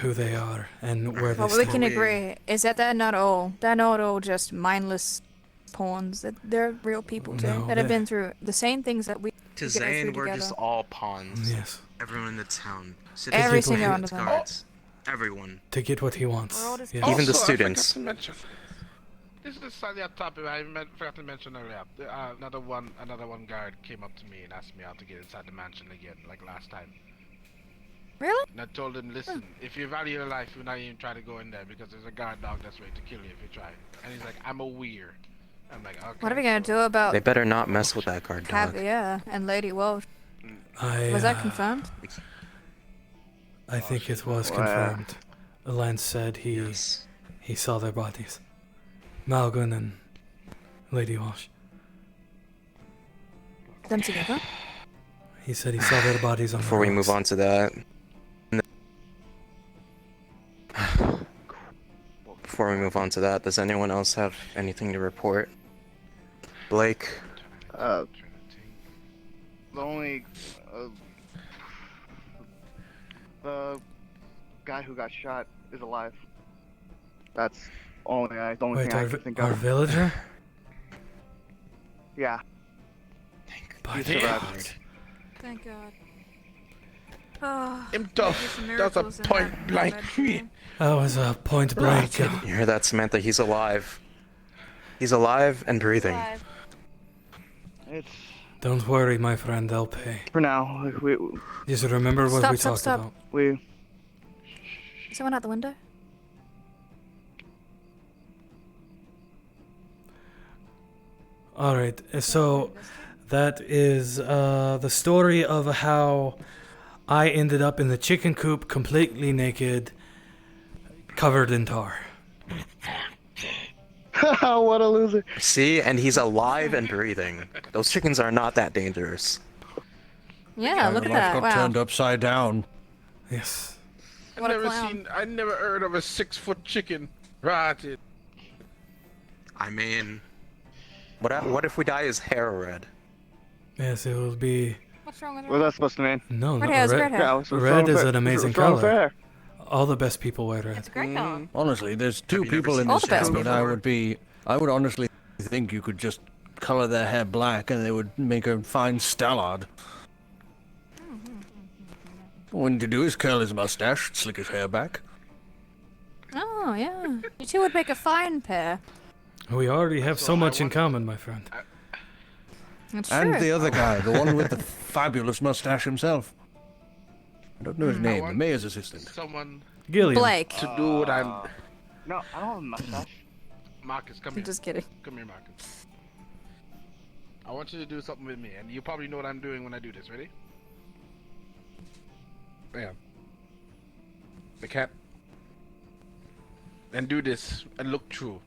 who they are and where they Well, we can agree is that they're not all just mindless pawns. That they're real people too No, that have been through the same things that we. To go Zane, through we're together. just all pawns. Yes. Everyone in the town. Every single one of them. Guards. Everyone. To get what he wants. Yes. Even the students. This is slightly off topic. I forgot to mention earlier. Another one guard came up to me and asked me how to get inside the mansion again, like last time. Really? And I told him, listen, if you value your life, you're not even try to go in there because there's a guard dog that's ready to kill you if you try. And he's like, I'm a weir. I'm like, okay. What are we gonna do about? They better not mess with that guard dog. Yeah, and Lady Walsh. Was that confirmed? I think it was confirmed. Lance said he saw their bodies. Malgun and Lady Walsh. Them together? He said he saw their bodies on Before we move on to that. Before we move on to that, does anyone else have anything to report? Blake? The only the guy who got shot is alive. That's the only thing I can think of. Our villager? Yeah. By He survived. Thank God. Oh, I'm tough. That's a point blank. That was a point blank. You hear that, Samantha? He's alive. He's alive and breathing. Don't worry, my friend. They'll pay. For now, we just remember what we talked stop. about. We. Is someone out the window? All right. So that is the story of how I ended up in the chicken coop, completely naked, covered in tar. What a loser. See? And he's alive and breathing. Those chickens are not that dangerous. Yeah, look at Life that. got Wow. turned upside down. Yes. I never heard of a 6-foot chicken. Right. I mean, what if we dye his hair red? Yes, it will be. What's wrong with What's that supposed to mean? No, Red no, hair is red, red hair. Yeah, what's red wrong is with- an amazing what's wrong with color. hair? All the best people wear red. It's a great color. Honestly, there's two people in All this the best town that people. I would honestly think you could just color their hair black and they would make a fine Stallard. All you need to do is curl his mustache, slick his hair back. Oh, Oh, yeah. You two would make a fine pair. We already have so much in common, my friend. That's And true. the other guy, the one with the fabulous mustache himself. I don't know his name, the mayor's assistant. Someone Gilliam. Blake. to do what I'm. No, I don't have a mustache. Marcus, come I'm here. just kidding. Come here, Marcus. I want you to do something with me, and you probably know what I'm doing when I do this. Ready? Bam. The cat. And do this, and look true.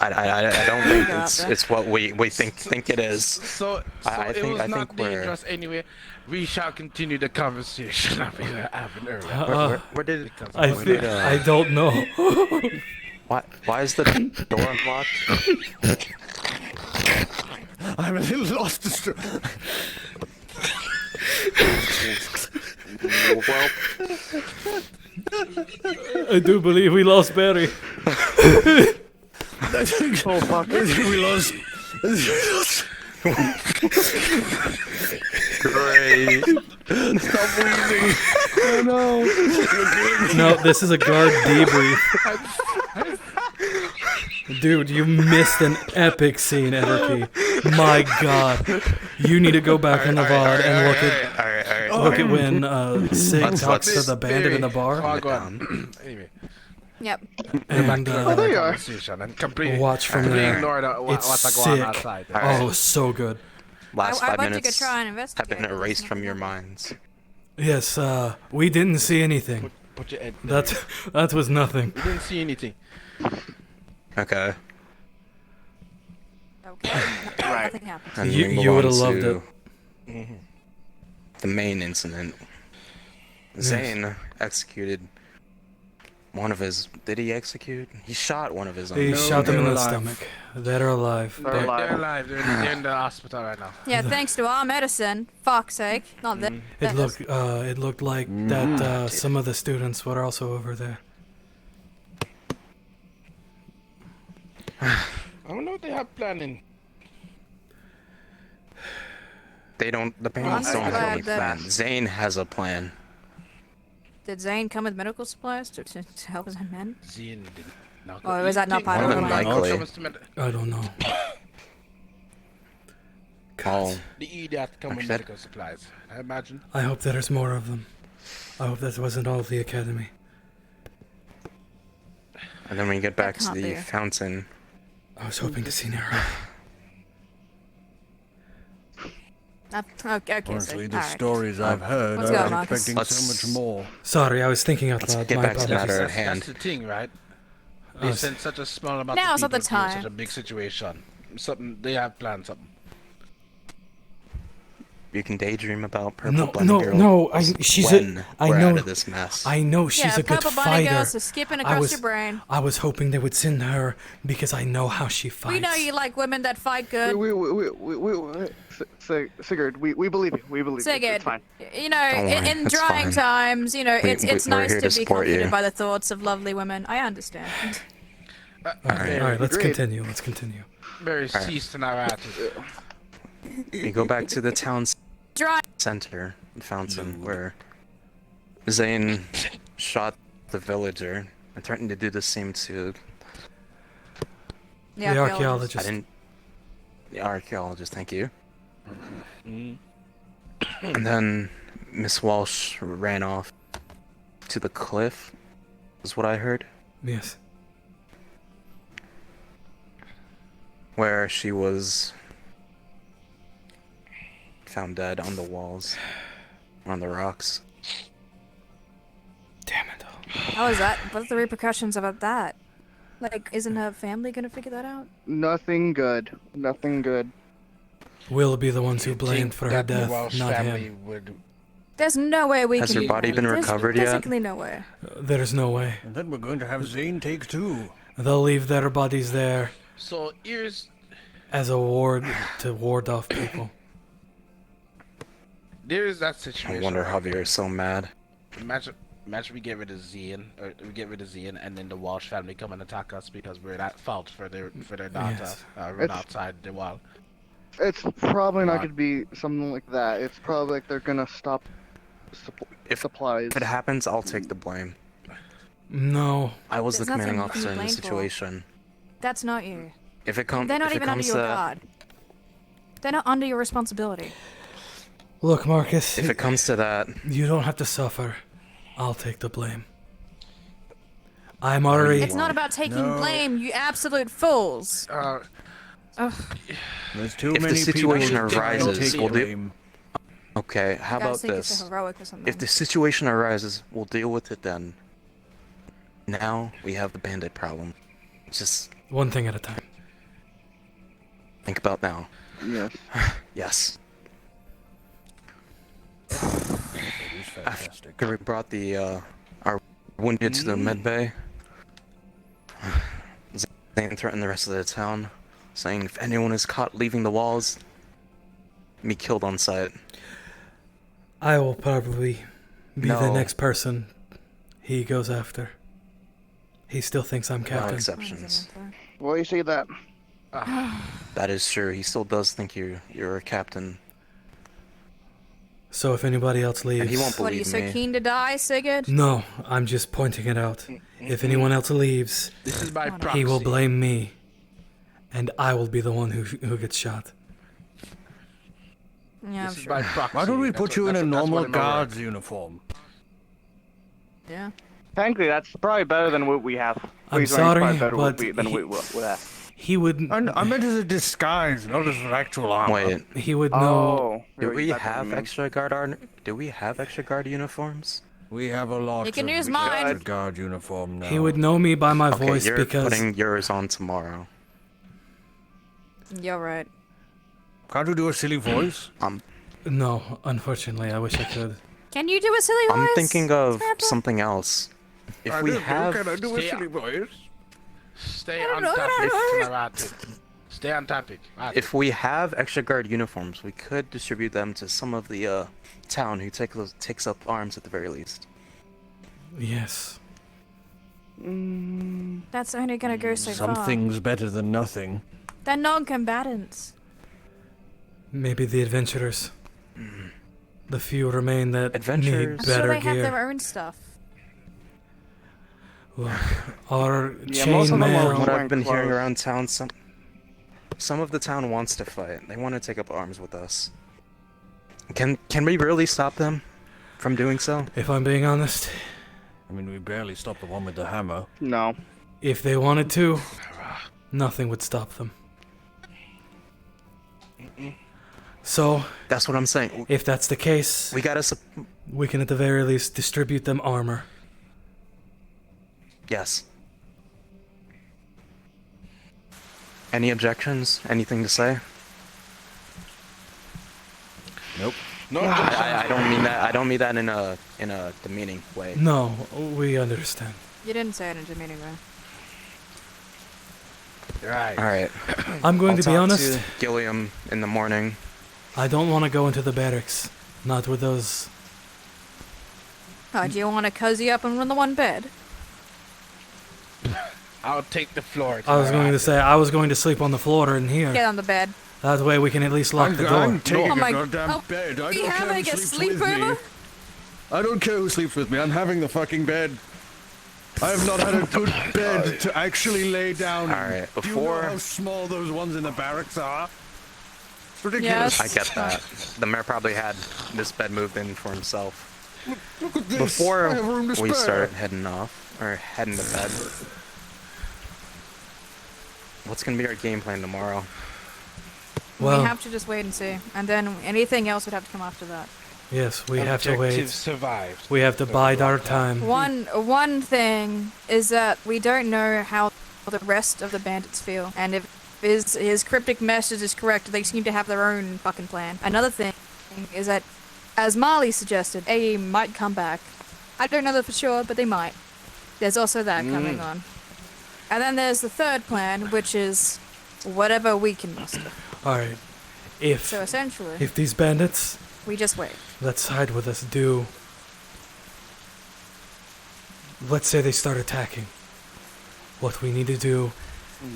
I don't think it's what we think it is. So I it think was I not think we're dangerous anyway. We shall continue the conversation we were having earlier. where did it come from? I don't know. Why is the door unlocked? I'm a little lost. Well, I do believe we lost Barry. I think we lost. Great. Stop breathing. Oh no. No, this is a guard debrief. Dude, you missed an epic scene, Everkey. My god. You need to go back in the VOD and look at when Sig talks to the bandit in the bar. Oh, go on. Anyway. Yep. And there you are. Conversation and completely, watch from completely there. ignore It's what's going on sick. outside. Oh, so good. Last I'd 5 like to go minutes try and have investigate. been erased from your minds. Yes, we didn't see anything. Put your head. That was nothing. We didn't see anything. Okay. Okay. Nothing happened. And You- we move you on would've loved to it. The main incident. Zane executed one of his. Did he execute? He shot one of his own. He shot them in they're the alive. stomach. They're alive. They're They're alive. alive. They're in the hospital right now. Yeah, thanks to our medicine. Fuck's sake. Not that. It looked like that some of the students were also over there. I don't know what they have planning. They don't. The parents I'm don't have any glad that- plan. Zane has a plan. Did Zane come with medical supplies to help his men? Zane did not. Or was that not part of More the than plan? likely. I don't know. Oh, The idiot come with Actually, medical supplies. I imagine. I hope there's more of them. I hope that wasn't all of the academy. and then we get back to can't the be. fountain. I was hoping to see Nero. Okay, Honestly, Sig. the Alright. stories I've heard, Let's I go, was Marcus. expecting so much more. Sorry, I was thinking out Let's loud. get My back to the matter apologies. at hand. That's the thing, right? They sent such a small amount Now's of not people the to deal with time. such a big situation. Something they have planned. Something. You can daydream about Purple No, Bunny no, Girl. no. She's when I we're know. out of this mess. I know she's Yeah, a good Purple Bunny fighter. Girls are skipping I across was, your brain. I was hoping they would send her because I know how she fights. We know you like women that fight good. Sigurd, we believe you. We believe you. Sigurd, It's fine. you know, Don't worry, in it's trying fine. times, you know, it's we're nice here to to be support comforted you. by the thoughts of lovely women. I understand. All right, let's Agreed. continue. Let's continue. Very ceased in our attitude. We go back to the town Dry. center, fountain, where Zane shot the villager and threatened to do the same to The I archaeologist. didn't. The archaeologist, thank you. Mm. And then Miss Walsh ran off to the cliff, is what I heard. Yes. Where she was found dead on the walls, on the rocks. How is that? What's the repercussions about that? Like, isn't her family gonna figure that out? Nothing good. Nothing good. We'll be the ones who blamed for her That the death, Welsh not family him. would. There's no way we Has can. her body been there's recovered yet? physically no way. There's no way. And then we're going to have Zane take two. They'll leave their bodies there So here's as a ward to ward off people. there's that I situation. wonder right? Javier is so mad. Imagine we get rid of Zane, or we get rid of Zane, and then the Walsh family come and attack us because we're at fault for their daughter Yes. run outside the wall. It's probably not going to be something like that. It's probably like they're going to stop supplies. If it happens, I'll take the blame. No. I was There's the commanding nothing you officer can in be the blamed for. situation. That's not you. If it comes, They're not if even it under comes your to, guard. They're not under your responsibility. Look, Marcus. if it comes to that, You don't have to suffer. I'll take the blame. I'm already. It's not about taking blame, you absolute fools. Ugh. There's too if many the situation people trying to arises, take we'll do. blame. Okay, how You guys about think it's this? so heroic or something. If the situation arises, we'll deal with it then. Now we have the bandit problem. Just One thing at a time. think about now. Yes. Yes. It is fantastic. After we brought the our wounded to the med bay, Zane threatened the rest of the town, saying if anyone is caught leaving the walls, be killed on sight. I will probably be the No. next person he goes after. He still thinks I'm No captain. exceptions. Well, you see that. That is true. He still does think you're a captain. So if anybody else leaves, And he won't What, are you believe so me. keen to die, Sigurd? No, I'm just pointing it out. If anyone else leaves, This is my proxy. he will blame me, and I will be the one who gets shot. Yeah, I'm This is sure. my proxy. Why don't we That's put what- you in that's a what- that's normal what I'm aware of. guard's uniform? Yeah. Frankly, that's probably better than what we have. I'm He's running sorry, probably better but than he- we have. He would. I meant as a disguise, not as an actual armor. Wait, He would know. do we that's what you have mean. extra guard? Do we have extra guard uniforms? We have a lot You can of use mine. extra guard uniform now. He would know me by my Okay, voice you're because putting yours on tomorrow. You're right. Can't you do a silly voice? No, unfortunately, I wish I could. Can you do a silly voice? I'm thinking of something else. If we have, Can I do a Stay silly up. voice? Stay on topic. Stay on topic. if we have extra guard uniforms, we could distribute them to some of the town who takes up arms at the very least. Yes. That's only gonna go so far. Something's better than nothing. They're non-combatants. Maybe the adventurers. The few remain that need Adventurers? I'm sure better they have gear. their own stuff. Look, our Yeah, most of them chainmail. are From what wearing I've been hearing clothes. around town, some of the town wants to fight. They want to take up arms with us. Can we really stop them from doing so? If I'm being honest, I mean, we barely stopped the one with the hammer. No. if they wanted to, nothing would stop them. So, That's what I'm saying. if that's the case, We gotta. we can at the very least distribute them armor. Yes. Any objections? Anything to say? Nope. No, I don't mean that. I don't mean that in a demeaning way. No, we understand. You didn't say it in a demeaning way. Right. All right. I'm going I'll to be talk honest. to Gilliam in the morning. I don't want to go into the barracks. Not with those. Oh, do you want to cozy up and run the one bed? I'll take the floor. I was going to say I was going to sleep on the floor in here. Get on the bed. That way we can at least lock the door. I'm taking Oh my- a goddamn oh, bed. I we don't have care who like a sleeps with me. sleepover? I don't care who sleeps with me. I'm having the fucking bed. I have not had a good bed to actually lay down. All right. Do you know how small those ones in the barracks are? It's ridiculous. I get that. The mayor probably had this bed moved in for himself. Look at this. Before I have room to we spare. start heading off, or heading to bed, what's gonna be our game plan tomorrow? Well, we have to just wait and see. And then anything else would have to come after that. yes, we have to Objective wait. survived. We have to bide our time. One thing is that we don't know how the rest of the bandits feel. And if his cryptic message is correct, they seem to have their own fucking plan. Another thing is that, as Marley suggested, AA might come back. I don't know that for sure, but they might. There's also that coming on. And then there's the third plan, which is whatever we can muster. All right. If So essentially, if these bandits we just wait. that side with us do, let's say they start attacking. What we need to do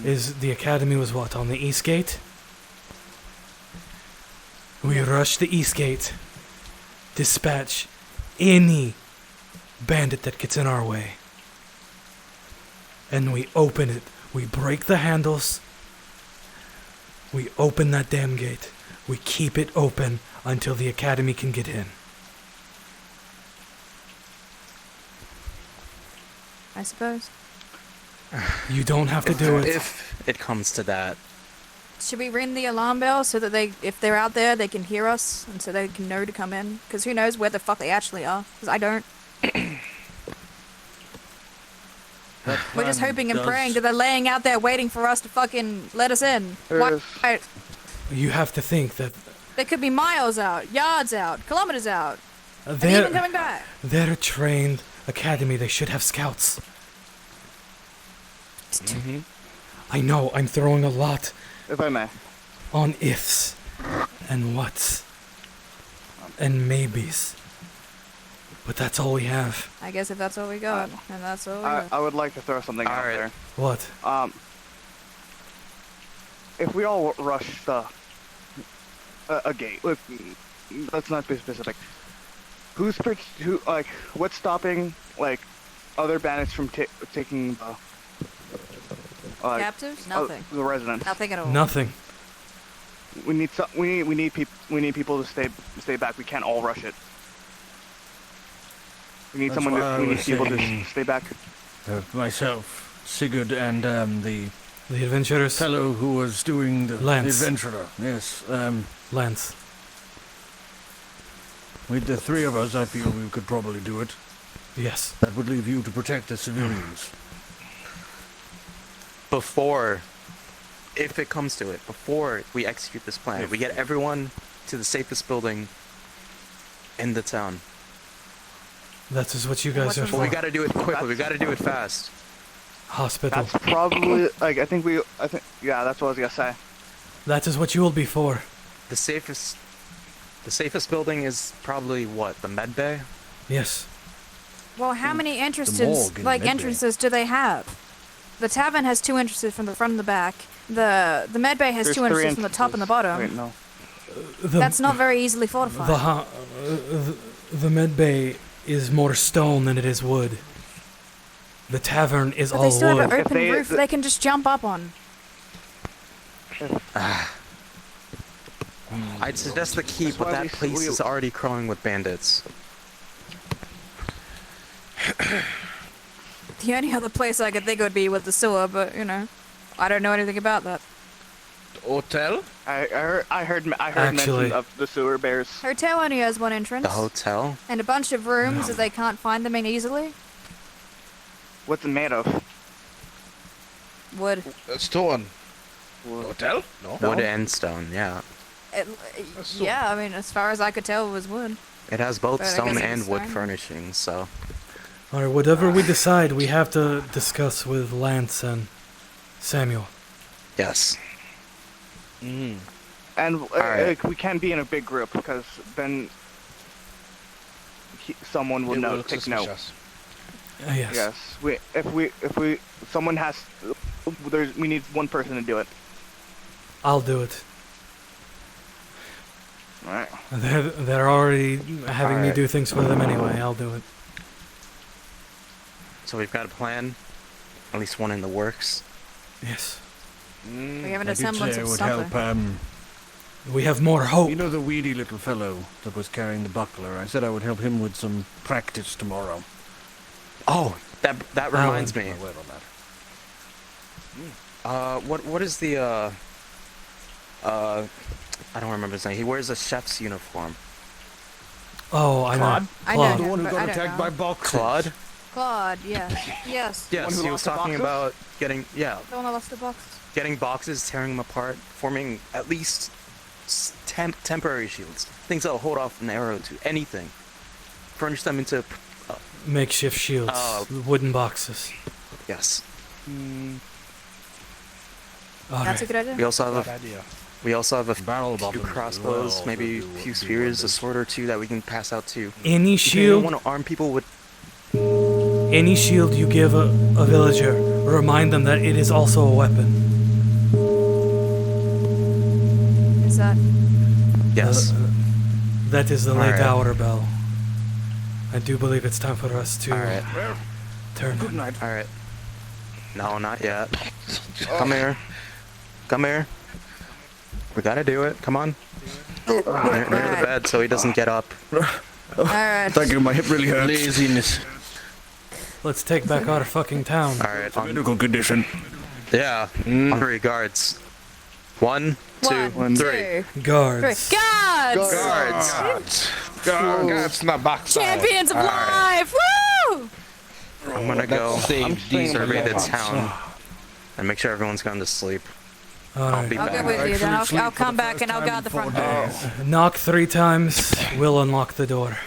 is the academy was what, on the east gate? We rush the east gate. Dispatch any bandit that gets in our way. And we open it. We break the handles. We open that damn gate. We keep it open until the academy can get in. I suppose. You don't have to do it. If it comes to that. Should we ring the alarm bell so that if they're out there, they can hear us and so they can know to come in? Because who knows where the fuck they actually are? Because I don't. We're just hoping and praying that they're laying out there waiting for us to fucking let us in. Why? You have to think that They could be miles out, yards out, kilometers out, and even coming back. they're a trained academy. They should have scouts. I know, I'm throwing a lot If I may. on ifs and whats and maybes. But that's all we have. I guess if that's all we got, and that's all we got. I would like to throw something out there. What? If we all rush a gate, let's not be specific. What's stopping other bandits from taking the captives? Nothing. The residents. Nothing at all. Nothing. We need people to stay back. We can't all rush it. We need we need people to stay back. Myself, Sigurd, and the adventurers fellow who was doing the Lance. adventurer. Yes, Lance. With the three of us, I feel we could probably do it. Yes. That would leave you to protect the civilians. If it comes to it, before we execute this plan, we get everyone to the safest building in the town. That is what you guys are But for. we gotta do it quickly. We gotta do it fast. Hospital. That's probably yeah, that's what I was gonna say. That is what you will be for. The safest building is probably what? The med bay? Yes. Well, how many morgue entrances, in like Midway. entrances, do they have? The tavern has 2 entrances from the front and the back. The med bay has There's 2 3 entrances from the top and the bottom. Wait, no. That's not very easily fortified. The med bay is more stone than it is wood. The tavern is But all they still wood. have an open roof they can just jump up on. I'd suggest the keep, but that place is already crawling with bandits. The only other place I could think would be with the sewer, but I don't know anything about that. Hotel? I heard Actually- mention of the sewer bears. Hotel only has 1 entrance. The hotel? And a bunch of rooms that they can't find them in easily. What's it made of? Wood. Stone. Hotel? No. Wood and stone, yeah. Yeah, I mean, as far as I could tell, it was wood. It has both But I stone guess and it's wood fine. furnishings, so. Alright, whatever we decide, we have to discuss with Lance and Samuel. Yes. And Alright. we can't be in a big group because then someone will know. Take note. Yes. Yes. Someone has. We need one person to do it. I'll do it. All right. They're already having me Alright. do things for them anyway. I'll do it. So we've got a plan. At least one in the works. Yes. We have an I did semblance say of it would something. help. We have more hope. You know the weedy little fellow that was carrying the buckler? I said I would help him with some practice tomorrow. Oh, that reminds me. My word on that. What is the I don't remember his name. He wears a chef's uniform. Oh, I know. Claude? I Claude. know The him, one who but got I don't attacked know. by boxes. Claude? Claude, yes. Yes. Yes, he was talking about getting The one that lost the box. getting boxes, tearing them apart, forming at least temporary shields, things that'll hold off an arrow to anything. Furnish them into Makeshift shields. Wooden boxes. yes. That's a good idea. We also have idea. we also have a Barrel few bottoms as crossbows, well, maybe so a do- few do spears, a weapons. sword or two that we can pass out to. Any If you shield, want to arm people with any shield you give a villager, remind them that it is also a weapon. Is that? yes. That is the late Alright. hour bell. I do believe it's time for us to Alright. turn. Good night. Alright. No, not yet. Come here. Come here. We gotta do it. Come on. Near the bed so he doesn't get up. Alright. Thank you, my hip really hurts. Laziness. Let's take back our fucking town. Alright. Medical condition. Yeah. On three guards. 1, 2, 3. Guards. Guards! Guards. Guards in the backside. Champions of life! Woo! I'm gonna go these survey the lives. town and make sure everyone's gone to sleep. Alright. Be I'll back. get with you then. I'll come back and I'll guard the front door. Knock 3 times. We'll unlock the door.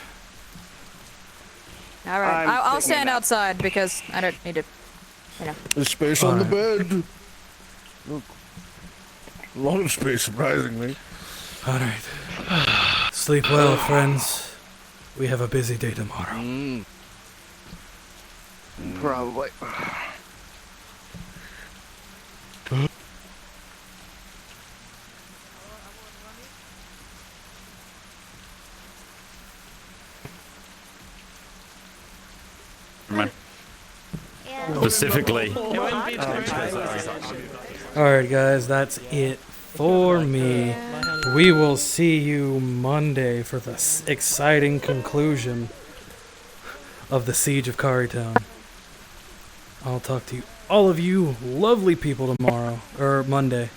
Alright. I'll stand outside because I don't need to, you know. There's space on the bed. Look. A lot of space, surprisingly. Alright. Sleep well, friends. We have a busy day tomorrow. Probably. Specifically. Alright, guys, that's it for me. We will see you Monday for the exciting conclusion of the Siege of Cari Town. I'll talk to you, all of you lovely people tomorrow, or Monday.